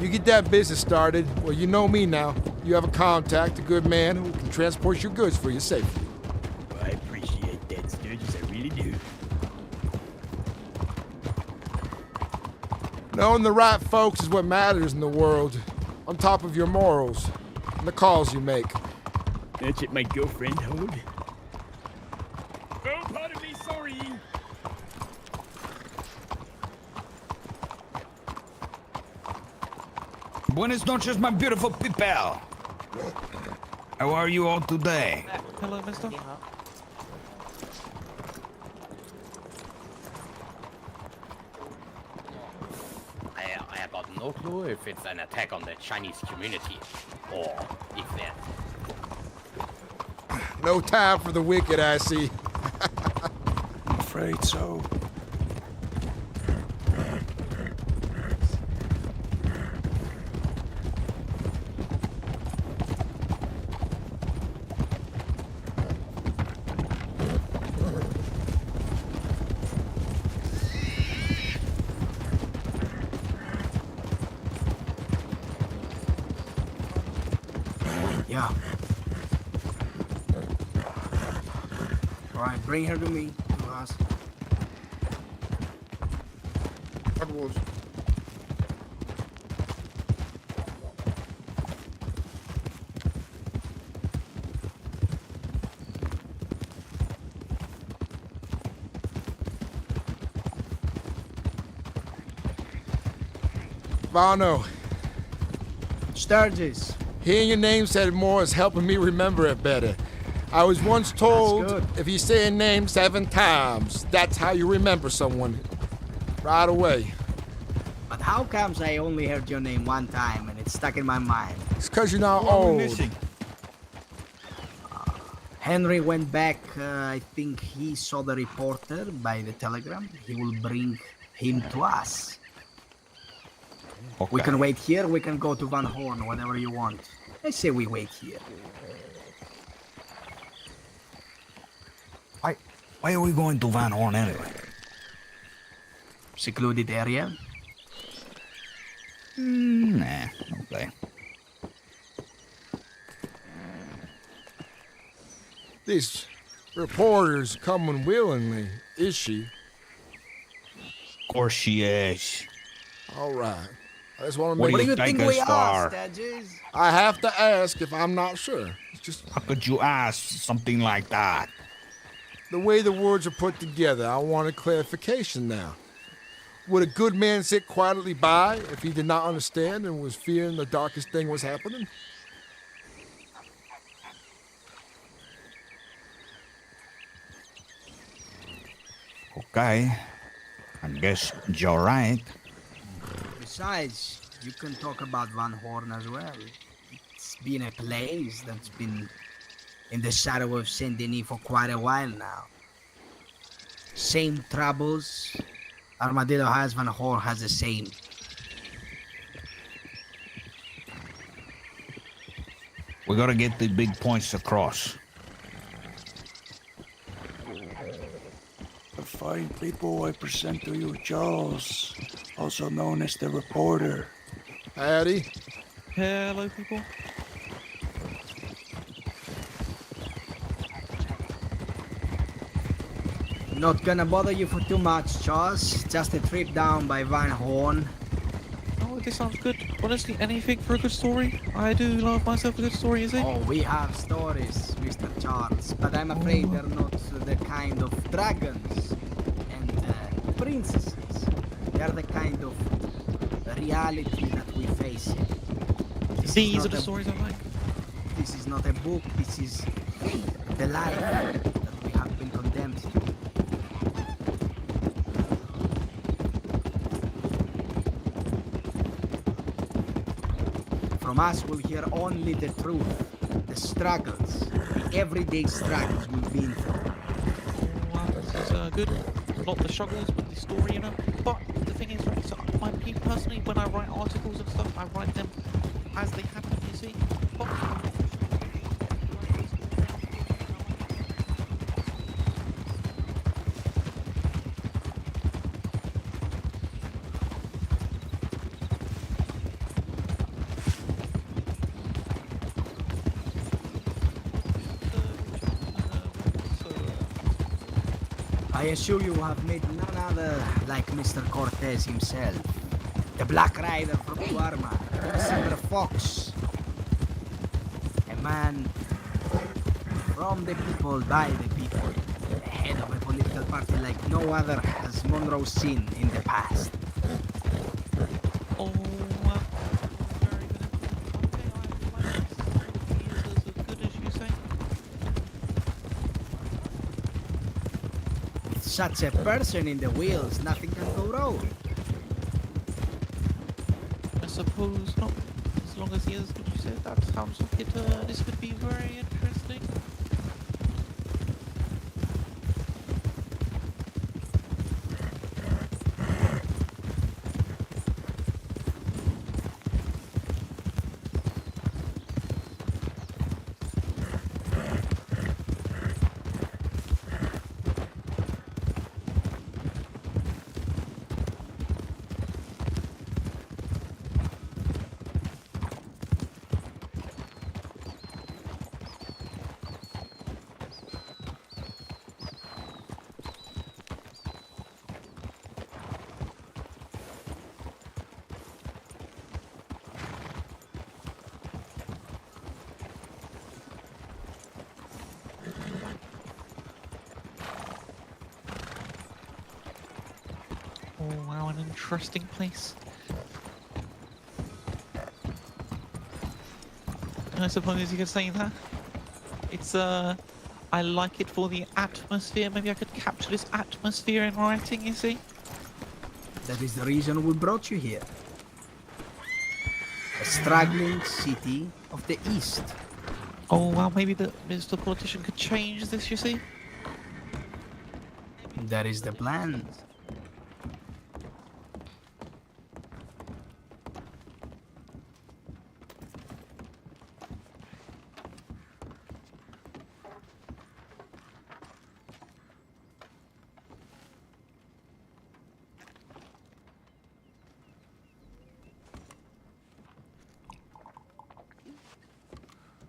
you get that business started, well, you know me now. You have a contact, a good man who can transport your goods for you safely. Well, I appreciate that, Sturgis. I really do. Knowing the right folks is what matters in the world, on top of your morals and the calls you make. That's it, my girlfriend hold. Oh, pardon me, sorry. Buenas noches, my beautiful people. How are you all today? Hello, mister. no clue if it's an attack on the Chinese community, or if they're... No time for the wicked, I see. I'm afraid so. Yeah. Alright, bring her to me, to us. Vano. Sturgis. Hearing your name said more is helping me remember it better. I was once told if you say a name 7 times, that's how you remember someone. Right away. But how comes I only heard your name 1 time and it's stuck in my mind? It's because you're not What are we old. missing? Henry went back, I think he saw the reporter by the telegram. He will bring him to us. Okay. We can wait here, we can go to Van Horn, whatever you want. I say we wait here. Why are we going to Van Horn anyway? Secluded area? Nah, okay. This reporter's coming willingly, is she? Of course she is. All right. I just want to What make do you think we are, Sturgis? I have to ask if I'm not sure. It's just How could you ask something like that? the way the words are put together. I wanted clarification now. Would a good man sit quietly by if he did not understand and was fearing the darkest thing was happening? Okay. I guess you're right. Besides, you can talk about Van Horn as well. It's been a place that's been in the shadow of Saint Denis for quite a while now. Same troubles. Armadillo has, Van Horn has the same. We gotta get the big points across. The fine people I present to you, Charles, also known as the reporter. Howdy. Hello, people. Not gonna bother you for too much, Charles. Just a trip down by Van Horn. Oh, this sounds good. Honestly, anything for a good story. I do love myself a good story, is it? Oh, we have stories, Mr. Charles, but I'm afraid they're not the kind of dragons and princesses. They're the kind of reality that we face. These are the stories I like. This is not a book, this is the life that we have been condemned to. From us we'll hear only the truth, the struggles, the everyday struggles we've been through. Wow, this is good. Not the struggles, but the story, you know. But the thing is, right, so me personally, when I write articles and stuff, I write them as they happen, you see. But I assure you have met none other like Mr. Cortez himself. The Black Rider from Tuarma, the Silver Fox. A man from the people, by the people. The head of a political party like no other has Monroe seen in the past. oh, very good. Okay, I like this. He is as good as you say. With such a person in the wheels, nothing can go wrong. suppose not. As long as he is what you said, that sounds like it. This could be very interesting. Oh wow, an interesting place. I suppose you could say that. It's I like it for the atmosphere. Maybe I could capture this atmosphere in writing, you see? That is the reason we brought you here. A straggling city of the east. Oh well, maybe the Mr. Politician could change this, you see? That is the plan.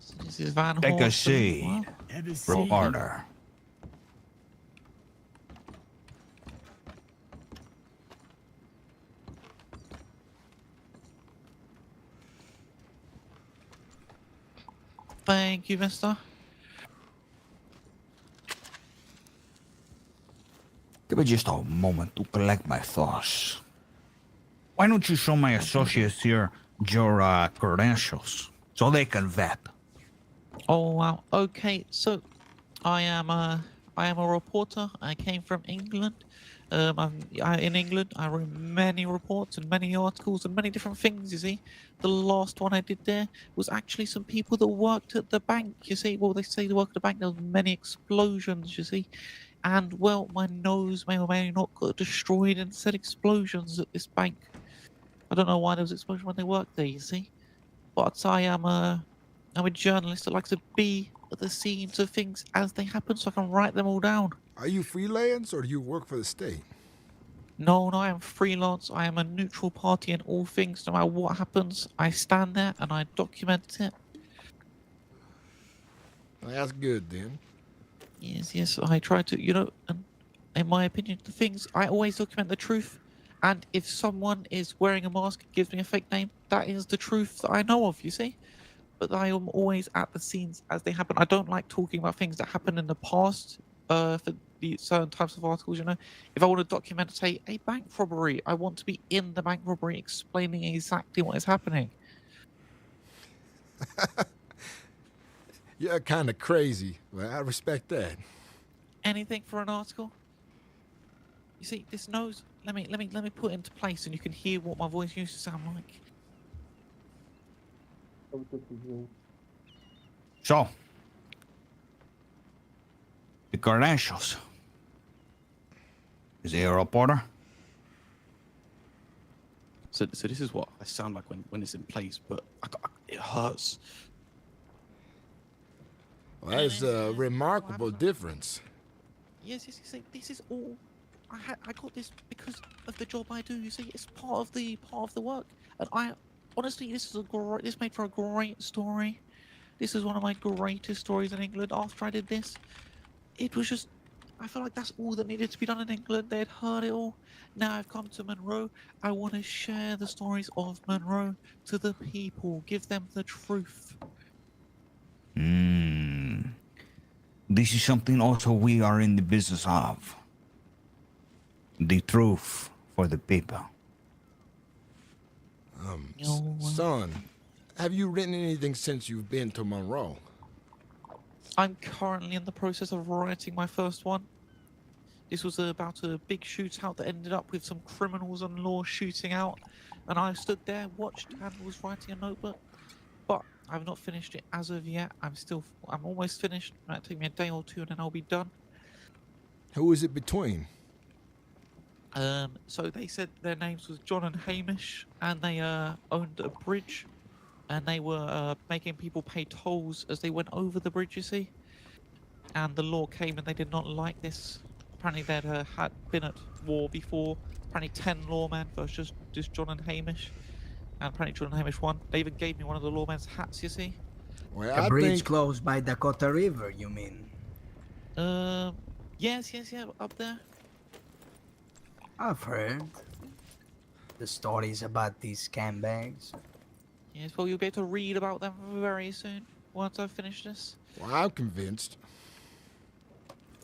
So this is Van Take a Horst. seat, reporter. Thank you, mister. Give me just a moment to collect my thoughts. Why don't you show my associates here your credentials so they can vet? Oh wow. Okay, so I am a reporter. I came from England. In England, I wrote many reports and many articles and many different things. You see, the last one I did there was actually some people that worked at the bank. You see, well, they say they work at the bank. There was many explosions. You see, and well, my nose may or may not got destroyed and said explosions at this bank. I don't know why there was explosion when they worked there. You see, but I'm a journalist that likes to be at the scenes of things as they happen, so I can write them all down. Are you freelance or do you work for the state? No, I am freelance. I am a neutral party in all things. No matter what happens, I stand there and I document it. That's good then. Yes, I try to, and in my opinion, the things, I always document the truth. And if someone is wearing a mask, gives me a fake name, that is the truth that I know of, you see? But I am always at the scenes as they happen. I don't like talking about things that happened in the past for the certain types of articles, If I want to document, say, a bank robbery, I want to be in the bank robbery explaining exactly what is happening. You're kind of crazy, but I respect that. Anything for an article? You see, this nose, let me put it into place and you can hear what my voice used to sound like. So, the credentials. Is he a reporter? So this is what I sound like when it's in place, but it hurts. Well, that's a remarkable difference. Yes, you see, this is all. I got this because of the job I do. You see, it's part of the work, and honestly, this made for a great story. This is one of my greatest stories in England. After I did this, it was just, I felt like that's all that needed to be done in England. They had heard it all. Now I've come to Monroe. I want to share the stories of Monroe to the people, give them the truth. This is something also we are in the business of. The truth for the people. Son, have you written anything since you've been to Monroe? I'm currently in the process of writing my first one. This was about a big shootout that ended up with some criminals and law shooting out. and I stood there, watched, and was writing a notebook. But I've not finished it as of yet. I'm almost finished. It might take me a day or two, and then I'll be done. Who is it between? So they said their names was John and Hamish, and they owned a bridge, and they were making people pay tolls as they went over the bridge. You see, and the law came, and they did not like this. Apparently, they'd had been at war before. Apparently, 10 lawmen versus just John and Hamish, and apparently John and Hamish won. They even gave me one of the lawmen's hats. You see. Well, The I bridge think close by Dakota River, you mean? Yes, yeah, up there. I've heard the stories about these scambags. Yes, well, you'll be able to read about them very soon once I've finished this. Well, I'm convinced.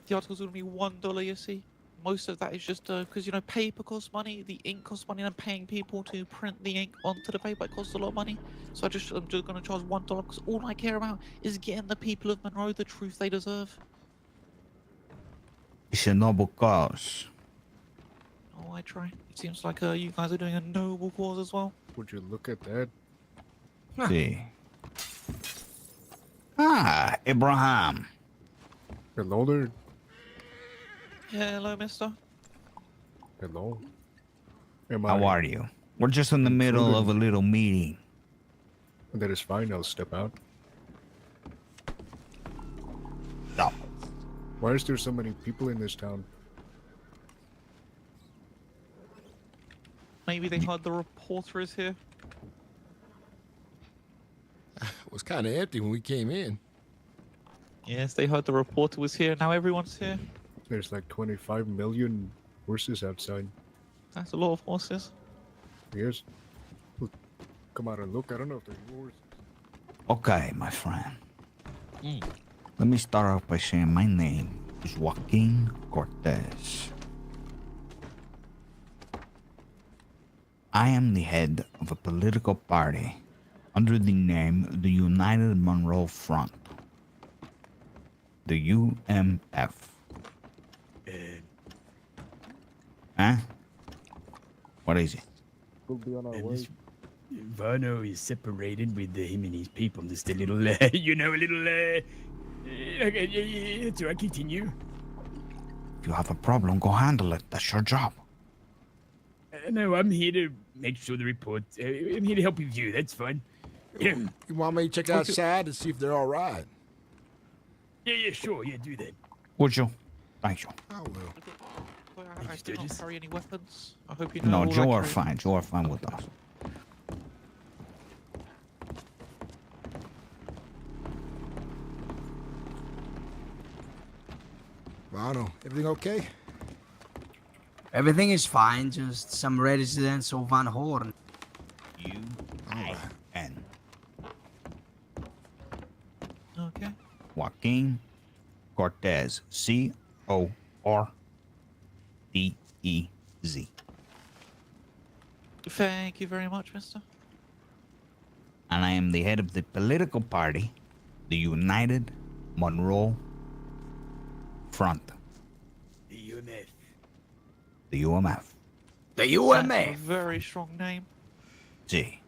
The article's going to be $1, you see. Most of that is just because, you know, paper costs money, the ink costs money, and I'm paying people to print the ink onto the paper. It costs a lot of money. So I'm just going to charge $1 because all I care about is getting the people of Monroe the truth they deserve. It's a noble cause. Oh, I try. It seems like you guys are doing a noble cause as well. Would you look at that? See. Ah, Abraham. Hello there. Yeah, hello, mister. Hello. How are you? We're just in the middle of a little meeting. That is fine. I'll step out. No. Why is there so many people in this town? Maybe they heard the reporter is here. It was kind of empty when we came in. Yes, they heard the reporter was here. Now everyone's here. There's like 25 million horses outside. That's a lot of horses. Yes. Look, come out and look. I don't know if they're yours. Okay, my friend. Let me start off by saying my name is Joaquin Cortez. I am the head of a political party under the name the United Monroe Front. The UMF. Huh? What is it? We'll be on our way. Vano is separated with him and his people. Just a little, you know, a little, okay, yeah, that's all right, continue. If you have a problem, go handle it. That's your job. No, I'm here to make sure the report, I'm here to help with you, that's fine. Yeah, You want me to check outside to see if they're all right? yeah, sure, yeah, do that. Would you? Thank you. I will. I do not carry any weapons. I hope you know. No, all you I are carry. fine. You are fine with us. Vano, everything okay? Everything is fine, just some residents of Van Horn. U-I-N. Okay. Joaquin Cortez. C-O-R-T-E-Z. Thank you very much, mister. And I am the head of the political party, the United Monroe Front. The UMF. The UMF. The That's a UMF. very strong name. See.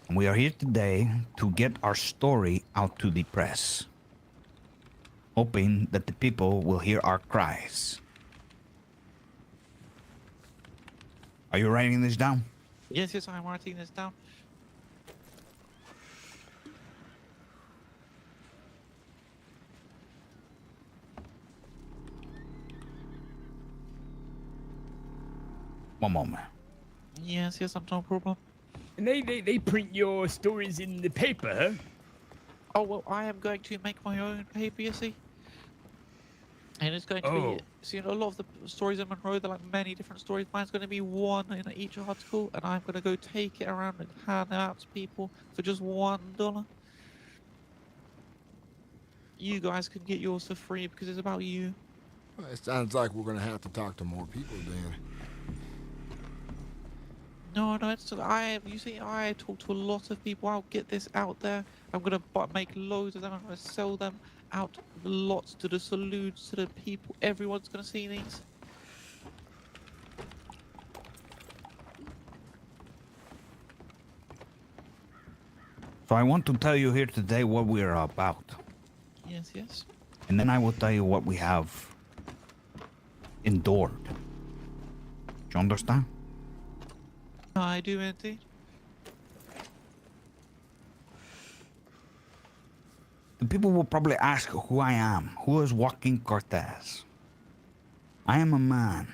And we are here today to get our story out to the press, hoping that the people will hear our cries. Are you writing this down? Yes, I'm writing this down. One moment. Yes, no problem. And they print your stories in the paper, huh? Oh, well, I am going to make my own paper, you see. And it's going to Oh. be, see, a lot of the stories in Monroe, they're like many different stories. Mine's going to be one in each article, and I'm going to go take it around and hand it out to people for just $1. You guys can get yours for free because it's about you. Well, it sounds like we're going to have to talk to more people then. No, it's you see, I talk to a lot of people. I'll get this out there. I'm gonna make loads of them. I'm gonna sell them out lots to the saloons, to the people. Everyone's gonna see these. So I want to tell you here today what we are about. Yes, yes. And then I will tell you what we have endured. Do you understand? I do indeed. The people will probably ask who I am. Who is Joaquin Cortez? I am a man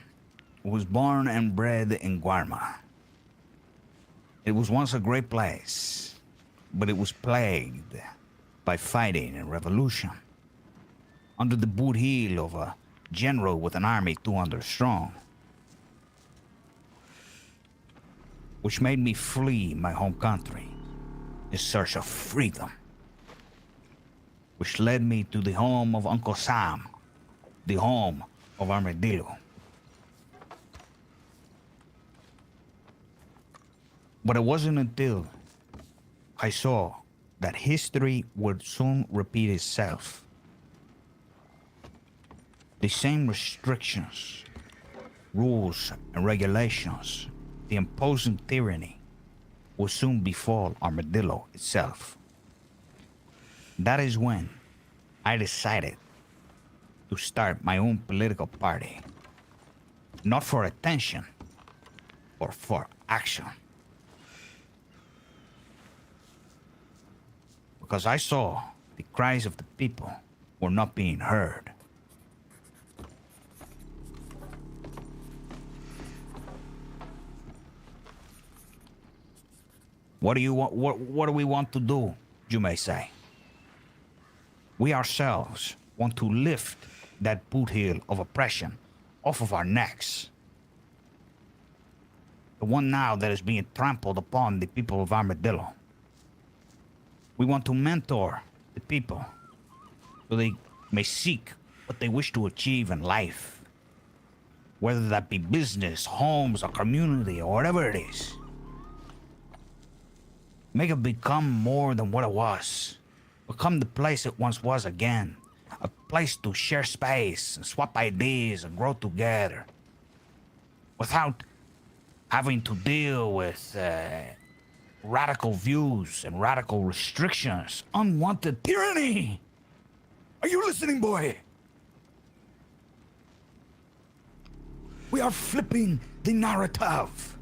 who was born and bred in Guarma. It was once a great place, but it was plagued by fighting and revolution. Under the boot heel of a general with an army 200 strong, which made me flee my home country in search of freedom, which led me to the home of Uncle Sam, the home of Armadillo. But it wasn't until I saw that history would soon repeat itself. The same restrictions, rules, and regulations, the imposing tyranny, will soon befall Armadillo itself. That is when I decided to start my own political party. Not for attention, but for action. Because I saw the cries of the people were not being heard. What do you want? What do we want to do, you may say? We ourselves want to lift that boot heel of oppression off of our necks. The one now that is being trampled upon the people of Armadillo. We want to mentor the people so they may seek what they wish to achieve in life. Whether that be business, homes, or community, or whatever it is. Make it become more than what it was. Become the place it once was again. A place to share space and swap ideas and grow together. Without having to deal with radical views and radical restrictions. Unwanted tyranny! Are you listening, boy? We are flipping the narrative.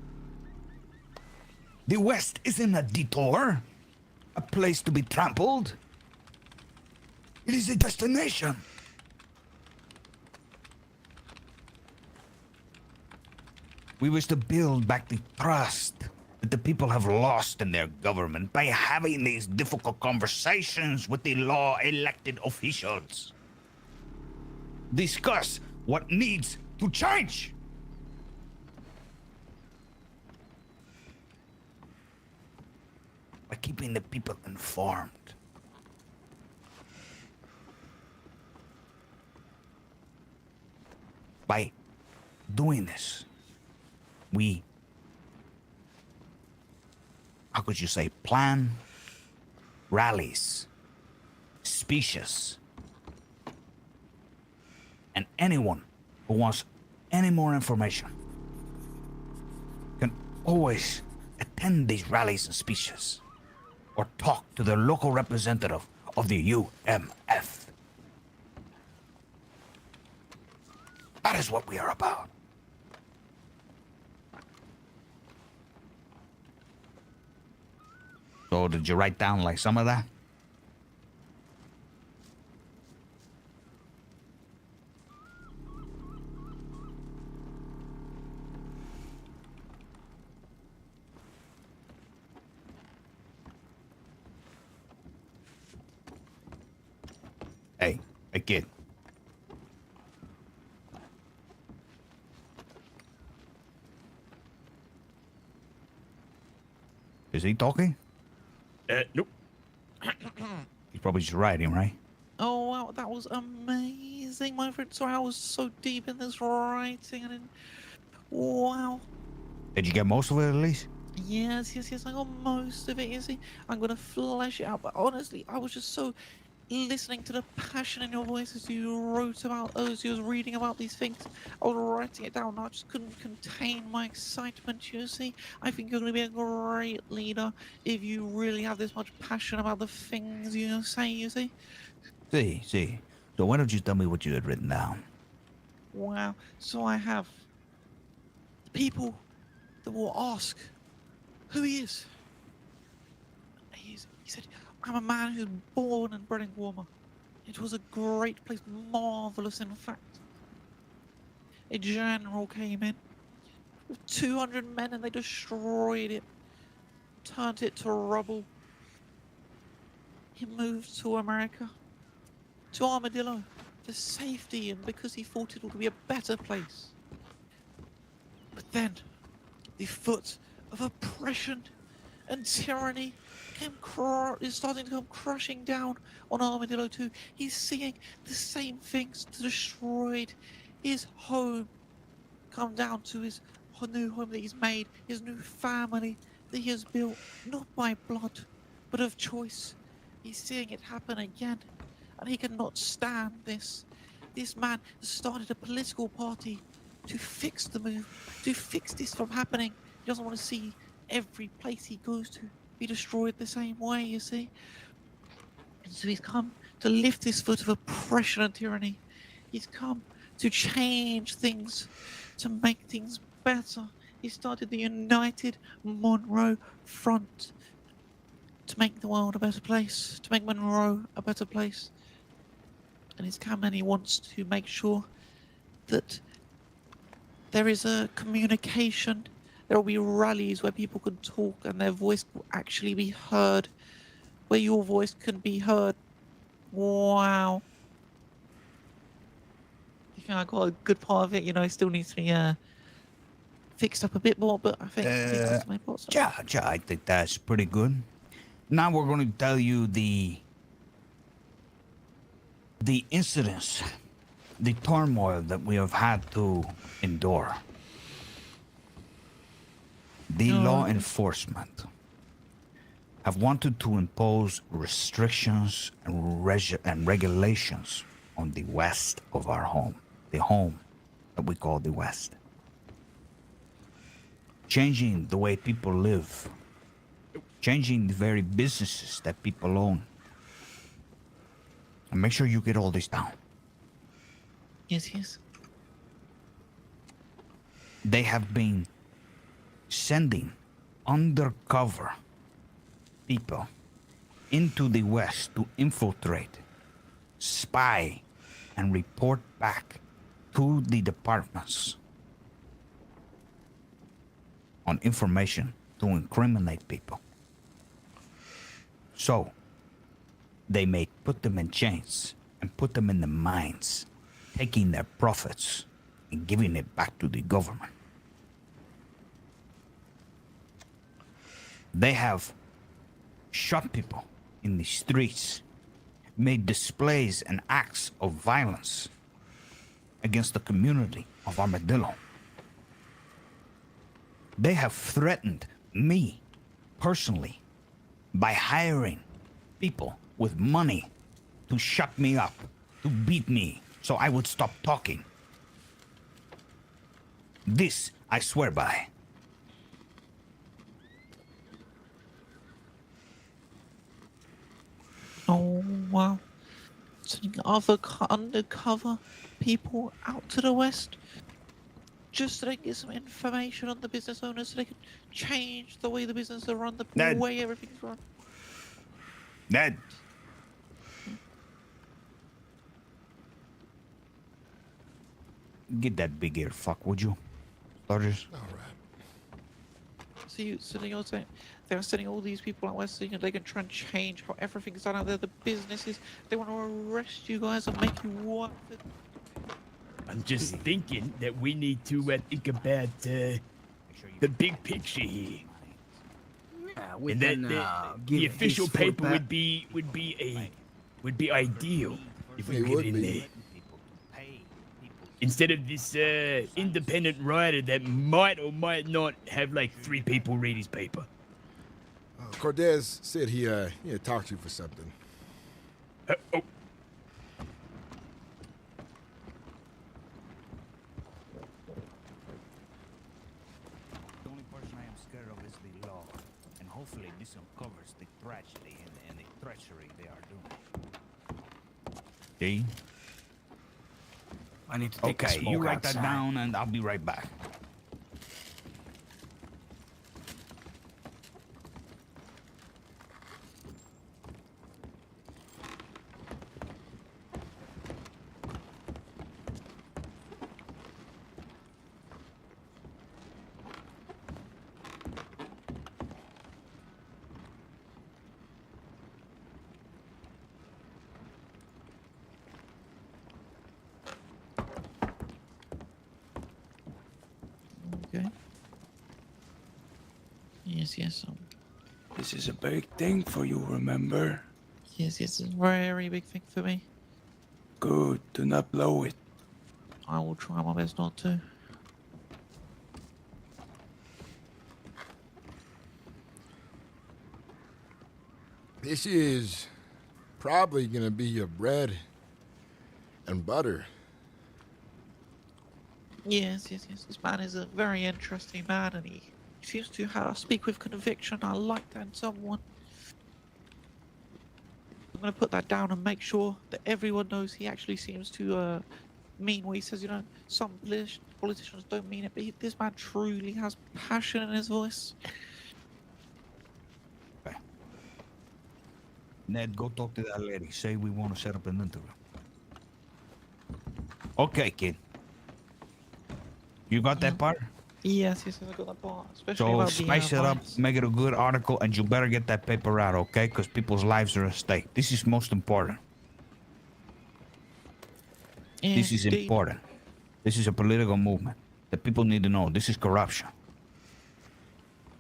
The West isn't a detour, a place to be trampled. It is a destination. We wish to build back the trust that the people have lost in their government by having these difficult conversations with the law-elected officials. Discuss what needs to change. By keeping the people informed. By doing this, we, how could you say, plan rallies, speeches, and anyone who wants any more information can always attend these rallies and speeches or talk to the local representative of the UMF. That is what we are about. So did you write down like some of that? Hey, kid. Is he talking? Nope. He's probably just writing, right? Oh wow, that was amazing, my friend. Sorry, I was so deep in this writing and wow. Did you get most of it at least? Yes, I got most of it, you see. I'm gonna flesh it out, but honestly, I was just so listening to the passion in your voice as you wrote about, as you was reading about these things. I was writing it down. I just couldn't contain my excitement. You see, I think you're going to be a great leader if you really have this much passion about the things you say. You see. See. So why don't you tell me what you had written down? Wow. So I have the people that will ask who he is. He said, I'm a man who's born and bred in Warmer. It was a great place, marvelous in fact. A general came in with 200 men and they destroyed it, turned it to rubble. He moved to America, to Armadillo, for safety and because he thought it would be a better place. But then, the foot of oppression and tyranny is starting to come crushing down on Armadillo too. He's seeing the same things destroyed his home come down to his new home that he's made, his new family that he has built, not by blood, but of choice. He's seeing it happen again, and he cannot stand this. This man has started a political party to fix the move, to fix this from happening. He doesn't want to see every place he goes to be destroyed the same way, you see. And so he's come to lift this foot of oppression and tyranny. He's come to change things, to make things better. He started the United Monroe Front to make the world a better place, to make Monroe a better place. And he's come and he wants to make sure that there is a communication. There will be rallies where people can talk and their voice will actually be heard, where your voice can be heard. Wow. I think I got a good part of it. You know, it still needs to be fixed up a bit more, but I think that's the main part. So. Yeah, I think that's pretty good. Now we're going to tell you the incidents, the turmoil that we have had to endure. The law enforcement have wanted to impose restrictions and regulations on the west of our home, the home that we call the West. Changing the way people live, changing the very businesses that people own. And make sure you get all this down. Yes. They have been sending undercover people into the West to infiltrate, spy, and report back to the departments on information to incriminate people. So, they may put them in chains and put them in the mines, taking their profits and giving it back to the government. They have shot people in the streets, made displays and acts of violence against the community of Armadillo. They have threatened me personally by hiring people with money to shut me up, to beat me, so I would stop talking. This I swear by. Oh, wow. Sending other undercover people out to the West just so they can get some information on the business owners so they can change the way the business are run, the way everything's run. Ned. Get that big ear fuck, would you? Starters? All right. So you're saying they're sending all these people out west so they can try and change how everything's done out there, the businesses. They want to arrest you guys and make you work for... I'm just thinking that we need to think about the big picture here. Yeah, we and can that give the official his full paper would be ideal if we It get would in be. there. Instead of this independent writer that might or might not have like 3 people read his paper. Cortez said he talked to you for something. Oh. The only person I am scared of is the law, and hopefully this uncovers the tragedy and the treachery they are doing. See? I need to take a Okay, smoke you write outside. that down, and I'll be right back. Okay. Yes. This is a big thing for you, remember? Yes, it's a very big thing for me. Good, do not blow it. I will try my best not to. This is probably gonna be your bread and butter. Yes. This man is a very interesting man, and he seems to speak with conviction. I like that in someone. I'm going to put that down and make sure that everyone knows he actually seems to mean what he says. You know, some politicians don't mean it, but this man truly has passion in his voice. Ned, go talk to that lady. Say we want to set up an interview. Okay, kid. You got that part? Yes, I got that part. Especially So about spice the it up, bias. make it a good article, and you better get that paper out, okay? Because people's lives are at stake. This is most important. This is Indeed. important. This is a political movement. The people need to know this is corruption.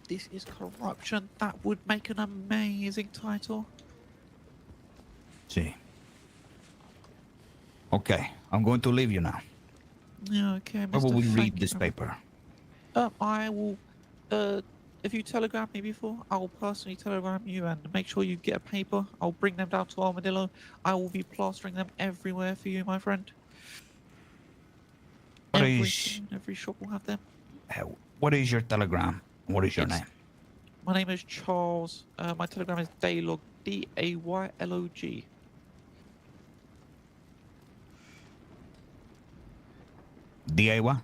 This is corruption. That would make an amazing title. See. Okay, I'm going to leave you now. Yeah, okay, Where will Mr. we read Thank this you. paper? I will, if you telegram me before, I will personally telegram you and make sure you get a paper. I'll bring them down to Armadillo. I will be plastering them everywhere for you, my friend. Every shop will have them. What is your telegram? What is your name? My name is Charles. My telegram is Daylog, D-A-Y-L-O-G. D-A-Y?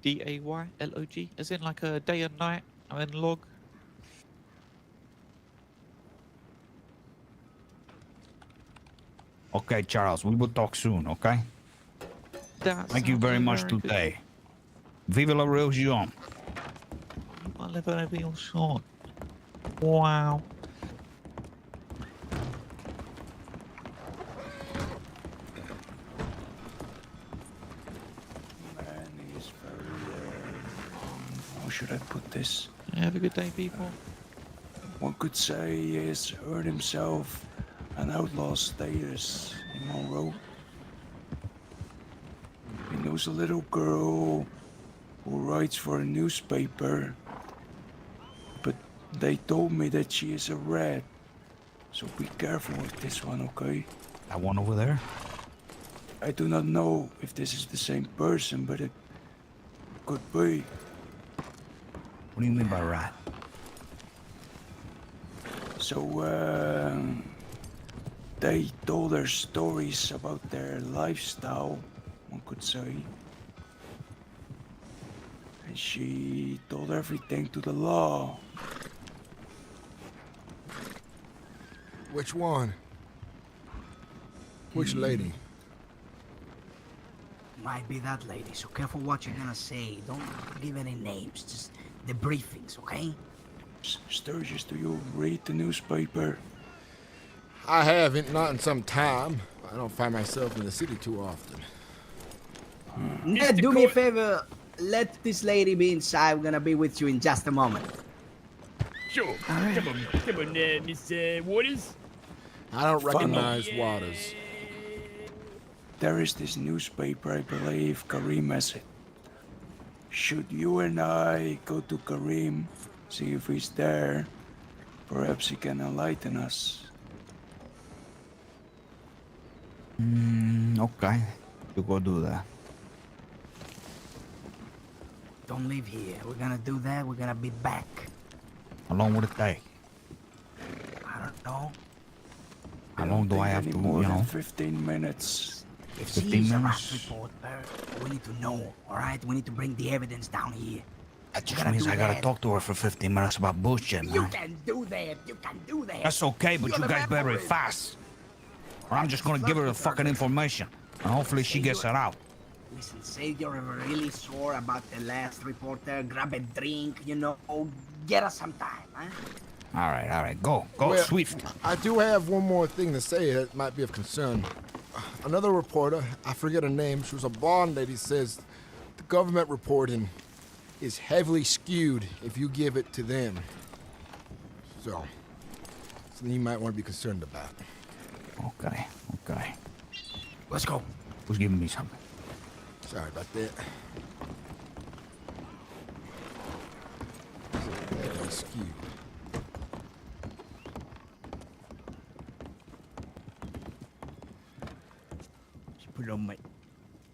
D-A-Y-L-O-G, as in like a day and night, and then log. Okay, Charles, we will talk soon, okay? Thank you very much today. Vive la religion. I'll never be all short. Wow. Man, he is very, how should I put this? Have a good day, people. One could say he has earned himself an outlaw status in Monroe. He knows a little girl who writes for a newspaper, but they told me that she is a rat, so be careful with this one, okay? That one over there? I do not know if this is the same person, but it could be. What do you mean by rat? So, they told her stories about their lifestyle, one could say. And she told everything to the law. Which one? Which lady? Might be that lady, so careful what you're gonna say. Don't give any names, just the briefings, okay? Sturgis, do you read the newspaper? I haven't, not in some time. I don't find myself in the city too often. Ned, do me a favor. Let this lady be inside. We're gonna be with you in just a moment. Sure. Come on, Miss Waters. I don't Funnel. recognize Waters. There is this newspaper, I believe Karim has it. Should you and I go to Karim, see if he's there, perhaps he can enlighten us. Okay. You go do that. Don't leave here. We're gonna do that. We're gonna be back. How long would it take? I don't know. How long do I have to, more you than know? 15 minutes. If 15 she's a rat minutes? reporter, we need to know, alright? We need to bring the evidence down here. That just gotta means do I gotta that. talk to her for 15 minutes about bullshit, You man. can do that. You can do that. That's okay, but You're you the guys better be referee. fast. Or I'm just gonna give her the fucking information. And hopefully she gets it out. Listen, say you're really sore about the last reporter. Grab a drink, you know. Get us some time, huh? Alright, go. Go, Well, swift. I do have one more thing to say that might be of concern. Another reporter, I forget her name, she was a blonde lady, says the government reporting is heavily skewed if you give it to them. So, something you might want to be concerned about. Okay. Let's go. Who's giving me something? Sorry about that. Heavily skewed. Put it on my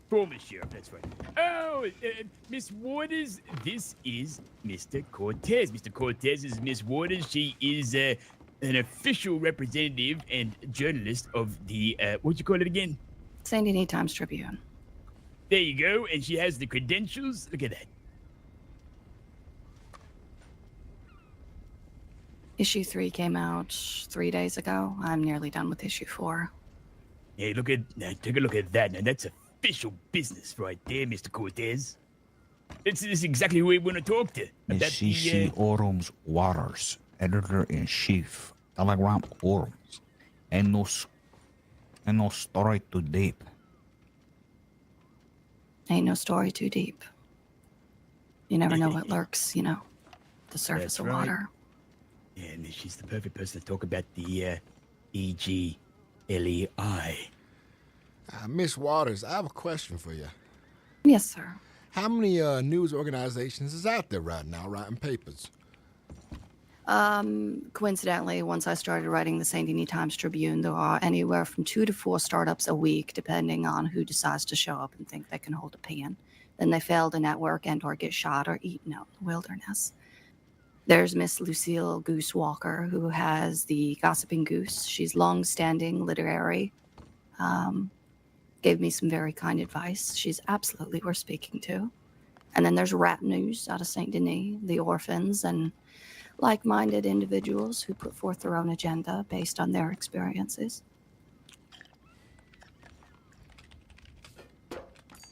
former sheriff, that's right. Oh, Miss Waters, this is Mr. Cortez. Mr. Cortez is Miss Waters. She is an official representative and journalist of the, what'd you call it again? St. Denis Times Tribune. There you go, and she has the credentials. Look at that. Issue 3 came out 3 days ago. I'm nearly done with issue 4. Hey, look at that. Take a look at that. Now, that's official business right there, Mr. Cortez. This is exactly who we want to talk to. Miss About the, C.C. Orums Waters, Editor-in-Chief, Telegram Orums. Ain't no story too deep. Ain't no story too deep. You never know what lurks, you know, the surface That's of right. water. Yeah, and she's the perfect person to talk about the EGLEI. Miss Waters, I have a question for you. Yes, sir. How many news organizations is out there right now writing papers? Coincidentally, once I started writing the St. Denis Times Tribune, there are anywhere from 2 to 4 startups a week, depending on who decides to show up and think they can hold a pen. Then they fail to network and or get shot or eaten out in the wilderness. There's Miss Lucille Goose Walker, who has the Gossiping Goose. She's long-standing literary. Gave me some very kind advice. She's absolutely worth speaking to. And then there's Rat News out of St. Denis, the orphans, and like-minded individuals who put forth their own agenda based on their experiences.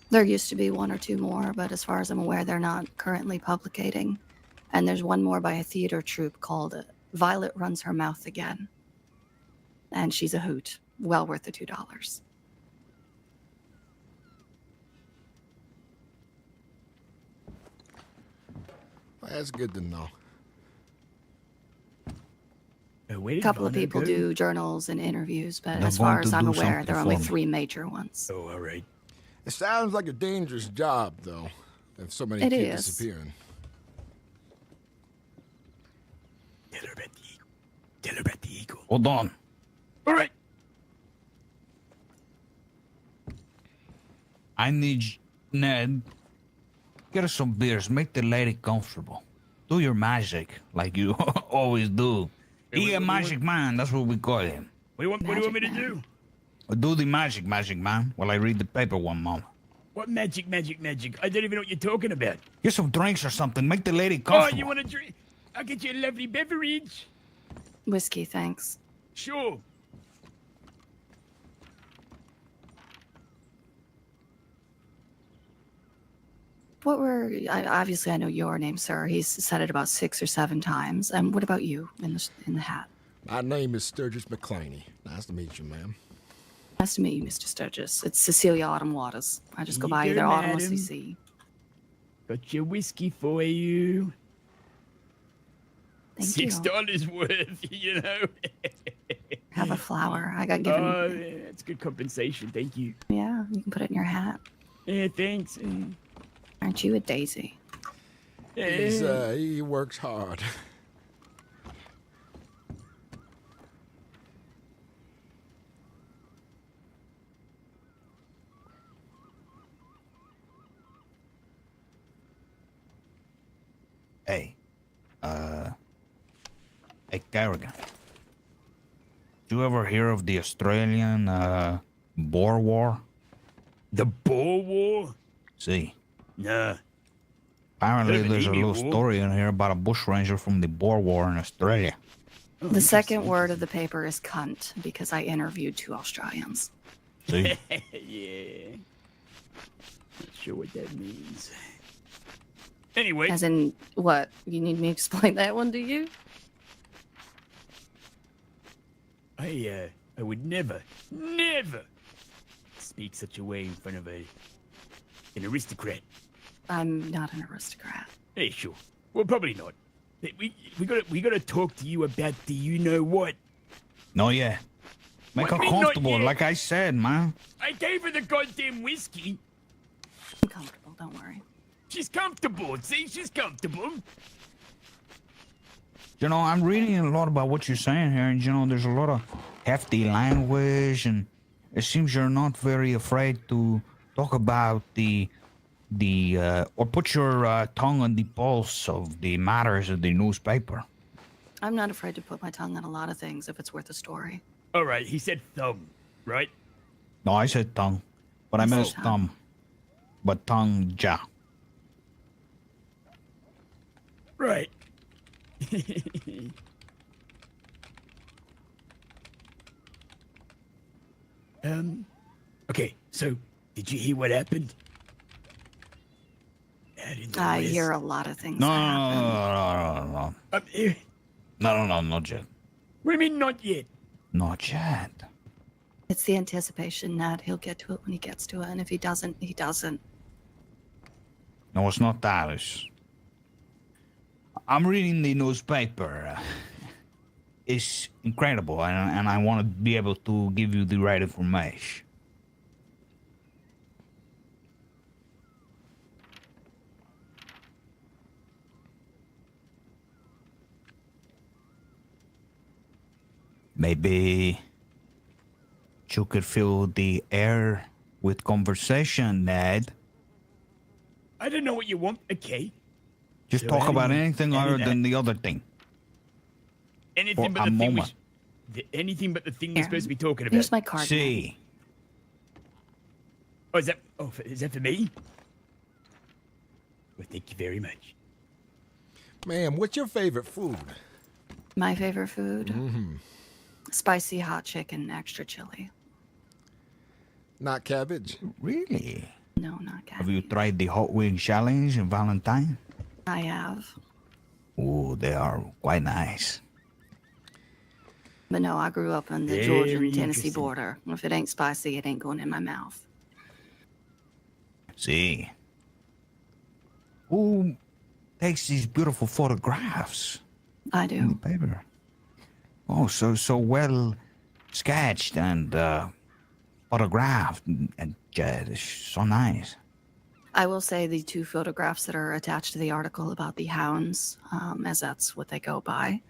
There used to be 1 or 2 more, but as far as I'm aware, they're not currently publicating. And there's one more by a theater troupe called Violet Runs Her Mouth Again. And she's a hoot. Well worth the $2. Well, that's good to know. A couple of people do journals and interviews, but They're as far going as to I'm do aware, there are only something for me. 3 major ones. Oh, all right. It sounds like a dangerous job, though, if so many It keep is. disappearing. Tell her about the eagle. Tell her about the eagle. Hold on. All right. I need Ned. Get us some beers. Make the lady comfortable. Do your magic like you always do. He a magic man. That's what we call him. What do you want me to do? Do the magic man while I read the paper one moment. What magic? I don't even know what you're talking about. Get some drinks or something. Make the lady Oh, comfortable. you want to drink? I'll get you a lovely beverage. Whiskey, thanks. Sure. What were, obviously I know your name, sir. He's said it about 6 or 7 times. And what about you in the hat? My name is Sturgis Mclainy. Nice to meet you, ma'am. Nice to meet you, Mr. Sturgis. It's Cecilia Autumn Waters. I just go You by go, either Autumn or madam. CC. Got your whiskey for you. Thank you. $6 worth, you know. Have a flower. I got given. Oh, yeah, that's good compensation. Thank you. Yeah, you can put it in your hat. Yeah, thanks. Aren't you a daisy? He works hard. Hey, Caravan. Did you ever hear of the Australian Boer War? The Boer War? See. Nah. Apparently, Heard of an there's a Emu little War. story in here about a bushranger from the Boer War in Australia. Oh, The second word of the paper is cunt because I interviewed 2 Australians. See? Yeah. Not sure what that means. Anyway. As in, what? You need me to explain that one to you? I would never speak such a way in front of an aristocrat. I'm not an aristocrat. Hey, sure. Well, probably not. We gotta talk to you about the you know what. No, yeah. Make What, her me not comfortable, yet? like I said, man. I gave her the goddamn whiskey. I'm comfortable, don't worry. She's comfortable. See, she's comfortable. You know, I'm reading a lot about what you're saying here, and you know, there's a lot of hefty language, and it seems you're not very afraid to talk about or put your tongue on the pulse of the matters of the newspaper. I'm not afraid to put my tongue on a lot of things if it's worth a story. All right, he said thumb, right? No, I said tongue, but I You meant said thumb. But tongue, ja. Right. Okay, so did you hear what happened? Out in the I west? hear a lot of things. No, that no, happen. no, not yet. What do you mean not yet? Not yet. It's the anticipation that he'll get to it when he gets to it, and if he doesn't, he doesn't. No, it's not that. I'm reading the newspaper. It's incredible, and I want to be able to give you the right information. Maybe you could fill the air with conversation, Ned. I don't know what you want. Okay. Just So talk about any- anything any other that- than the other thing. Anything For but a the thing moment. anything but the thing we're supposed to be talking about. Here's my card. See. Oh, is that for me? Well, thank you very much. Ma'am, what's your favorite food? My favorite food? Mm-hmm. Spicy hot chicken, extra chili. Not cabbage. Really? No, not cabbage. Have you tried the hot wing challenge in Valentine? I have. Oh, they are quite nice. But no, I grew up on the Very Georgian-Tennessee interesting. border. If it ain't spicy, it ain't going in my mouth. See. Who takes these beautiful photographs? I In do. the paper. Oh, so well sketched and photographed, and it's so nice. I will say the 2 photographs that are attached to the article about the hounds, as that's what they go by,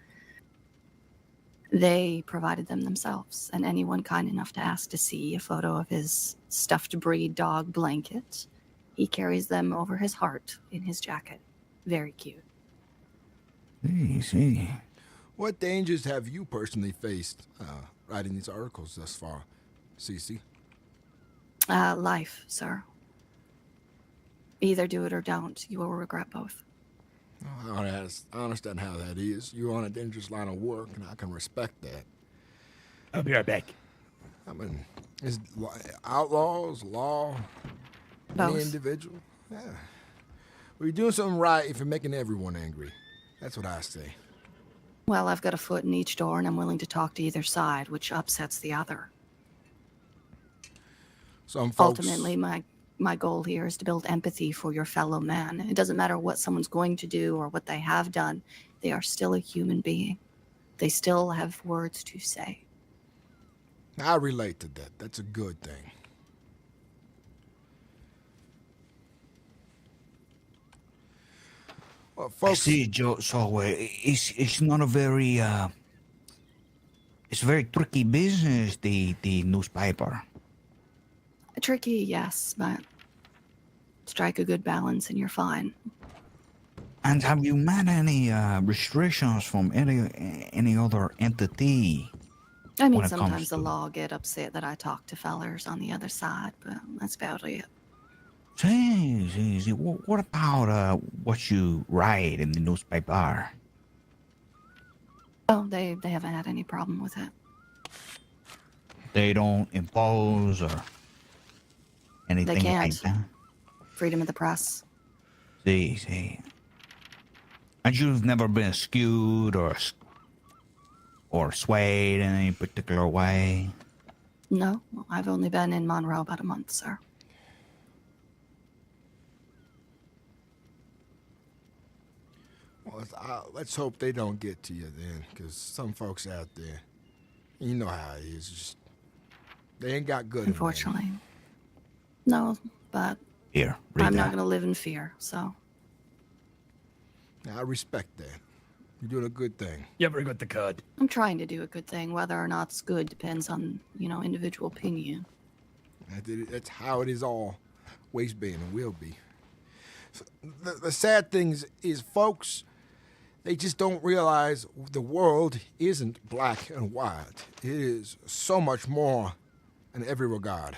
they provided them themselves. And anyone kind enough to ask to see a photo of his stuffed breed dog Blanket, he carries them over his heart in his jacket. Very cute. See. What dangers have you personally faced writing these articles thus far, Cece? Life, sir. Either do it or don't. You will regret both. Oh, I understand how that is. You're on a dangerous line of work, and I can respect that. I'll be right back. I mean, is outlaws, law, any Both. individual? Yeah. Well, you're doing something right if you're making everyone angry. That's what I say. Well, I've got a foot in each door, and I'm willing to talk to either side, which upsets the other. Some folks... Ultimately, my goal here is to build empathy for your fellow man. It doesn't matter what someone's going to do or what they have done. They are still a human being. They still have words to say. I relate to that. That's a good thing. Well, I folks... see, Joe. So it's not a very it's a very tricky business. The newspaper. Tricky, yes, but strike a good balance and you're fine. And have you met any restrictions from any other entity? I mean, when it comes sometimes the to- law get upset that I talk to fellers on the other side, but that's about it. See. What about what you write in the newspaper? Oh, they haven't had any problem with it. They don't impose or anything They like can't. that? Freedom of the press. See. And you've never been skewed or swayed in any particular way? No, I've only been in Monroe about a month, sir. Well, let's hope they don't get to you then, because some folks out there, you know how it is, just they ain't got good. Unfortunately. No, but Here, I'm not going to live in fear, so. I respect that. You're doing a good thing. You ever got the card? I'm trying to do a good thing. Whether or not it's good depends on, individual opinion. That's how it is always been and will be. So the sad thing is, folks, they just don't realize the world isn't black and white. It is so much more in every regard.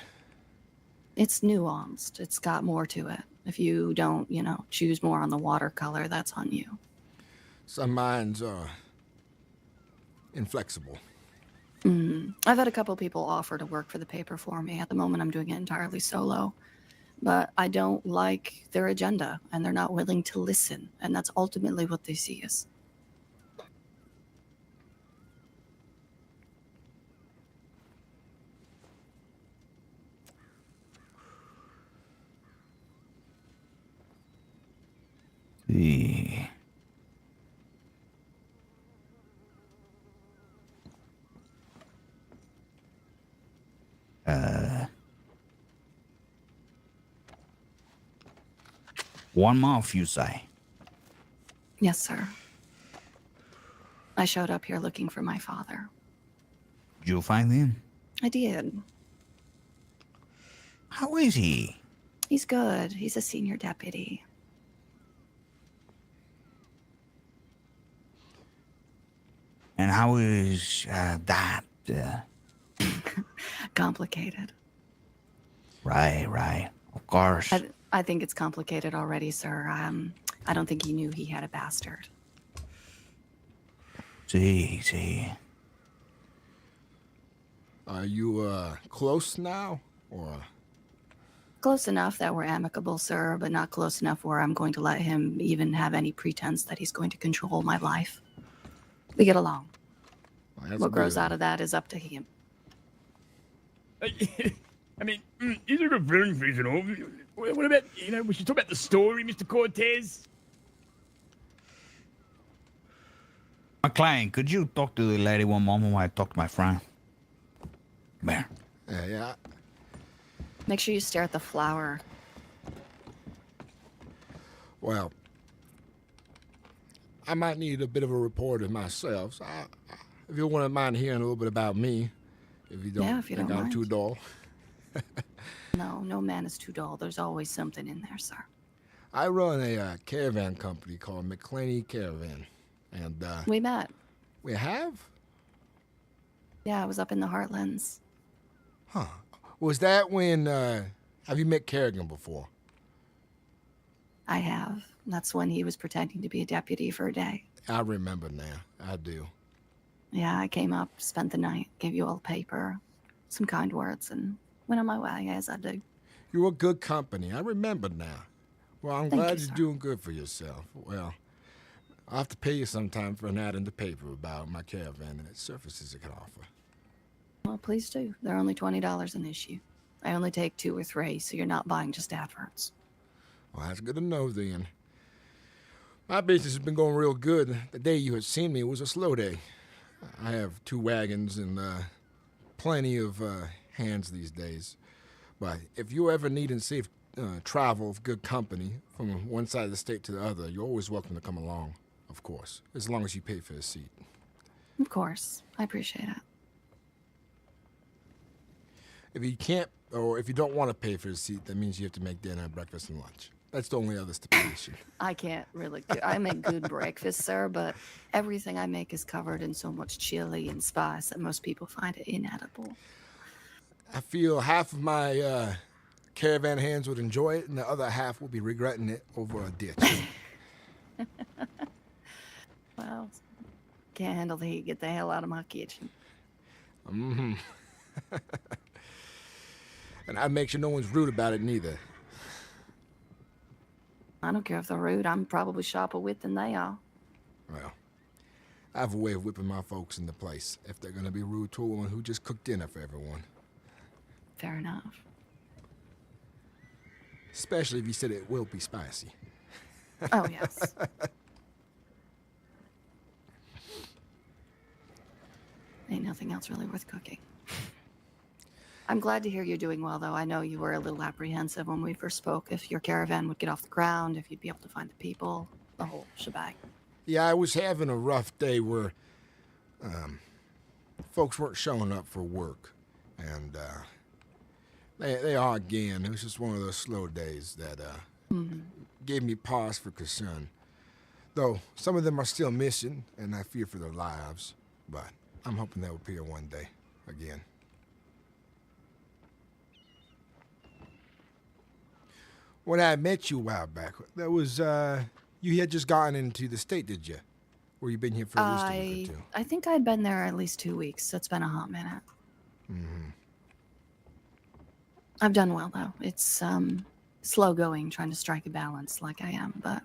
It's nuanced. It's got more to it. If you don't, choose more on the watercolor, that's on you. Some minds are inflexible. I've had a couple people offer to work for the paper for me. At the moment, I'm doing it entirely solo. But I don't like their agenda, and they're not willing to listen. And that's ultimately what they see us. See. One month, you say? Yes, sir. I showed up here looking for my father. Did you find him? I did. How is he? He's good. He's a senior deputy. And how is that? Complicated. Right. Of course. I think it's complicated already, sir. I don't think he knew he had a bastard. See. Are you close now, or? Close enough that we're amicable, sir, but not close enough where I'm going to let him even have any pretense that he's going to control my life. We get along. Well, what grows out of that is up to him. I mean, he's a good friend for you know. What about, we should talk about the story, Mr. Cortez? Mclainy, could you talk to the lady one moment while I talk to my friend? Come here. Yeah. Make sure you stare at the flower. Well, I might need a bit of a report of myself. So if you wouldn't mind hearing a little bit about me, if you don't if you think don't I'm mind. too dull. No man is too dull. There's always something in there, sir. I run a caravan company called Mclainy Caravan, and We met. we have? Yeah, I was up in the Heartlands. Huh. Was that when, have you met Kerrigan before? I have. That's when he was pretending to be a deputy for a day. I remember now. I do. Yeah, I came up, spent the night, gave you all the paper, some kind words, and went on my way, as I do. You were good company. I remember now. Well, I'm Thank glad you, you're sir. doing good for yourself. Well, I'll have to pay you sometime for an ad in the paper about my caravan and its services it can offer. Well, please do. They're only $20 an issue. I only take 2 or 3, so you're not buying just adverts. Well, that's good to know then. My business has been going real good. The day you had seen me was a slow day. I have 2 wagons and plenty of hands these days. But if you ever need and safe travel of good company from one side of the state to the other, you're always welcome to come along, of course, as long as you pay for a seat. Of course. I appreciate it. If you can't, or if you don't want to pay for a seat, that means you have to make dinner, breakfast, and lunch. That's the only other stipulation. I can't really. I make good breakfast, sir, but everything I make is covered in so much chili and spice that most people find it inedible. I feel half of my caravan hands would enjoy it, and the other half will be regretting it over a ditch. Well, can't handle the heat. Get the hell out of my kitchen. Mm-hmm. And I'd make sure no one's rude about it neither. I don't care if they're rude. I'm probably sharper wit than they are. Well, I have a way of whipping my folks into place if they're gonna be rude to a woman who just cooked dinner for everyone. Fair enough. Especially if you said it will be spicy. Oh, yes. Ain't nothing else really worth cooking. I'm glad to hear you're doing well, though. I know you were a little apprehensive when we first spoke if your caravan would get off the ground, if you'd be able to find the people, the whole shebang. Yeah, I was having a rough day where folks weren't showing up for work. And they are again. It was just one of those slow days that gave me pause for concern. Though some of them are still missing, and I fear for their lives. But I'm hoping they'll appear one day again. When I met you a while back, that was, you had just gotten into the state, did you? Or you been here for at least a week or two? I think I'd been there at least 2 weeks. It's been a hot minute. Mm-hmm. I've done well, though. It's slow going, trying to strike a balance like I am, but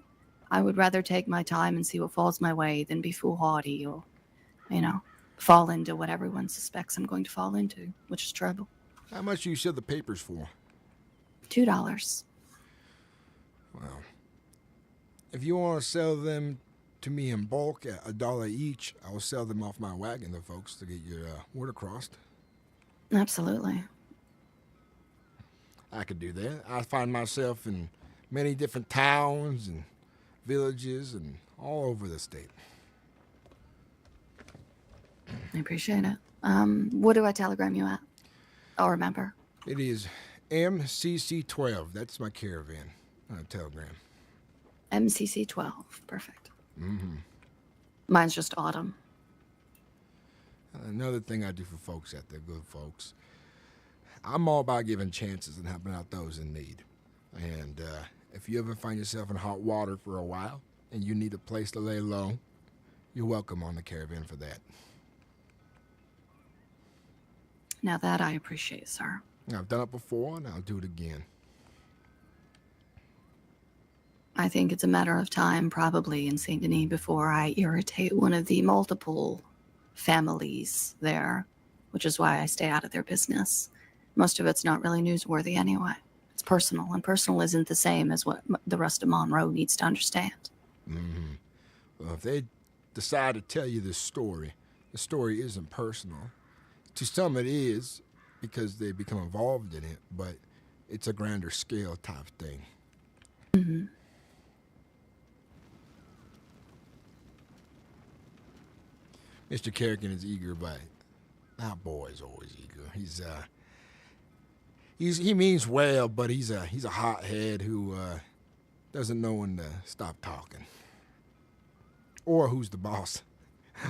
I would rather take my time and see what falls my way than be foolhardy or, fall into what everyone suspects I'm going to fall into, which is trouble. How much do you sell the papers for? $2. Well, if you want to sell them to me in bulk at $1 each, I will sell them off my wagon to folks to get your word across. Absolutely. I could do that. I find myself in many different towns and villages and all over the state. I appreciate it. What do I telegram you at? I'll remember. It is MCC12. That's my caravan telegram. MCC 12. Perfect. Mm-hmm. Mine's just Autumn. Another thing I do for folks out there, good folks, I'm all about giving chances and helping out those in need. And if you ever find yourself in hot water for a while and you need a place to lay low, you're welcome on the caravan for that. Now that I appreciate, sir. I've done it before and I'll do it again. I think it's a matter of time, probably, in St. Denis before I irritate one of the multiple families there, which is why I stay out of their business. Most of it's not really newsworthy anyway. It's personal, and personal isn't the same as what the rest of Monroe needs to understand. Mm-hmm. Well, if they decide to tell you this story, the story isn't personal. To some it is, because they become involved in it, but it's a grander scale type thing. Mm-hmm. Mr. Kerrigan is eager, but that boy is always eager. He means well, but he's a hothead who doesn't know when to stop talking, or who's the boss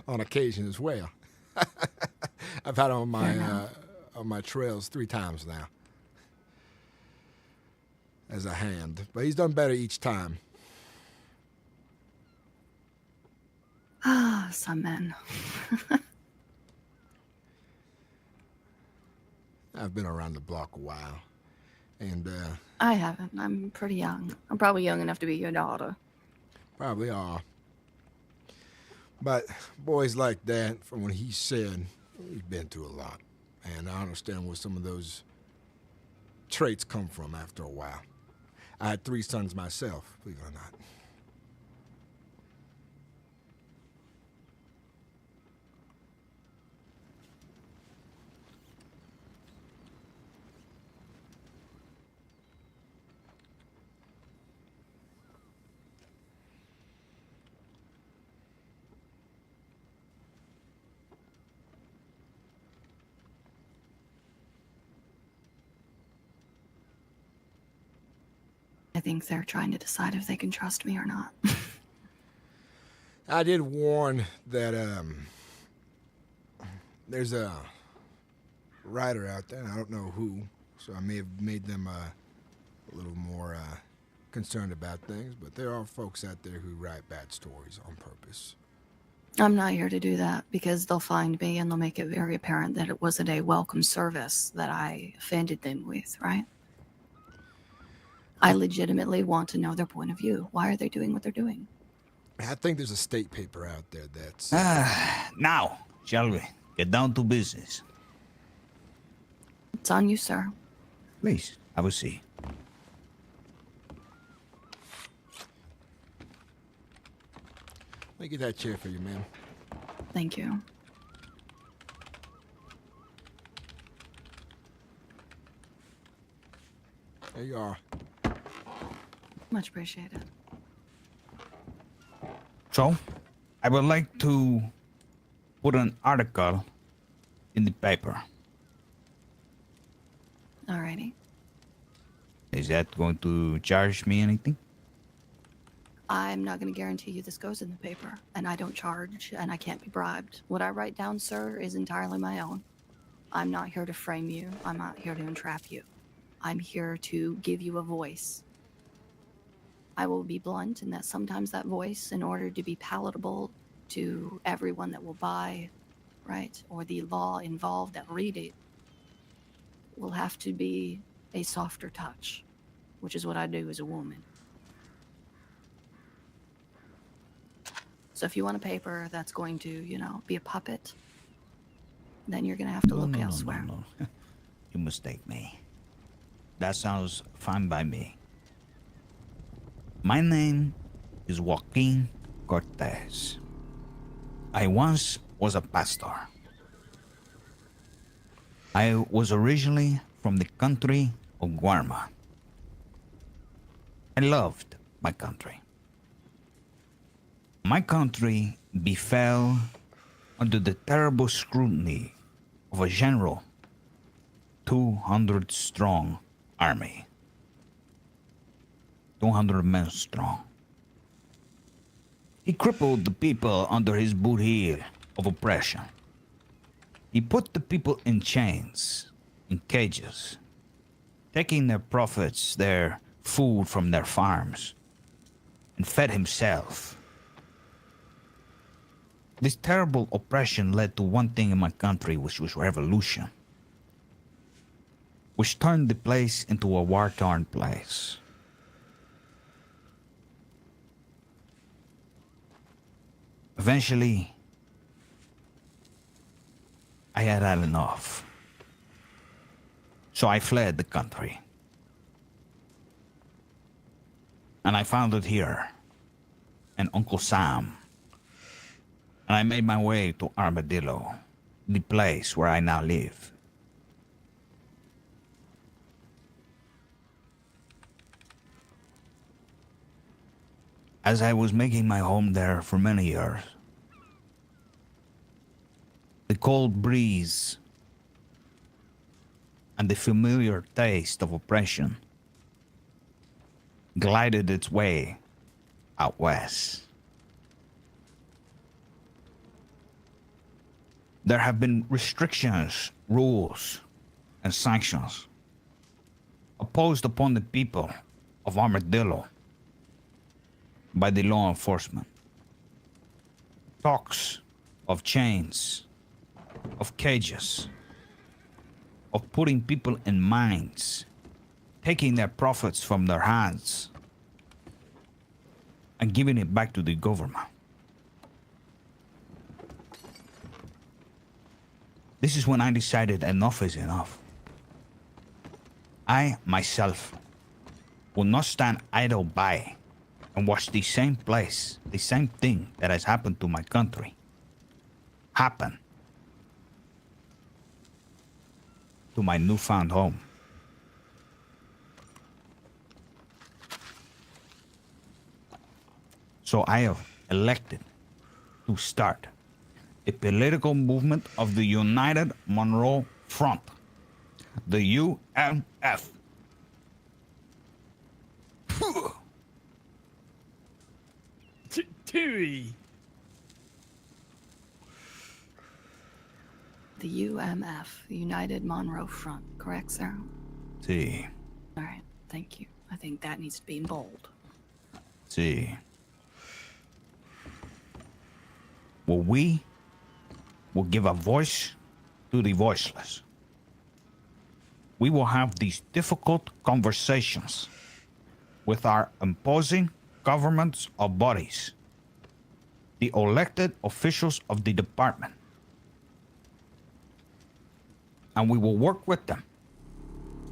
on occasion as well. I've had him on my trails 3 times now as a hand, but he's done better each time. Ah, some men. I've been around the block a while, and I haven't. I'm pretty young. I'm probably young enough to be your daughter. Probably are. But boys like that, from what he said, he's been through a lot. And I understand where some of those traits come from after a while. I had 3 sons myself, believe it or not. I think they're trying to decide if they can trust me or not. I did warn that there's a writer out there, and I don't know who, so I may have made them a little more concerned about things, but there are folks out there who write bad stories on purpose. I'm not here to do that because they'll find me and they'll make it very apparent that it wasn't a welcome service that I offended them with, right? I legitimately want to know their point of view. Why are they doing what they're doing? I think there's a state paper out there that's... Now, shall we get down to business? It's on you, sir. Please, have a seat. Let me get that chair for you, ma'am. Thank you. There you are. Much appreciated. So, I would like to put an article in the paper. Alrighty. Is that going to charge me anything? I'm not going to guarantee you this goes in the paper, and I don't charge, and I can't be bribed. What I write down, sir, is entirely my own. I'm not here to frame you. I'm not here to entrap you. I'm here to give you a voice. I will be blunt in that sometimes that voice, in order to be palatable to everyone that will buy, right, or the law involved that read it, will have to be a softer touch, which is what I do as a woman. So if you want a paper that's going to, you know, be a puppet, then you're going to have to look elsewhere. No. You mistake me. That sounds fine by me. My name is Joaquin Cortez. I once was a pastor. I was originally from the country of Guarma. I loved my country. My country befell under the terrible scrutiny of a general 200-strong army. 200 men strong. He crippled the people under his boot heel of oppression. He put the people in chains, in cages, taking their profits, their food from their farms, and fed himself. This terrible oppression led to one thing in my country, which was revolution, which turned the place into a war-torn place. Eventually, I had enough. So I fled the country. And I found it here, in Uncle Sam. And I made my way to Armadillo, the place where I now live. As I was making my home there for many years, the cold breeze and the familiar taste of oppression glided its way out west. There have been restrictions, rules, and sanctions imposed upon the people of Armadillo by the law enforcement. Talks of chains, of cages, of putting people in mines, taking their profits from their hands, and giving it back to the government. This is when I decided enough is enough. I, myself, will not stand idle by and watch the same place, the same thing that has happened to my country, happen to my newfound home. So I have elected to start a political movement of the United Monroe Front, the UMF. too. The UMF, the United Monroe Front, correct, sir? See, All right, thank you. I think that needs to be in bold. see. Well, we will give a voice to the voiceless. We will have these difficult conversations with our imposing governments or bodies, the elected officials of the department. And we will work with them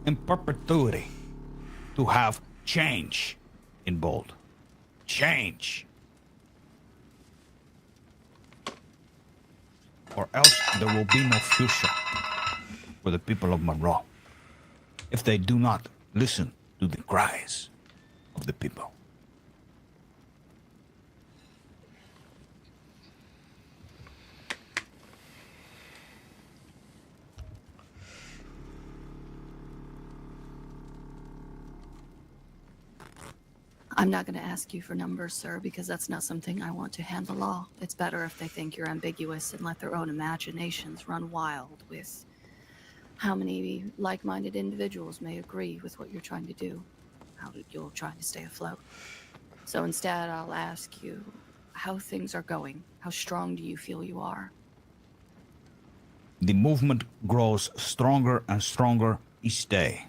in perpetuity to have change in bold. Change. Or else there will be no future for the people of Monroe if they do not listen to the cries of the people. I'm not going to ask you for numbers, sir, because that's not something I want to hand the law. It's better if they think you're ambiguous and let their own imaginations run wild with how many like-minded individuals may agree with what you're trying to do, how you're trying to stay afloat. So instead, I'll ask you how things are going. How strong do you feel you are? The movement grows stronger and stronger each day.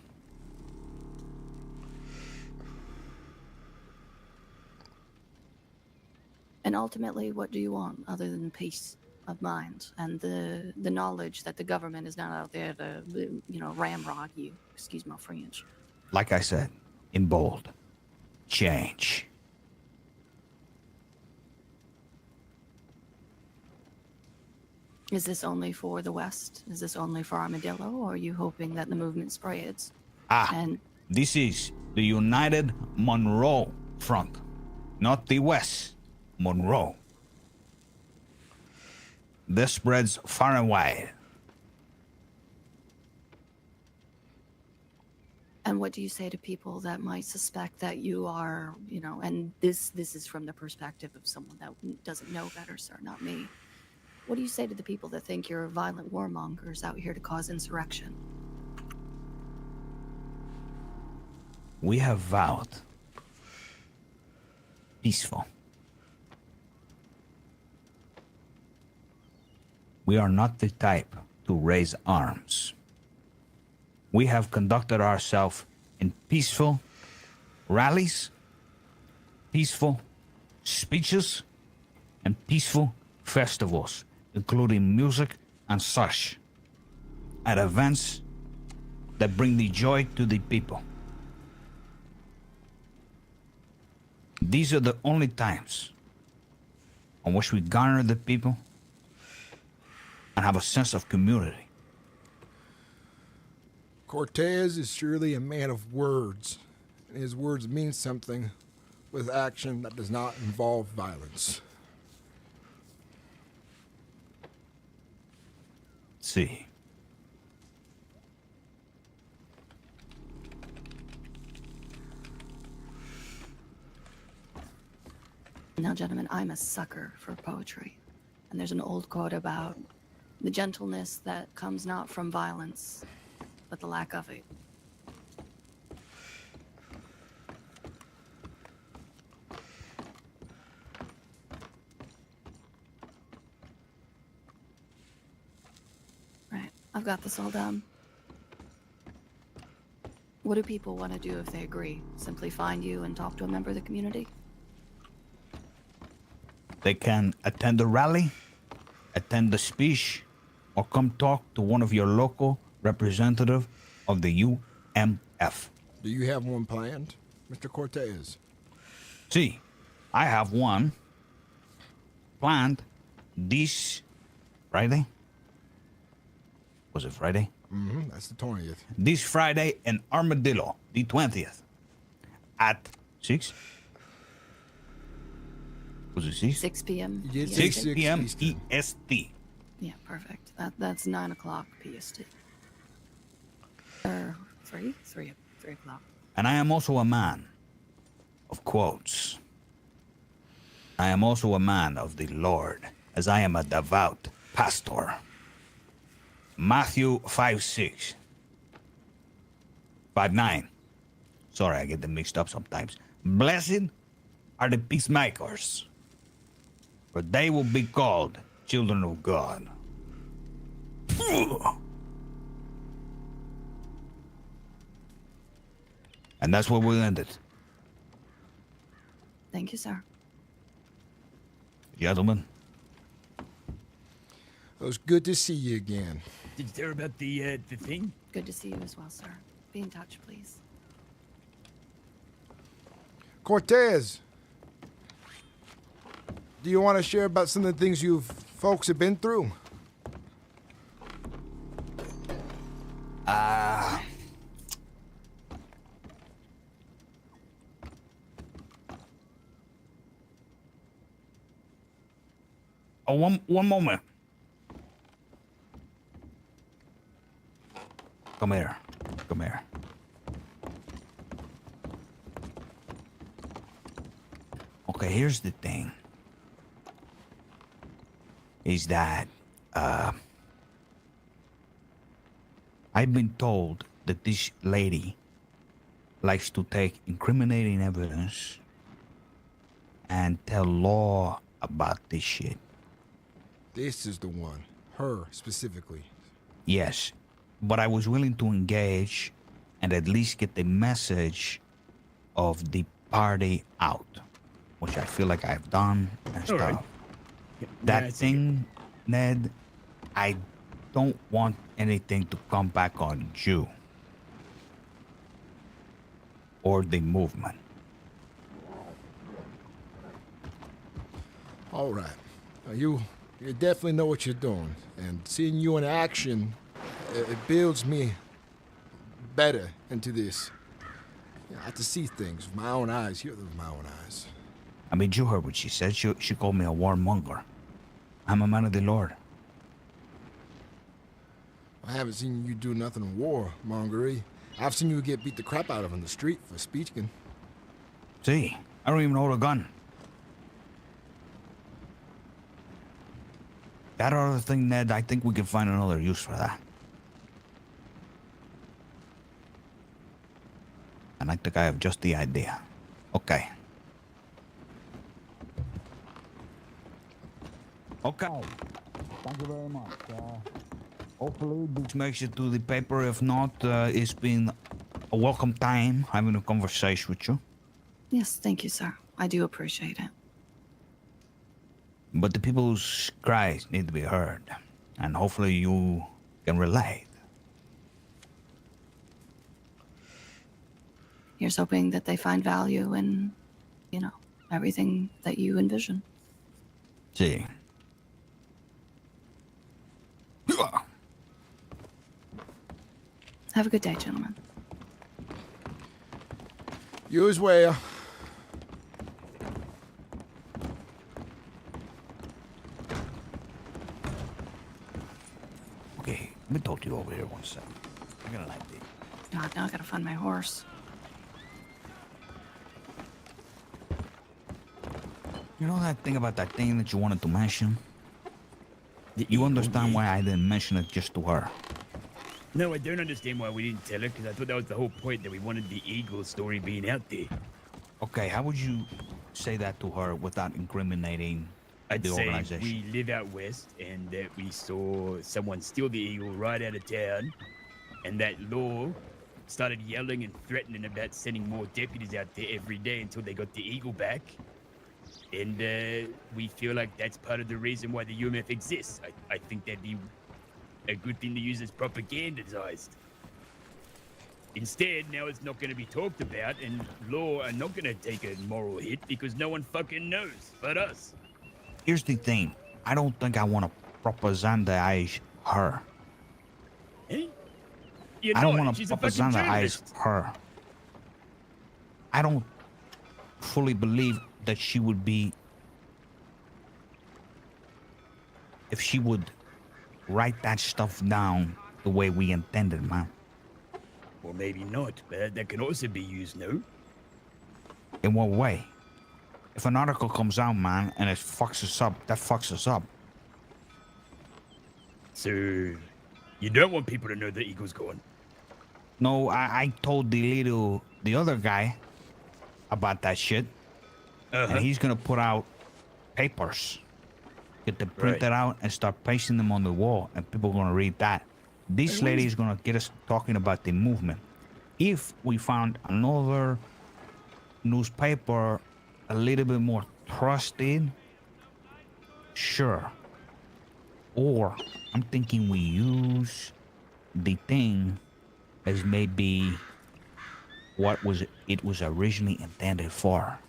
And ultimately, what do you want other than peace of mind and the knowledge that the government is not out there to, ramrod you? Excuse my French. Like I said, in bold, change. Is this only for the West? Is this only for Armadillo? Or are you hoping that the movement spreads? And This is the United Monroe Front, not the West. Monroe. This spreads far and wide. And what do you say to people that might suspect that you are, and this is from the perspective of someone that doesn't know better, sir, not me. What do you say to the people that think you're violent warmongers out here to cause insurrection? We have vowed peaceful. We are not the type to raise arms. We have conducted ourselves in peaceful rallies, peaceful speeches, and peaceful festivals, including music and such, at events that bring the joy to the people. These are the only times on which we garner the people and have a sense of community. Cortez is surely a man of words, and his words mean something with action that does not involve violence. See. Now, gentlemen, I'm a sucker for poetry. And there's an old quote about the gentleness that comes not from violence, but the lack of it. Right, I've got this all down. What do people want to do if they agree? Simply find you and talk to a member of the community? They can attend a rally, attend a speech, or come talk to one of your local representative of the UMF. Do you have one planned, Mr. Cortez? See, I have one planned this Friday. Was it Friday? Mm-hmm, that's the 20th. This Friday in Armadillo, the 20th, at 6? Was it 6? 6 p.m. Yeah, 6 p.m. Eastern. EST. Yeah, perfect. That's 9 o'clock PST. 3 o'clock. And I am also a man of quotes. I am also a man of the Lord, as I am a devout pastor. Matthew 5:6. 5:9. Sorry, I get them mixed up sometimes. Blessed are the peacemakers, for they will be called children of God. And that's where we'll end it. Thank you, sir. Gentlemen. It was good to see you again. Did you hear about the thing? Good to see you as well, sir. Be in touch, please. Cortez, do you want to share about some of the things you folks have been through? Oh, one moment. Come here. Come here. Okay, here's the thing. Is that, I've been told that this lady likes to take incriminating evidence and tell law about this shit. This is the one. Her, specifically. Yes, but I was willing to engage and at least get the message of the party out, which I feel like I've done and stuff. Right. That thing, Ned, I don't want anything to come back on you or the movement. All right. Now, you definitely know what you're doing, and seeing you in action, it builds me better into this. I have to see things with my own eyes, hear them with my own eyes. I mean, you heard what she said. She called me a warmonger. I'm a man of the Lord. I haven't seen you do nothing in warmongery. I've seen you get beat the crap out of on the street for speaking. See, I don't even hold a gun. That other thing, Ned, I think we can find another use for that. And I think I have just the idea. Okay. Okay. Thank you very much. Hopefully this makes it to the paper. If not, it's been a welcome time having a conversation with you. Yes, thank you, sir. I do appreciate it. But the people's cries need to be heard. And hopefully you can relate. Here's hoping that they find value in, everything that you envision. See. Have a good day, gentlemen. You as well. Okay, let me talk to you over here one second. I'm gonna like this. God, now I gotta find my horse. You know that thing about that thing that you wanted to mention? You understand why I didn't mention it just to her? No, I don't understand why we didn't tell her, because I thought that was the whole point, that we wanted the eagle story being out there. Okay, how would you say that to her without incriminating I'd the say organization? we live out west, and that we saw someone steal the eagle right out of town, and that Law started yelling and threatening about sending more deputies out there every day until they got the eagle back. And we feel like that's part of the reason why the UMF exists. I think that'd be a good thing to use as propagandized. Instead, now it's not going to be talked about, and Law are not going to take a moral hit because no one fucking knows but us. Here's the thing. I don't think I want to propagandize her. Eh? You're I don't not. want to She's a fucking propagandize journalist. her. I don't fully believe that she would be... If she would write that stuff down the way we intended, man. Well, maybe not, but that can also be used, no? In what way? if an article comes out, man, and it fucks us up, that fucks us up. So, you don't want people to know the eagle's gone? No, I told the other guy about that shit, and he's gonna put out papers, get them printed out, and start pasting them on the wall, and people are gonna read that. This lady is gonna get us talking about the movement. If we found another newspaper a little bit more trusted, sure. Or I'm thinking we use the thing as maybe what it was originally intended for.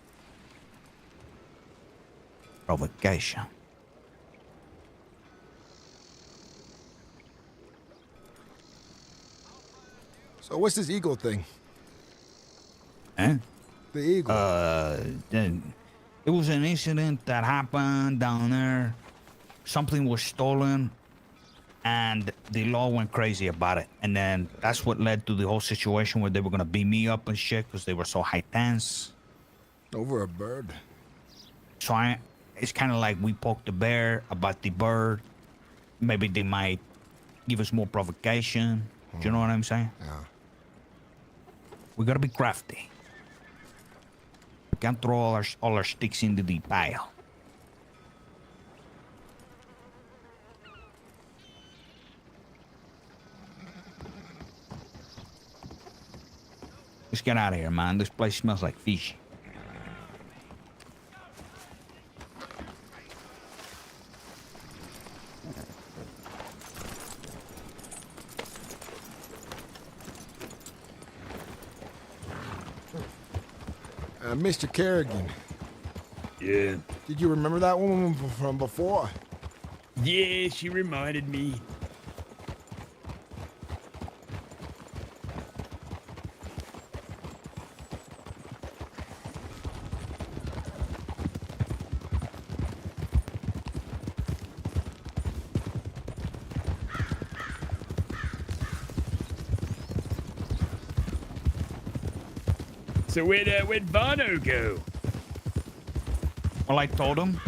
Provocation. So what's this eagle thing? Eh? The eagle. It was an incident that happened down there. Something was stolen, and the law went crazy about it. And then that's what led to the whole situation where they were gonna beat me up and shit because they were so high tense. Over a bird. So it's kind of like we poked the bear about the bird. Maybe they might give us more provocation. Do you know what I'm saying? Yeah. We gotta be crafty. We can't throw all our sticks into the pile. Let's get out of here, man. This place smells like fish. Mr. Kerrigan. Yeah. Did you remember that woman from before? Yeah, she reminded me. So where'd Vano go? Well, I told him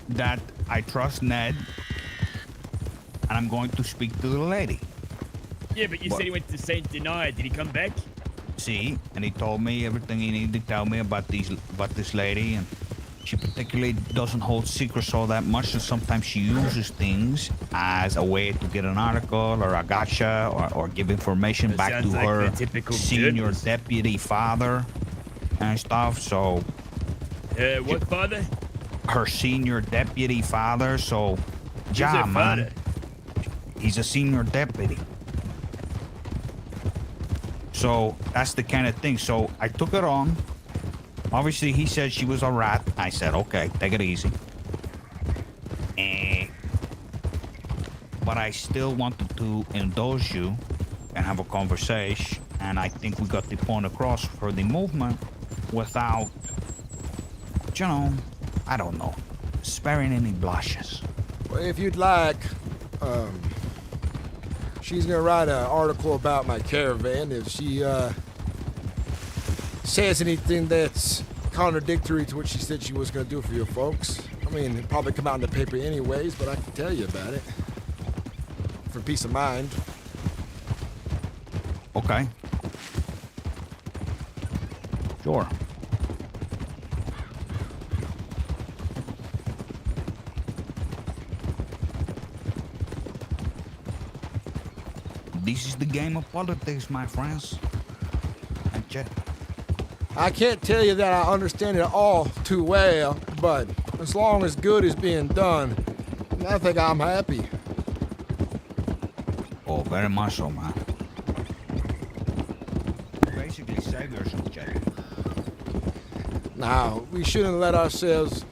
that I trust Ned, and I'm going to speak to the lady. Yeah, but you said he went to Saint Denis. Did he come back? See, and he told me everything he needed to tell me about this lady, and she particularly doesn't hold secrets all that much, and sometimes she uses things as a way to get an article or a gotcha or give information That back to sounds like her the typical senior journalist. deputy father and stuff. So, what father? her senior deputy father. So, Who's yeah, her man, father? he's a senior deputy. So that's the kind of thing. So I took it on. Obviously, he said she was a rat. I said, okay, take it easy. But I still wanted to indulge you and have a conversation. And I think we got the point across for the movement without, you know, I don't know, sparing any blushes. Well, if you'd like, she's gonna write an article about my caravan. If she says anything that's contradictory to what she said she was gonna do for your folks, I mean, it'll probably come out in the paper anyways, but I can tell you about it. For peace of mind. Okay. Sure. This is the game of politics, my friends. I can't tell you that I understand it all too well, but as long as good is being done, I think I'm happy. Oh, very much so, man. Basically, saviors of Jack. Now, we shouldn't let ourselves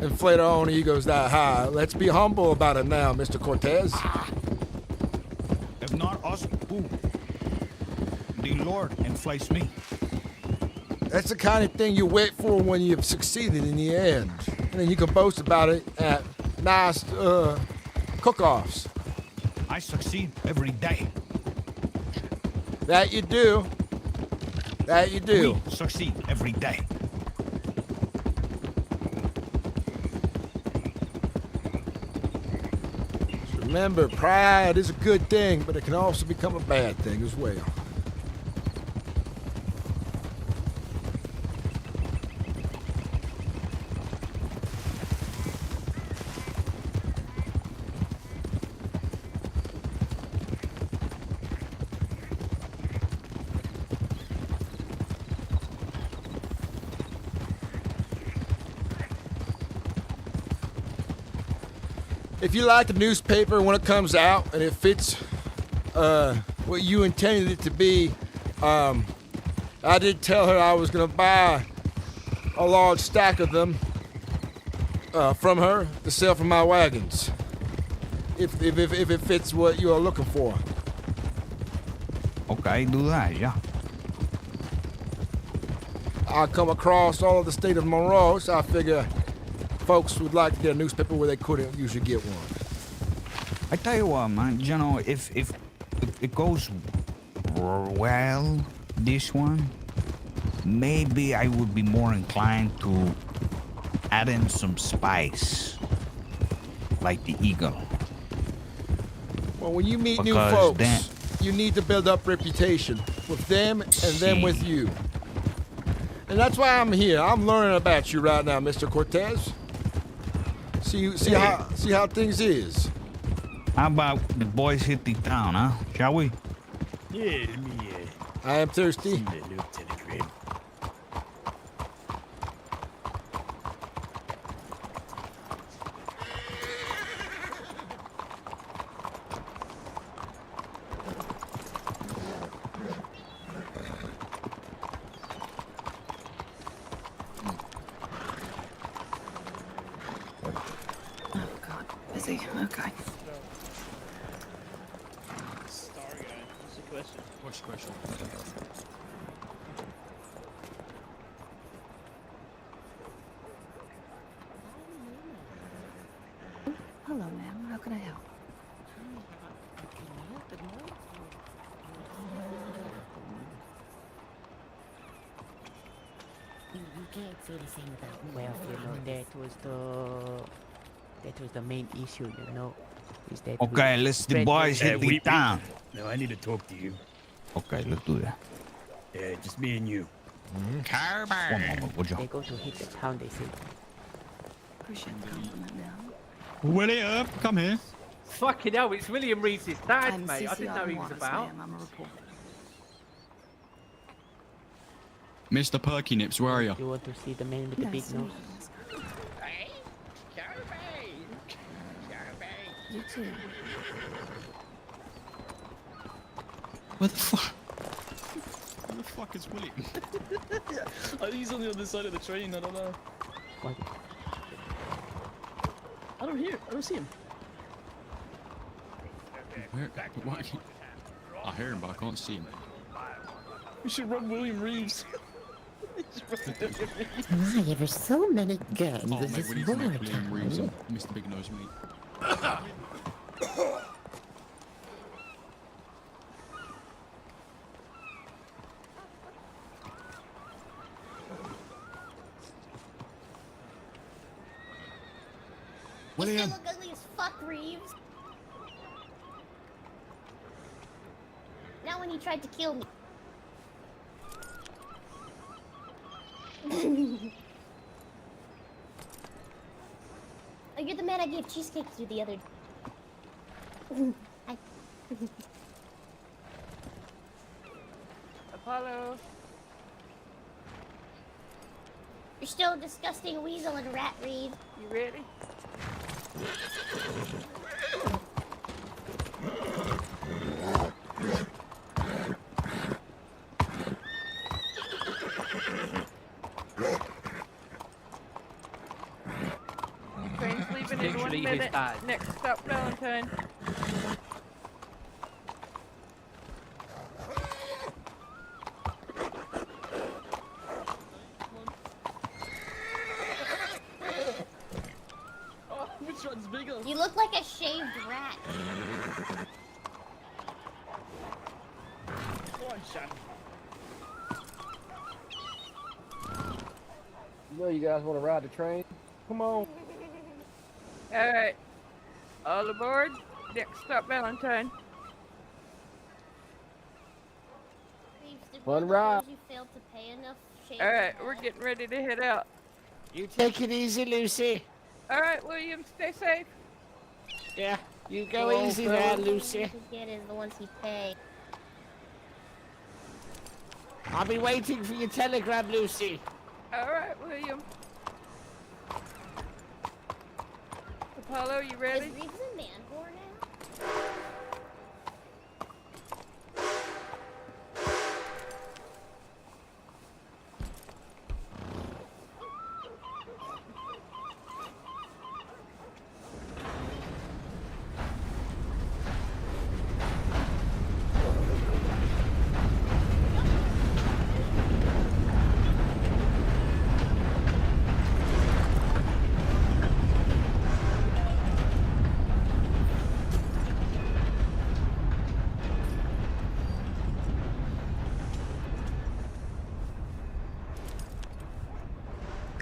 inflate our own egos that high. Let's be humble about it now, Mr. Cortez. If not us, who? The Lord inflates me. That's the kind of thing you wait for when you've succeeded in the end. And then you can boast about it at nice cook-offs. I succeed every day. That you do. That you do. We succeed every day. Remember, pride is a good thing, but it can also become a bad thing as well. If you like the newspaper when it comes out and it fits what you intended it to be, I did tell her I was going to buy a large stack of them from her to sell from my wagons. If it fits what you are looking for. Okay, do that, yeah. I come across all of the state of Monroe, so I figure folks would like to get a newspaper where they couldn't usually get one. I tell you what, man. You know, if it goes well, this one, maybe I would be more inclined to add in some spice, like the eagle. Well, when you meet new Because folks, then- you need to build up reputation with them and them with you. And that's why I'm here. I'm learning about you right now, Mr. Cortez. See how things is. How about the boys hit the town, huh? Shall we? Yeah, let me, I am thirsty. see that little telegram. Busy. Okay. What's the question? Hello, ma'am. How can I help? You can't say the same about me. Well, you know, that was the main issue, you know, is that. Okay, let's the boys hit the town. No, I need to talk to you. Okay, let's do that. Yeah, just me and you. Caravan. One moment, would you? They go to hit the town, they say. Appreciate the compliment, ma'am. Willie, come here. Fucking hell, it's William Reeves' dad, I'm mate. I CC didn't know he was Waters, about. ma'am. I'm a reporter. Mr. Perky Nips, where are you? You want to see the man with the big nose? Hey, Caravan. You too. Where the fuck? Where the fuck is William? I think he's on the other side of the train. I don't know. What? I don't see him. Where? Why? I hear him, but I can't see him. We should run William Reeves. Why, there are so many guns Oh, mate, we need to make William Reeves and Mr. Big Nose meet. William. You still look ugly as fuck, Reeves. Not when you tried to kill me. Oh, you're the man I gave cheesecake to the other day. Apollo. You're still a disgusting weasel and rat, Reeves. You ready? Train's leaving in 1 minute. Next stop, Valentine. Oh, which one's bigger? You look like a shaved rat. Go on, son. You know you guys want to ride the train? Come on. Alright. All aboard? Next stop, Valentine. One round. You failed to pay enough. Alright, we're getting ready to head out. You take it easy, Lucy. Alright, William, stay safe. Yeah, you go easy there, Lucy. What you get is the ones he paid. I'll be waiting for your telegram, Lucy. Alright, William. Apollo, you ready? Is Reeves a man whore now?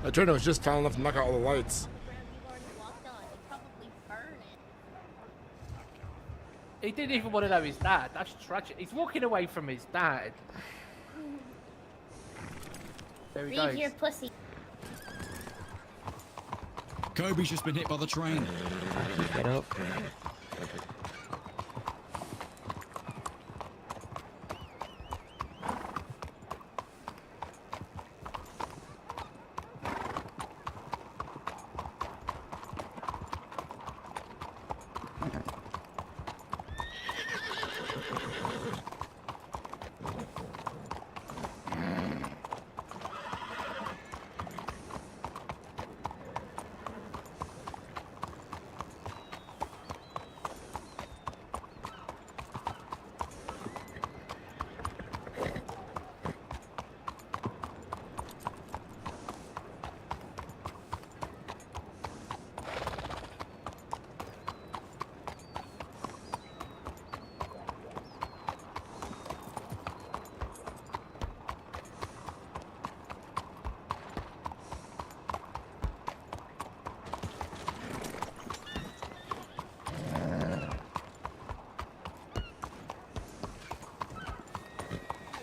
That trainer was just tall enough to knock out all the lights. He didn't even want to know his dad. That's tragic. He's walking away from his dad. There he goes. Read your pussy. Kobe's just been hit by the train. Get up.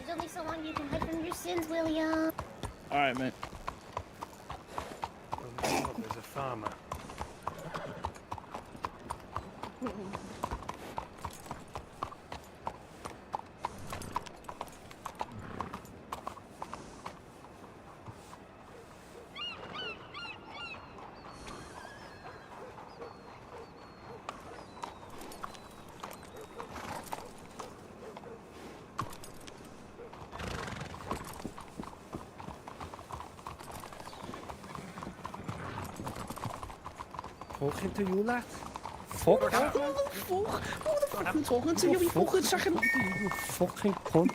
There's only so long you can hide from your sins, William. Alright, mate. There's a farmer. Talking to you, lad. Fuck. Who the fuck you talking to? You fucking second. You fucking cunt.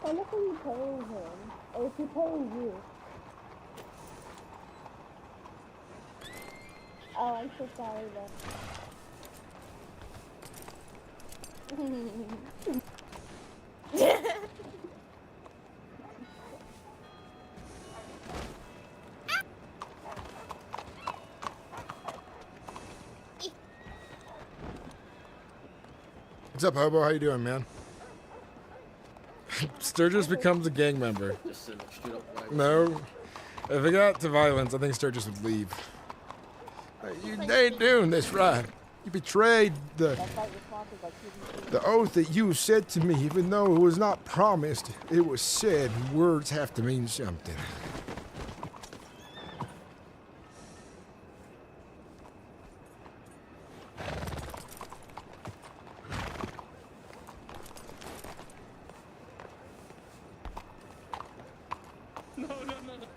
I look at you paying him. Or is he paying you? Oh, I'm so sorry then. What's up, Hobo? How you doing, man? Sturgis becomes a gang member. No. If it got to violence, I think Sturgis would leave. You ain't doing this right. You betrayed the oath that you said to me, even though it was not promised. It was said. Words have to mean something. No, no, no, no.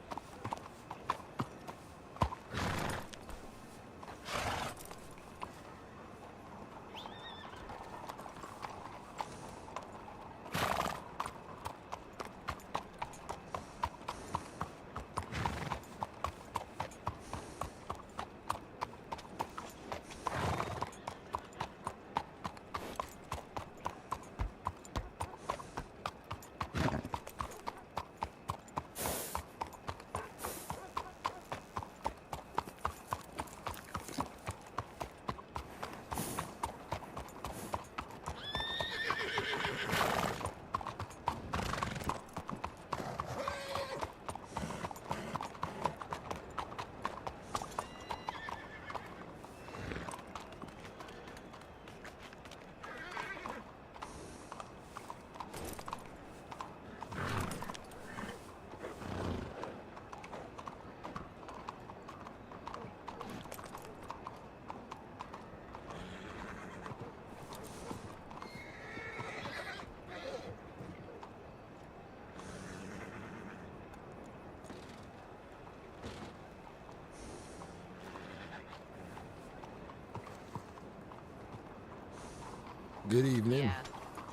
Good evening.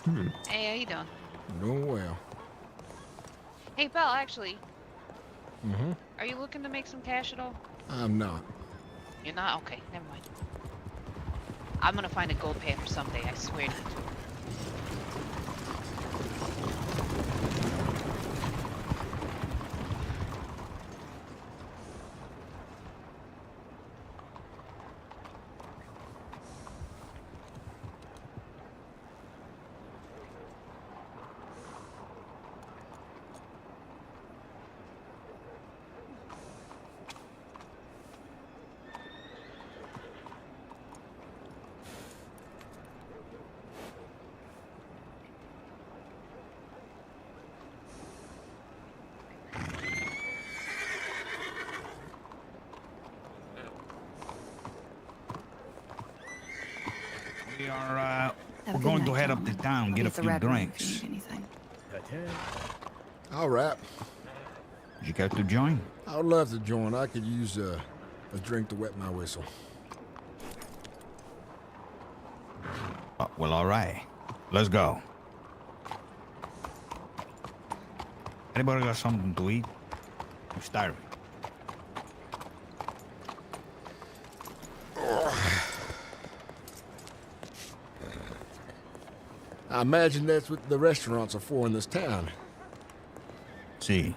Yeah. Hey, how you doing? Doing well. Hey, pal, actually, Mm-hmm. are you looking to make some cash at all? I'm not. You're not? Okay, never mind. I'm gonna find a gold panther someday, I swear to you. We are, Have a we're good going night, to head up to gentlemen. town, I'll get be a at the few Red Room if you drinks. need anything. All right. You care to join? I would love to join. I could use a drink to wet my whistle. Well, all right. Let's go. Anybody got something to eat? I'm starving. I imagine that's what the restaurants are for in this town. See.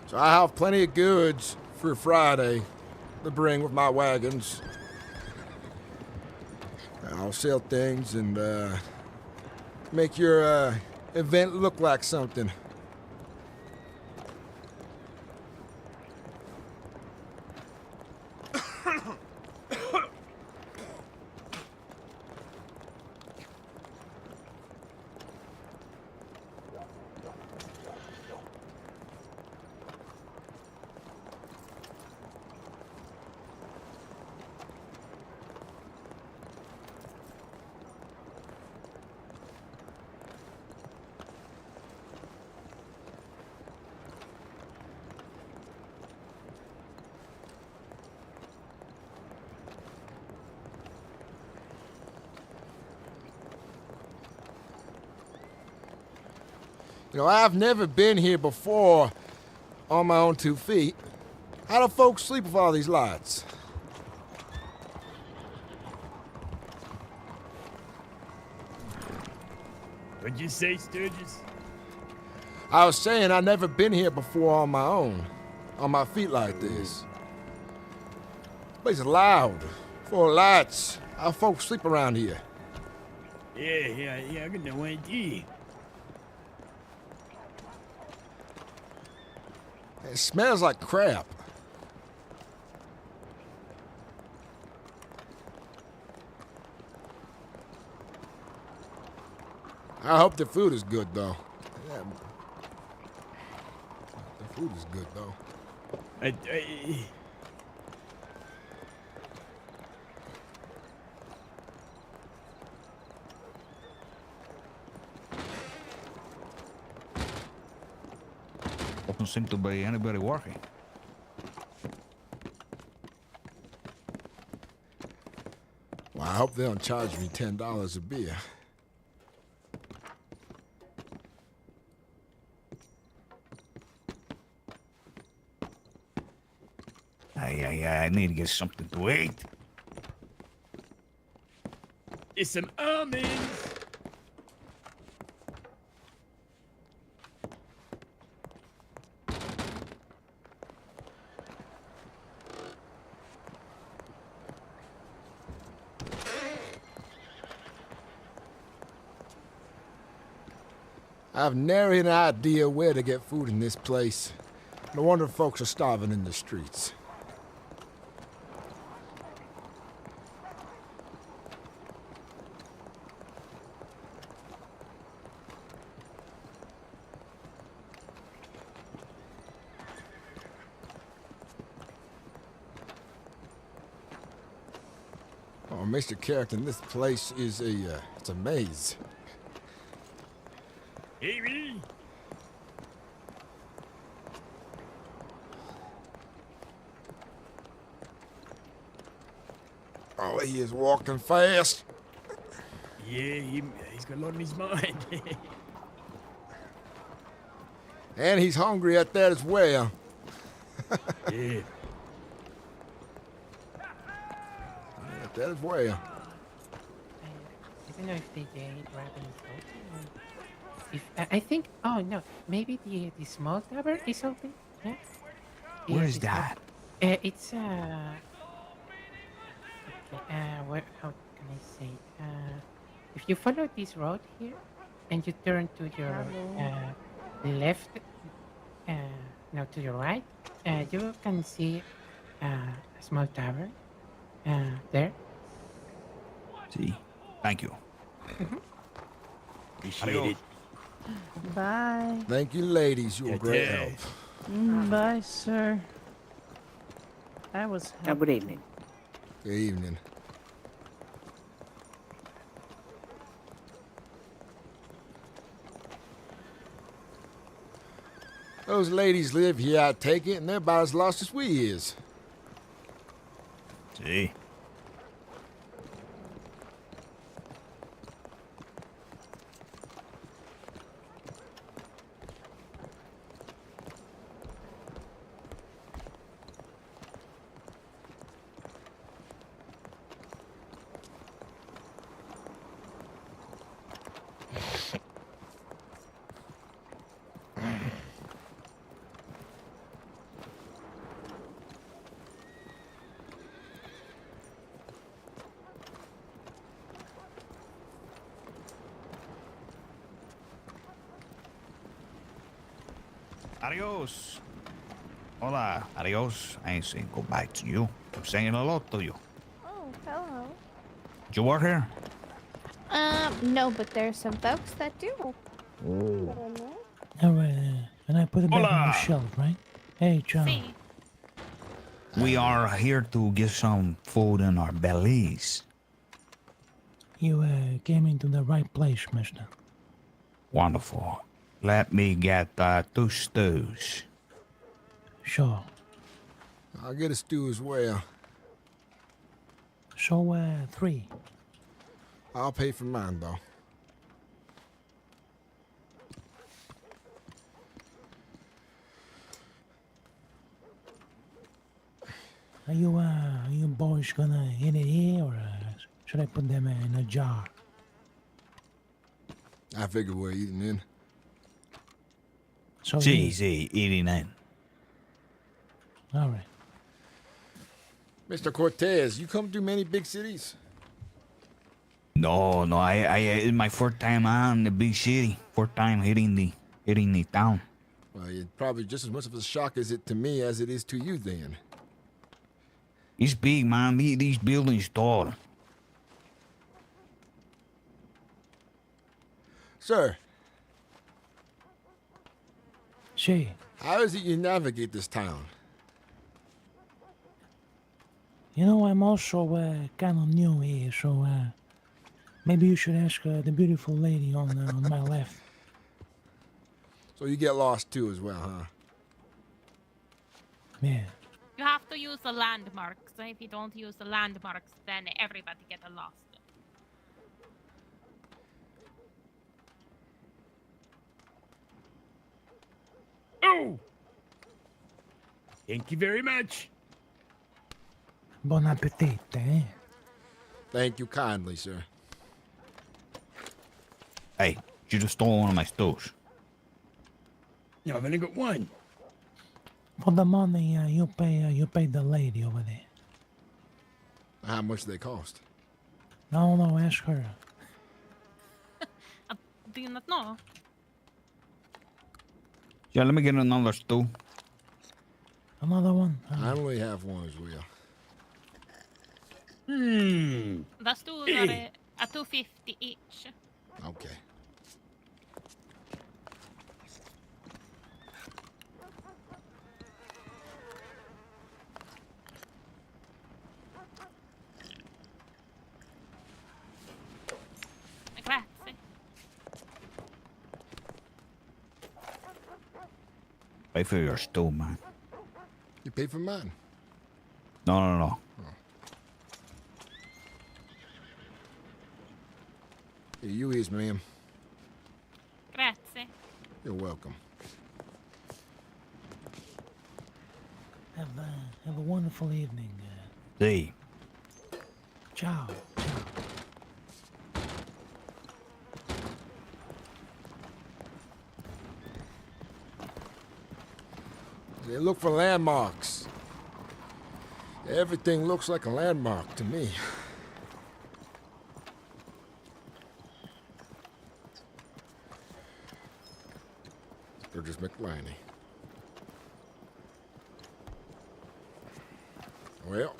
So I have plenty of goods for Friday to bring with my wagons. I'll sell things and make your event look like something. You know, I've never been here before on my own 2 feet. How do folks sleep with all these lights? What'd you say, Sturgis? I was saying I've never been here before on my own, on my feet like this. Place is loud, full of lights. How folks sleep around here? Yeah, I got no idea. It smells like crap. I hope the food is good, though. Yeah. The food is good, though. Doesn't seem to be anybody working. Well, I hope they don't charge me $10 a beer. I need to get something to eat. It's some almonds. I have nary an idea where to get food in this place. No wonder folks are starving in the streets. Oh, Mr. Carrington, this place is it's a maze. Hey, Oh, he is walking fast. Yeah, he's got a lot on his mind. And he's hungry at that as well. Yeah. At that as well. I don't know if they did Raven is open or if I think no, maybe the small tower is open. Yeah. Where is that? It's where how can I say it? If you follow this road here and you turn to your left no to your right, you can see a small tower there. See. Thank you. Appreciate it. Bye. Thank you, ladies. You were great help. Bye, sir. I was. Good evening. Good evening. Those ladies live here, I take it, and they're about as lost as we is. See. Adios. Hola. Adios. I ain't saying goodbye to you. I'm saying hello to you. Oh, hello. You work here? No, but there's some folks that do. Alright, and I put it back on the Hola. shelf, right? Hey, John. We are here to get some food in our bellies. You came into the right place, mister. Wonderful. Let me get 2 stews. Sure. I'll get a stew as well. So, 3. I'll pay for mine, though. Are you boys gonna eat it here, or should I put them in a jar? I figure we're eating in. So Easy, eating in. All right. Mr. Cortez, you come to many big cities? No, I it's my 4th time on the big city. 4th time hitting the town. Well, it's probably just as much of a shock as it to me as it is to you then. It's big, man. These buildings tall. Sir. See. How is it you navigate this town? You know, I'm also kind of new here, so maybe you should ask the beautiful lady on my left. So you get lost too as well, huh? Yeah. You have to use the landmarks. If you don't use the landmarks, then everybody get lost. Oh! Thank you very much. Bon appetit, eh? Thank you kindly, sir. Hey, you just stole one of my stews. No, I've only got one. For the money, you pay the lady over there. How much they cost? No, ask her. Do you not know? Yeah, let me get another stew. Another one? I only have one as well. The stews are a 250 each. Okay. Grazie. Pay for your stew, man. You pay for mine. No. Here you is, ma'am. Grazie. You're welcome. Have a wonderful evening. See. Ciao. They look for landmarks. Everything looks like a landmark to me. They're just Mclainy. Well.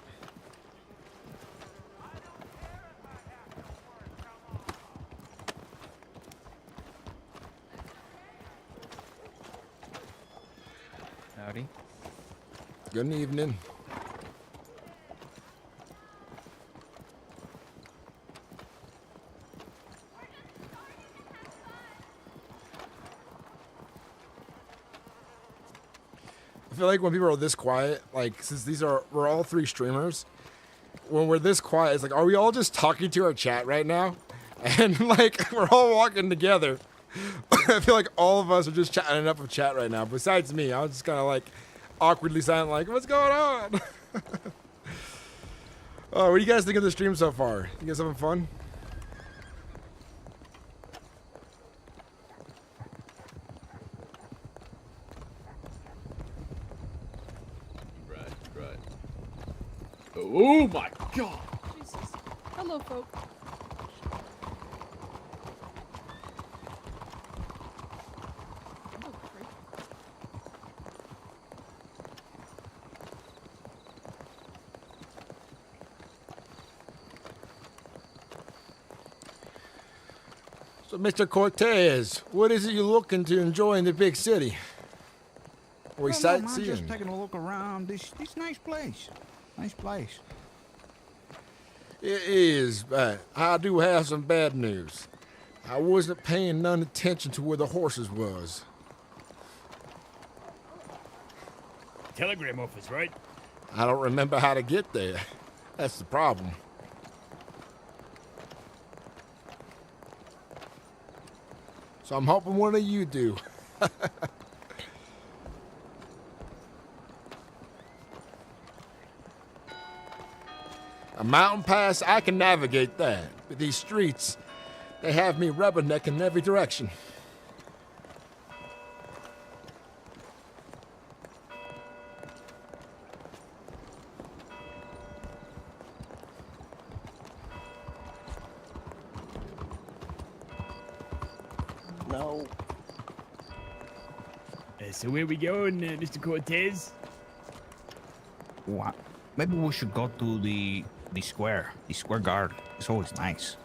Howdy. Good evening. I feel like when people are this quiet, like since we're all three streamers, when we're this quiet, it's like, are we all just talking to our chat right now? And like we're all walking together. I feel like all of us are just chatting enough of chat right now. Besides me, I'm just kind of like awkwardly silent, like, what's going on? Oh, what do you guys think of the stream so far? You guys having fun? Right. Oh my god! Jesus. Hello, folk. So, Mr. Cortez, what is it you're looking to enjoy in the big city? Are we I'm sightseeing? just taking a look around this nice place. Nice place. It is, but I do have some bad news. I wasn't paying none attention to where the horses was. Telegram office, right? I don't remember how to get there. That's the problem. So I'm hoping one of you do. A mountain pass, I can navigate that. But these streets, they have me rubbernecking in every direction. No. So where we going, Mr. Cortez? What? Maybe we should go to the square. The square guard. It's always nice.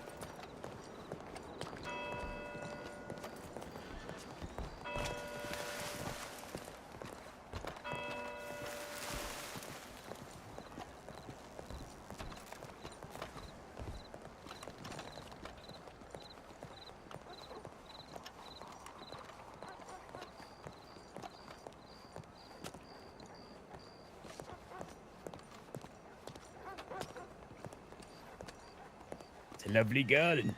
It's a lovely garden.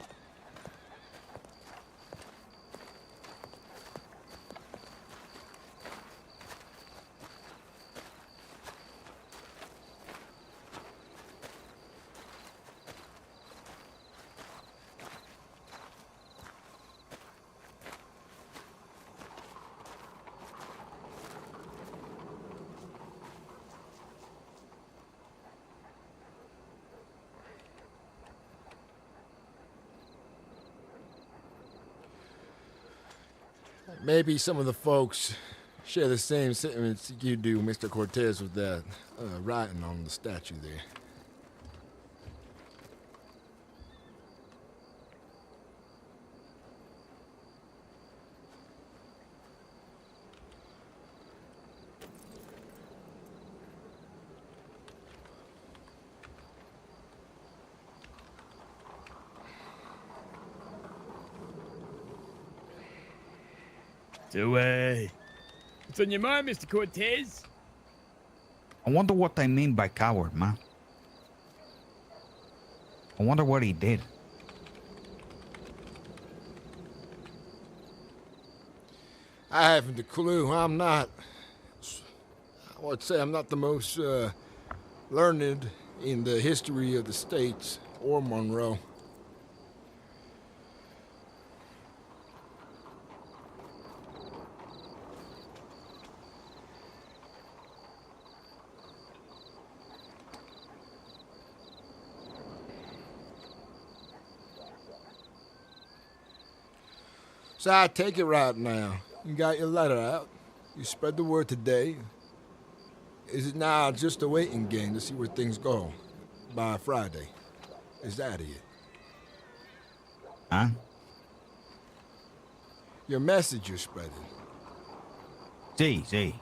Maybe some of the folks share the same sentiments you do, Mr. Cortez, with that writing on the statue there. So, what's on your mind, Mr. Cortez? I wonder what they mean by coward, man. I wonder what he did. I haven't a clue. I'm not. I would say I'm not the most learned in the history of the States or Monroe. So I take it right now. You got your letter out. You spread the word today. Is it now just a waiting game to see where things go by Friday? Is that it? Huh? Your message you're spreading. Sí.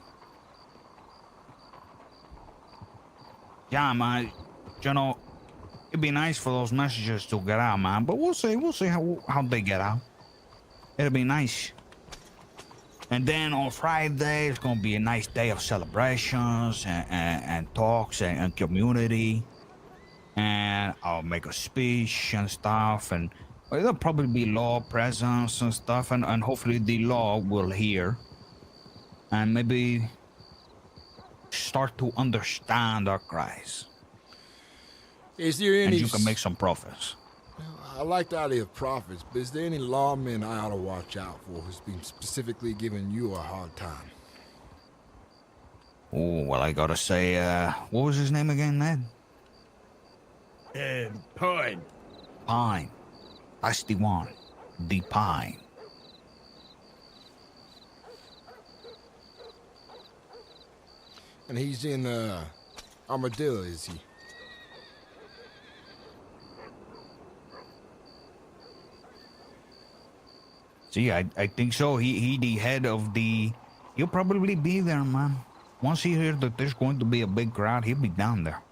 Yeah, man. You know, it'd be nice for those messages to get out, man. But we'll see how they get out. It'll be nice. And then on Friday, it's gonna be a nice day of celebrations and talks and community. And I'll make a speech and stuff. And there'll probably be law presence and stuff. And hopefully the law will hear. And maybe start to understand our cries. Is there any... And you can make some profits. I like the idea of profits, but is there any lawmen I ought to watch out for who's been specifically giving you a hard time? Oh, well, I gotta say, what was his name again, Ned? Pine. Pine. That's the one. The Pine. And he's in, Armadillo, is he? See, I think so. He the head of the... He'll probably be there, man. Once he hears that there's going to be a big crowd, he'll be down there.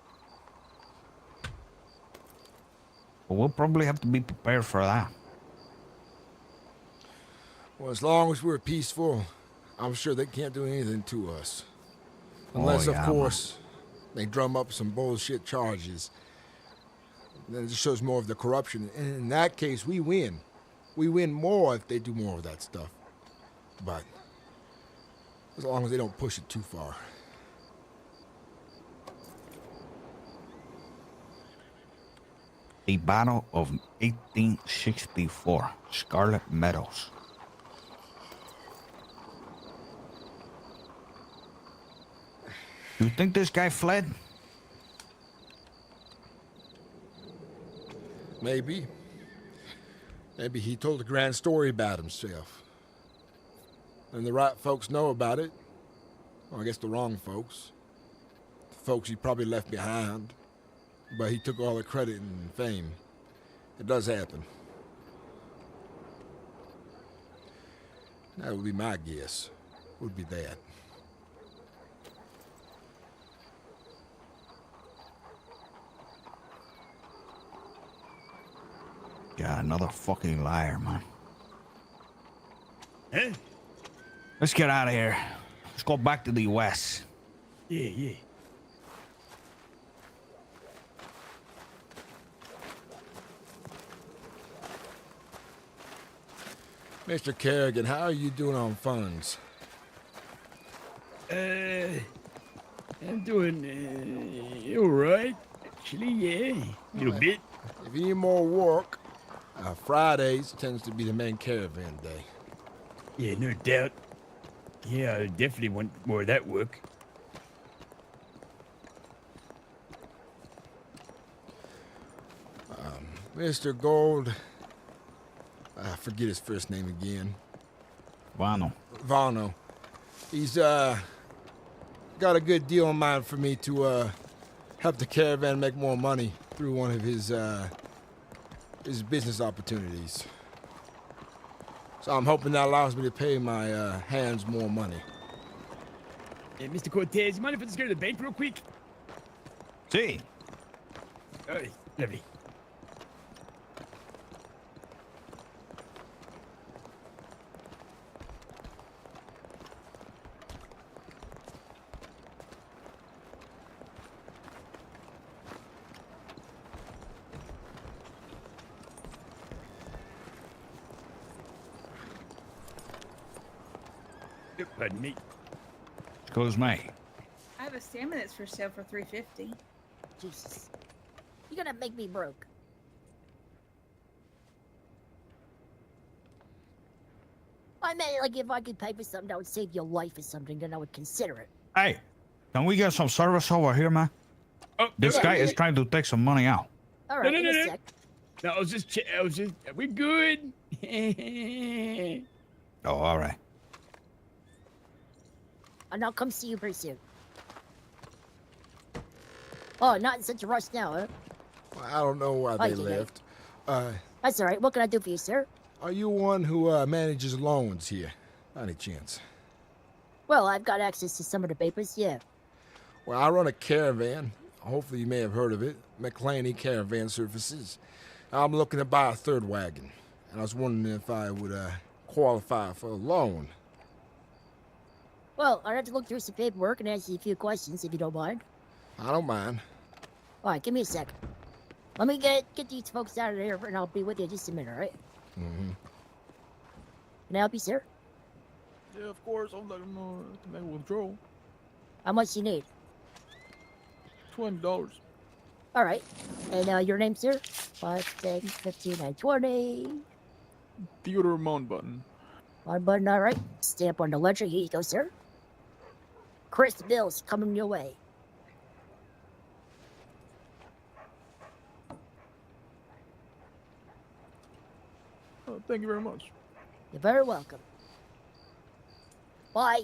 But we'll probably have to be prepared for that. Well, as long as we're peaceful, I'm sure they can't do anything to us. Unless, of course, they drum up some bullshit charges. Then it just shows more of the corruption. And in that case, we win. We win more if they do more of that stuff. But as long as they don't push it too far. The Battle of 1864, Scarlet Meadows. You think this guy fled? Maybe. Maybe he told a grand story about himself. And the right folks know about it. Or I guess the wrong folks. The folks he probably left behind. But he took all the credit and fame. It does happen. That would be my guess. Would be that. Yeah, another fucking liar, man. Huh? Let's get out of here. Let's go back to the US. Yeah. Mr. Kerrigan, how are you doing on funds? I'm doing all right. Actually, yeah, a little bit. If you need more work, Fridays tends to be the main caravan day. Yeah, no doubt. Yeah, I definitely want more of that work. Mr. Gold, I forget his first name again. Vano. He's got a good deal in mind for me to help the caravan make more money through one of his business opportunities. So I'm hoping that allows me to pay my hands more money. Hey, Mr. Cortez, you mind if I just go to the bank real quick? See. All right, lovely. Pardon me. Excuse me. I have a salmon that's for sale for $3.50. Jesus. You're gonna make me broke. I meant, like, if I could pay for something that would save your life or something, then I would consider it. Hey, can we get some service over here, man? Oh, This guy is trying to take some money out. All right, in a no. sec. No, I was just, we're good. Oh, all right. And I'll come see you pretty soon. Oh, not in such a rush now, huh? I don't know why they you did. left. That's all right. What can I do for you, sir? Are you one who manages loans here? By any chance? Well, I've got access to some of the papers, yeah. Well, I run a caravan. Hopefully you may have heard of it. Mclainy Caravan Services. I'm looking to buy a third wagon. And I was wondering if I would qualify for a loan. Well, I'd have to look through some paperwork and ask you a few questions, if you don't mind. I don't mind. All right, give me a sec. Let me get these folks out of there, and I'll be with you in just a minute, all right? Mm-hmm. Can I help you, sir? Yeah, of course. I'm letting them to make a withdrawal. How much you need? $20. All right. And your name, sir? 5, 10, 15, and 20. Theodore Mountbatten. Mountbatten, all right. Stamp on the ledger. Here you go, sir. Chris Bills coming your way. Oh, thank you very much. You're very welcome. Bye.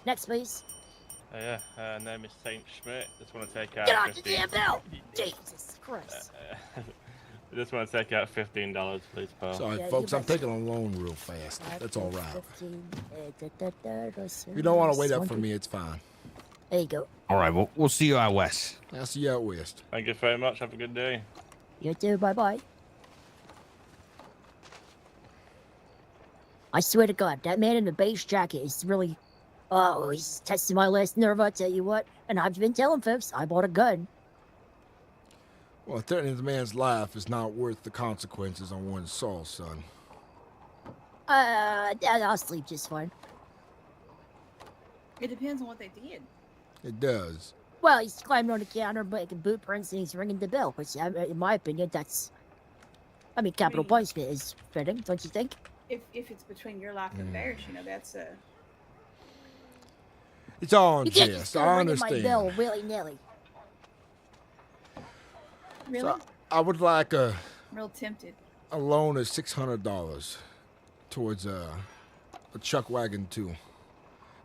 Next, please. Yeah, name is Saint Schmidt. Just want to take out. Get on the damn bell! Jesus Christ. I just want to take out $15, please, pal. Sorry, Yeah, folks, you I'm bet. taking a loan real fast. That's all right. 15, If you don't want to wait up for me, it's fine. There you go. All right, we'll see you out west. I'll see you out west. Thank you very much. Have a good day. You too. Bye-bye. I swear to God, that man in the beige jacket is really... Oh, he's testing my last nerve, I tell you what. And I've been telling folks, I bought a gun. Well, threatening the man's life is not worth the consequences on one's soul, son. I'll sleep just fine. It depends on what they did. It does. Well, he's climbing on the counter, making boot prints, and he's ringing the bell. Which, in my opinion, that's... I mean, capital punishment is fitting, don't you think? If it's between your life and theirs, you know, that's a... It's all in You can't jest. just I start ringing understand. my bell willy-nilly. Really? So I would like I'm real tempted. a loan of $600 towards a chuck wagon too,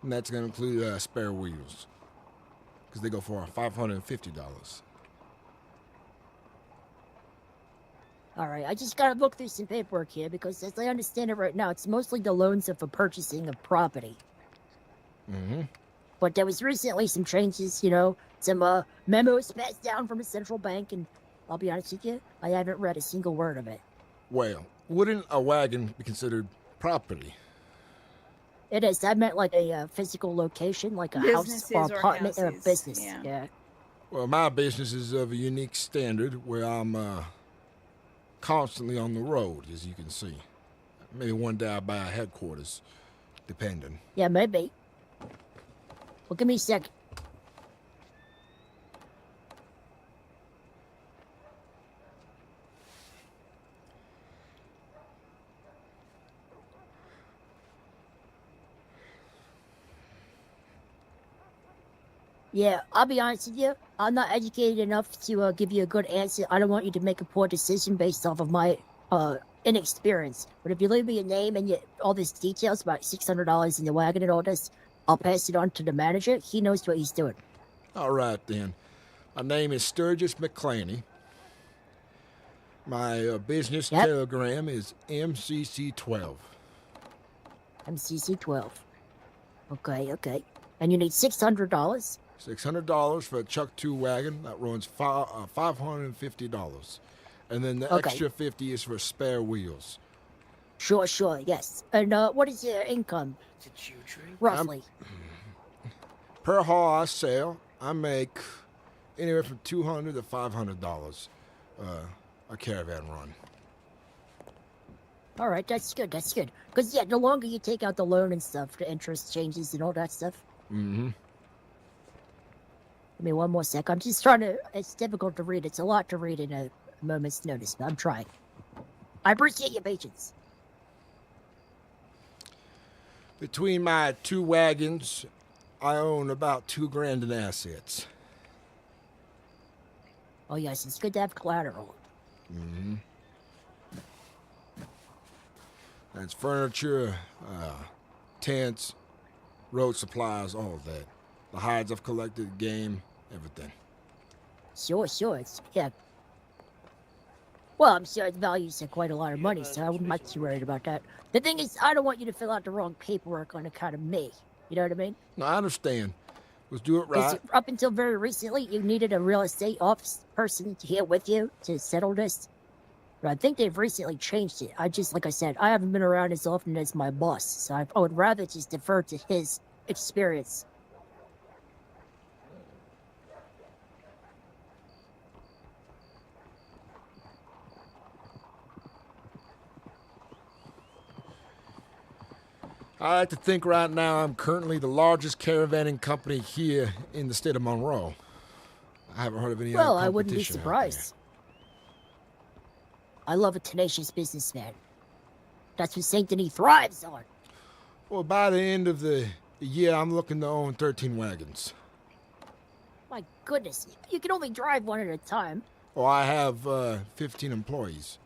and that's gonna include spare wheels, because they go for $550. All right, I just gotta look through some paperwork here, because as I understand it right now, it's mostly the loans for purchasing of property. Mm-hmm. But there was recently some changes, you know, some memos passed down from the central bank, and I'll be honest with you, I haven't read a single word of it. Well, wouldn't a wagon be considered property? It is. I meant like a physical location, like a house Businesses or or apartment or a houses, business. yeah. Yeah. Well, my business is of a unique standard where I'm constantly on the road, as you can see. Maybe one day I'll buy a headquarters, depending. Yeah, maybe. Well, give me a second. Yeah, I'll be honest with you. I'm not educated enough to give you a good answer. I don't want you to make a poor decision based off of my inexperience. But if you leave me your name and all these details about $600 in the wagon and all this, I'll pass it on to the manager. He knows what he's doing. All right, then. My name is Sturgis Mclainy. My business telegram is MCC12. MCC12. Okay, okay. And you need $600? $600 for a Chuck 2 wagon that runs $550. And then the Okay. extra 50 is for spare wheels. Sure, sure, yes. And what is your income? Roughly. Per haul I sell, I make anywhere from $200 to $500 a caravan run. All right, that's good. That's good. Because yeah, the longer you take out the loan and stuff, the interest changes and all that stuff. Mm-hmm. Give me one more sec. I'm just trying to. It's difficult to read. It's a lot to read in a moment's notice, but I'm trying. I appreciate your patience. Between my 2 wagons, I own about $2 grand in assets. Oh yes, it's good to have collateral. Mm-hmm. That's furniture, tents, road supplies, all of that. The hides I've collected, game, everything. Sure. It's yeah. Well, I'm sure it values quite a lot of money, so I wouldn't be too worried about that. The thing is, I don't want you to fill out the wrong paperwork on account of me. You know what I mean? No, I understand. Let's do it right. Up until very recently, you needed a real estate office person here with you to settle this. But I think they've recently changed it. Like I said, I haven't been around as often as my boss, so I would rather just defer to his experience. I like to think right now I'm currently the largest caravanning company here in the state of Monroe. I haven't heard of any other competition. Well, I wouldn't be surprised. I love a tenacious businessman. That's what Saint Denis thrives on. Well, by the end of the year, I'm looking to own 13 wagons. My goodness, you can only drive one at a time. Oh, I have 15 employees.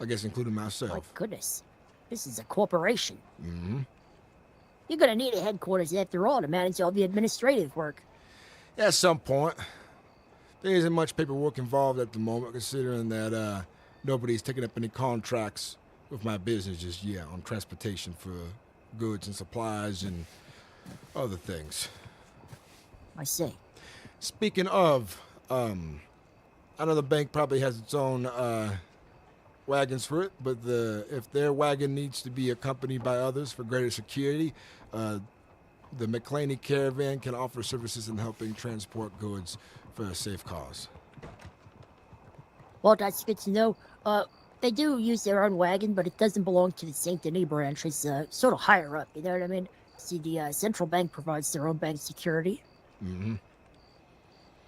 I guess including myself. My goodness, this is a corporation. Mm-hmm. You're gonna need a headquarters after all to manage all the administrative work. At some point. There isn't much paperwork involved at the moment, considering that nobody's taking up any contracts with my business just yet on transportation for goods and supplies and other things. I see. Speaking of, I know the bank probably has its own wagons for it, but if their wagon needs to be accompanied by others for greater security, the Mclainy Caravan can offer services in helping transport goods for a safe cause. Well, that's good to know. They do use their own wagon, but it doesn't belong to the Saint Denis branch. It's sort of higher up, you know what I mean? See, the central bank provides their own bank security. Mm-hmm.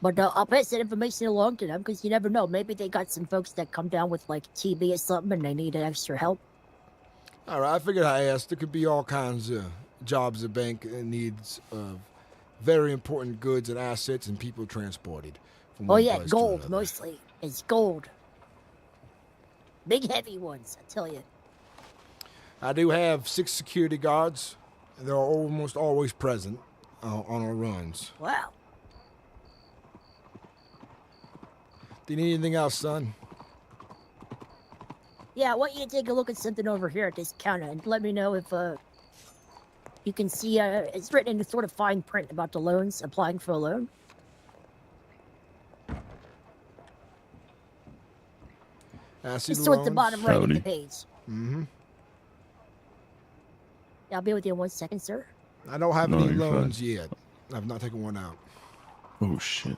But I'll pass that information along to them, because you never know. Maybe they got some folks that come down with, like, TB or something, and they need extra help. All right, I figured I asked. There could be all kinds of jobs the bank needs of very important goods and assets and people transported. From Oh one yeah, place to gold, another. mostly. It's gold. Big heavy ones, I tell you. I do have 6 security guards. They're almost always present on our runs. Wow. Do you need anything else, son? Yeah, I want you to take a look at something over here at this counter and let me know if you can see it's written in sort of fine print about the loans, applying for a loan. I see It's the towards the loans. bottom right of the page. Mm-hmm. Yeah, I'll be with you in 1 second, sir. I don't have No, any you're fine. loans yet. I've not taken one out. Oh shit.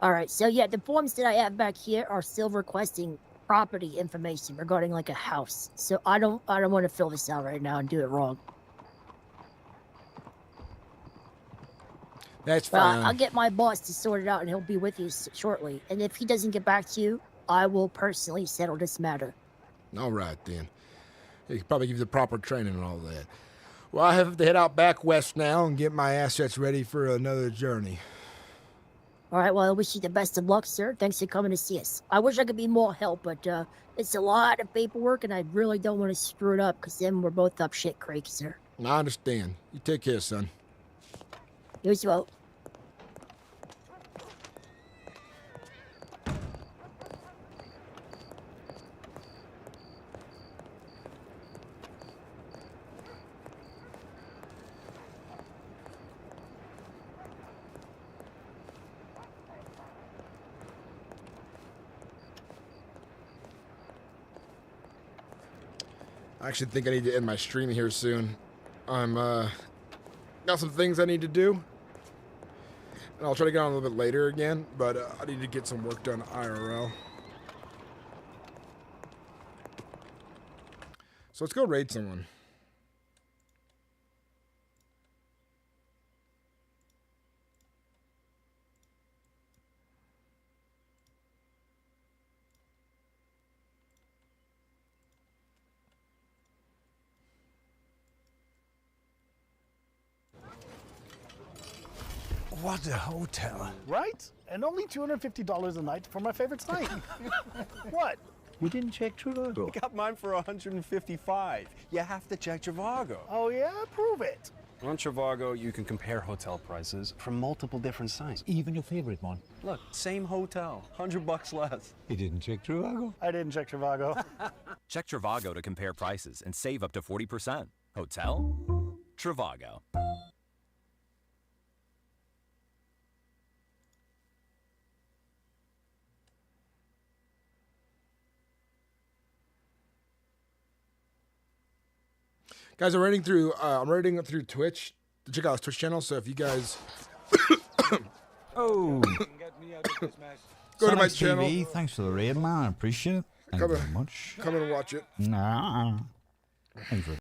All right, so yeah, the forms that I have back here are still requesting property information regarding like a house. So I don't want to fill this out right now and do it wrong. That's But fine. I'll get my boss to sort it out, and he'll be with you shortly. And if he doesn't get back to you, I will personally settle this matter. All right, then. He could probably give you the proper training and all that. Well, I have to head out back west now and get my assets ready for another journey. All right, well, I wish you the best of luck, sir. Thanks for coming to see us. I wish I could be more help, but it's a lot of paperwork, and I really don't want to screw it up, because then we're both up shit creek, sir. I understand. You take care, son. You as well. I actually think I need to end my stream here soon. I'm, got some things I need to do. And I'll try to get on a little bit later again, but I need to get some work done IRL. So let's go raid someone. What a hotel. Right? And only $250 a night for my favorite site. What? You didn't check Trivago. I got mine for $155. You have to check Trivago. Oh yeah? Prove it. On Trivago, you can compare hotel prices from multiple different sites. Even your favorite one. Look, same hotel, $100 less. You didn't check Trivago. I didn't check Trivago. Check Trivago to compare prices and save up to 40%. Hotel? Trivago. Guys, I'm rating through Twitch to check out his Twitch channel. So if you guys Oh. go to my Sinnix channel, TV, thanks for the raid, man. I appreciate it. Thank you very much. Come and watch it. Nah. Thanks for